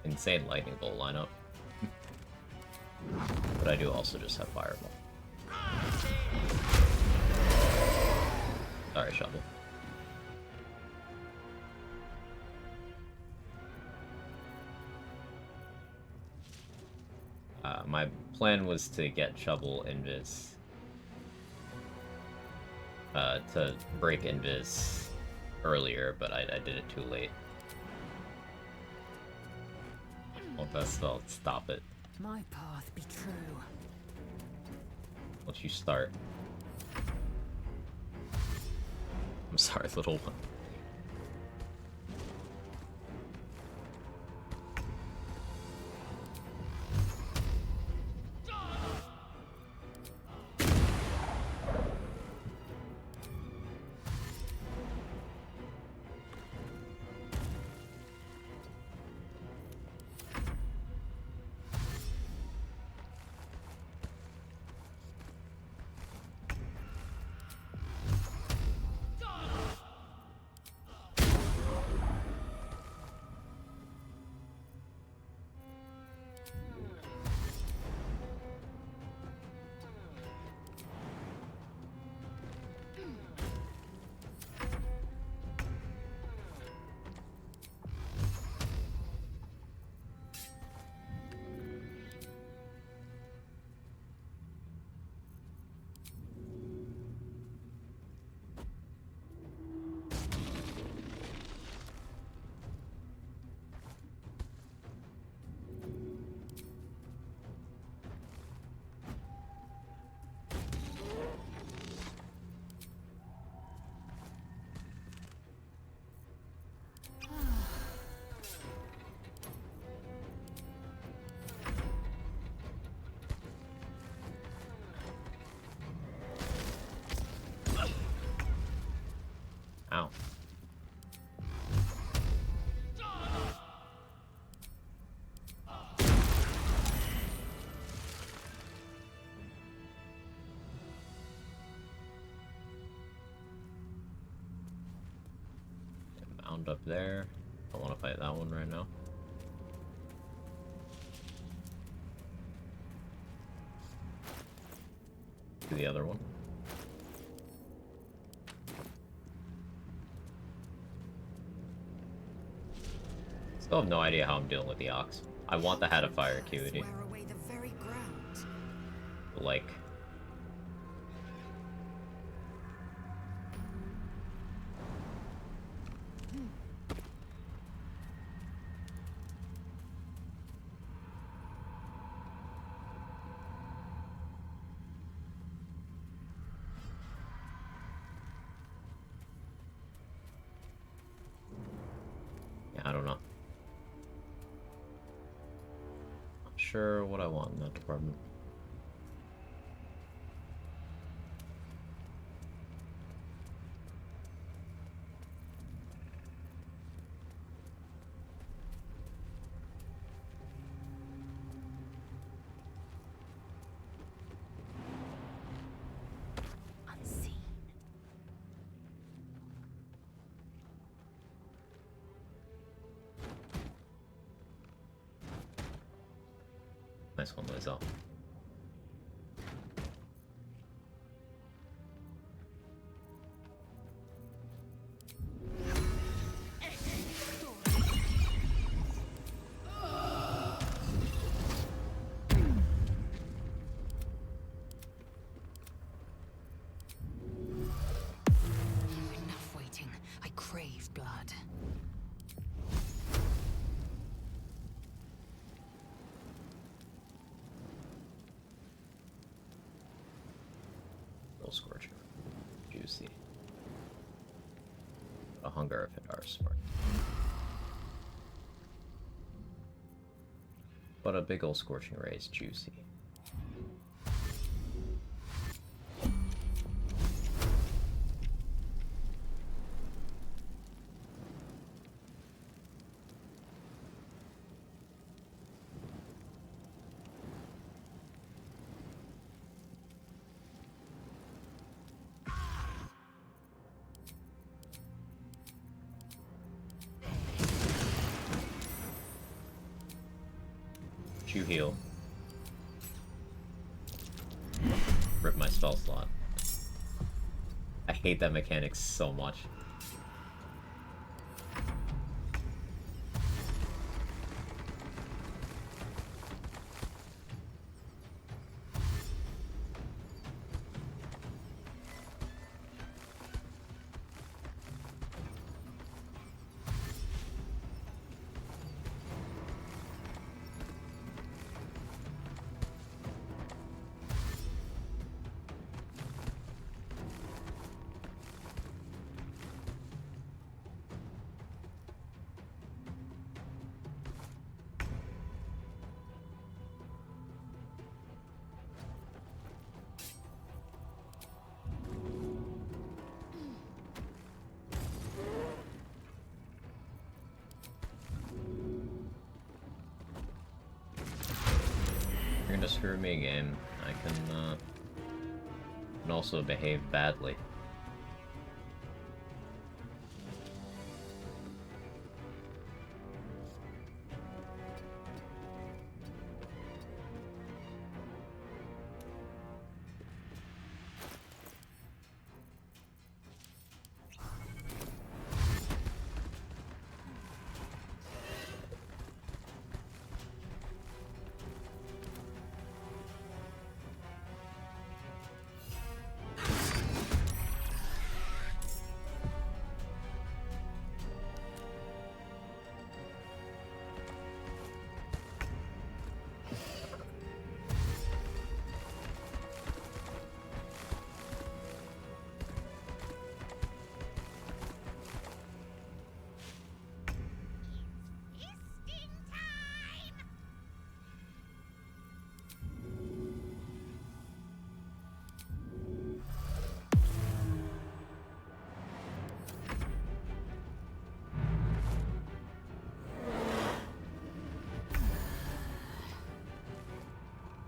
Insane lightning bolt lineup. But I do also just have fireball. Sorry, Shovel. My plan was to get Shovel Invis. To break Invis earlier, but I did it too late. Well, I'll stop it. My path be true. Once you start. I'm sorry, little one. hound up there. I want to fight that one right now. Do the other one. Still have no idea how I'm dealing with the ox. I want the Hat of Fire acuity. Like... yeah, I don't know. Not sure what I want in that department. Nice one, Lizelle. Enough waiting. I crave blood. Scorcher. Juicy. A hunger if it are smart. But a big ol' scorching ray is juicy. You heal. Rip my spell slot. I hate that mechanic so much. You're gonna screw me again. I can also behave badly.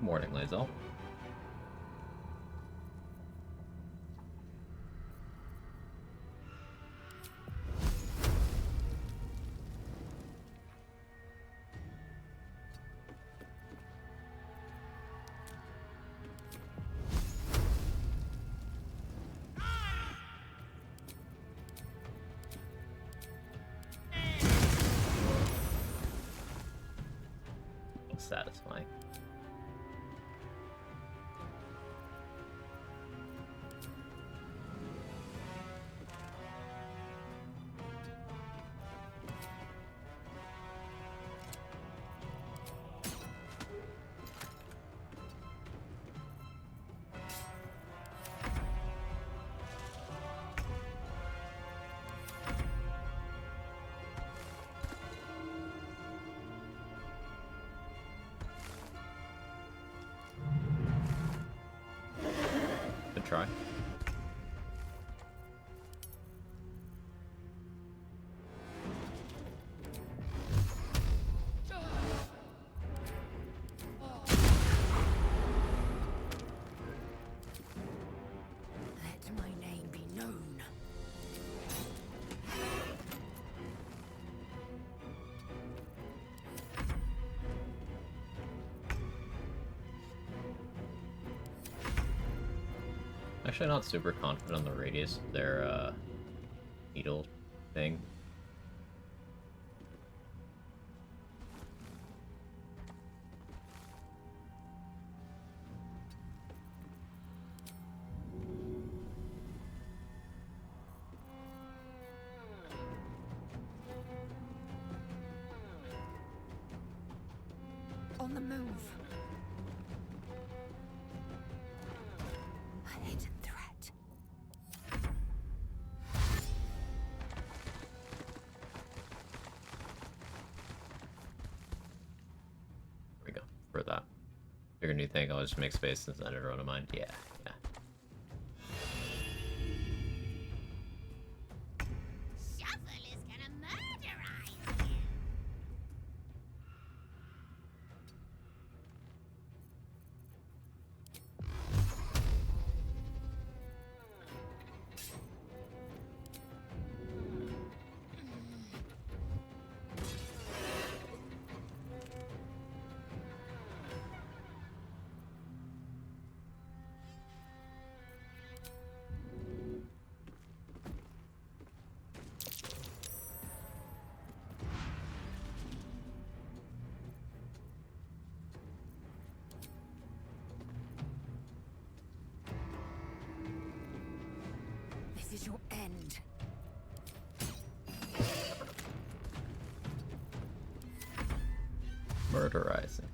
Morning, Lae'zel. Looks satisfying. Good try. Let my name be known. Actually, not super confident on the radius of their needle thing. On the move. A hidden threat. There we go. For that. Figured you think I'll just make space since I didn't run a mind. Yeah, yeah. Shuffle is gonna murderize you. This is your end. Murderizing.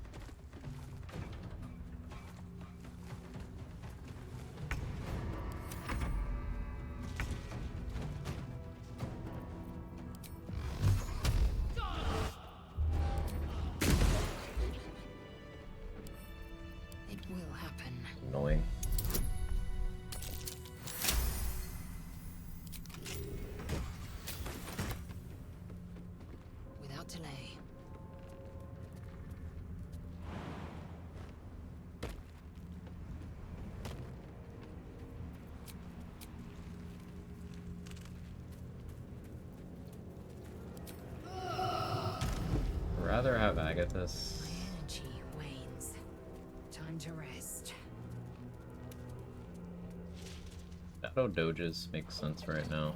It will happen. Annoying. Without delay. Rather have Agathis. Energy wanes. Time to rest. Shadow Doges makes sense right now.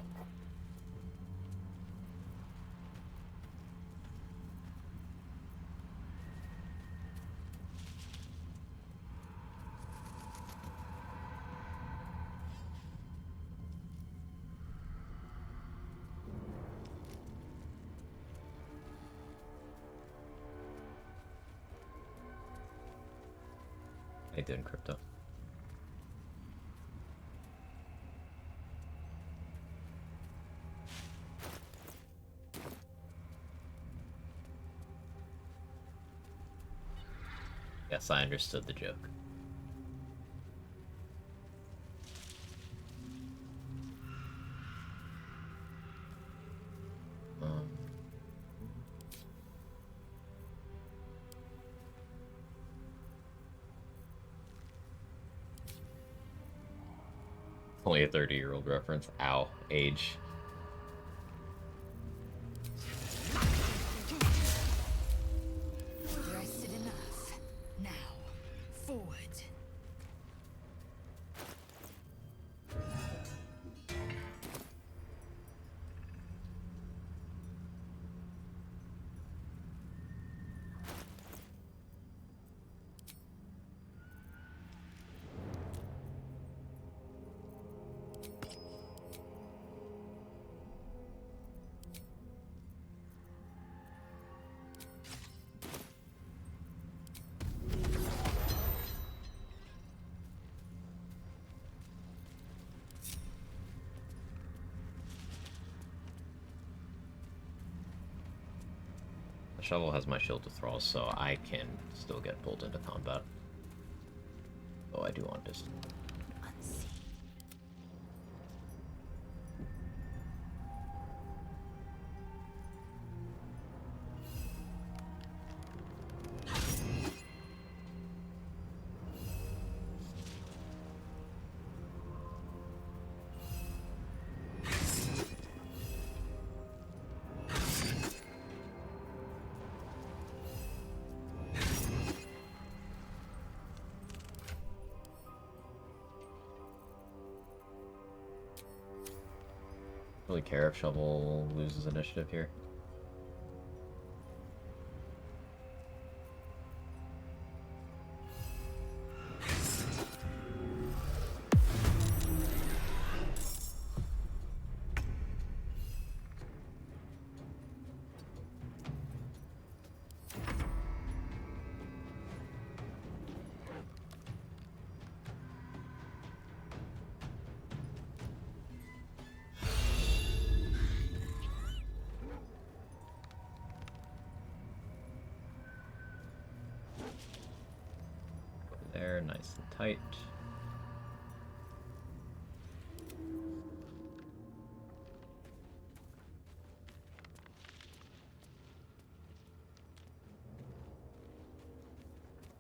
I did crypto. Yes, I understood the joke. Only a 30-year-old reference. Ow. Age. Rested enough. Now, forward. The shovel has my shield to thrall, so I can still get pulled into combat. Though I do want this. Really care if Shovel loses initiative here. There, nice and tight.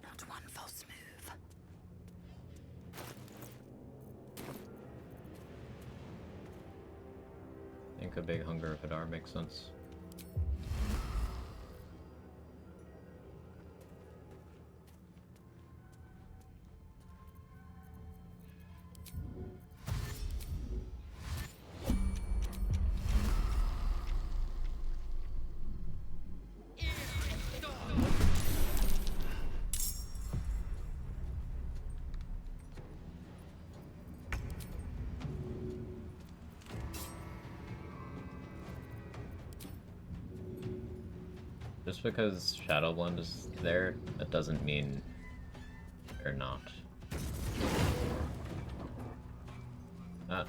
Not one false move. I think a big Hunger of Hadar makes sense. Just because Shadow Blend is there, that doesn't mean they're not. That.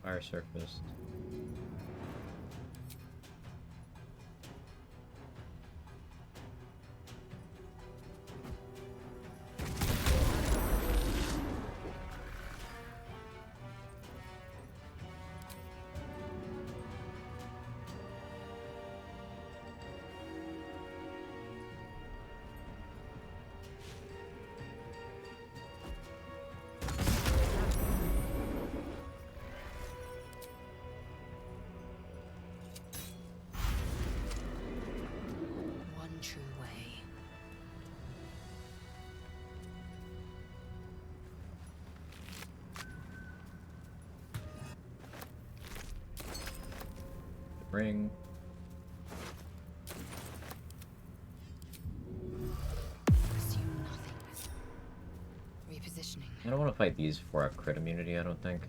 Fire surfaced. One true way. Ring. Assume nothing. Repositioning. I don't want to fight these before I have crit immunity, I don't think.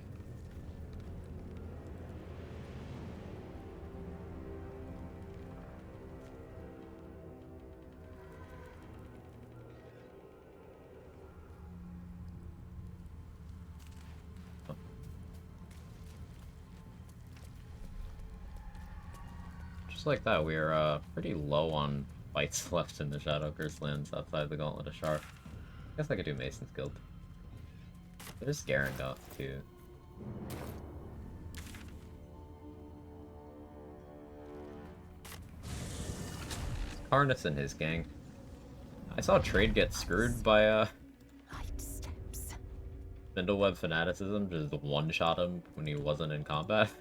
Just like that, we're pretty low on fights left in the Shadow Curse lands outside the Gauntlet of Sharp. I guess I could do Mason's Guild. There's Garangoth too. Karnas and his gang. I saw Trade get screwed by Spindleweb Fanaticism, just one-shot him when he wasn't in combat.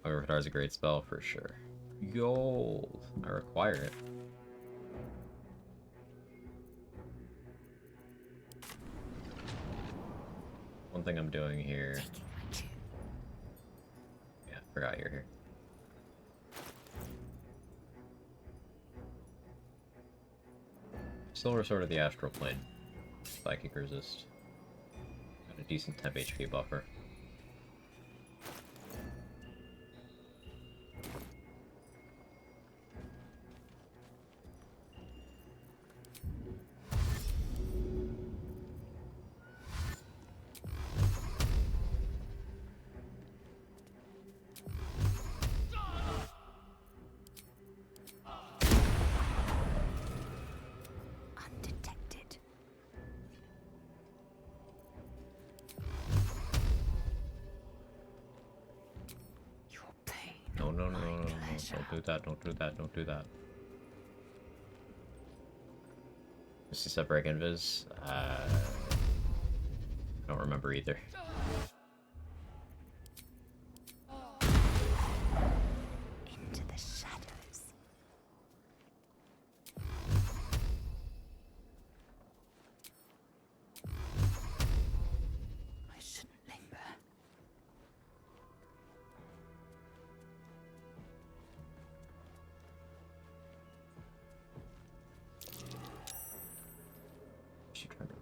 Overpower is a great spell for sure. Gold. I require it. One thing I'm doing here. Yeah, forgot you're here. Silver Sword of the Astral Plane. Psychic resist. Got a decent temp HP buffer. Undetected. Your pain. No, no, no, no, no, no. Don't do that, don't do that, don't do that. Misty Step break invis? I don't remember either. Into the shadows. I shouldn't linger. She tried to...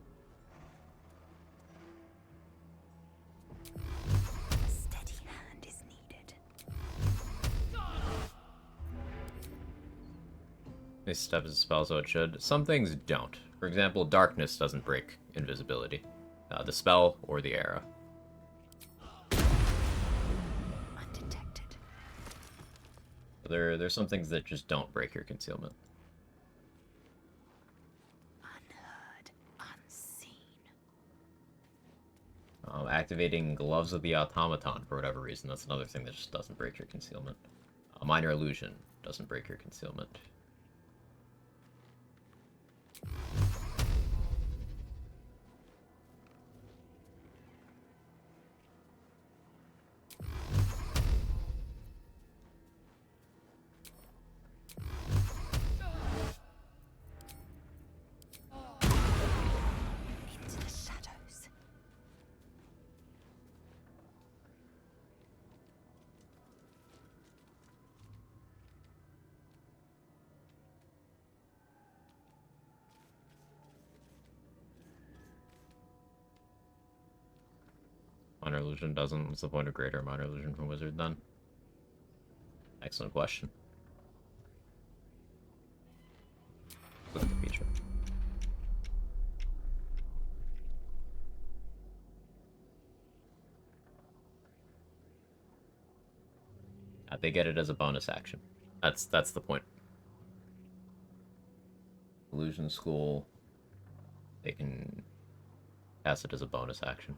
A steady hand is needed. Misty Step is a spell, so it should. Some things don't. For example, Darkness doesn't break invisibility. The spell or the era. Undetected. There's some things that just don't break your concealment. Unheard. Unseen. Activating Gloves of the Automaton for whatever reason. That's another thing that just doesn't break your concealment. A Minor Illusion doesn't break your concealment. Into the shadows. Minor Illusion doesn't. What's the point of Greater Minor Illusion from Wizard then? Excellent question. Look at the feature. They get it as a bonus action. That's the point. Illusion School, they can cast it as a bonus action.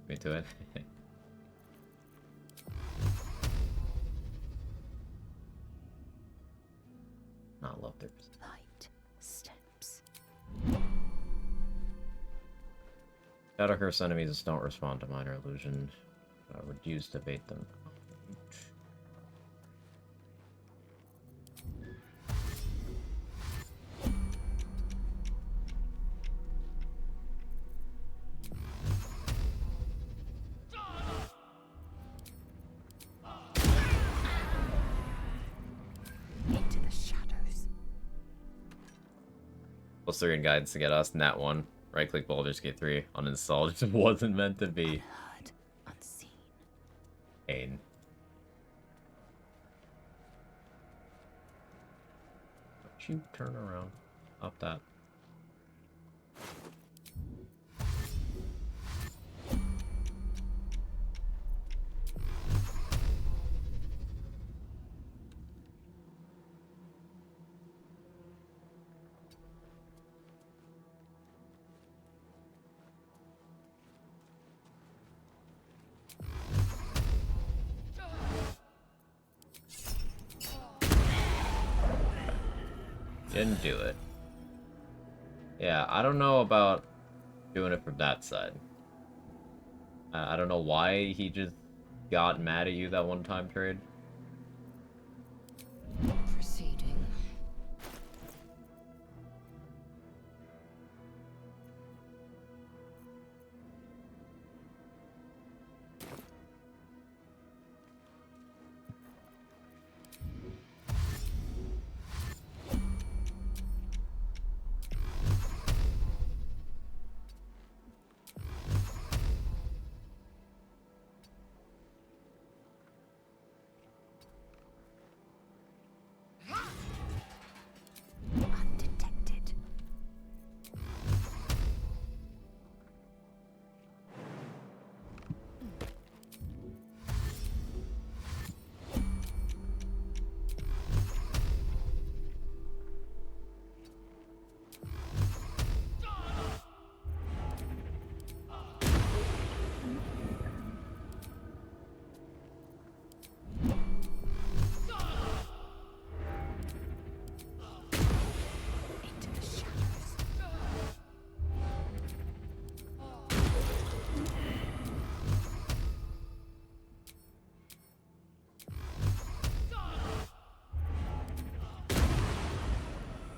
Me to it. Not love their Light steps. Shadow Curse enemies don't respond to Minor Illusion. Would use to bait them. Into the shadows. +3 in guidance to get us. Nat 1. Right click Baldur's Gate 3. Uninstalled. It just wasn't meant to be. Unheard. Unseen. Pain. Don't you turn around. Up that. Didn't do it. Yeah, I don't know about Doing it from that side. I don't know why he just got mad at you that one time trade. Proceeding. Undetected.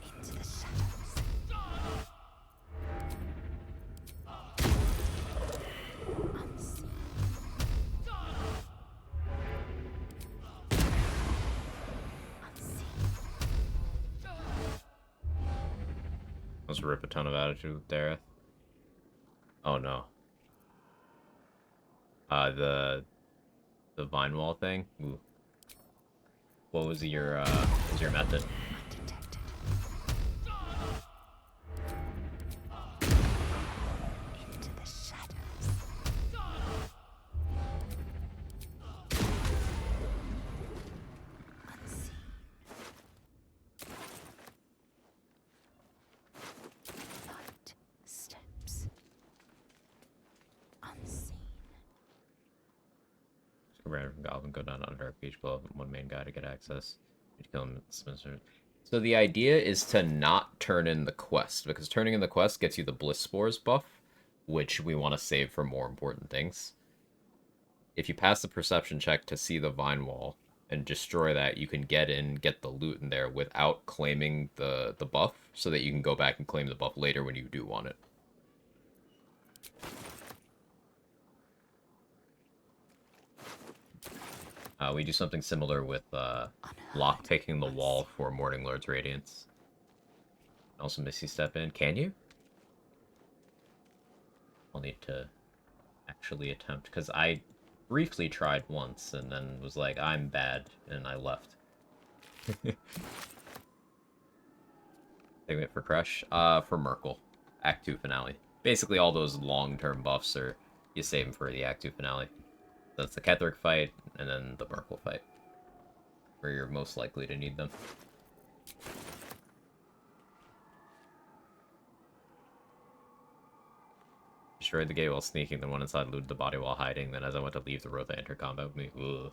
Into the shadows. Into the shadows. Unseen. Unseen. Let's rip a ton of attitude with Dareth. Oh no. The vine wall thing? Ooh. What was your method? Undetected. Into the shadows. Unseen. Light steps. Unseen. Random goblin, go down on a dark beach, blow up one main guy to get access. You kill him. So the idea is to not turn in the quest, because turning in the quest gets you the Bliss Spores buff, which we want to save for more important things. If you pass the perception check to see the vine wall and destroy that, you can get in, get the loot in there without claiming the buff, so that you can go back and claim the buff later when you do want it. We do something similar with Lock taking the wall for Morning Lord's Radiance. Also Misty Step in. Can you? I'll need to actually attempt, because I briefly tried once and then was like, I'm bad, and I left. Taking it for Crush? For Merkel. Act 2 finale. Basically all those long-term buffs are, you save them for the Act 2 finale. That's the Ketheric fight, and then the Merkel fight, where you're most likely to need them. Destroyed the gate while sneaking, then went inside, looted the body while hiding, then as I went to leave the road, they entered combat with me. Ugh.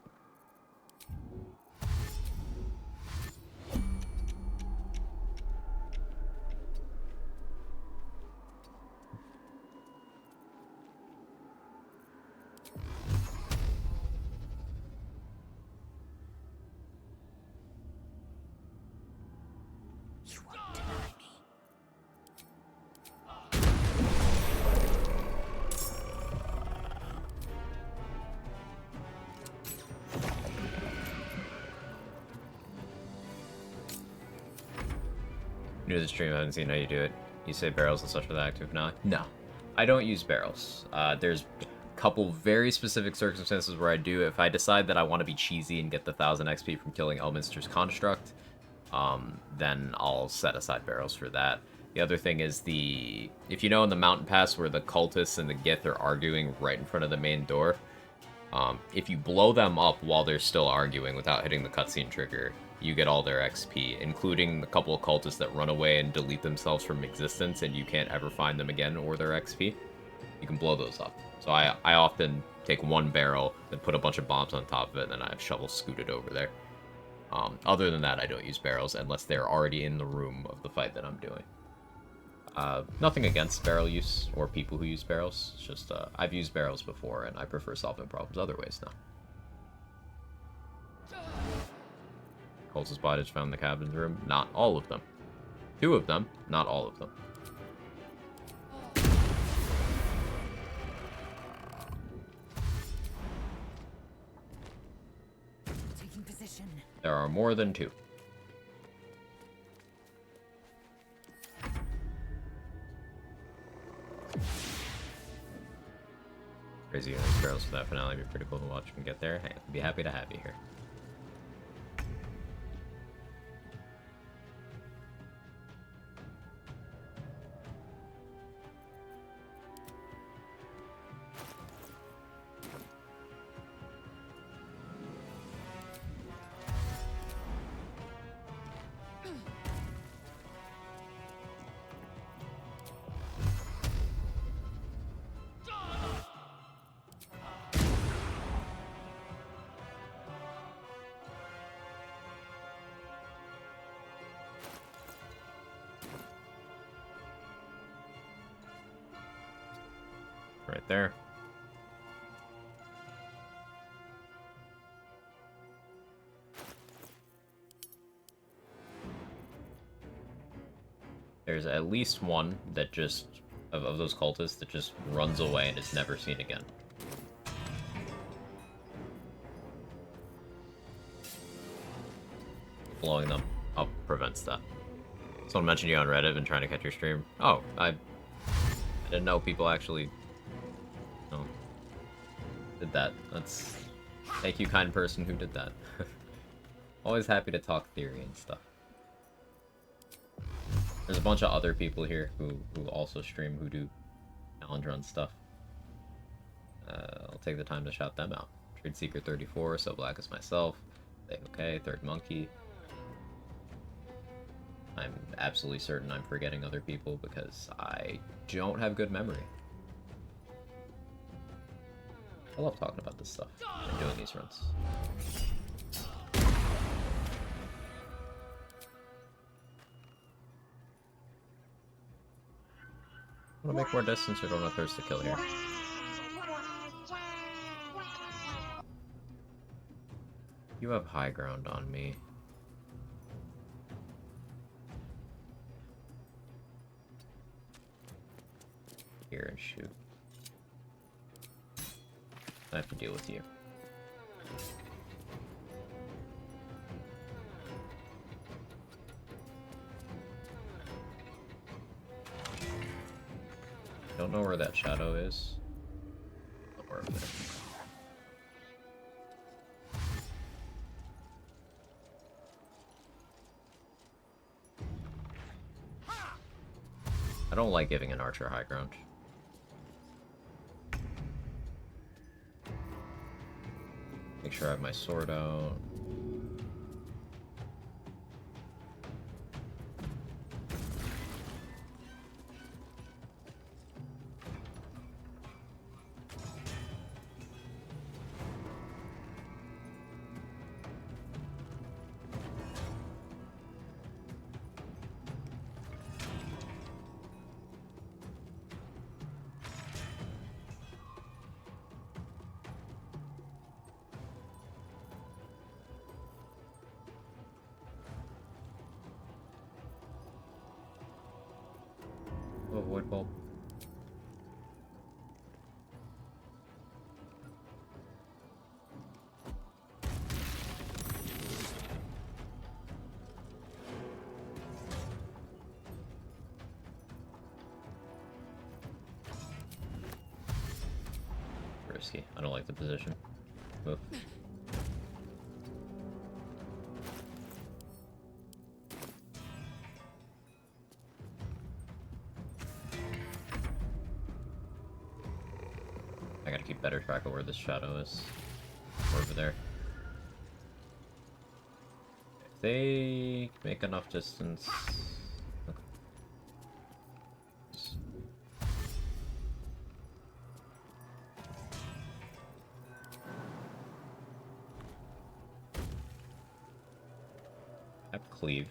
You won't deny me. New to the stream, I haven't seen how you do it. You say barrels and such for the active finale? No. I don't use barrels. There's a couple very specific circumstances where I do. If I decide that I want to be cheesy and get the 1000 XP from killing Elminster's Construct, then I'll set aside barrels for that. The other thing is if you know in the mountain pass where the cultists and the Gith are arguing right in front of the main door, if you blow them up while they're still arguing without hitting the cutscene trigger, you get all their XP, including the couple of cultists that run away and delete themselves from existence and you can't ever find them again or their XP. You can blow those up. So I often take one barrel and put a bunch of bombs on top of it, and then I have shovels scooted over there. Other than that, I don't use barrels unless they're already in the room of the fight that I'm doing. Nothing against barrel use or people who use barrels. It's just I've used barrels before, and I prefer solving problems other ways now. Colts' bodies found in the captain's room. Not all of them. 2 of them, not all of them. Taking position. There are more than 2. Crazy barrels for that finale would be pretty cool to watch and get there. Hey, I'd be happy to have you here. Right there. There's at least one that just, of those cultists, that just runs away and is never seen again. Blowing them up prevents that. Someone mentioned you on Reddit and trying to catch your stream. Oh, I didn't know people actually did that. That's... Thank you, kind person who did that. Always happy to talk theory and stuff. There's a bunch of other people here who also stream, who do challenge run stuff. I'll take the time to shout them out. Trade Seeker 34, So Black as myself. Okay, Third Monkey. I'm absolutely certain I'm forgetting other people because I don't have good memory. I love talking about this stuff and doing these runs. I want to make more distance or don't have thirst to kill here. You have high ground on me. Here and shoot. I have to deal with you. Don't know where that shadow is. Not where it is. I don't like giving an archer high ground. Make sure I have my sword out. Oh, void bulb. Risky. I don't like the position. Move. I gotta keep better track of where this shadow is. Over there. If they make enough distance... Okay. I have cleave.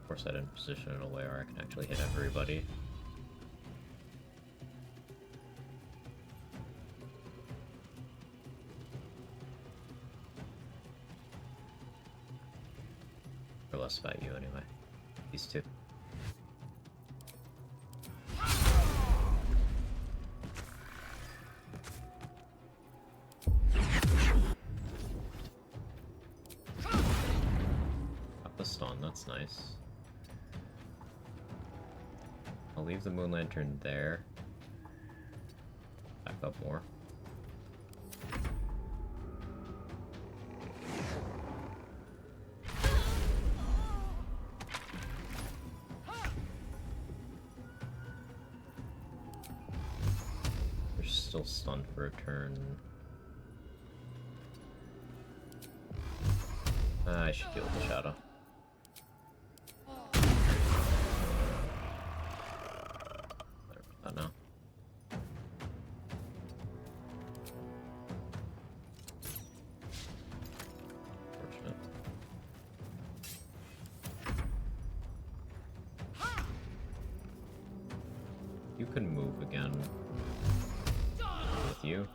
course, I didn't position it in a way where I can actually hit everybody. Or less about you, anyway. These two. Up the stun, that's nice. I'll leave the moon lantern there. Back up more. They're still stunned for a turn. I should deal with the shadow. Better put that now. Fortunate. You can move again with you.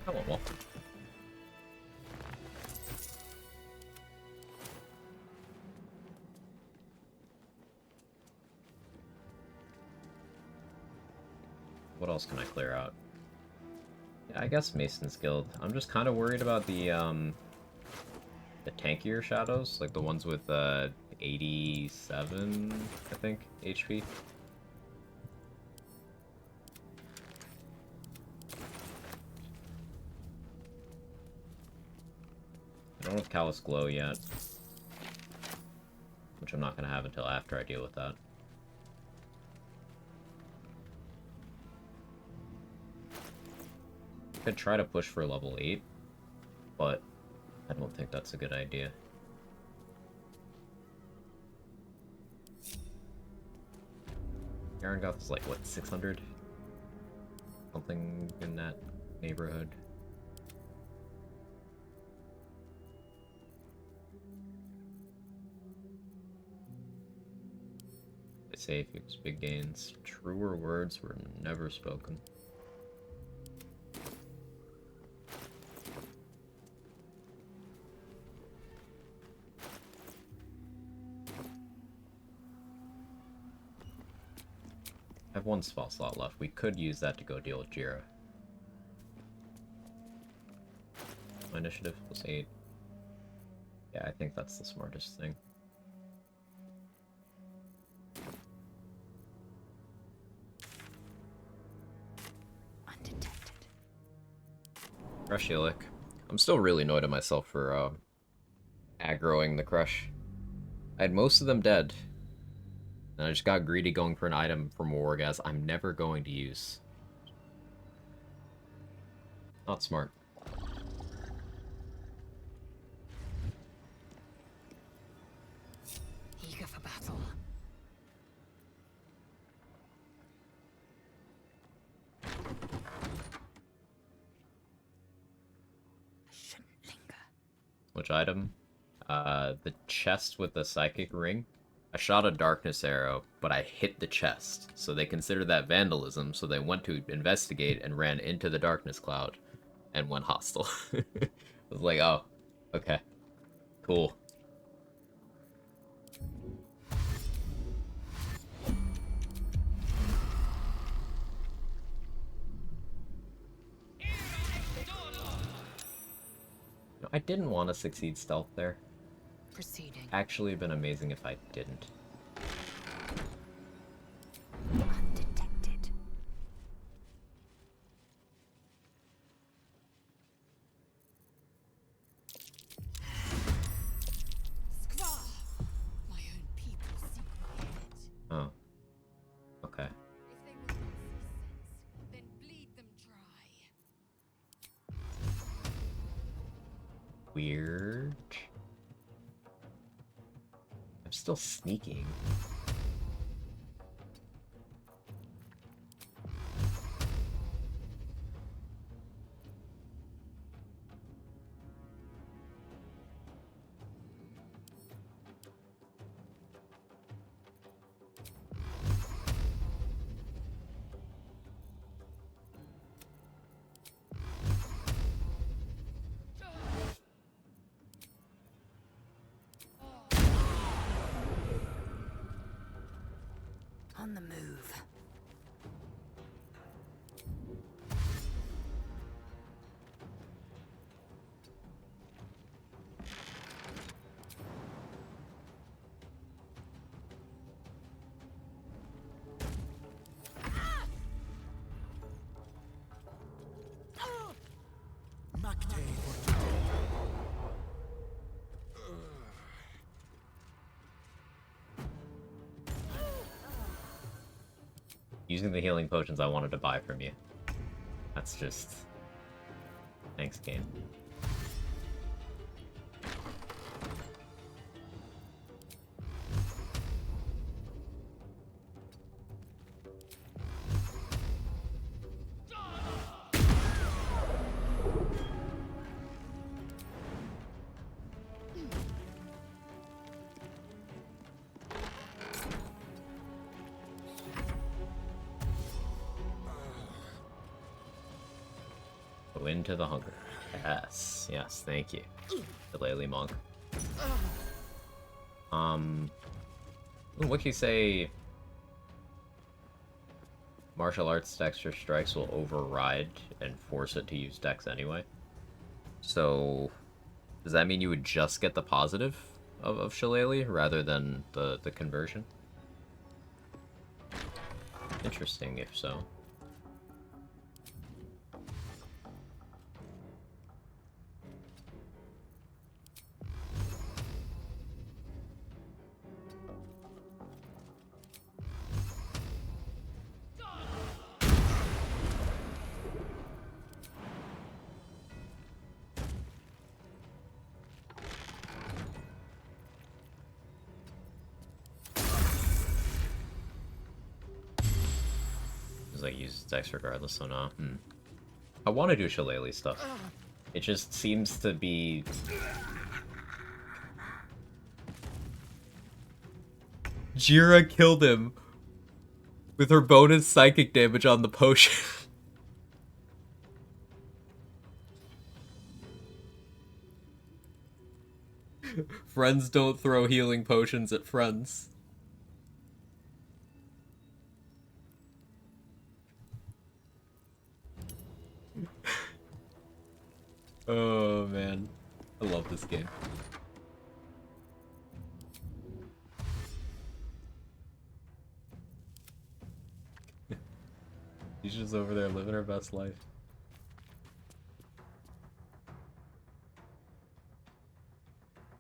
That went well. What else can I clear out? Yeah, I guess Mason's Guild. I'm just kind of worried about the tankier shadows, like the ones with 87, I think, HP. I don't have Callous Glow yet, which I'm not going to have until after I deal with that. Could try to push for level 8, but I don't think that's a good idea. Garangoth is like, what, 600? Something in that neighborhood. They say if it's big gains, truer words were never spoken. I have one spell slot left. We could use that to go deal with Jira. My initiative was 8. Yeah, I think that's the smartest thing. Undetected. Crush Healic. I'm still really annoyed at myself for aggroing the Crush. I had most of them dead. And I just got greedy going for an item from Wargas I'm never going to use. Not smart. Eager for battle. Shouldn't linger. Which item? The chest with the psychic ring. I shot a darkness arrow, but I hit the chest, so they considered that vandalism, so they went to investigate and ran into the darkness cloud and went hostile. I was like, oh, okay, cool. No, I didn't want to succeed stealth there. Proceeding. Actually, it'd been amazing if I didn't. Undetected. Skvar! My own people seek my head. Oh. Okay. If they will Weird. I'm still sneaking. On the move. Using the healing potions I wanted to buy from you. That's just... Thanks, game. Go into the hunger. Yes, yes, thank you. Shillelagh Monk. What can you say? Martial arts extra strikes will override and force it to use dex anyway. So, does that mean you would just get the positive of Shillelagh rather than the conversion? Interesting, if so. Like use dex regardless, so no. I want to do Shillelagh stuff. It just seems to be... Jira killed him with her bonus psychic damage on the potion. Friends don't throw healing potions at friends. Oh man, I love this game. She's just over there living her best life.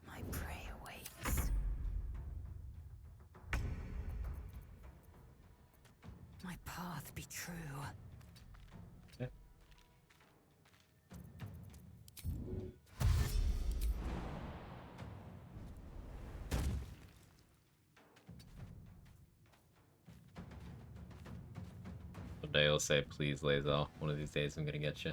My prey awaits. My path be true. Someday he'll say, please, Lae'zel. One of these days I'm gonna get you.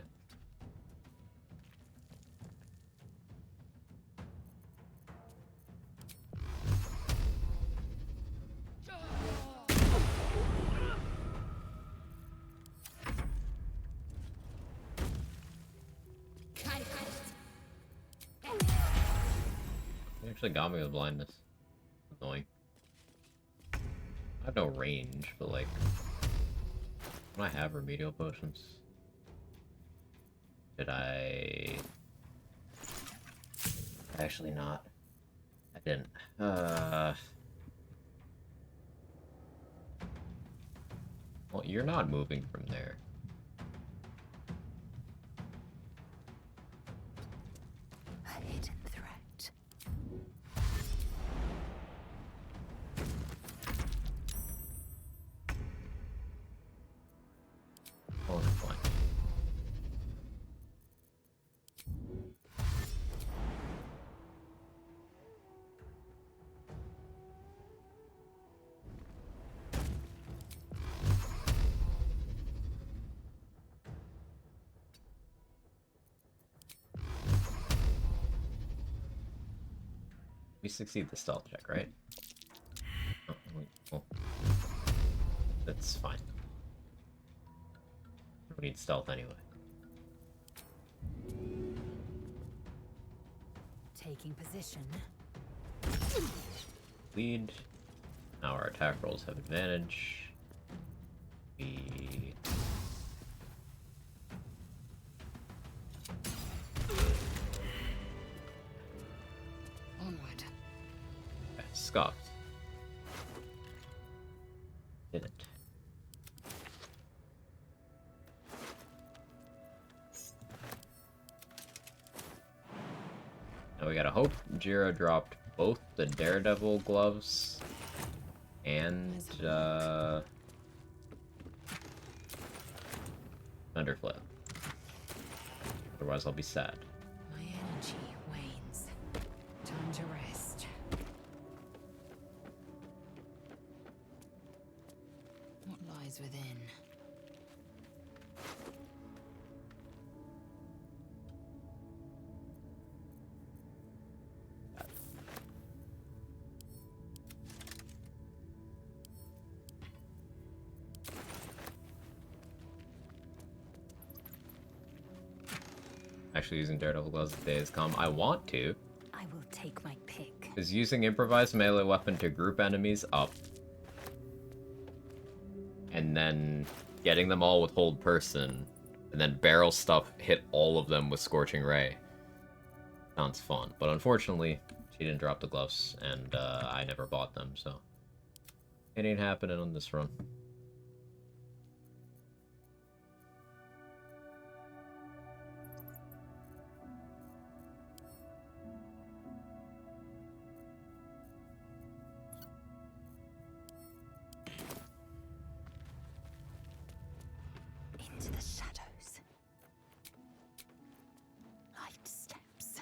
He actually got me with blindness. Annoying. I have no range, but like... Don't I have remedial potions? Did I... Actually not. I didn't. Well, you're not moving from there. A hidden threat. Oh, fine. We succeed the stealth check, right? Oh, well, that's fine. We need stealth anyway. Taking position. Lead. Now our attack rolls have advantage. We... Onward. Okay, scuffed. Did it. Now we gotta hope Jira dropped both the Daredevil gloves and Thunderflip. Otherwise I'll be sad. My energy wanes. Time to rest. What lies within? Actually using Daredevil gloves the day has come. I want to. I will take my pick. Is using improvised melee weapon to group enemies up. And then getting them all with hold person. And then barrel stuff hit all of them with Scorching Ray. Sounds fun. But unfortunately, she didn't drop the gloves, and I never bought them, so it ain't happening on this run. Into the shadows. Light steps.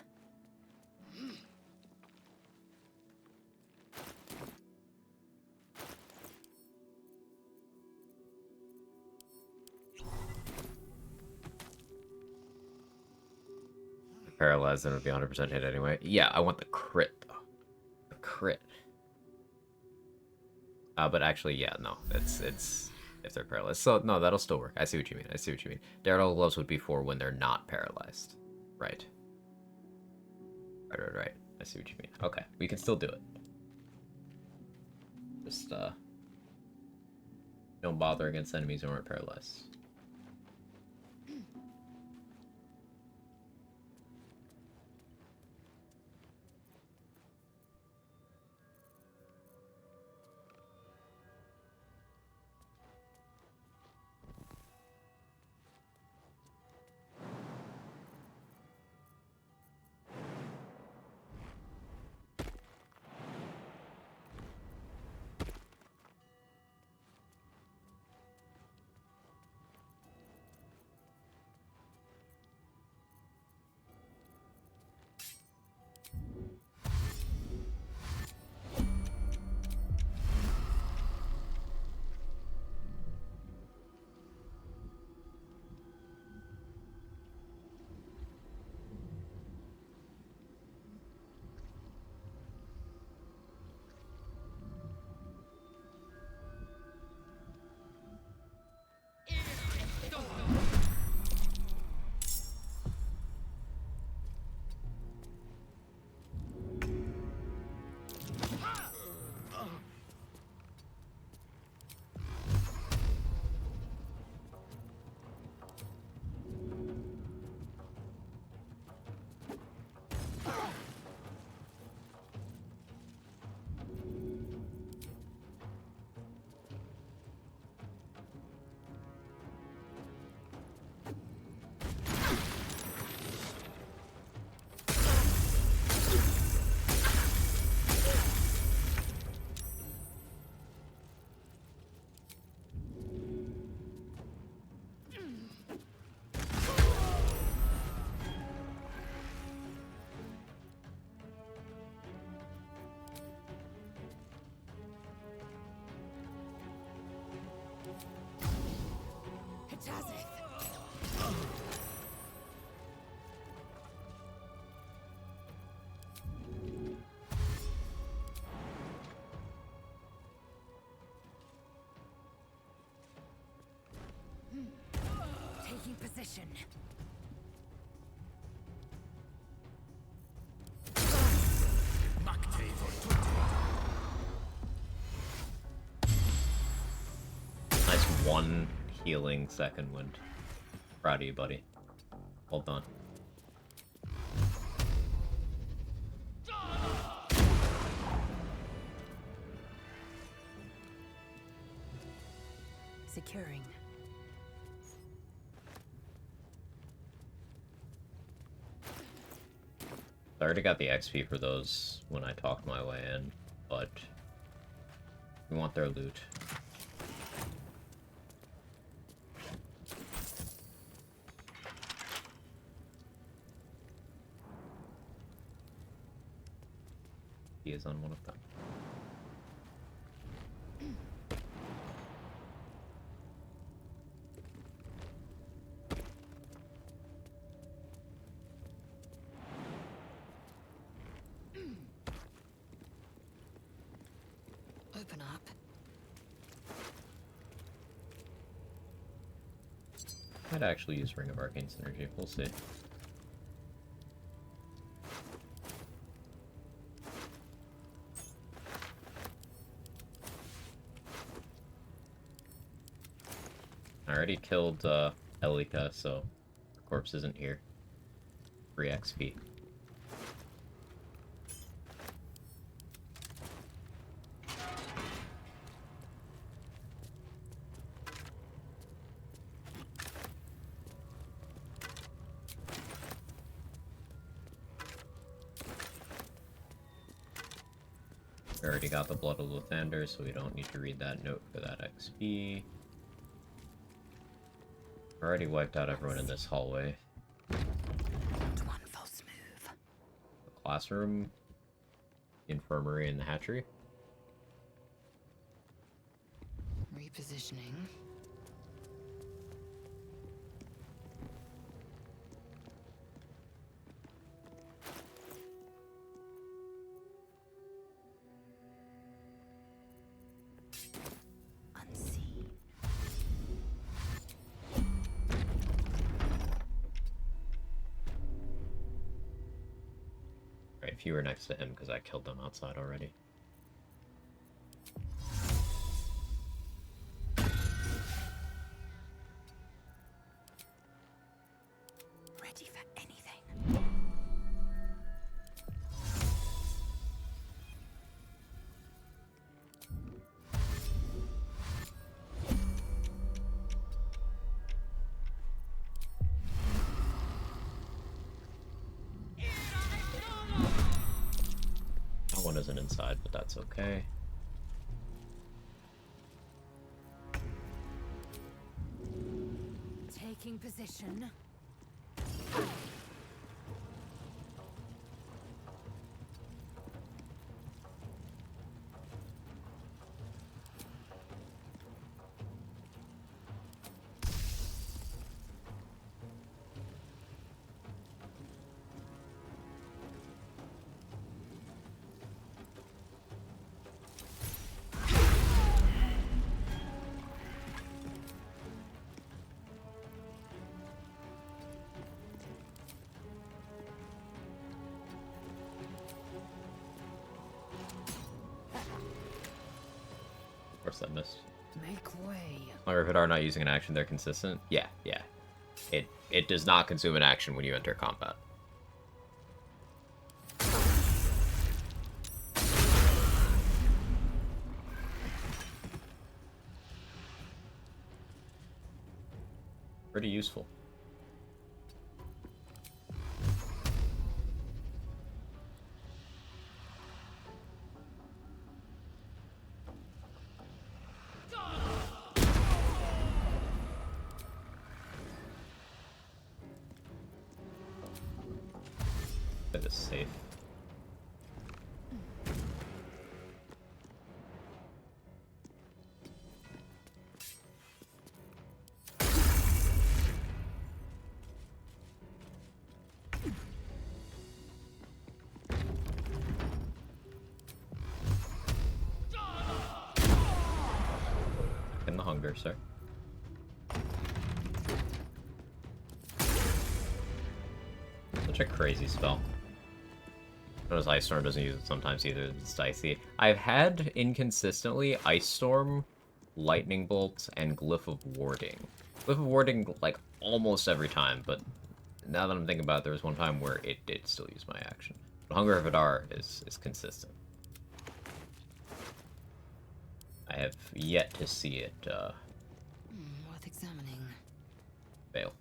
Paralyzed, then it would be 100% hit anyway. Yeah, I want the crit, though. The crit. But actually, yeah, no. It's if they're paralyzed. So, no, that'll still work. I see what you mean. I see what you mean. Daredevil gloves would be for when they're not paralyzed. Right. Right. I see what you mean. Okay, we can still do it. Just, don't bother against enemies who aren't paralyzed. Taking position. Nice one healing second wind. Proud of you, buddy. Well done. Securing. I already got the XP for those when I talked my way in, but we want their loot. He is on one of them. Open up. Might actually use Ring of Arcane Synergy. We'll see. I already killed Elika, so her corpse isn't here. Free XP. We already got the Blood of Lathander, so we don't need to read that note for that XP. Already wiped out everyone in this hallway. One false move. The classroom, the infirmary, and the hatchery. Repositioning. Right, if you were next to him, because I killed them outside already. Ready for anything. That one isn't inside, but that's okay. Taking position. Of course I missed. Make way. Or if it are not using an action, they're consistent. Yeah, yeah. It does not consume an action when you enter combat. Pretty useful. That is safe. In the hunger, sir. such a crazy spell. Notice Ice Storm doesn't use it sometimes either. It's dicey. I've had inconsistently Ice Storm, Lightning Bolt, and Glyph of Warding. Glyph of Warding, like, almost every time, but now that I'm thinking about it, there was one time where it did still use my action. But Hunger of Hadar is consistent. I have yet to see it, Worth examining. fail.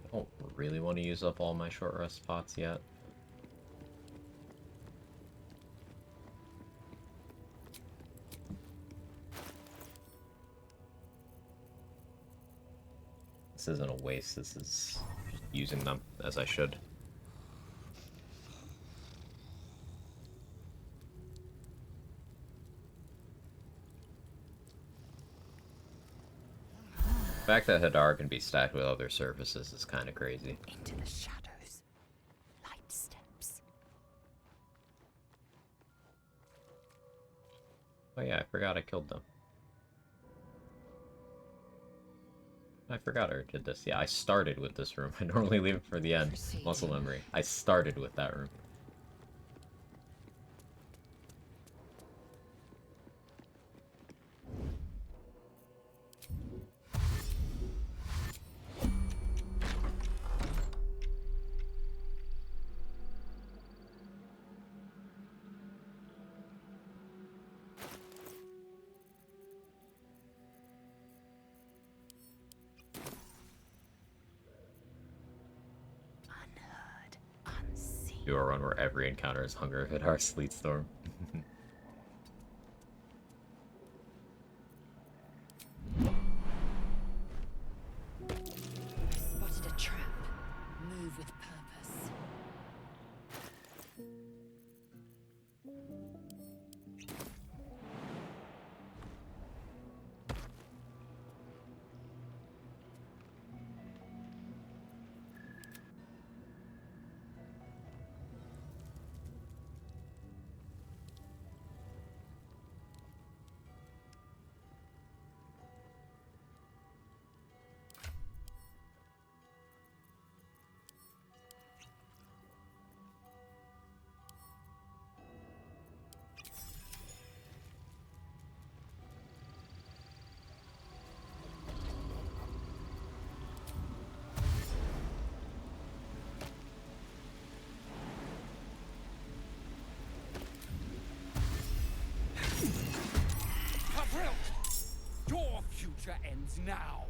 I don't really want to use up all my short rest spots yet. This isn't a waste, this is just using them as I should. The fact that Hadar can be stacked with other surfaces is kind of crazy. Into the shadows. Light steps. Oh yeah, I forgot I killed them. I forgot I did this. Yeah, I started with this room. I normally leave it for the end. Muscle memory. I started with that room. Do a run where every encounter is Hunger of Hadar Sleet Storm. Spotted a trap. Move with purpose. Avril! Your future ends now!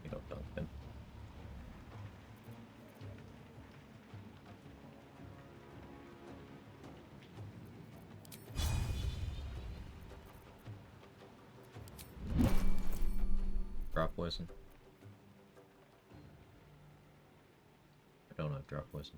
You don't dunk him. Drop poison. I don't have drop poison.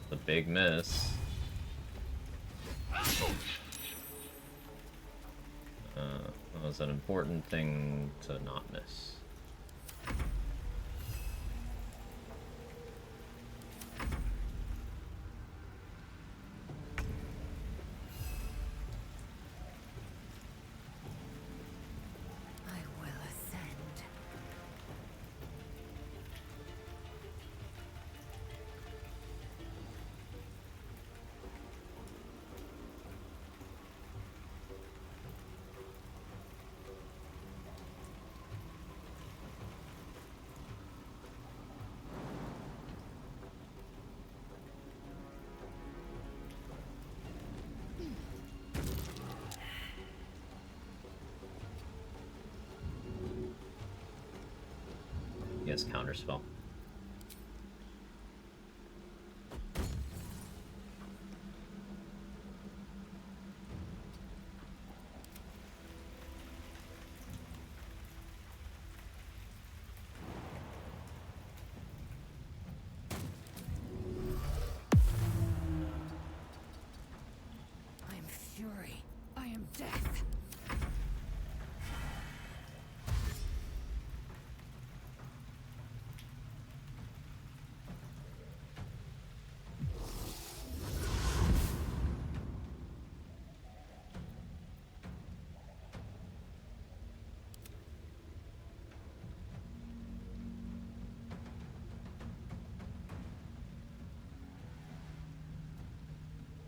The big miss. That was an important thing to not miss. I will ascend. Yes, counterspell. I am fury. I am death.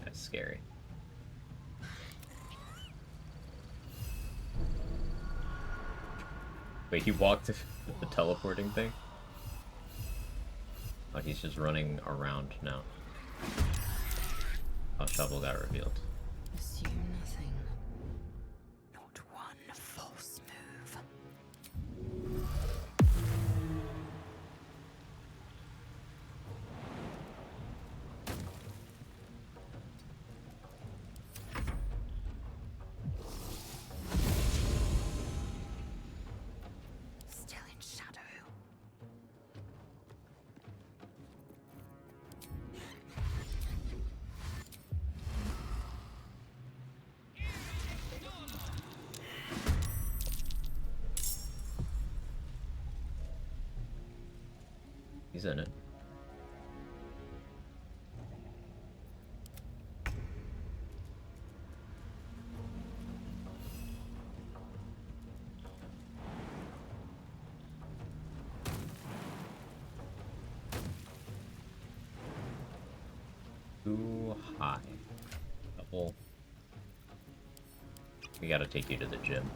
That's scary. Wait, he walked the teleporting thing? Oh, he's just running around now. Oh, Shovel got revealed. Assume nothing. Not one false move. Still in shadow. He's in it. Too high. Couple. We gotta take you to the gym.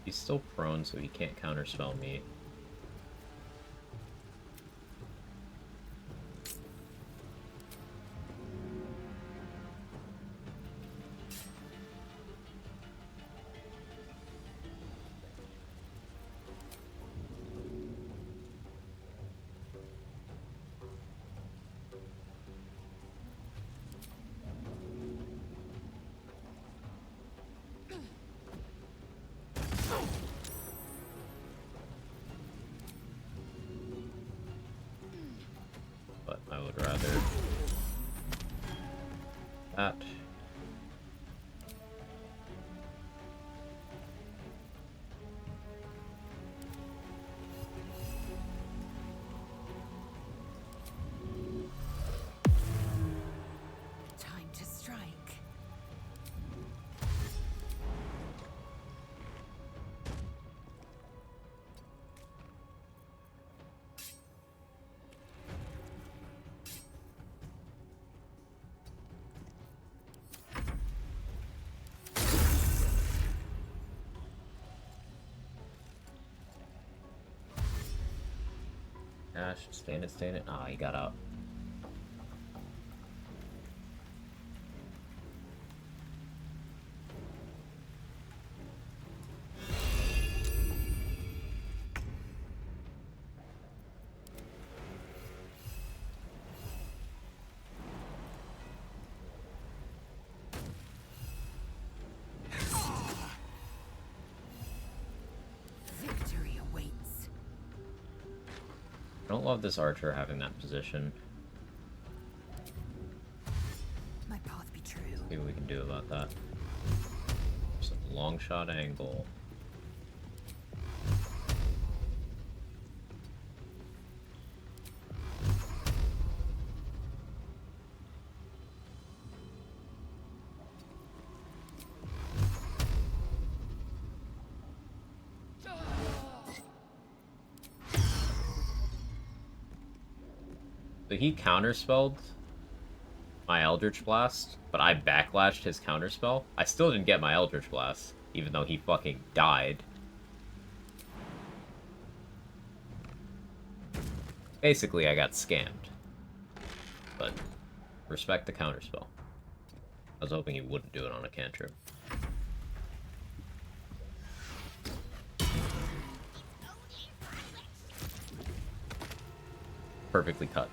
He's still prone, so he can't counterspell me. But I would rather that. Time to strike. Ash, stand it. Ah, he got out. Victory awaits. I don't love this archer having that position. My path be true. See what we can do about that. Just a long shot angle. So he counterspelled my Eldritch Blast, but I backlashed his counterspell. I still didn't get my Eldritch Blast, even though he fucking died. Basically, I got scammed. But respect the counterspell. I was hoping he wouldn't do it on a cantrip. Perfectly cut.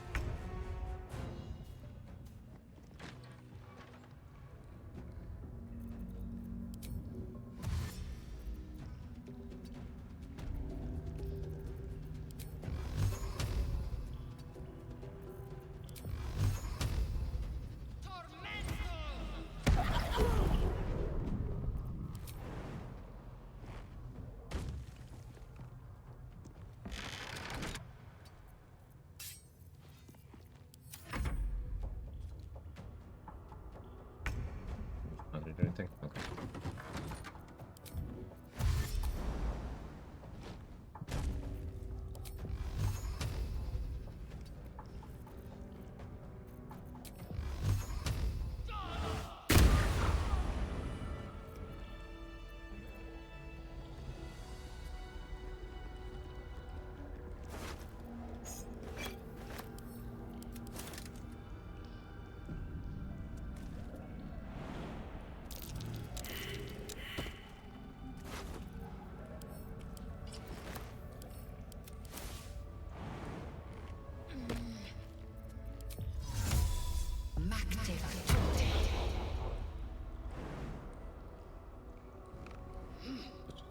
Not gonna do anything? Okay.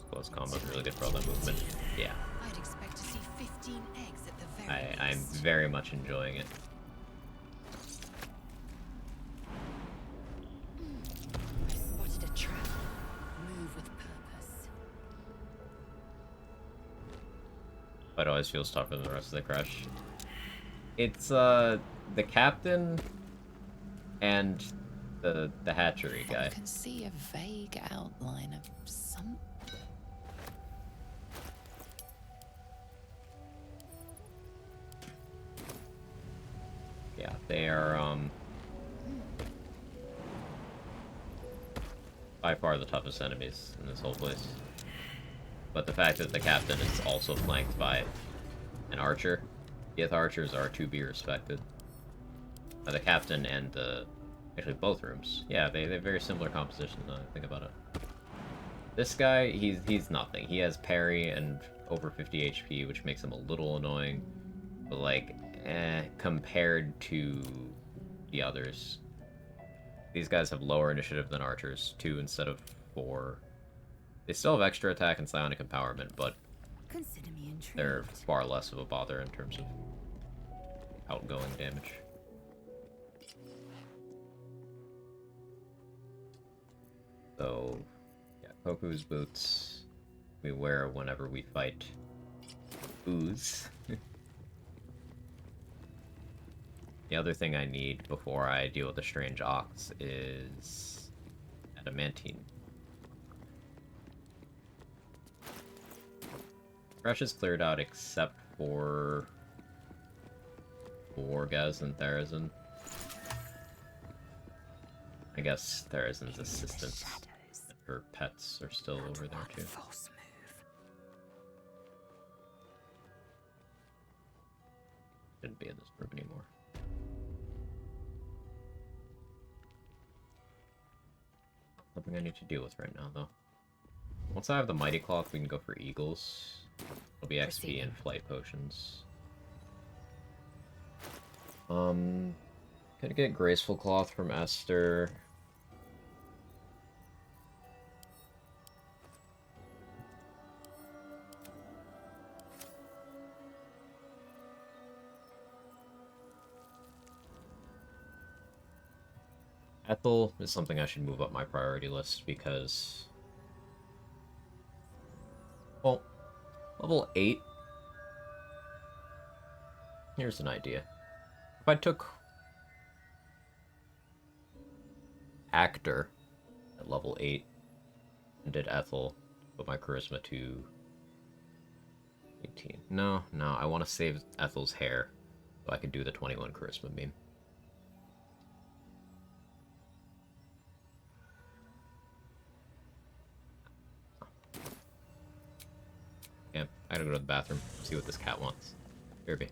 Close combo is really good for all that movement. Yeah. I'd expect to see 15 eggs at the very I'm very much enjoying it. I spotted a trap. Move with purpose. But it always feels tougher than the rest of the crush. It's the captain and the hatchery guy. I can see a vague outline of some. Yeah, they are by far the toughest enemies in this whole place. But the fact that the captain is also flanked by an archer, Sith archers are to be respected. The captain and actually both rooms. Yeah, they have very similar compositions now I think about it. This guy, he's nothing. He has parry and over 50 HP, which makes him a little annoying. But like, compared to the others. These guys have lower initiative than archers, 2 instead of 4. They still have extra attack and psionic empowerment, but Consider me intrigued. they're far less of a bother in terms of outgoing damage. So, yeah, Koku's boots we wear whenever we fight ooze. The other thing I need before I deal with the strange ox is adamantine. Fresh is cleared out except for Wargaz and Therazin. I guess Therazin's assistants and her pets are still over there too. Shouldn't be in this room anymore. Something I need to deal with right now, though. Once I have the Mighty Cloth, we can go for Eagles. It'll be XP and flight potions. Gonna get Graceful Cloth from Esther. Ethel is something I should move up my priority list because, well, level 8. Here's an idea. If I took Actor at level 8 and did Ethel, put my charisma to 18. No, I want to save Ethel's hair. So I could do the 21 charisma meme. Yeah, I gotta go to the bathroom, see what this cat wants. Kirby.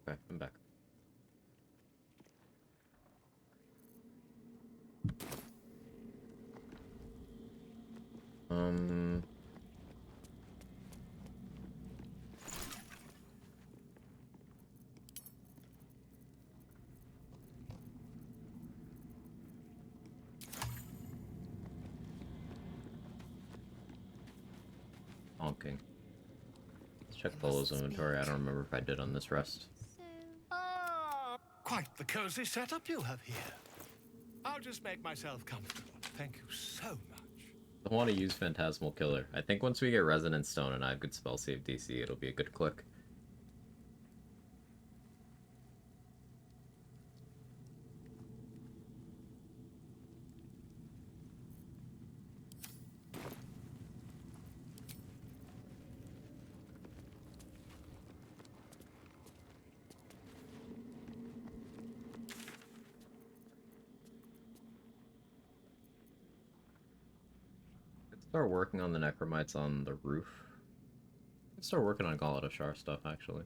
Okay, I'm back. Honking. Let's check Bolo's inventory. I don't remember if I did on this rest. Quite the cozy setup you have here. I'll just make myself comfortable. Thank you so much. I want to use Phantasmal Killer. I think once we get Resonance Stone and I have good spell save DC, it'll be a good click. Start working on the Necromites on the roof. Let's start working on Gauntlet of Shar stuff, actually.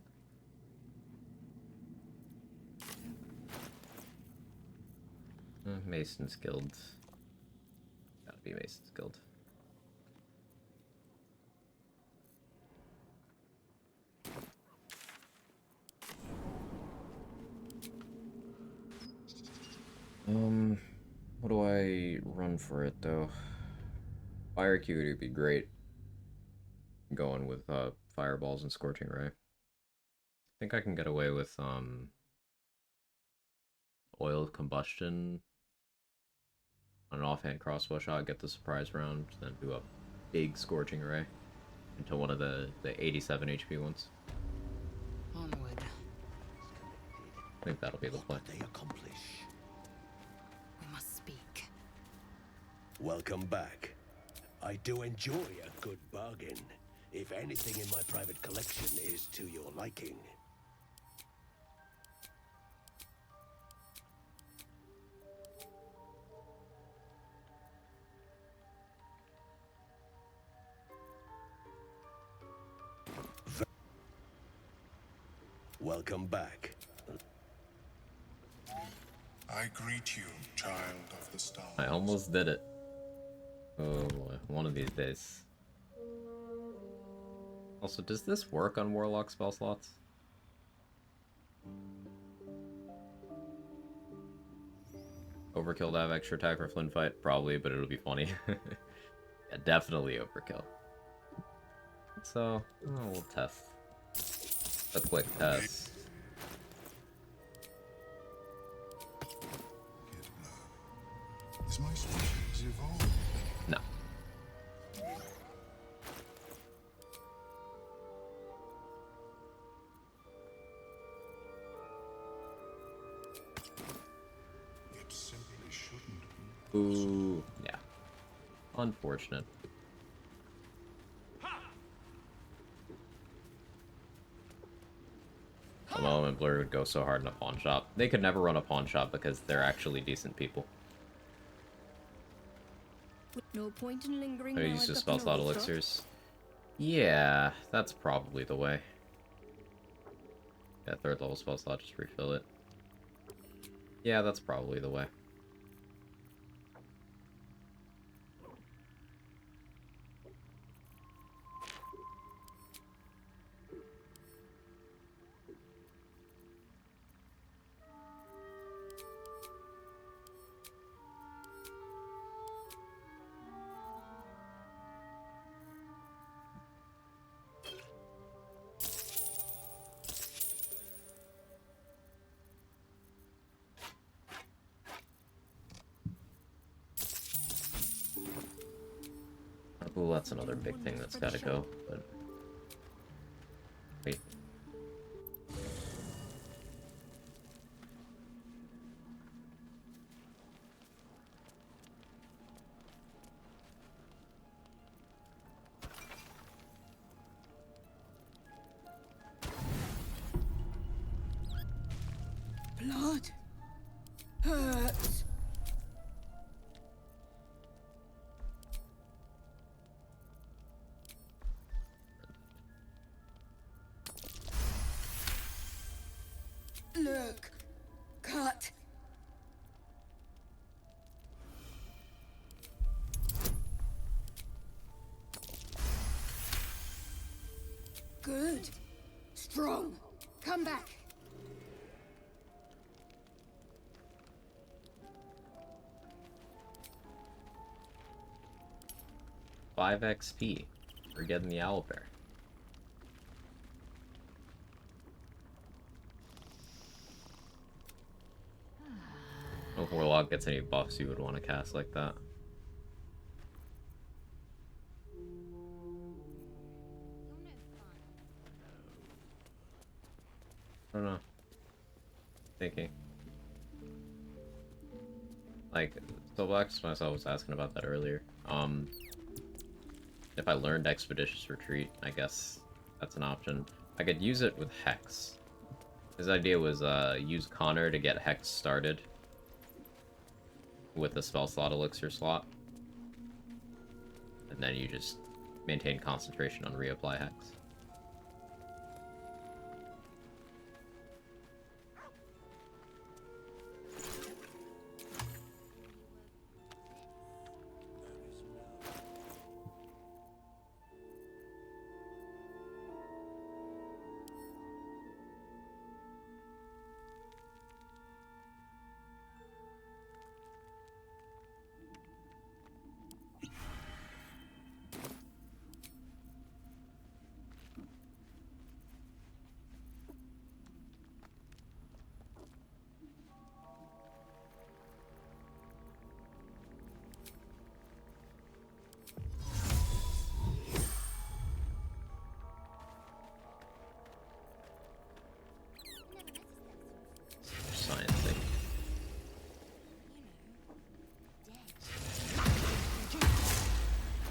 Mason's Guild. Gotta be Mason's Guild. What do I run for it, though? Fire Acuity would be great. Going with Fireballs and Scorching Ray. I think I can get away with Oil of Combustion on an offhand crossbow shot, get the surprise round, then do a big Scorching Ray into one of the 87 HP ones. Onward. I think that'll be the play. They accomplish. We must speak. Welcome back. I do enjoy a good bargain, if anything in my private collection is to your liking. Welcome back. I greet you, child of the stars. I almost did it. Oh boy, one of these days. Also, does this work on Warlock spell slots? Overkill to have extra attack for Flynn fight? Probably, but it'll be funny. Yeah, definitely overkill. So, we'll test. A quick test. Is my species evolved? No. It simply shouldn't be. Ooh, yeah. Unfortunate. The moment Blur would go so hard in a pawn shop. They could never run a pawn shop because they're actually decent people. No point in lingering. I use just spell slot elixirs. Yeah, that's probably the way. Yeah, third level spell slot, just refill it. Yeah, that's probably the way. Oh, that's another big thing that's gotta go, but... Wait. Blood hurts. Look, cut. Good. Strong. Come back. 5 XP for getting the owlbear. If Warlock gets any buffs you would want to cast like that. I don't know. Thinking. Like, so Black myself was asking about that earlier. If I learned Expeditious Retreat, I guess that's an option. I could use it with Hex. His idea was use Connor to get Hex started with the spell slot elixir slot. And then you just maintain concentration on reapply Hex.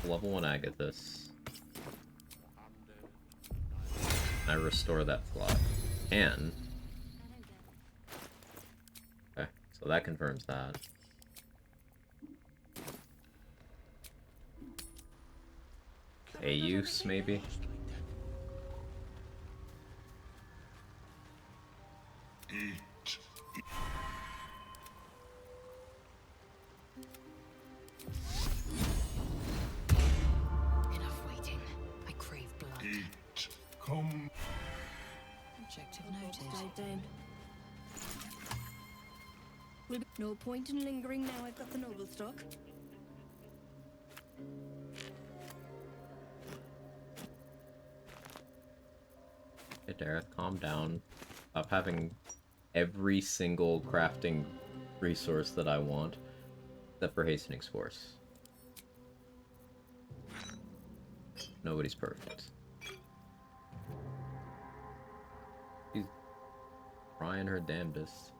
level 1 Agathis. I restore that slot. And... Okay, so that confirms that. A use, maybe? Enough waiting. I crave blood. Come. Objective noted. Dive down. Will be no point in lingering now I've got the noble stock. Hey, Dareth, calm down. Stop having every single crafting resource that I want, except for Hastening's Force. Nobody's perfect. She's trying her damnedest.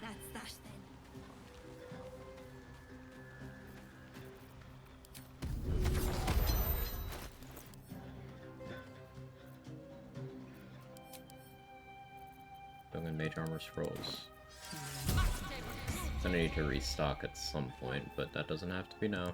That's that then. Don't get mage armor scrolls. I need to restock at some point, but that doesn't have to be now.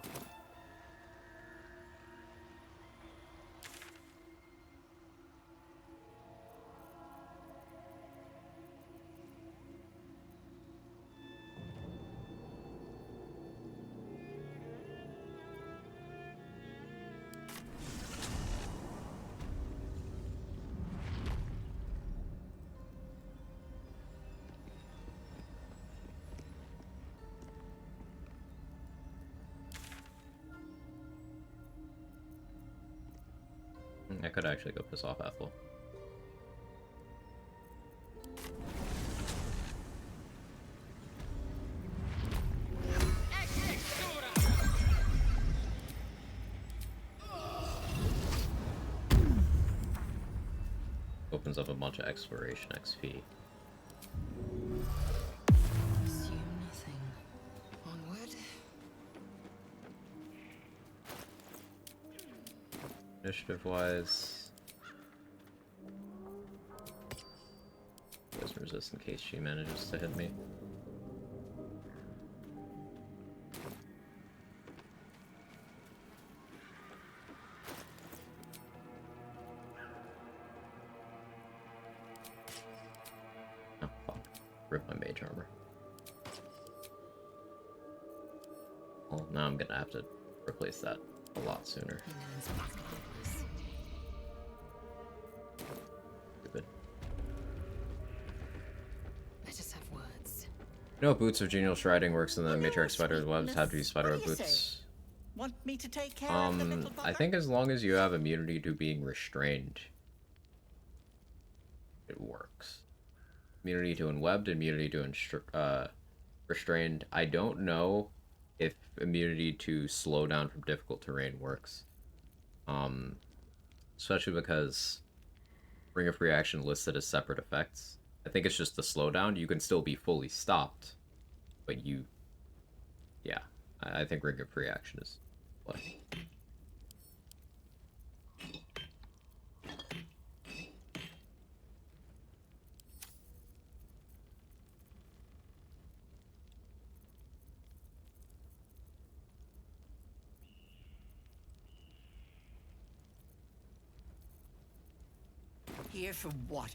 I could actually go piss off Ethel. Opens up a bunch of exploration XP. Assume nothing. Onward. Initiative-wise... Poison resist in case she manages to hit me. Oh, fuck. Rip my mage armor. Well, now I'm gonna have to replace that a lot sooner. Stupid. Let us have words. You know, boots of genial shredding works in the Matrix spider's webs. Have to be spiderweb boots. Want me to take care of the little I think as long as you have immunity to being restrained, it works. Immunity to unwebbed, immunity to restrained. I don't know if immunity to slow down from difficult terrain works. Especially because Ring of Reaction listed as separate effects. I think it's just the slowdown. You can still be fully stopped, but you... Yeah, I think Ring of Reaction is play. Here for what?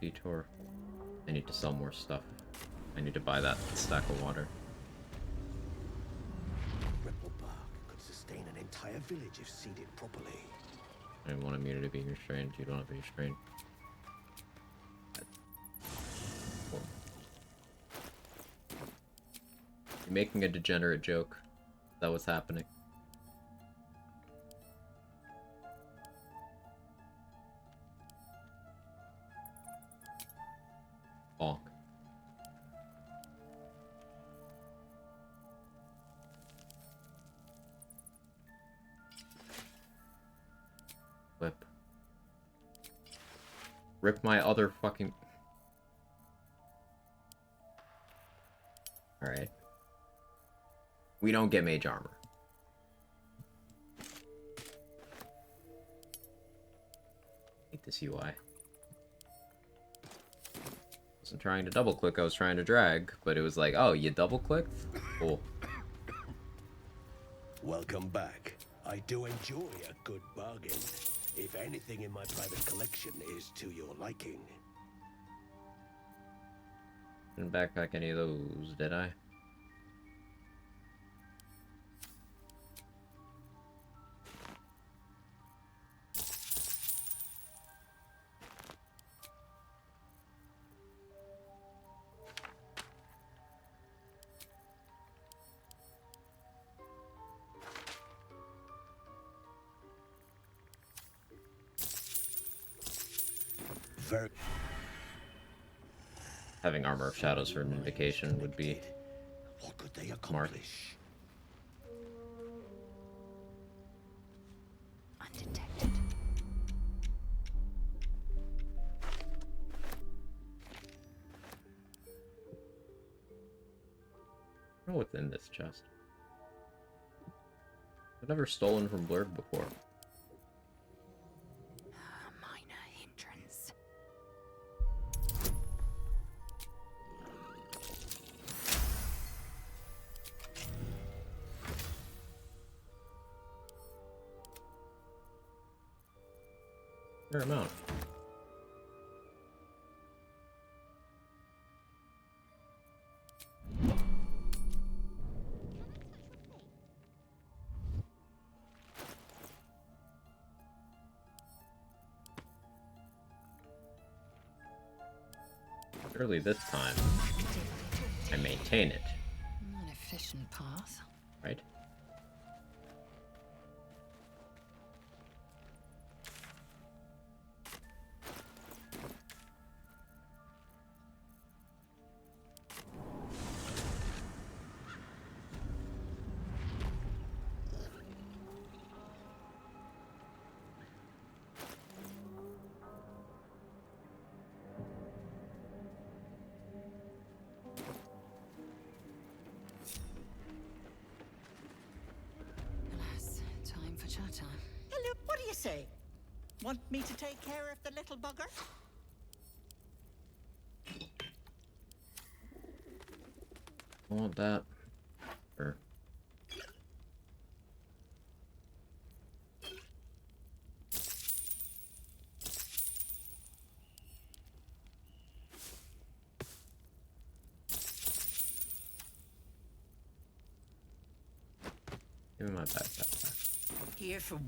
Detour. I need to sell more stuff. I need to buy that stack of water. Ripple bark could sustain an entire village if seeded properly. I didn't want immunity to being restrained. You don't have to be restrained. Cool. You're making a degenerate joke. Is that what's happening? Bonk. rip my other fucking... Alright. We don't get mage armor. Hate this UI. Wasn't trying to double click, I was trying to drag, but it was like, oh, you double clicked? Cool. Welcome back. I do enjoy a good bargain. If anything in my private collection is to your liking. Didn't backpack any of those, did I? Having Armor of Shadows for an indication would be what could they smart. accomplish? Undetected. I don't know what's in this chest. I've never stolen from Blurg before. Minor hindrance. Fair amount. Surely this time, I maintain it. An efficient path. Right? Alas, time for chatter. Hello, what do you say? Want me to take care of the little bugger? I want that. Or... Give me my backpack back. Here for...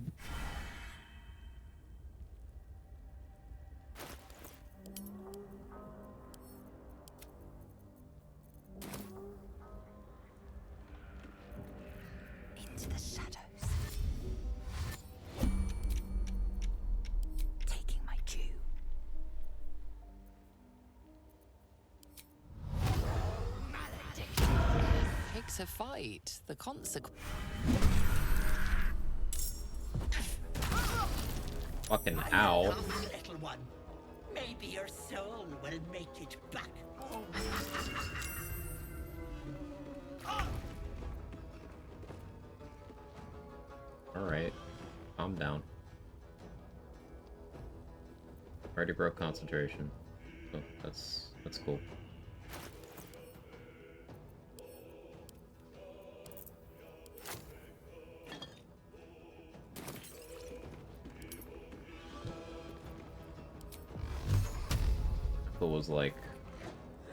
Into the shadows. Taking my due. Takes a fight. The consequence. Fucking ow. Little one. Maybe your soul will make it back home. Alright. Calm down. Already broke concentration. So that's cool. Apple was like,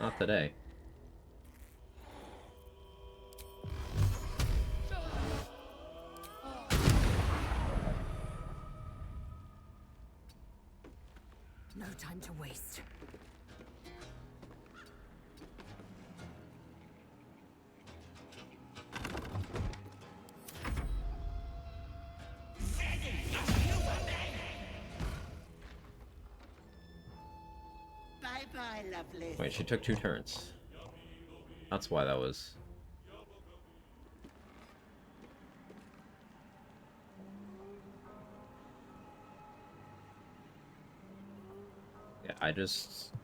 not today. No time to waste. Bye-bye, lovely. Wait, she took 2 turns. That's why that was... Yeah, I just...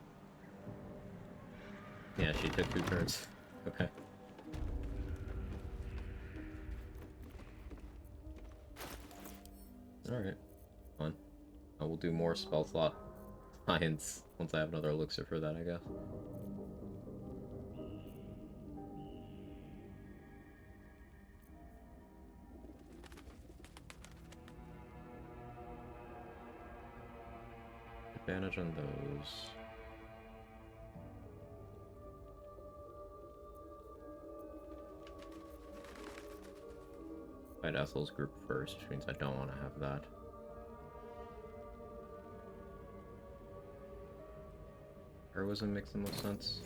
Yeah, she took 2 turns. Okay. Alright. Fun. I will do more spell slot science once I have another elixir for that, I guess. Advantage on those. Fight Ethel's group first, which means I don't want to have that. Heroism makes the most sense.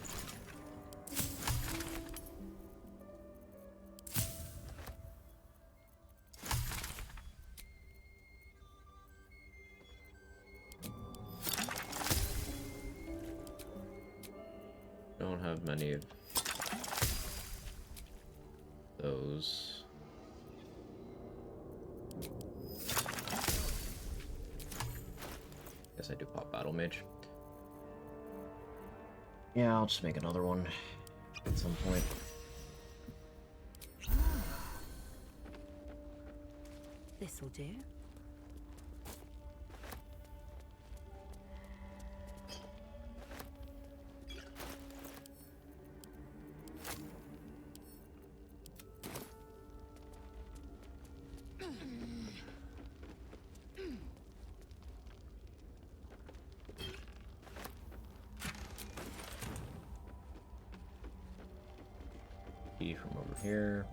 Don't have many of those. Guess I do pop Battle Mage. Yeah, I'll just make another one at some point. This'll do. From over here.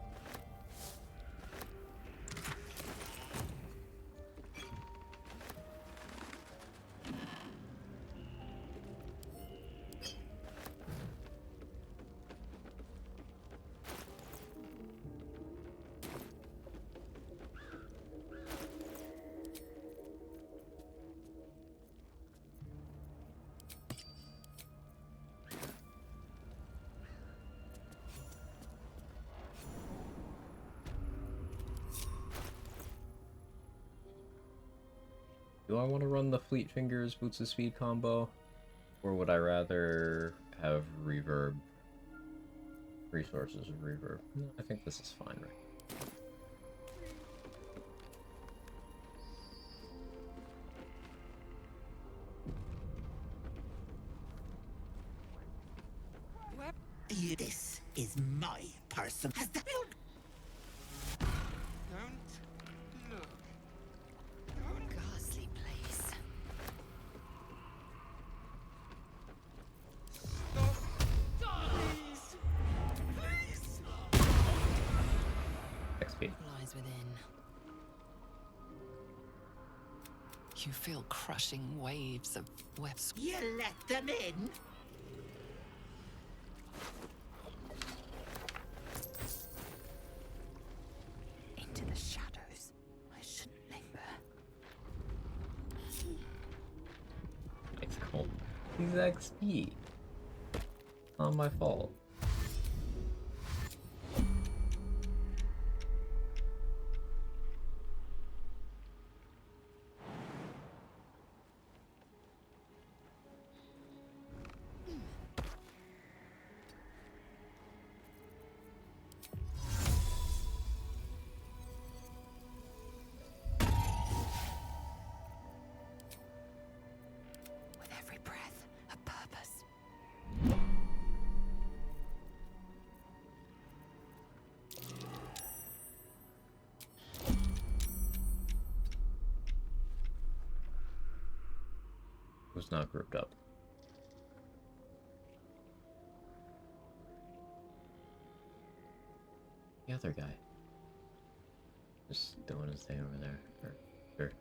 Do I want to run the Fleet Fingers Boots of Speed combo? Or would I rather have reverb? Resources of reverb. I think this is fine, right? This is my person. Has the Ghastly place. XP. Lies within. You feel crushing waves of webs. You let them in? Into the shadows. I shouldn't linger. It's called these XP. Not my fault. With every breath, a purpose. Who's not grouped up? The other guy. Just doing his thing over there. Sure.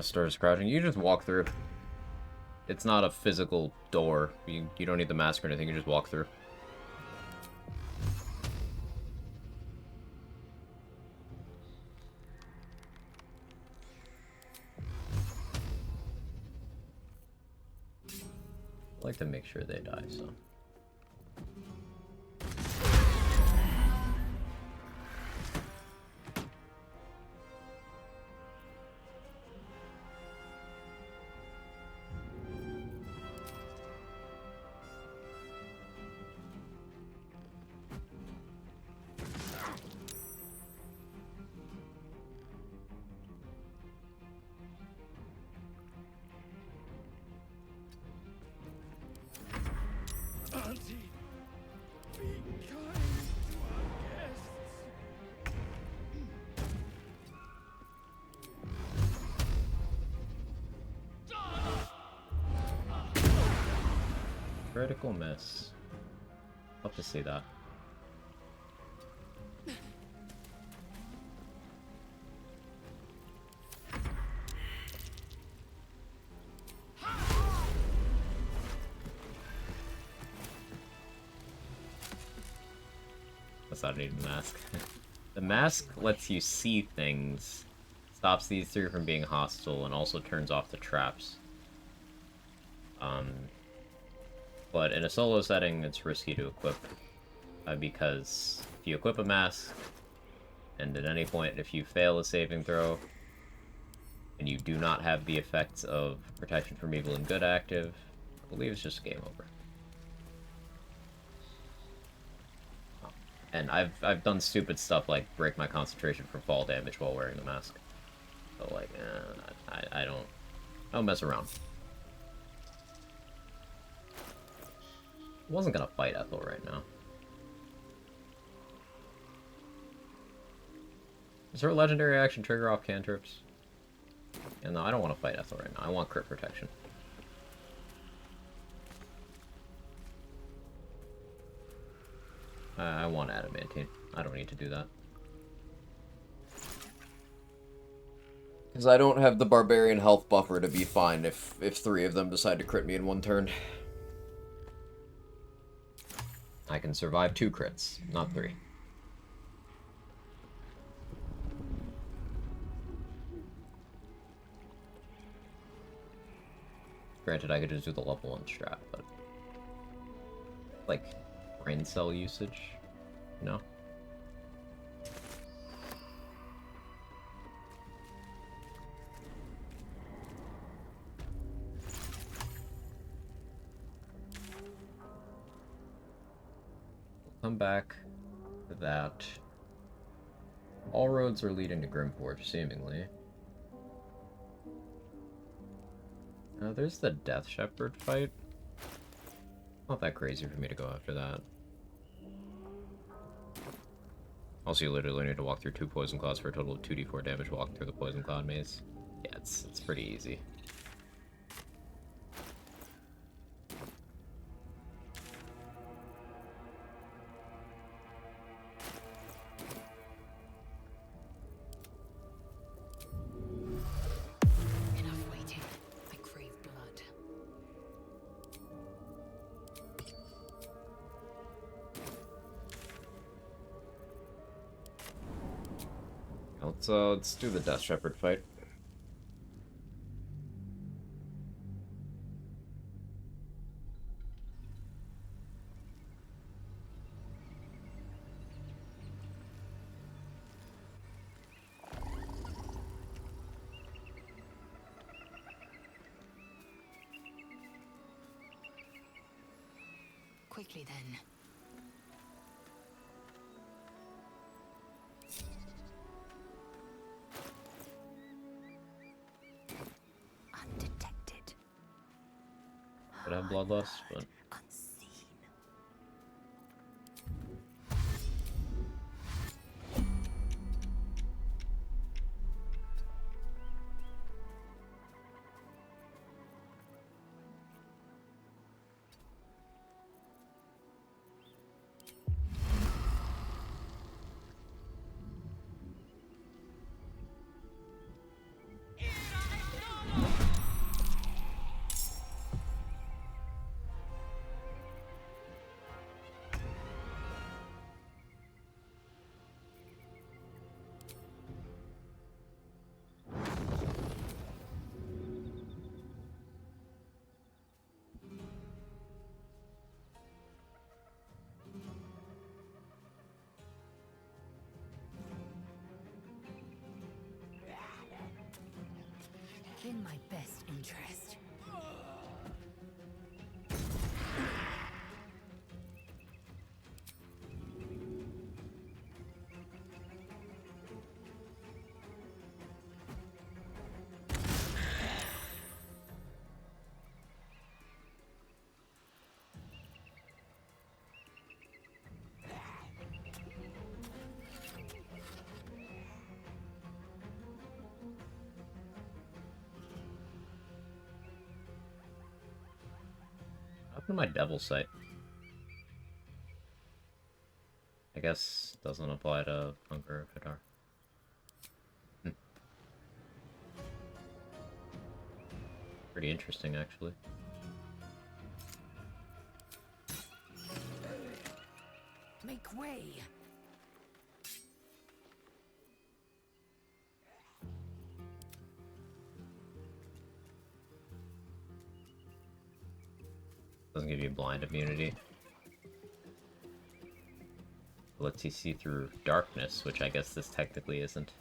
Starts crouching. You just walk through. It's not a physical door. You don't need the mask or anything. You just walk through. I like to make sure they die, so. Critical miss. Love to see that. That's not needing the mask. The mask lets you see things, stops these three from being hostile, and also turns off the traps. But in a solo setting, it's risky to equip, because if you equip a mask, and at any point if you fail a saving throw, and you do not have the effects of protection from evil and good active, I believe it's just game over. And I've done stupid stuff like break my concentration from fall damage while wearing the mask. So like, I don't mess around. I wasn't gonna fight Ethel right now. Does her legendary action trigger off cantrips? Yeah, no, I don't want to fight Ethel right now. I want crit protection. I want adamantine. I don't need to do that. Because I don't have the barbarian health buffer to be fine if three of them decide to crit me in one turn. I can survive 2 crits, not 3. Granted, I could just do the level 1 strat, but... like, brain cell usage? No? Come back to that. All roads are leading to Grimforge, seemingly. There's the Death Shepherd fight. Not that crazy for me to go after that. Also, you literally need to walk through 2 Poison Clouds for a total of 2d4 damage walking through the Poison Cloud maze. Yeah, it's pretty easy. Enough waiting. I crave blood. Let's do the Death Shepherd fight. Quickly then. Undetected. Could have Bloodlust, but... In my best interest. happened to my devil sight? I guess doesn't apply to Hunger of Hadar. Pretty interesting, actually. Make way. Doesn't give you blind immunity. Lets you see through darkness, which I guess this technically isn't.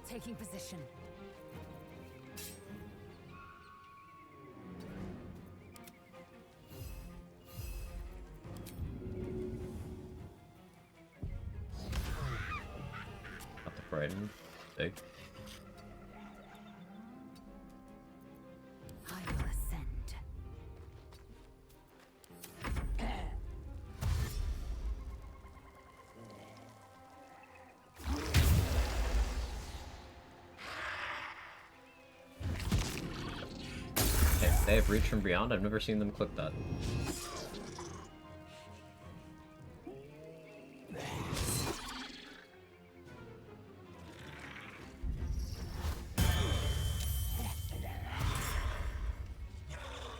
Taking position. Not the frightened. Big. I will ascend. They have reach from beyond. I've never seen them click that.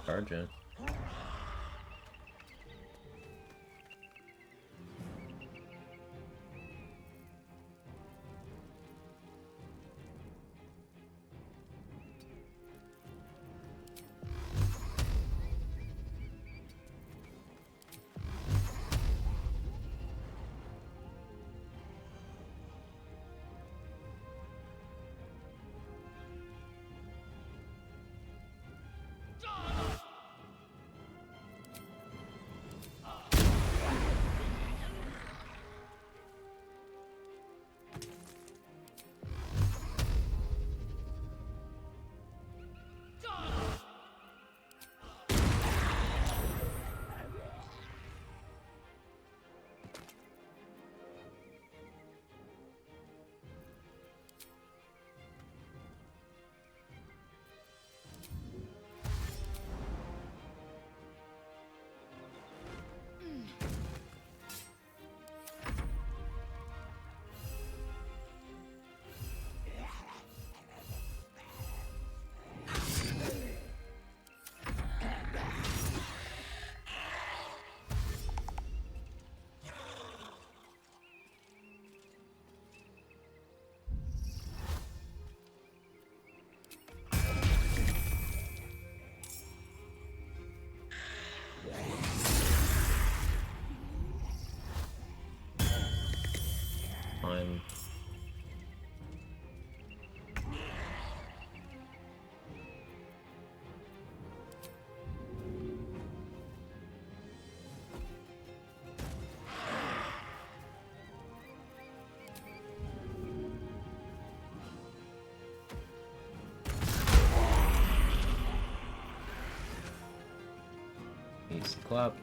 Charge in. Fine. Easy clap.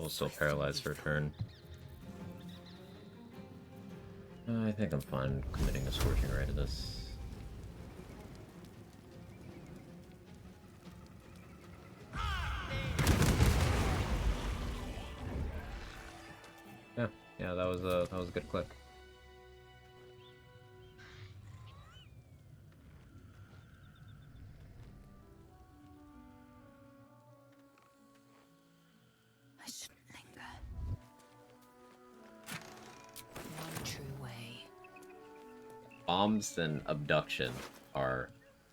We'll still paralyze for a turn. I think I'm fine committing a Scorching Ray to this. Yeah, that was a good click. I shouldn't linger. One true way. Bombs and abduction are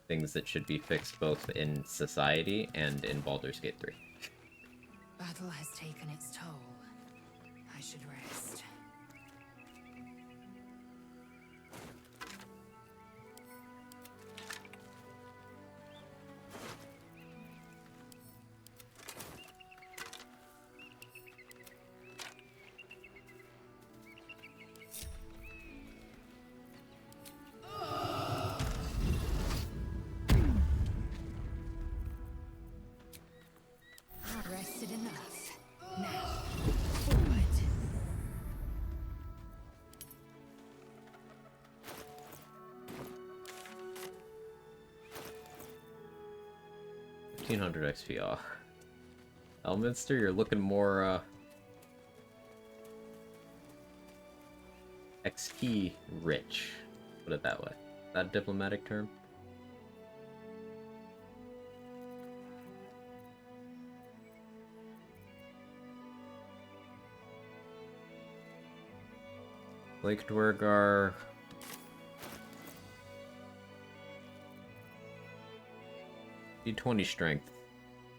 things that should be fixed both in society and in Baldur's Gate 3. Battle has taken its toll. I should rest. Rested enough. Now, forward. $1,500 XP off. Elminster, you're looking more XP rich. Put it that way. Is that a diplomatic term? Lake Dwergar. D20 strength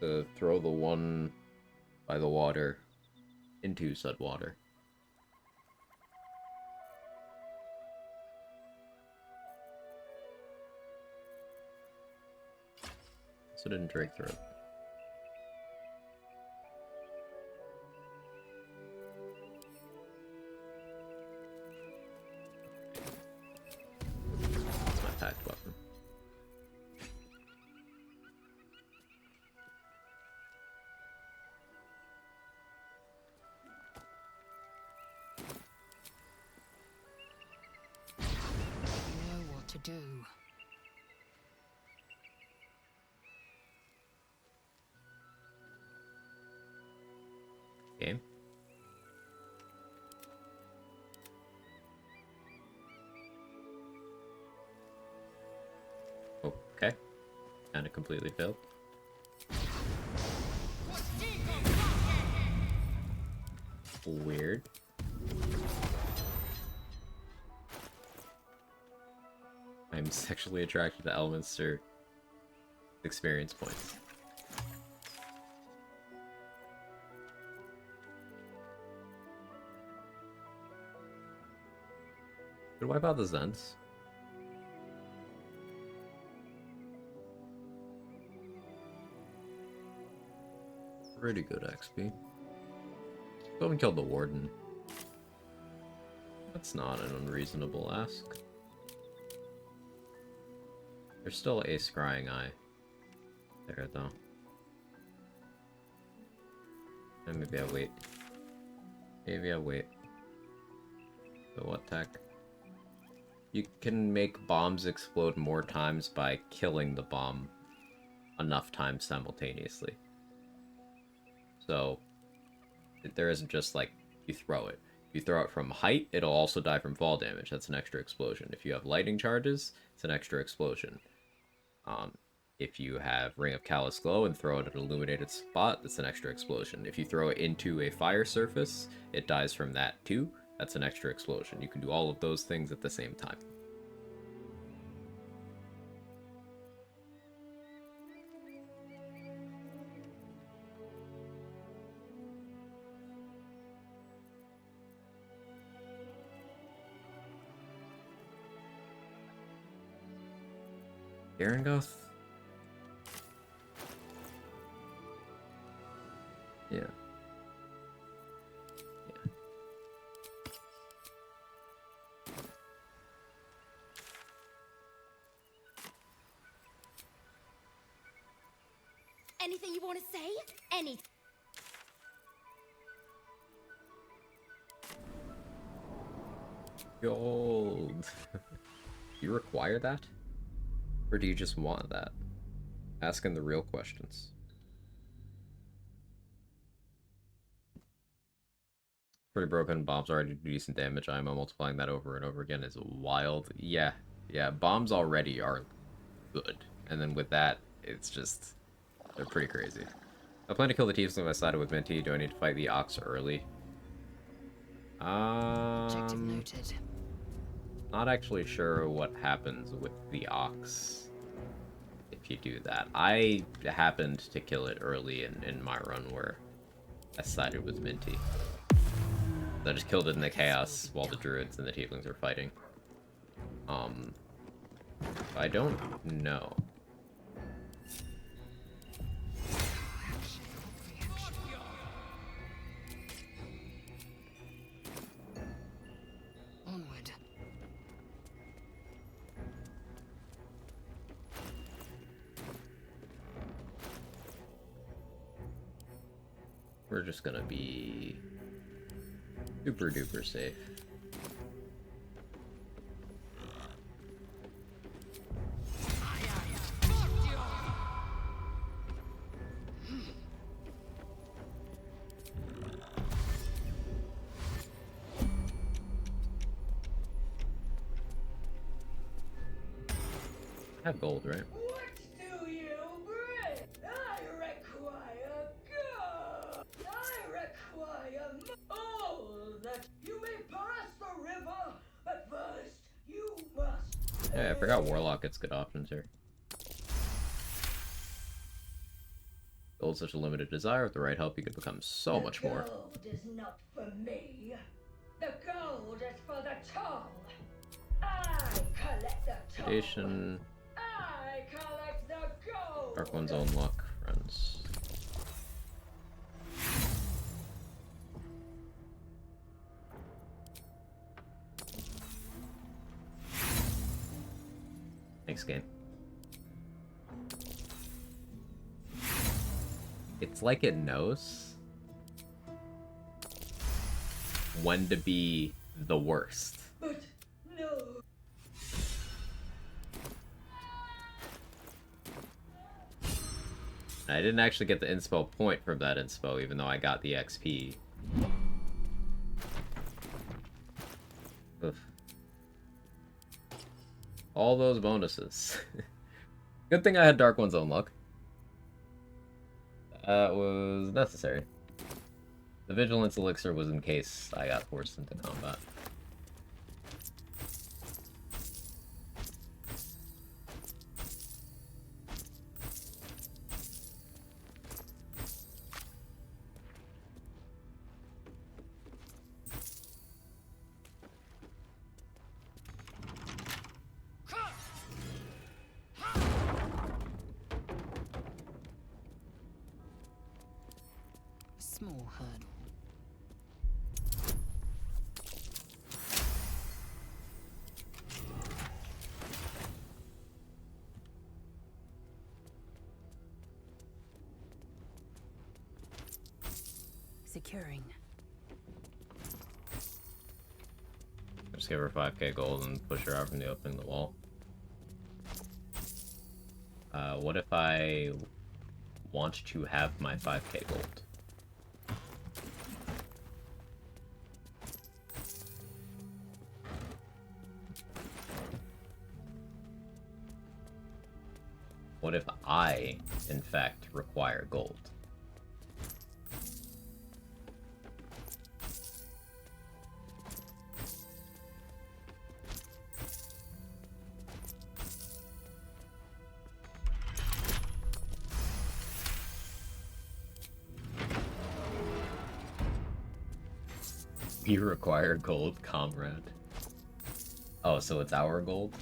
to throw the one by the water into said water. So didn't drink through it. That's my packed weapon. You know what to do. Game. Okay. Kinda completely failed. Weird. I'm sexually attracted to Elminster. Experience points. Could wipe out the Zens. Pretty good XP. Still haven't killed the Warden. That's not an unreasonable ask. There's still a Scrying Eye there, though. And maybe I wait. Maybe I wait. So what tech? You can make bombs explode more times by killing the bomb enough times simultaneously. So there isn't just like you throw it. If you throw it from height, it'll also die from fall damage. That's an extra explosion. If you have lightning charges, it's an extra explosion. If you have Ring of Callous Glow and throw it at an illuminated spot, that's an extra explosion. If you throw it into a fire surface, it dies from that too. That's an extra explosion. You can do all of those things at the same time. Garangoth? Yeah. Anything you want to say? Any. Gold. You require that? Or do you just want that? Asking the real questions. Pretty broken. Bombs already do decent damage. IMO multiplying that over and over again is wild. Yeah. Yeah, bombs already are good. And then with that, it's just... they're pretty crazy. I plan to kill the tiefling if I sided with Minty. Do I need to fight the Ox early? Objective noted. Not actually sure what happens with the Ox if you do that. I happened to kill it early in my run where I sided with Minty. I just killed it in the chaos while the druids and the tieflings were fighting. I don't know. Onward. We're just gonna be super duper safe. I have gold, right? What do you bring? I require gold. I require all that you may pass the river, but first you must. Yeah, I forgot Warlock gets good options here. Gold's such a limited desire. With the right help, you could become so much more. The gold is not for me. The gold is for the tall. I collect the tall. Station. I collect the gold. Dark One's own luck, friends. Thanks, game. It's like it knows when to be the worst. But no. I didn't actually get the inspo point from that inspo, even though I got the XP. Oof. All those bonuses. Good thing I had Dark One's own luck. That was necessary. The Vigilance Elixir was in case I got forced into combat. Small hurdle. Securing. Just give her 5k gold and push her out from the opening of the wall. What if I want to have my 5k gold? What if I, in fact, require gold? You require gold, comrade. Oh, so it's our gold?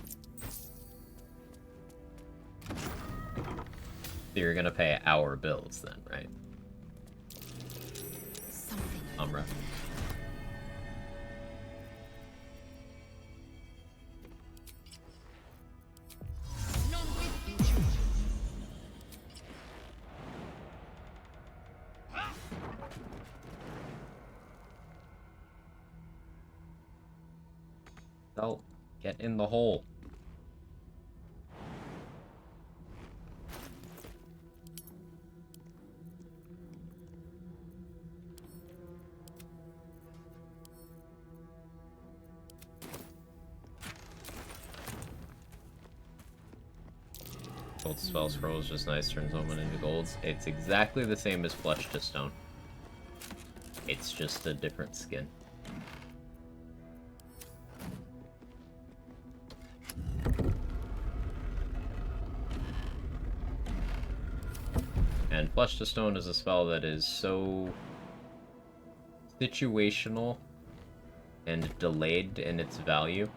So you're gonna pay our bills then, right? Comrade. Help. Get in the hole. Gold spell scroll is just nice, turns woman into golds. It's exactly the same as Flesh to Stone. It's just a different skin. And Flesh to Stone is a spell that is so situational and delayed in its value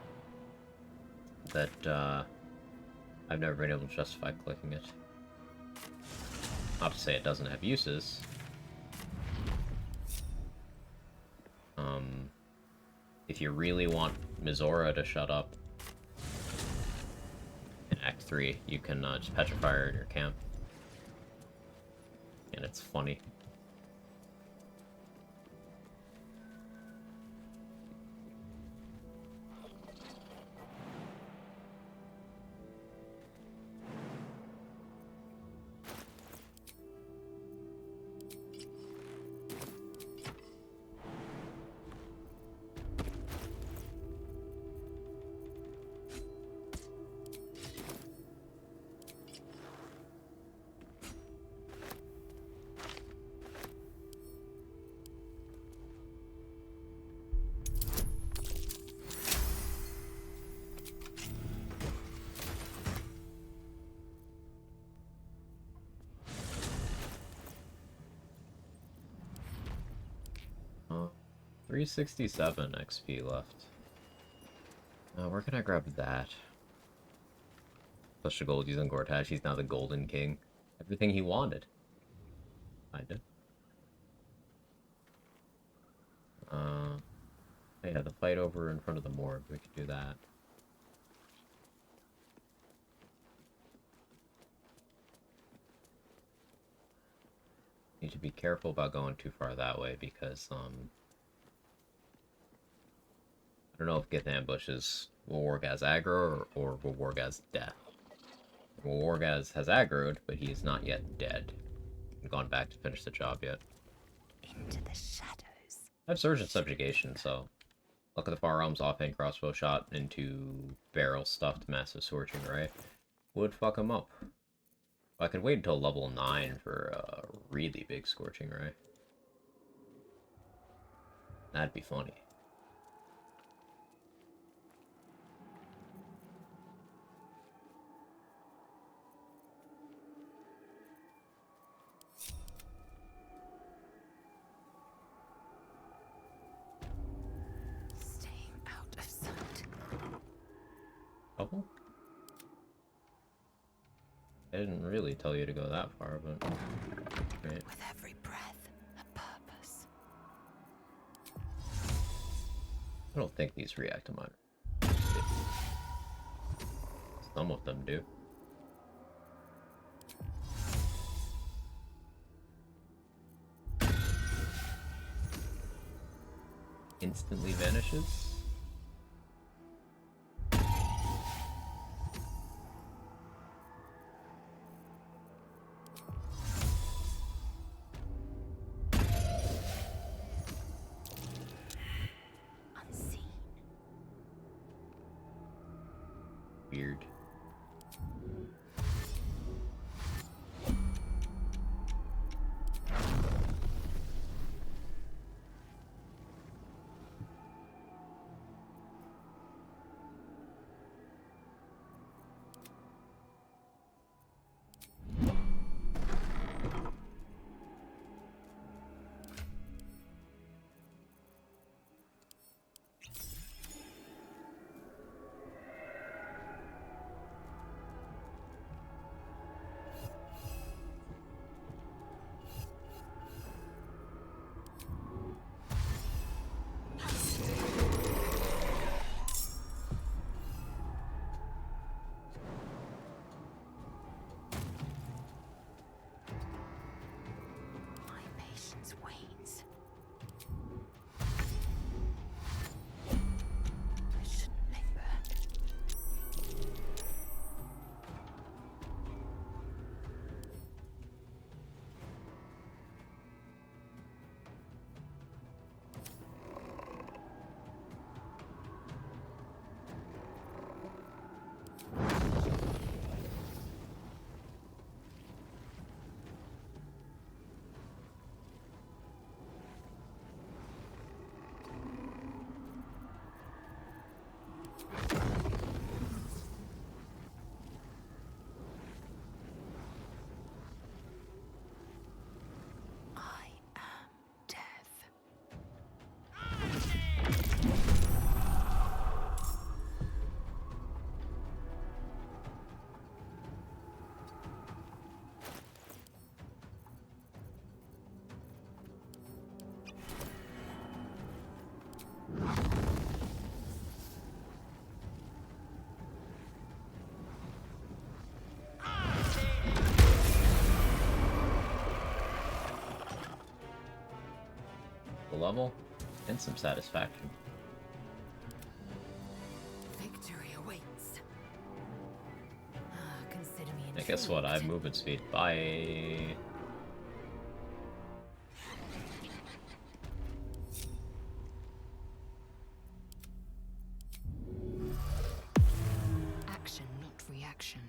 that I've never been able to justify clicking it. Not to say it doesn't have uses. If you really want Mizora to shut up in Act 3, you can just petrify her in your camp. And it's funny. Oh, 367 XP left. Where can I grab that? Plus the gold using Gortash, he's now the Golden King. Everything he wanted. Kinda. Yeah, the fight over in front of the morgue, we could do that. Need to be careful about going too far that way because, I don't know if Gith ambushes will work as aggro or will work as death. Will work as has aggroed, but he is not yet dead. I've gone back to finish the job yet. Into the shadows. I have Surge and Subjugation, so look at the Far Realms offhand crossbow shot into barrel stuffed massive scorching ray. Would fuck him up. I could wait until level 9 for a really big scorching ray. That'd be funny. Staying out of sight. Couple? I didn't really tell you to go that far, but... Right. With every breath, a purpose. I don't think these react to mine. Some of them do. Instantly vanishes. Unseen. Weird. the level and some satisfaction. Victory awaits. Consider me And guess what? I have movement speed. Bye. Action, not reaction.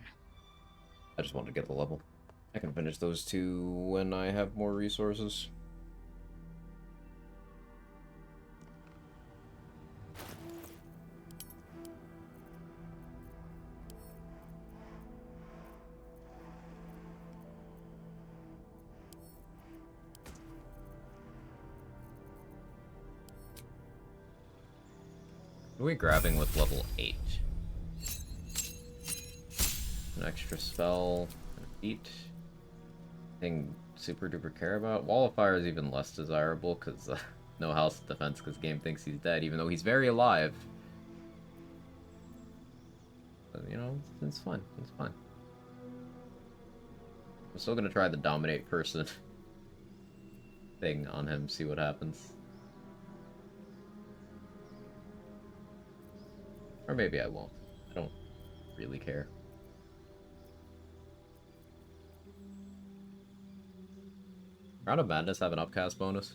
I just wanted to get the level. I can finish those two when I have more resources. What are we grabbing with level 8? An extra spell, a feat. Thing super duper care about. Wall of Fire is even less desirable because no house defense because game thinks he's dead, even though he's very alive. But, you know, it's fun. It's fun. I'm still gonna try the dominate person thing on him, see what happens. Or maybe I won't. I don't really care. Round of Madness have an upcast bonus?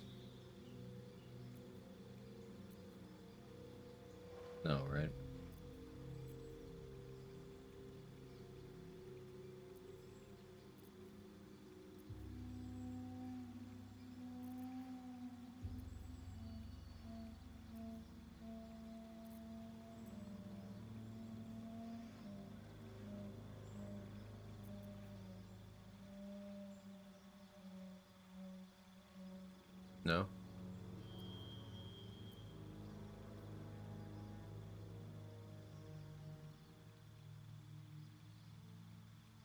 No, right? No?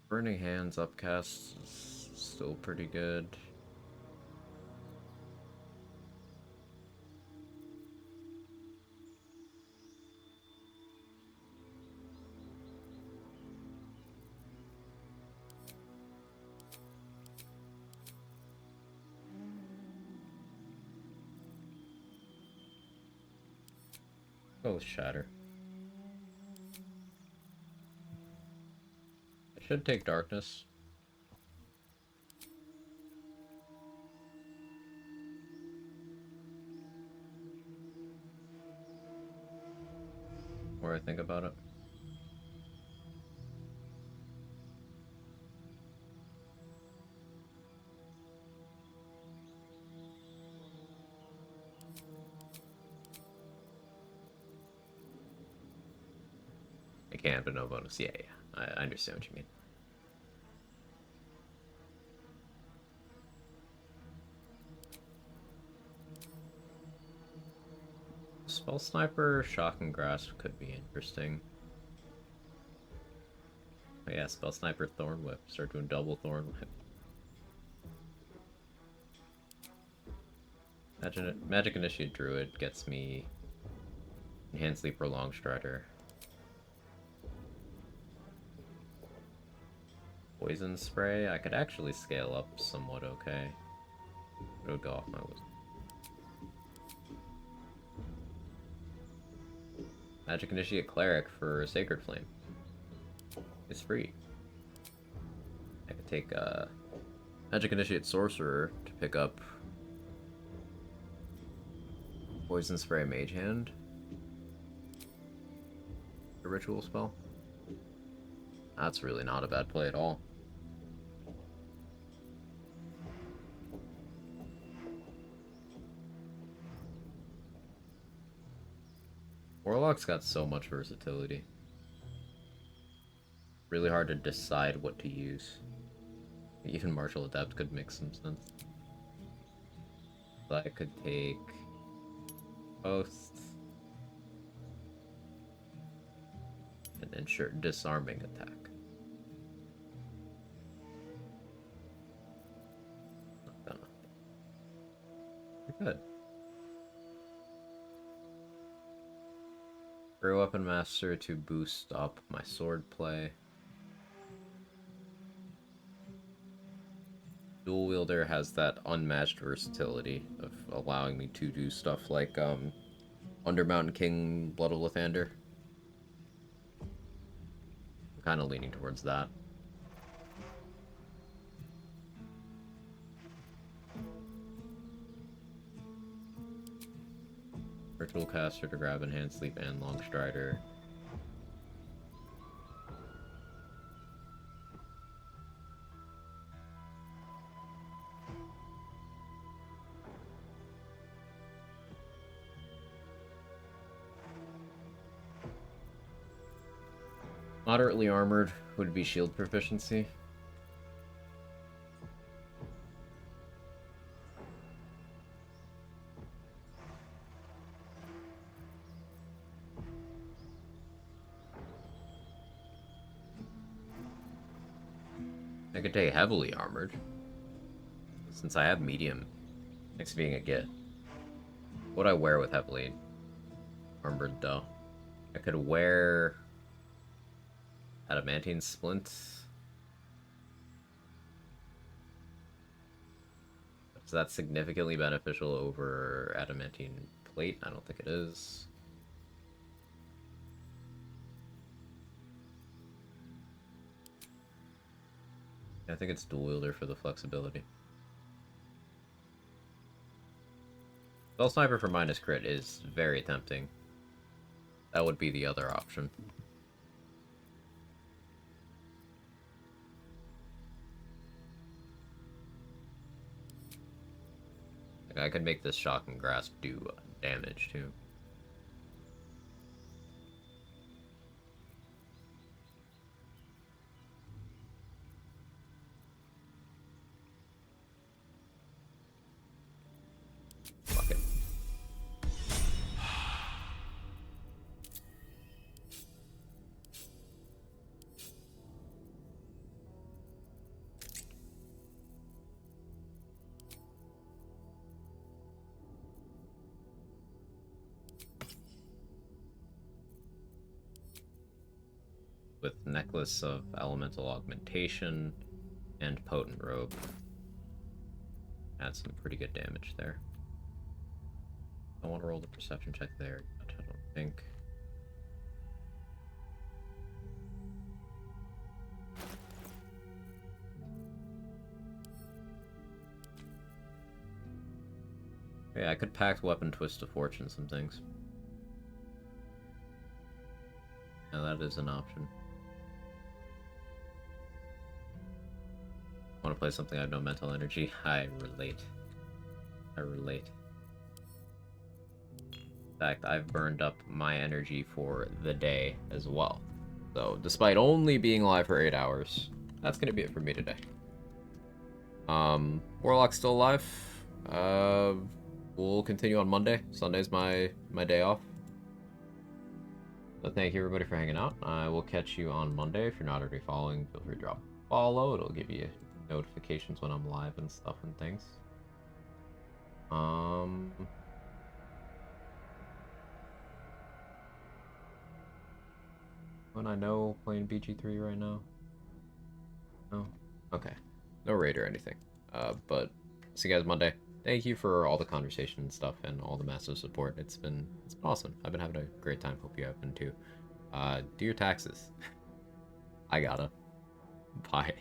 Burning Hands upcast is still pretty good. Go with Shatter. I should take Darkness. More I think about it. I can, but no bonus. Yeah, yeah. I understand what you mean. Spell Sniper, Shock and Grasp could be interesting. Oh yeah, Spell Sniper, Thorn Whip. Start doing double Thorn Whip. Magic Initiate Druid gets me Enhancedly Prolonged Strider. Poison Spray, I could actually scale up somewhat okay. It would go off my wisdom. Magic Initiate Cleric for Sacred Flame. It's free. I could take Magic Initiate Sorcerer to pick up Poison Spray Mage Hand. A ritual spell. That's really not a bad play at all. Warlock's got so much versatility. Really hard to decide what to use. Even Martial Adept could make some sense. But I could take both and ensure disarming attack. Not gonna. Pretty good. For Weapon Master to boost up my sword play. Dual wielder has that unmatched versatility of allowing me to do stuff like Under Mountain King, Blood of Lathander. I'm kind of leaning towards that. Virtual caster to grab Enhanced Sleep and Long Strider. Moderately armored would be shield proficiency. I could take heavily armored, since I have medium, next to being a git. What would I wear with heavily armored, though? I could wear adamantine splints. Is that significantly beneficial over adamantine plate? I don't think it is. I think it's dual wielder for the flexibility. Spell Sniper for minus crit is very tempting. That would be the other option. Like, I could make this Shock and Grasp do damage too. Fuck it. With Necklace of Elemental Augmentation and Potent Robe. Add some pretty good damage there. I want to roll the perception check there, but I don't think. Yeah, I could Pact Weapon Twist of Fortune some things. Yeah, that is an option. Want to play something I have no mental energy? I relate. I relate. In fact, I've burned up my energy for the day as well. So, despite only being alive for 8 hours, that's gonna be it for me today. Warlock's still alive. We'll continue on Monday. Sunday's my day off. So thank you everybody for hanging out. I will catch you on Monday. If you're not already following, feel free to drop a follow. It'll give you notifications when I'm live and stuff and things. When I know playing BG3 right now. No? Okay. No raid or anything. But see you guys Monday. Thank you for all the conversation and stuff and all the massive support. It's been awesome. I've been having a great time. Hope you have been too. Do your taxes. I gotta. Bye.